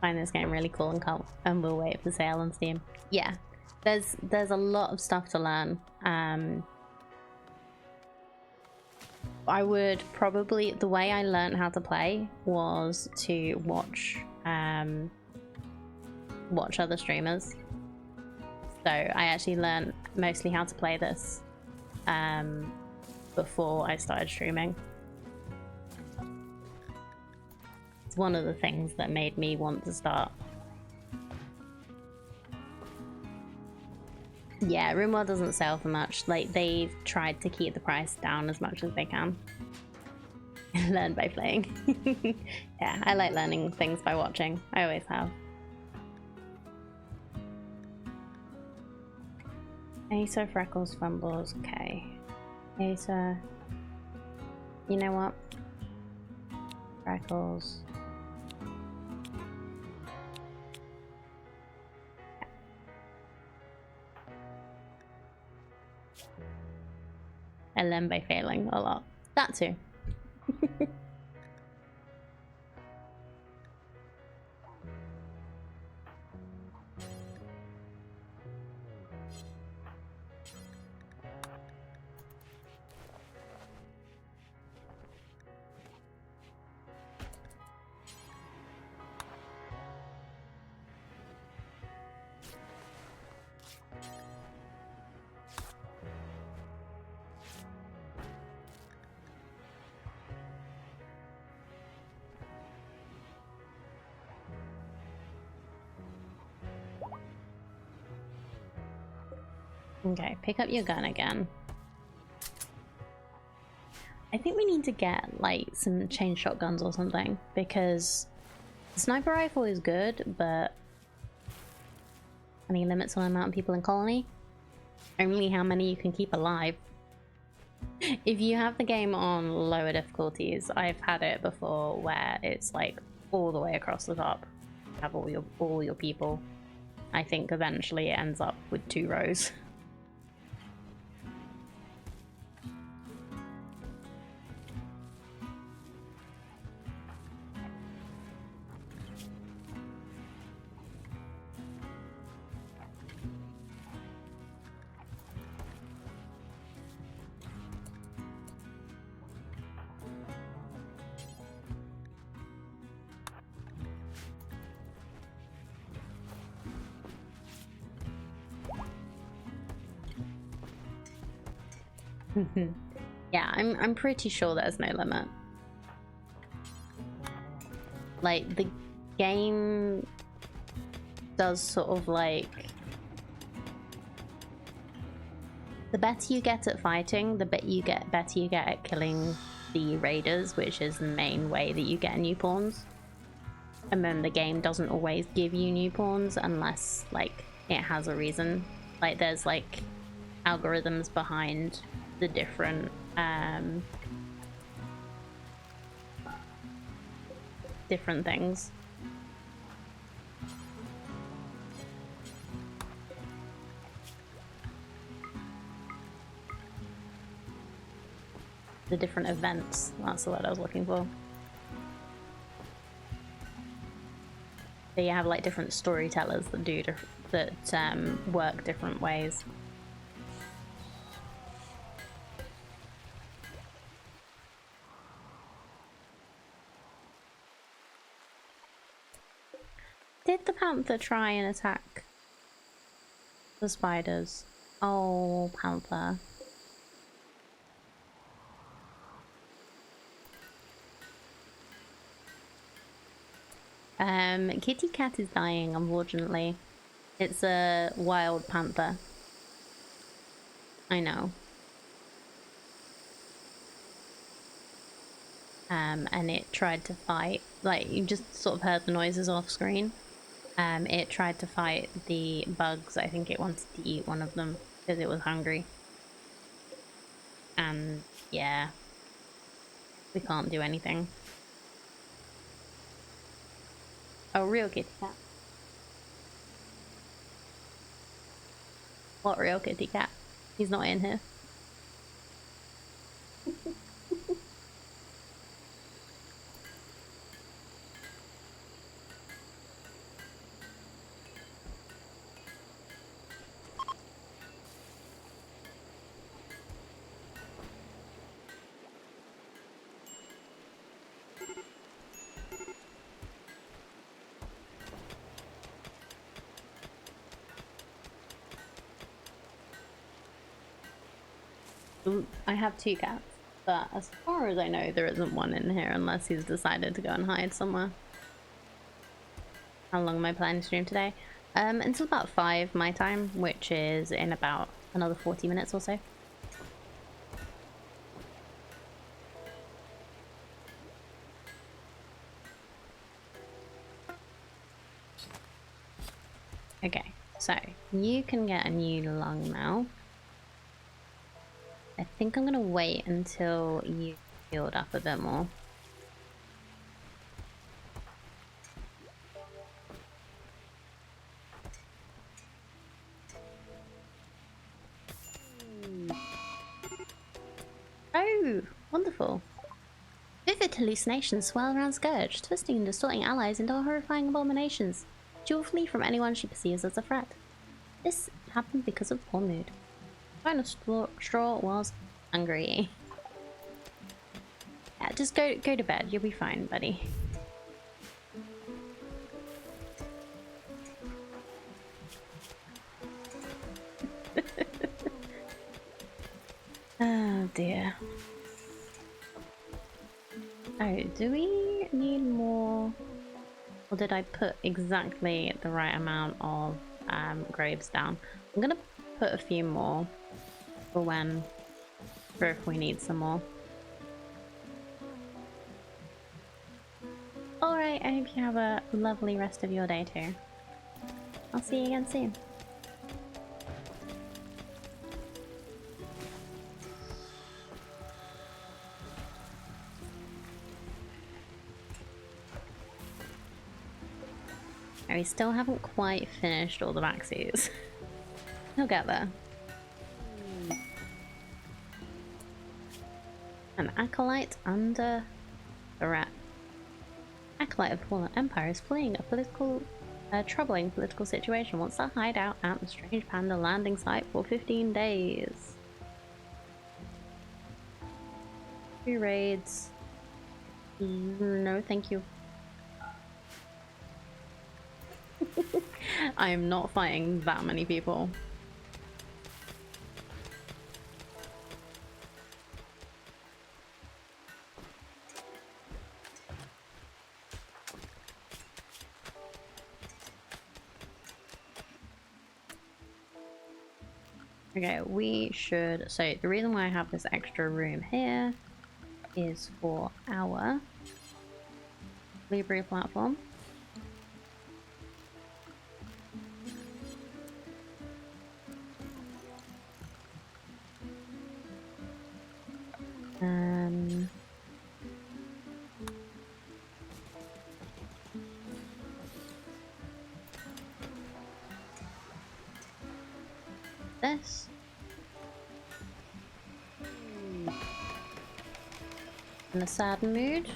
Find this game really cool and we'll wait for sale on Steam. Yeah, there's a lot of stuff to learn. I would probably, the way I learned how to play was to watch other streamers. So I actually learned mostly how to play this before I started streaming. It's one of the things that made me want to start. Yeah, Rimworld doesn't sell for much. Like, they've tried to keep the price down as much as they can. Learn by playing. Yeah, I like learning things by watching. I always have. Asa, Freckles, Fumbles, okay. Asa. You know what? Freckles. I learn by failing a lot. That too. Okay, pick up your gun again. I think we need to get like some chain shotguns or something, because the sniper rifle is good, but any limits on the amount of people in colony? Only how many you can keep alive. If you have the game on lower difficulties, I've had it before where it's like all the way across the top. You have all your people. I think eventually it ends up with 2 rows. Yeah, I'm pretty sure there's no limit. Like, the game does sort of like... The better you get at fighting, the better you get at killing the raiders, which is the main way that you get new pawns. And then the game doesn't always give you new pawns unless, like, it has a reason. Like, there's, like, algorithms behind the different different things. The different events, that's the word I was looking for. So you have like different storytellers that do work different ways. Did the panther try and attack the spiders? Oh, panther. Kitty cat is dying, unfortunately. It's a wild panther. I know. And it tried to fight, like, you just sort of heard the noises off screen. It tried to fight the bugs. I think it wanted to eat one of them because it was hungry. And yeah, we can't do anything. Oh, real kitty cat. What real kitty cat? He's not in here. I have 2 cats, but as far as I know, there isn't one in here unless he's decided to go and hide somewhere. How long am I planning to stream today? Until about 5 my time, which is in about another 40 minutes or so. Okay, so you can get a new lung now. I think I'm gonna wait until you healed up a bit more. Oh, wonderful. Vivid hallucinations swirl around Scourge, twisting and distorting allies into horrifying abominations. She will flee from anyone she perceives as a threat. This happened because of poor mood. Final straw was hungry. Yeah, just go to bed. You'll be fine, buddy. Oh dear. Oh, do we need more? Or did I put exactly the right amount of graves down? I'm gonna put a few more for if we need some more. I hope you have a lovely rest of your day too. I'll see you again soon. We still haven't quite finished all the vaccines. He'll get there. An acolyte under threat. Acolyte of the Fallen Empire is fleeing a troubling political situation. Wants to hide out at the Strange Panda landing site for 15 days. 2 raids. No, thank you. I am not fighting that many people. Okay, we should... So the reason why I have this extra room here is for our Libra platform. This. In a sad mood.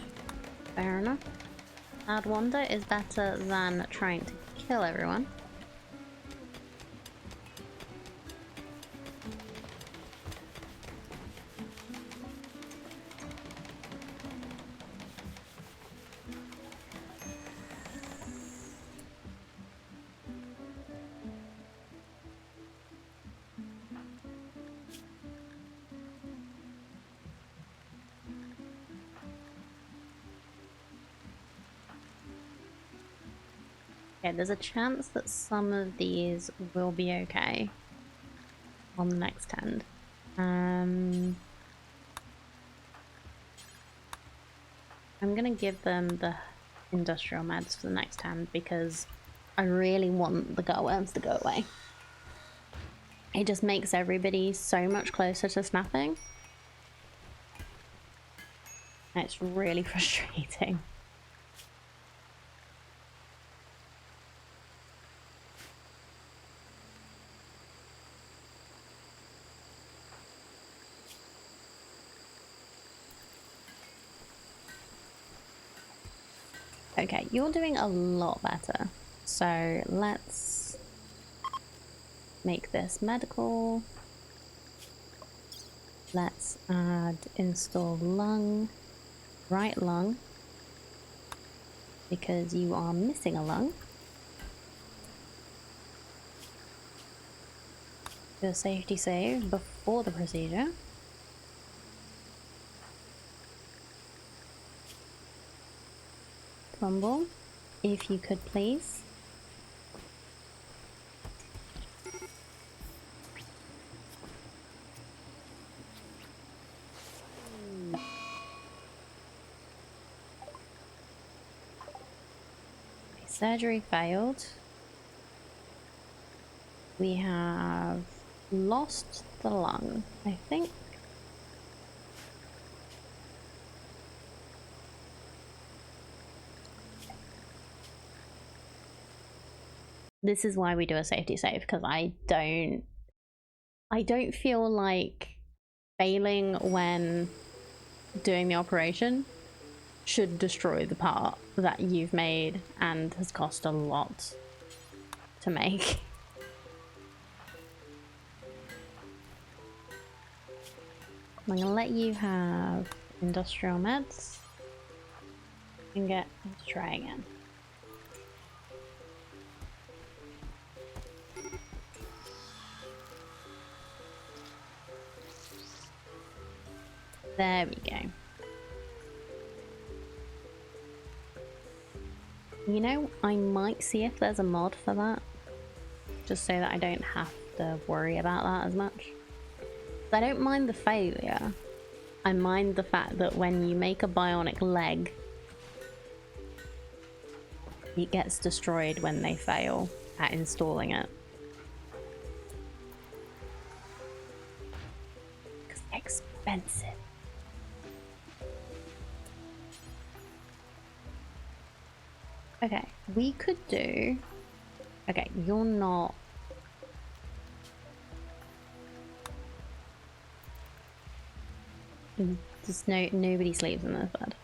Fair enough. Sad wonder is better than trying to kill everyone. Okay, there's a chance that some of these will be okay on the next tend. I'm gonna give them the industrial meds for the next tend because I really want the gutworms to go away. It just makes everybody so much closer to snapping. And it's really frustrating. Okay, you're doing a lot better. So let's make this medical. Let's add install lung, right lung, because you are missing a lung. Do a safety save before the procedure. Crumble, if you could please. Okay, surgery failed. We have lost the lung, I think. This is why we do a safety save, because I don't feel like failing when doing the operation should destroy the part that you've made and has cost a lot to make. I'm gonna let you have industrial meds and get to try again. There we go. You know, I might see if there's a mod for that, just so that I don't have to worry about that as much. I don't mind the failure. I mind the fact that when you make a bionic leg, it gets destroyed when they fail at installing it. Because they're expensive. Okay, we could do... Okay, you're not... Just nobody sleeps in this bed.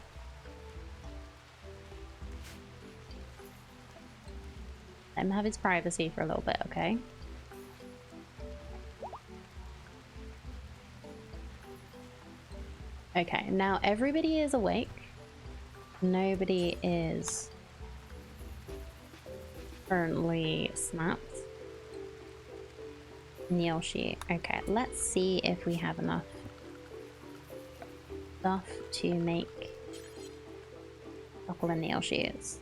Let him have his privacy for a little bit, okay? Okay, now everybody is awake. Nobody is currently snapped. Nail sheet. Okay, let's see if we have enough stuff to make a couple of nail sheets.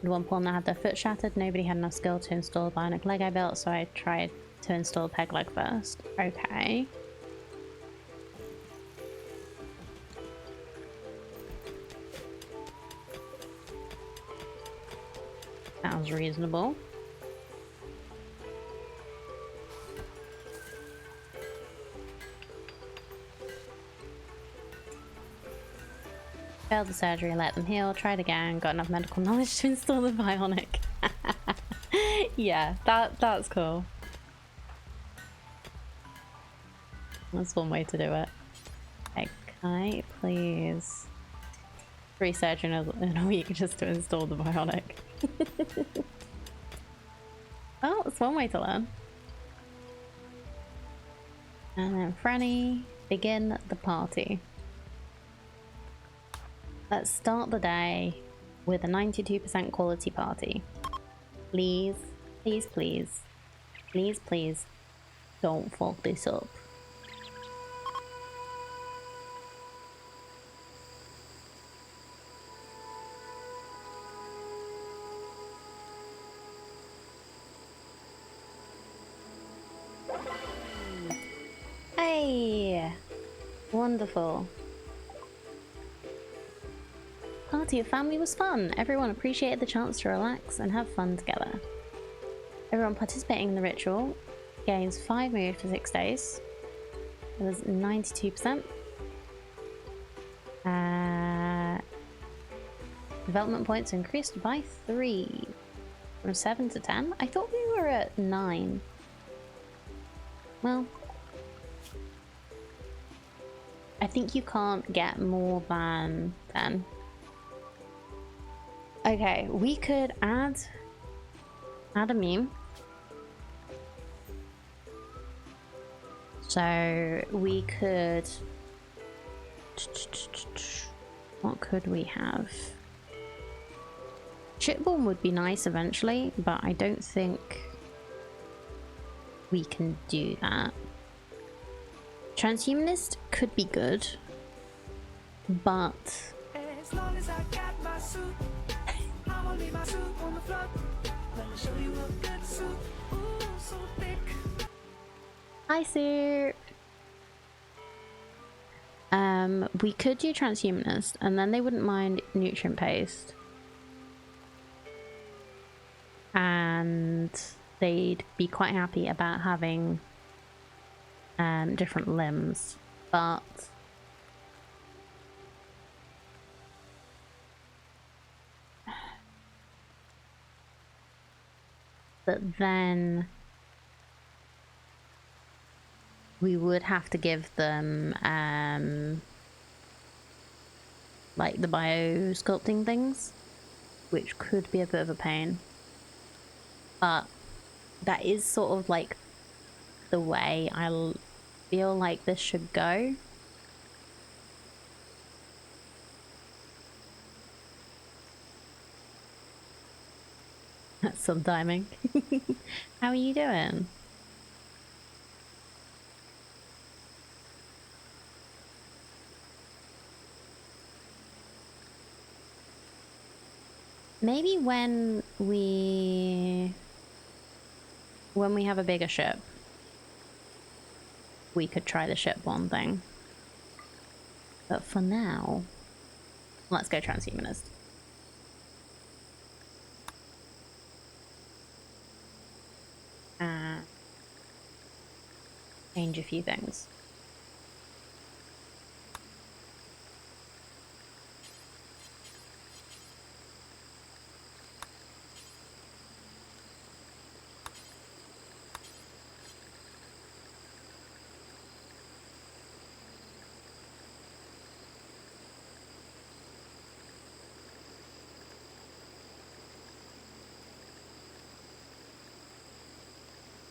At one point I had their foot shattered. Nobody had enough skill to install a bionic leg I built, so I tried to install a peg leg first. Okay. Sounds reasonable. Failed the surgery, let them heal, tried again, got enough medical knowledge to install the bionic. Yeah, that's cool. That's one way to do it. Okay, please. 3 surgery in a week just to install the bionic. Oh, it's one way to learn. And then Franny, begin the party. Let's start the day with a 92% quality party. Please, please, please, please, please, don't fuck this up. Hey! Wonderful. Party of family was fun. Everyone appreciated the chance to relax and have fun together. Everyone participating in the ritual gains 5 moves for 6 days. It was 92%. Development points increased by 3. From 7 to 10? I thought we were at 9. Well, I think you can't get more than 10. Okay, we could add a meme. So we could... What could we have? Chipborn would be nice eventually, but I don't think we can do that. Transhumanist could be good, but... As long as I got my suit, I'ma leave my suit on the floor. Let me show you a good suit. Ooh, so thick. Hi, Sir. We could do transhumanist, and then they wouldn't mind nutrient paste. And they'd be quite happy about having different limbs, but then we would have to give them like the bio sculpting things, which could be a bit of a pain, but that is sort of like the way I feel like this should go. That's some timing. How are you doing? Maybe when we have a bigger ship, we could try the shipborne thing. But for now, let's go transhumanist. and change a few things.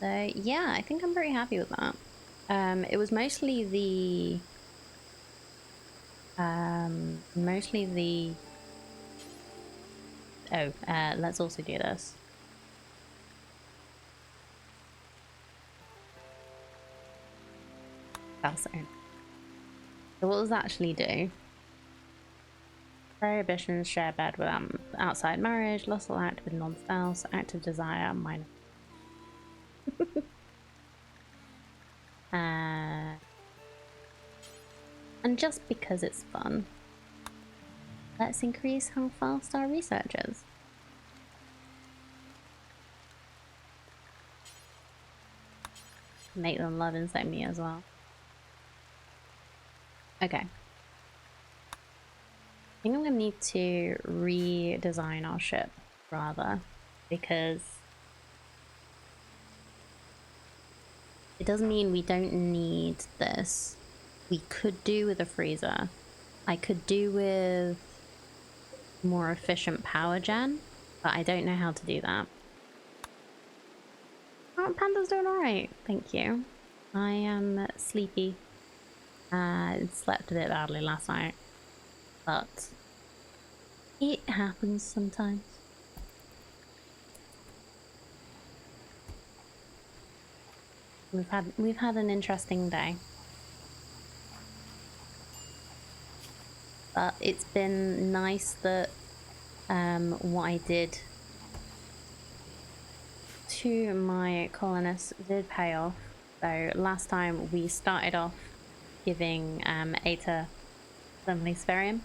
So yeah, I think I'm pretty happy with that. It was mostly the let's also do this. So what does that actually do? Prohibitions, share bed with outside marriage, lustful act with non-spouse, active desire, minor. And just because it's fun, let's increase how fast our research is. Make them love insomnia as well. Okay. I think I'm gonna need to redesign our ship, rather, because it doesn't mean we don't need this. We could do with a freezer. I could do with more efficient power gen, but I don't know how to do that. Oh, Panda's doing alright, thank you. I am sleepy. Slept a bit badly last night, but it happens sometimes. We've had an interesting day. But it's been nice that what I did to my colonists did pay off. So last time we started off giving Aeta Spherium,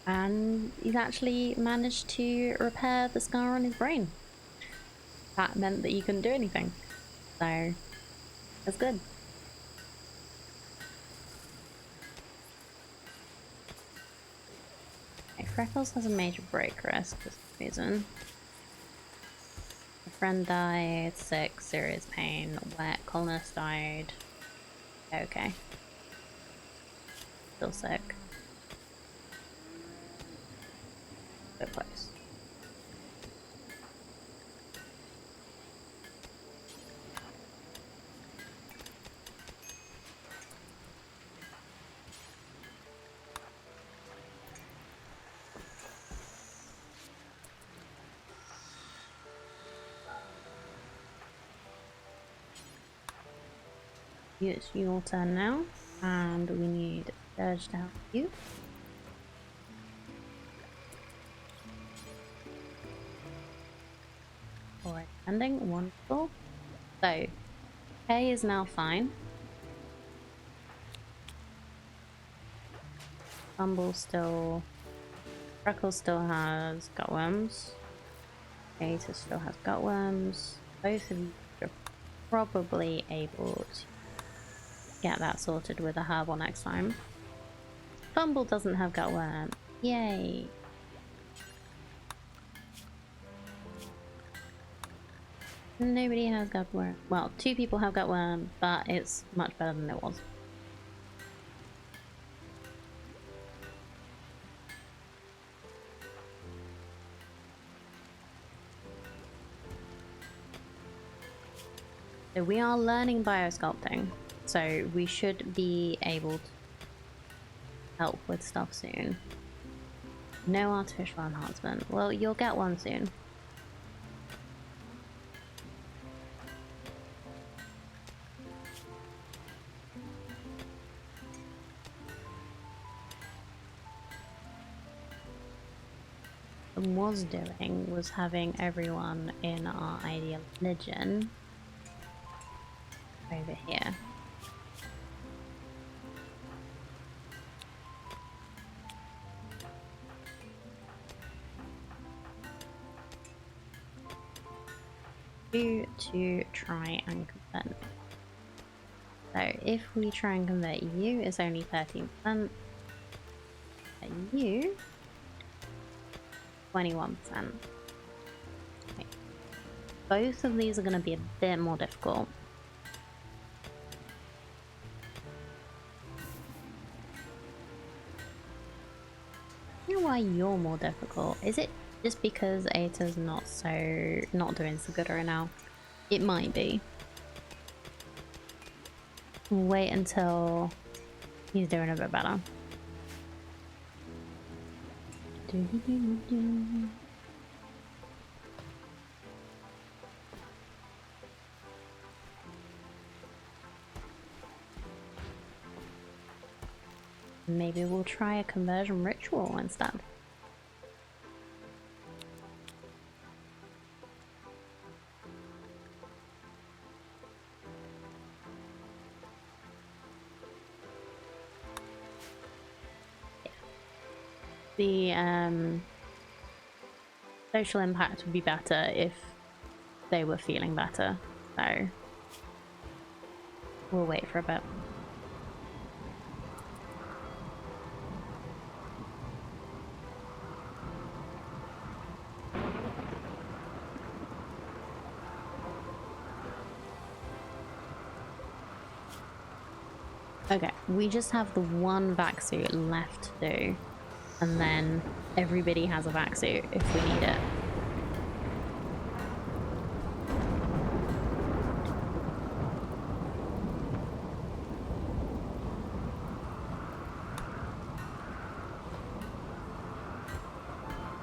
and he's actually managed to repair the scar on his brain. That meant that you couldn't do anything. So that's good. Freckles has a major break risk for some reason. A friend died, sick, serious pain, wet, colonist died. Okay. Still sick. Good place. It's your turn now, and we need Surge to help you. Alright, ending, wonderful. So, Kay is now fine. Bumble still... Freckles still has gutworms. Aeta still has gutworms. Both of you are probably able to get that sorted with a herbal next time. Bumble doesn't have gutworm. Yay! Nobody has gutworm. Well, 2 people have gutworm, but it's much better than it was. So we are learning biosculpting, so we should be able to help with stuff soon. No artificial enhancement. Well, you'll get one soon. Was doing was having everyone in our ideal religion over here. do to try and convert. So if we try and convert you, it's only 13%. And you, 21%. Okay. Both of these are going to be a bit more difficult. I don't know why you're more difficult. Is it just because Ata's not doing so good right now? It might be. Wait until he's doing a bit better. Maybe we'll try a conversion ritual instead. The social impact would be better if they were feeling better, so we'll wait for a bit. Okay, we just have the one vac suit left to do, and then everybody has a vac suit if we need it.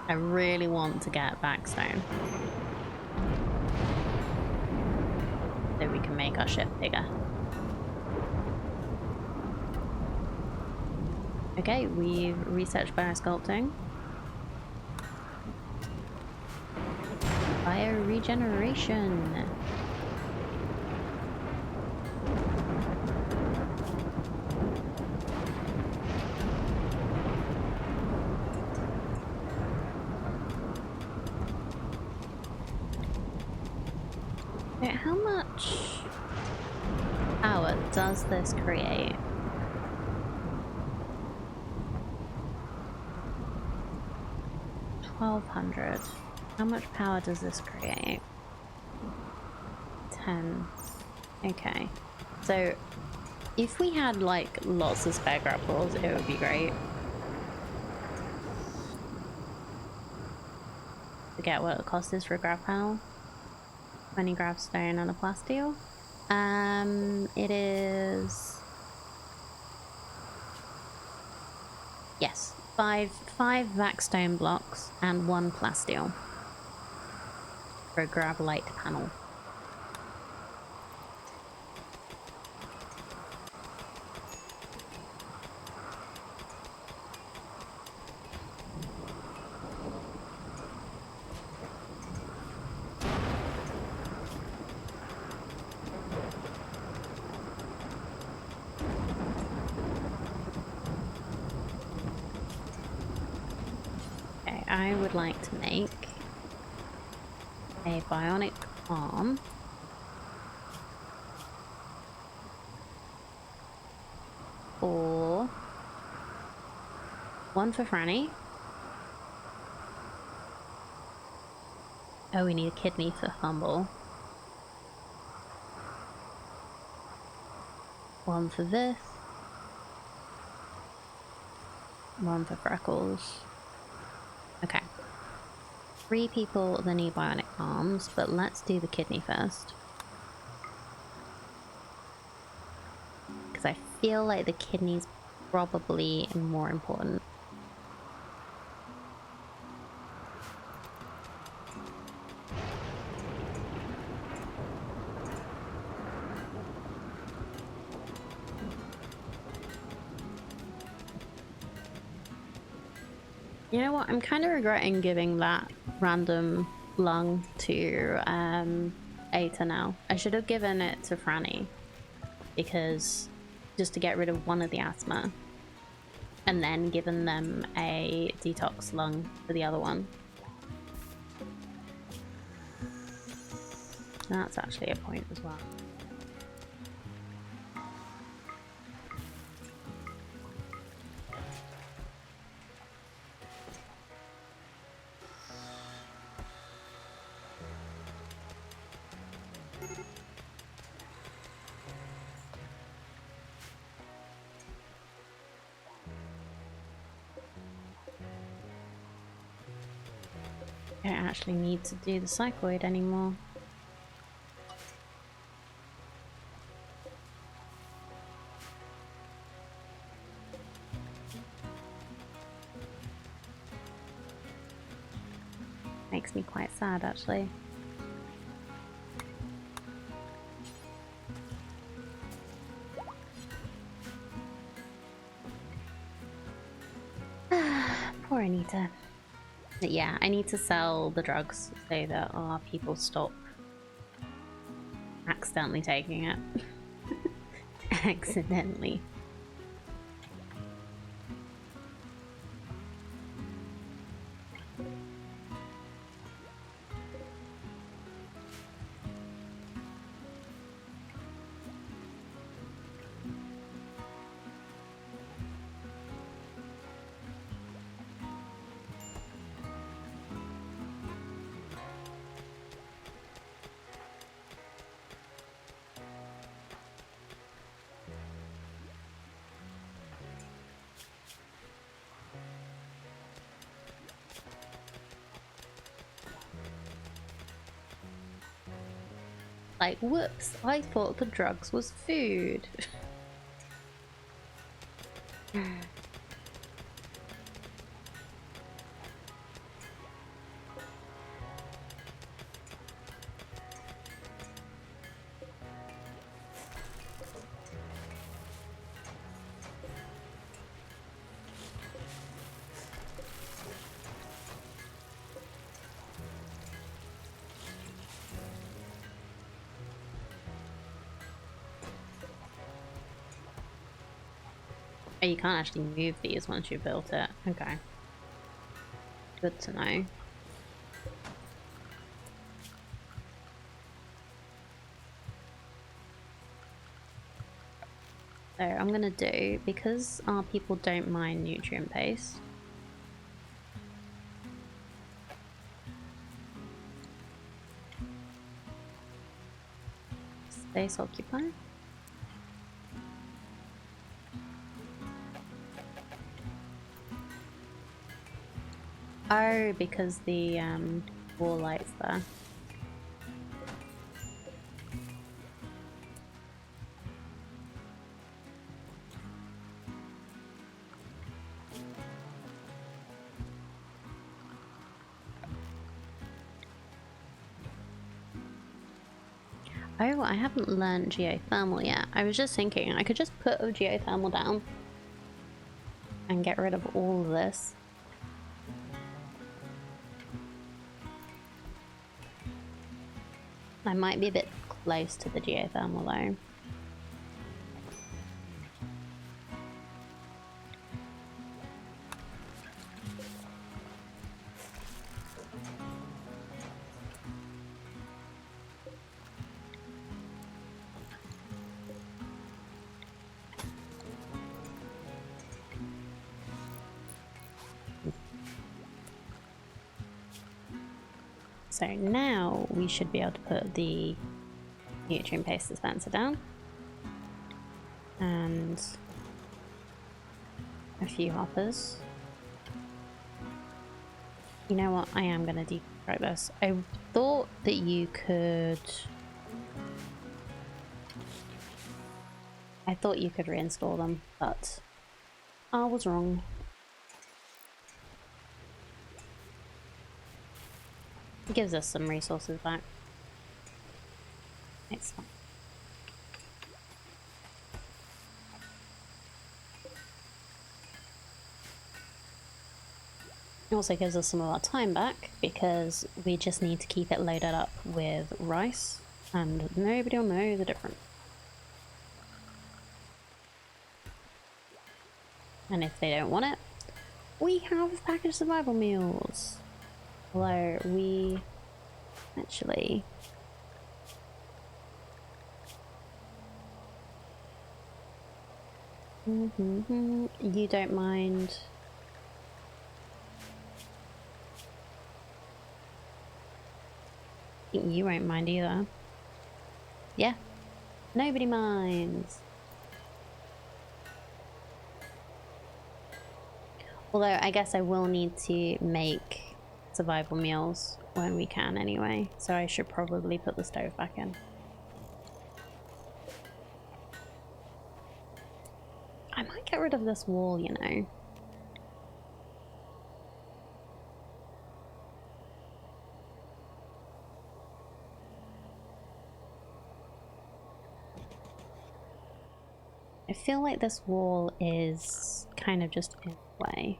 I really want to get backstone so we can make our ship bigger. Okay, we've researched biosculpting. Bioregeneration. Okay, how much power does this create? $1,200. How much power does this create? 10. Okay. So if we had like lots of spare grapples, it would be great. Forget what the cost is for a grav panel. 20 grav stone and a plasteel. It is... Yes. Five vac stone blocks and 1 plasteel for a gravelite panel. I would like to make a bionic arm for one for Franny. Oh, we need a kidney for Fumble. One for this. One for Freckles. Okay. 3 people that need bionic arms, but let's do the kidney first. Because I feel like the kidney's probably more important. You know what? I'm kind of regretting giving that random lung to Ata now. I should have given it to Franny, because just to get rid of one of the asthma, and then given them a detox lung for the other one. That's actually a point as well. I don't actually need to do the cycloid anymore. Makes me quite sad, actually. Poor Anita. But yeah, I need to sell the drugs so that our people stop accidentally taking it. Accidentally. Like, whoops, I thought the drugs was food. Oh, you can't actually move these once you've built it. Okay. Good to know. So I'm gonna do, because our people don't mind nutrient paste, space occupied. Oh, because the wall light's there. Oh, I haven't learned geothermal yet. I was just thinking I could just put a geothermal down and get rid of all of this. I might be a bit close to the geothermal though. So now we should be able to put the nutrient paste dispenser down. And a few hoppers. You know what? I am going to deconstruct this. I thought that you could... I thought you could reinstall them, but I was wrong. It gives us some resources back. It's fine. It also gives us some of our time back because we just need to keep it loaded up with rice and nobody will know the difference. And if they don't want it, we have packaged survival meals. Although we actually You don't mind. I think you won't mind either. Yeah, nobody minds. Although I guess I will need to make survival meals when we can anyway, so I should probably put the stove back in. I might get rid of this wall, you know. I feel like this wall is kind of just in the way.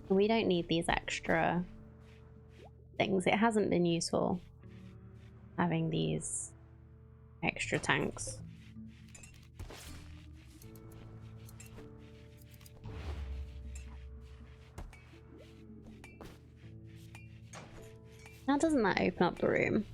We don't need these extra things. It hasn't been useful having these extra tanks. Now doesn't that open up the room?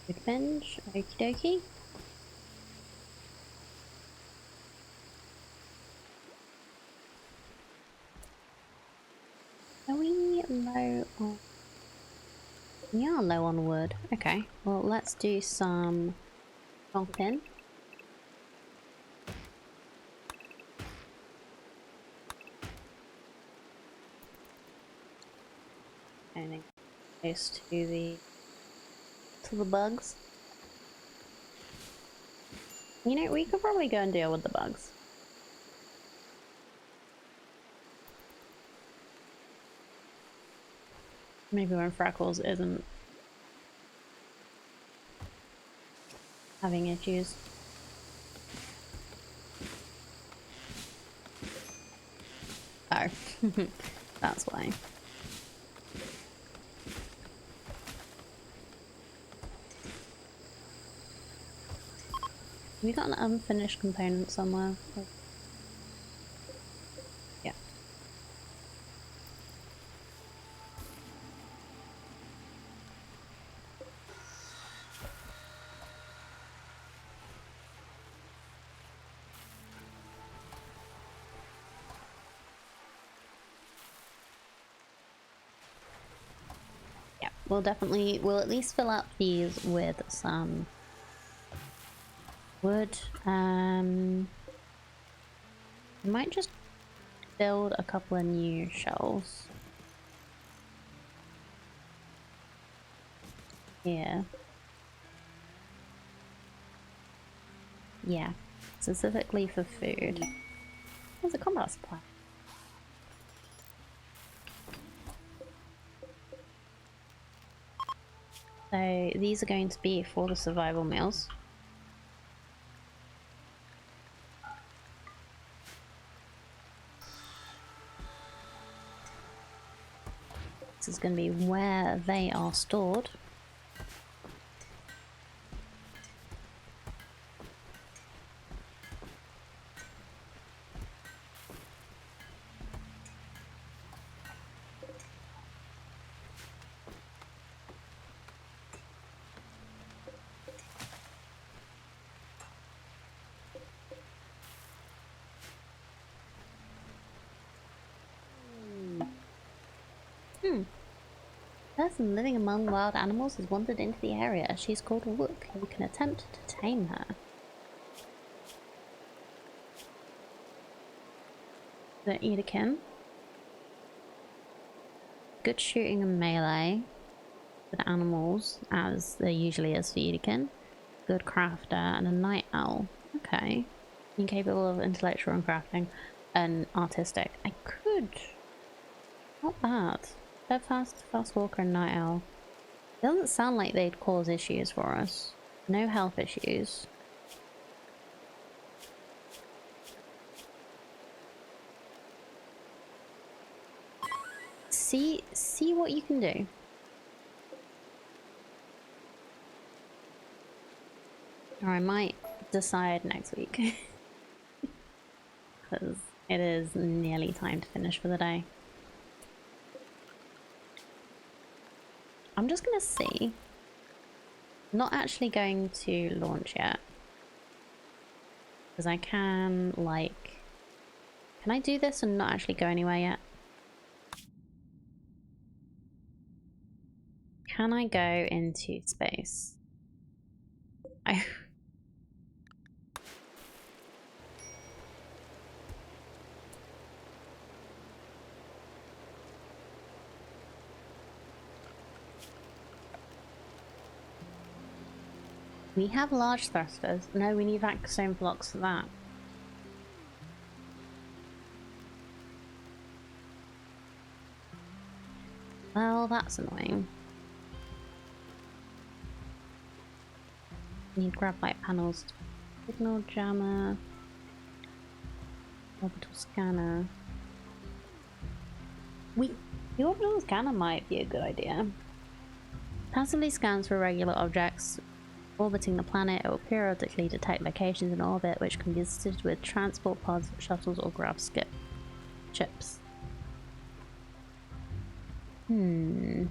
Good bench, okie dokie. Are we low on... We are low on wood. Okay, well let's do some chopping. And then close to the bugs. You know, we could probably go and deal with the bugs. Maybe when Freckles isn't having issues. Oh, that's why. We got an unfinished component somewhere. Yeah. Yeah, we'll at least fill up these with some wood. I might just build a couple of new shelves here. Yeah, specifically for food. There's a combat supply. So these are going to be for the survival meals. This is going to be where they are stored. Person living among wild animals has wandered into the area. She's called Rook. You can attempt to tame her. The Edakin. Good shooting and melee with animals, as there usually is for Edakin. Good crafter and a night owl. Okay. Incapable of intellectual and crafting and artistic. I could. Not bad. Steadfast, fast walker, and night owl. Doesn't sound like they'd cause issues for us. No health issues. See what you can do. Or I might decide next week. Because it is nearly time to finish for the day. I'm just gonna see. Not actually going to launch yet. Because I can, like... Can I do this and not actually go anywhere yet? Can I go into space? We have large thrusters. No, we need vacuum blocks for that. Well, that's annoying. Need grab light panels. Signal jammer. Orbital scanner. The orbital scanner might be a good idea. Passively scans for irregular objects orbiting the planet. It will periodically detect locations in orbit which can be visited with transport pods, shuttles, or grab skip ships. Oh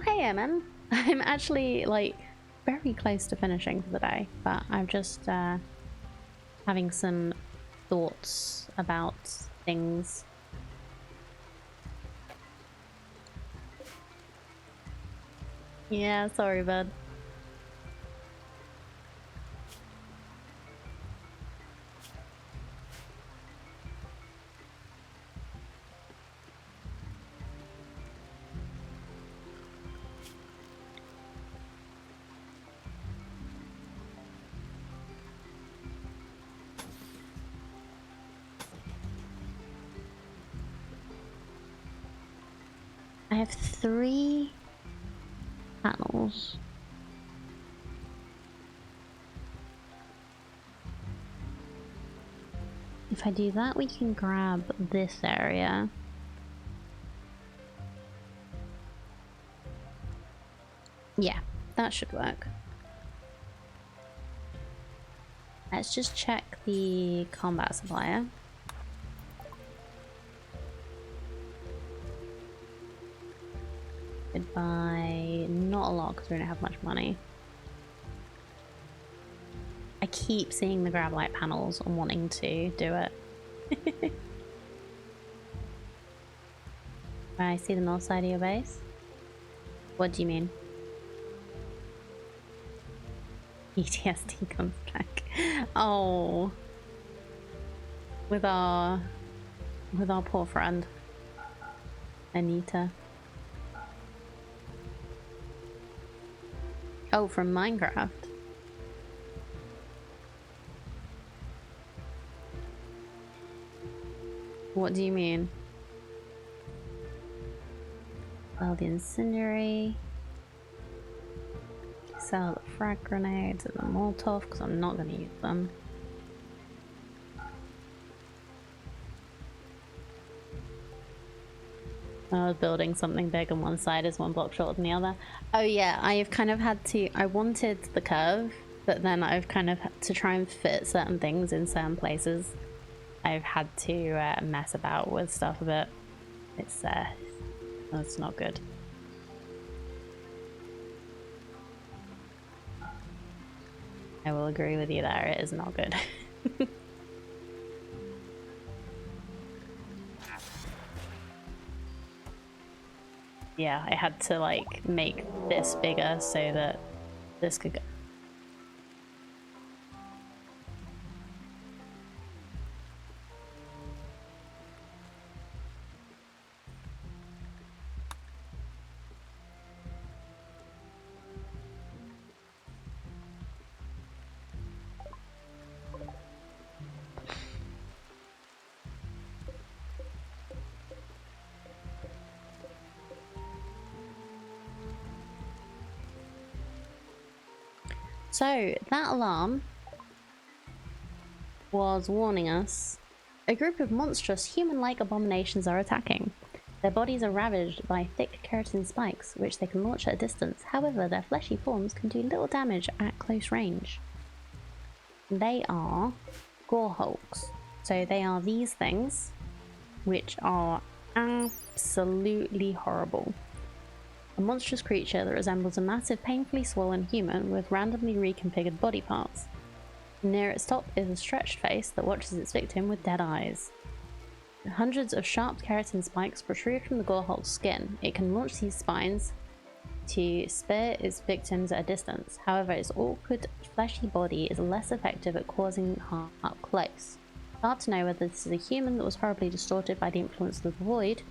hey Emin. I'm actually like very close to finishing for the day, but I'm just having some thoughts about things. Yeah, sorry bud. I have 3 panels. If I do that, we can grab this area. Yeah, that should work. Let's just check the combat supplier. Could buy not a lot because we don't have much money. I keep seeing the grab light panels and wanting to do it. I see the north side of your base. What do you mean? PTSD comes back. Oh, with our poor friend Anita. Oh, from Minecraft. What do you mean? Well, the incendiary. Sell the frag grenades and the Molotov because I'm not going to use them. I was building something big on one side is 1 block shorter than the other. Oh yeah, I've kind of had to, I wanted the curve, but then I've kind of had to try and fit certain things in certain places. I've had to mess about with stuff a bit. It's not good. I will agree with you there, it is not good. yeah, I had to like make this bigger so that this could go. So that alarm was warning us. A group of monstrous human-like abominations are attacking. Their bodies are ravaged by thick keratin spikes, which they can launch at a distance. However, their fleshy forms can do little damage at close range. They are gore hulks. So they are these things, which are absolutely horrible. A monstrous creature that resembles a massive, painfully swollen human with randomly reconfigured body parts. Near its top is a stretched face that watches its victim with dead eyes. Hundreds of sharp keratin spikes protrude from the gore hulk's skin. It can launch these spines to spear its victims at a distance. However, its awkward, fleshy body is less effective at causing harm up close. It's hard to know whether this is a human that was horribly distorted by the influence of the void,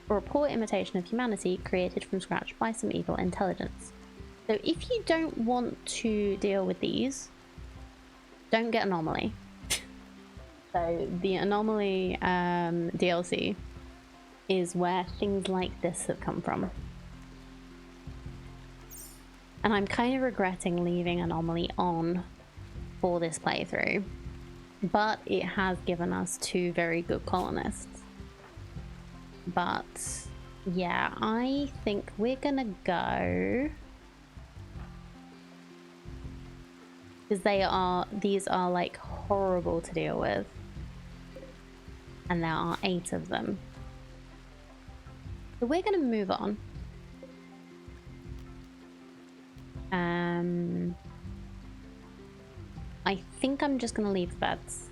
or a poor imitation of humanity created from scratch by some evil intelligence. So if you don't want to deal with these, don't get Anomaly. So the Anomaly DLC is where things like this have come from. And I'm kind of regretting leaving Anomaly on for this playthrough, but it has given us 2 very good colonists. But yeah, I think we're gonna go, because these are like horrible to deal with, and there are 8 of them. So we're gonna move on. I think I'm just gonna leave the beds.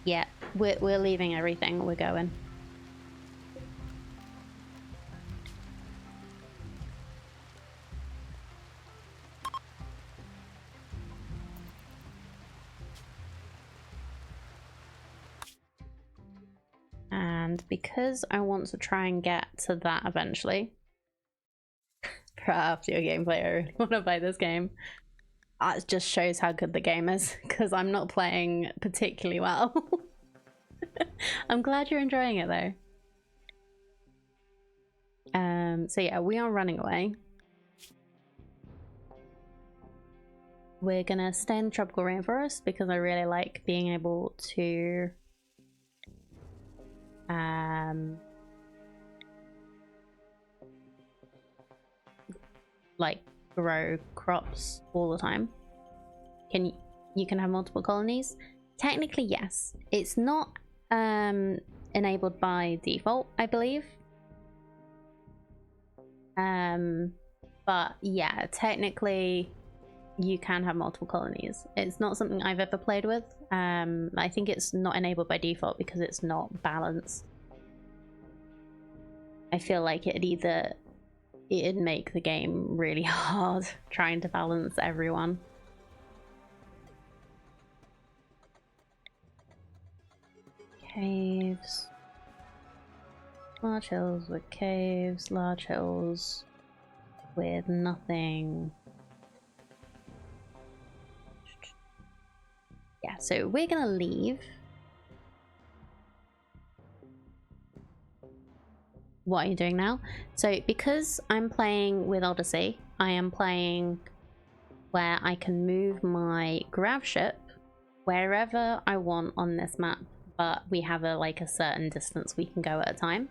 Yeah, we're leaving everything. We're going. And because I want to try and get to that eventually, after your gameplay, I really want to play this game. It just shows how good the game is, because I'm not playing particularly well. I'm glad you're enjoying it though. So yeah, we are running away. We're gonna stay in the tropical rainforest because I really like being able to like grow crops all the time. You can have multiple colonies? Technically yes. It's not enabled by default, I believe. But yeah, technically you can have multiple colonies. It's not something I've ever played with. I think it's not enabled by default because it's not balanced. I feel like it'd make the game really hard trying to balance everyone. Caves. Large hills with caves, large hills with nothing. Yeah, so we're gonna leave. What are you doing now? So because I'm playing with Odyssey, I am playing where I can move my grav ship wherever I want on this map, but we have a certain distance we can go at a time.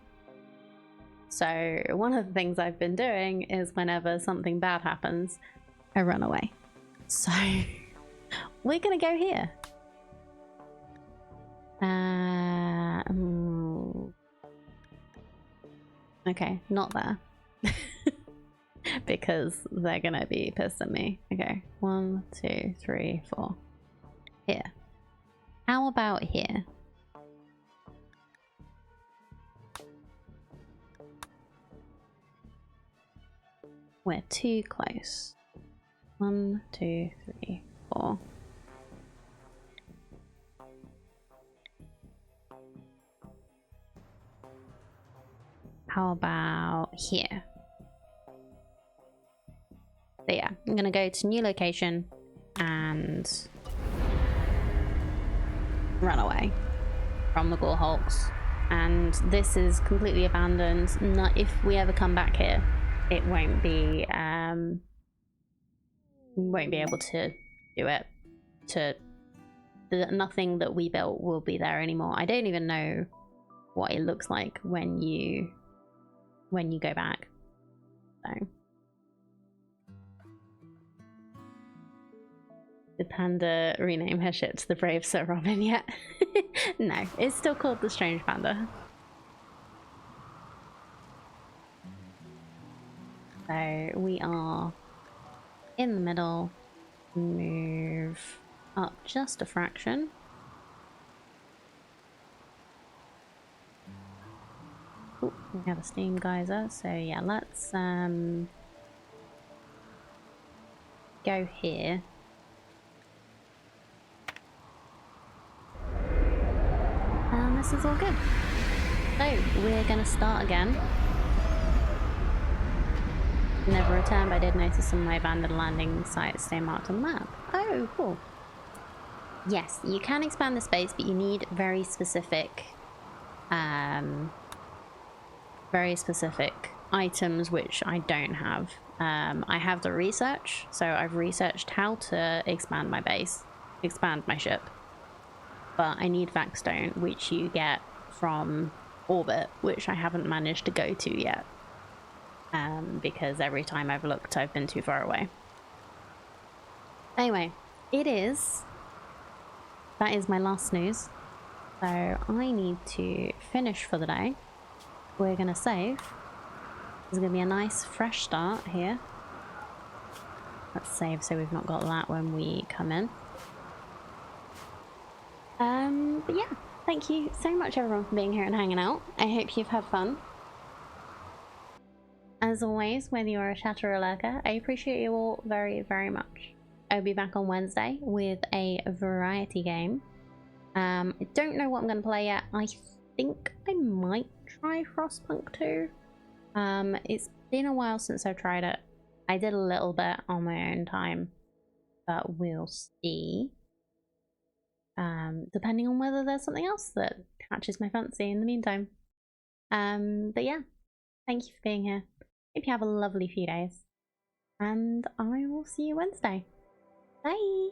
So one of the things I've been doing is whenever something bad happens, I run away. So we're gonna go here. Okay, not there. Because they're gonna be pissed at me. Okay, 1, 2, 3, 4. Here. How about here? We're too close. 1, 2, 3, 4. How about here? So yeah, I'm gonna go to new location and run away from the Gore Hulks. And this is completely abandoned. Not if we ever come back here, it won't be able to do it. Nothing that we built will be there anymore. I don't even know what it looks like when you go back. So did Panda rename her ship to the Brave Sir Robin yet? No, it's still called the Strange Panda. So we are in the middle. Move up just a fraction. Ooh, we have a steam geyser, so yeah, let's go here. And this is all good. So we're gonna start again. Never returned, but I did notice some of my abandoned landing sites stay marked on the map. Oh, cool. Yes, you can expand the space, but you need very specific items, which I don't have. I have the research, so I've researched how to expand my base, expand my ship. But I need Vaxstone, which you get from orbit, which I haven't managed to go to yet. Because every time I've looked, I've been too far away. Anyway, that is my last snooze. So I need to finish for the day. We're gonna save. There's gonna be a nice fresh start here. Let's save so we've not got that when we come in. But yeah, thank you so much everyone for being here and hanging out. I hope you've had fun. As always, whether you're a chatter or a lurker, I appreciate you all very, very much. I'll be back on Wednesday with a variety game. I don't know what I'm going to play yet. I think I might try Frostpunk 2. It's been a while since I've tried it. I did a little bit on my own time, but we'll see. Depending on whether there's something else that catches my fancy in the meantime. But yeah, thank you for being here. Hope you have a lovely few days, and I will see you Wednesday. Bye!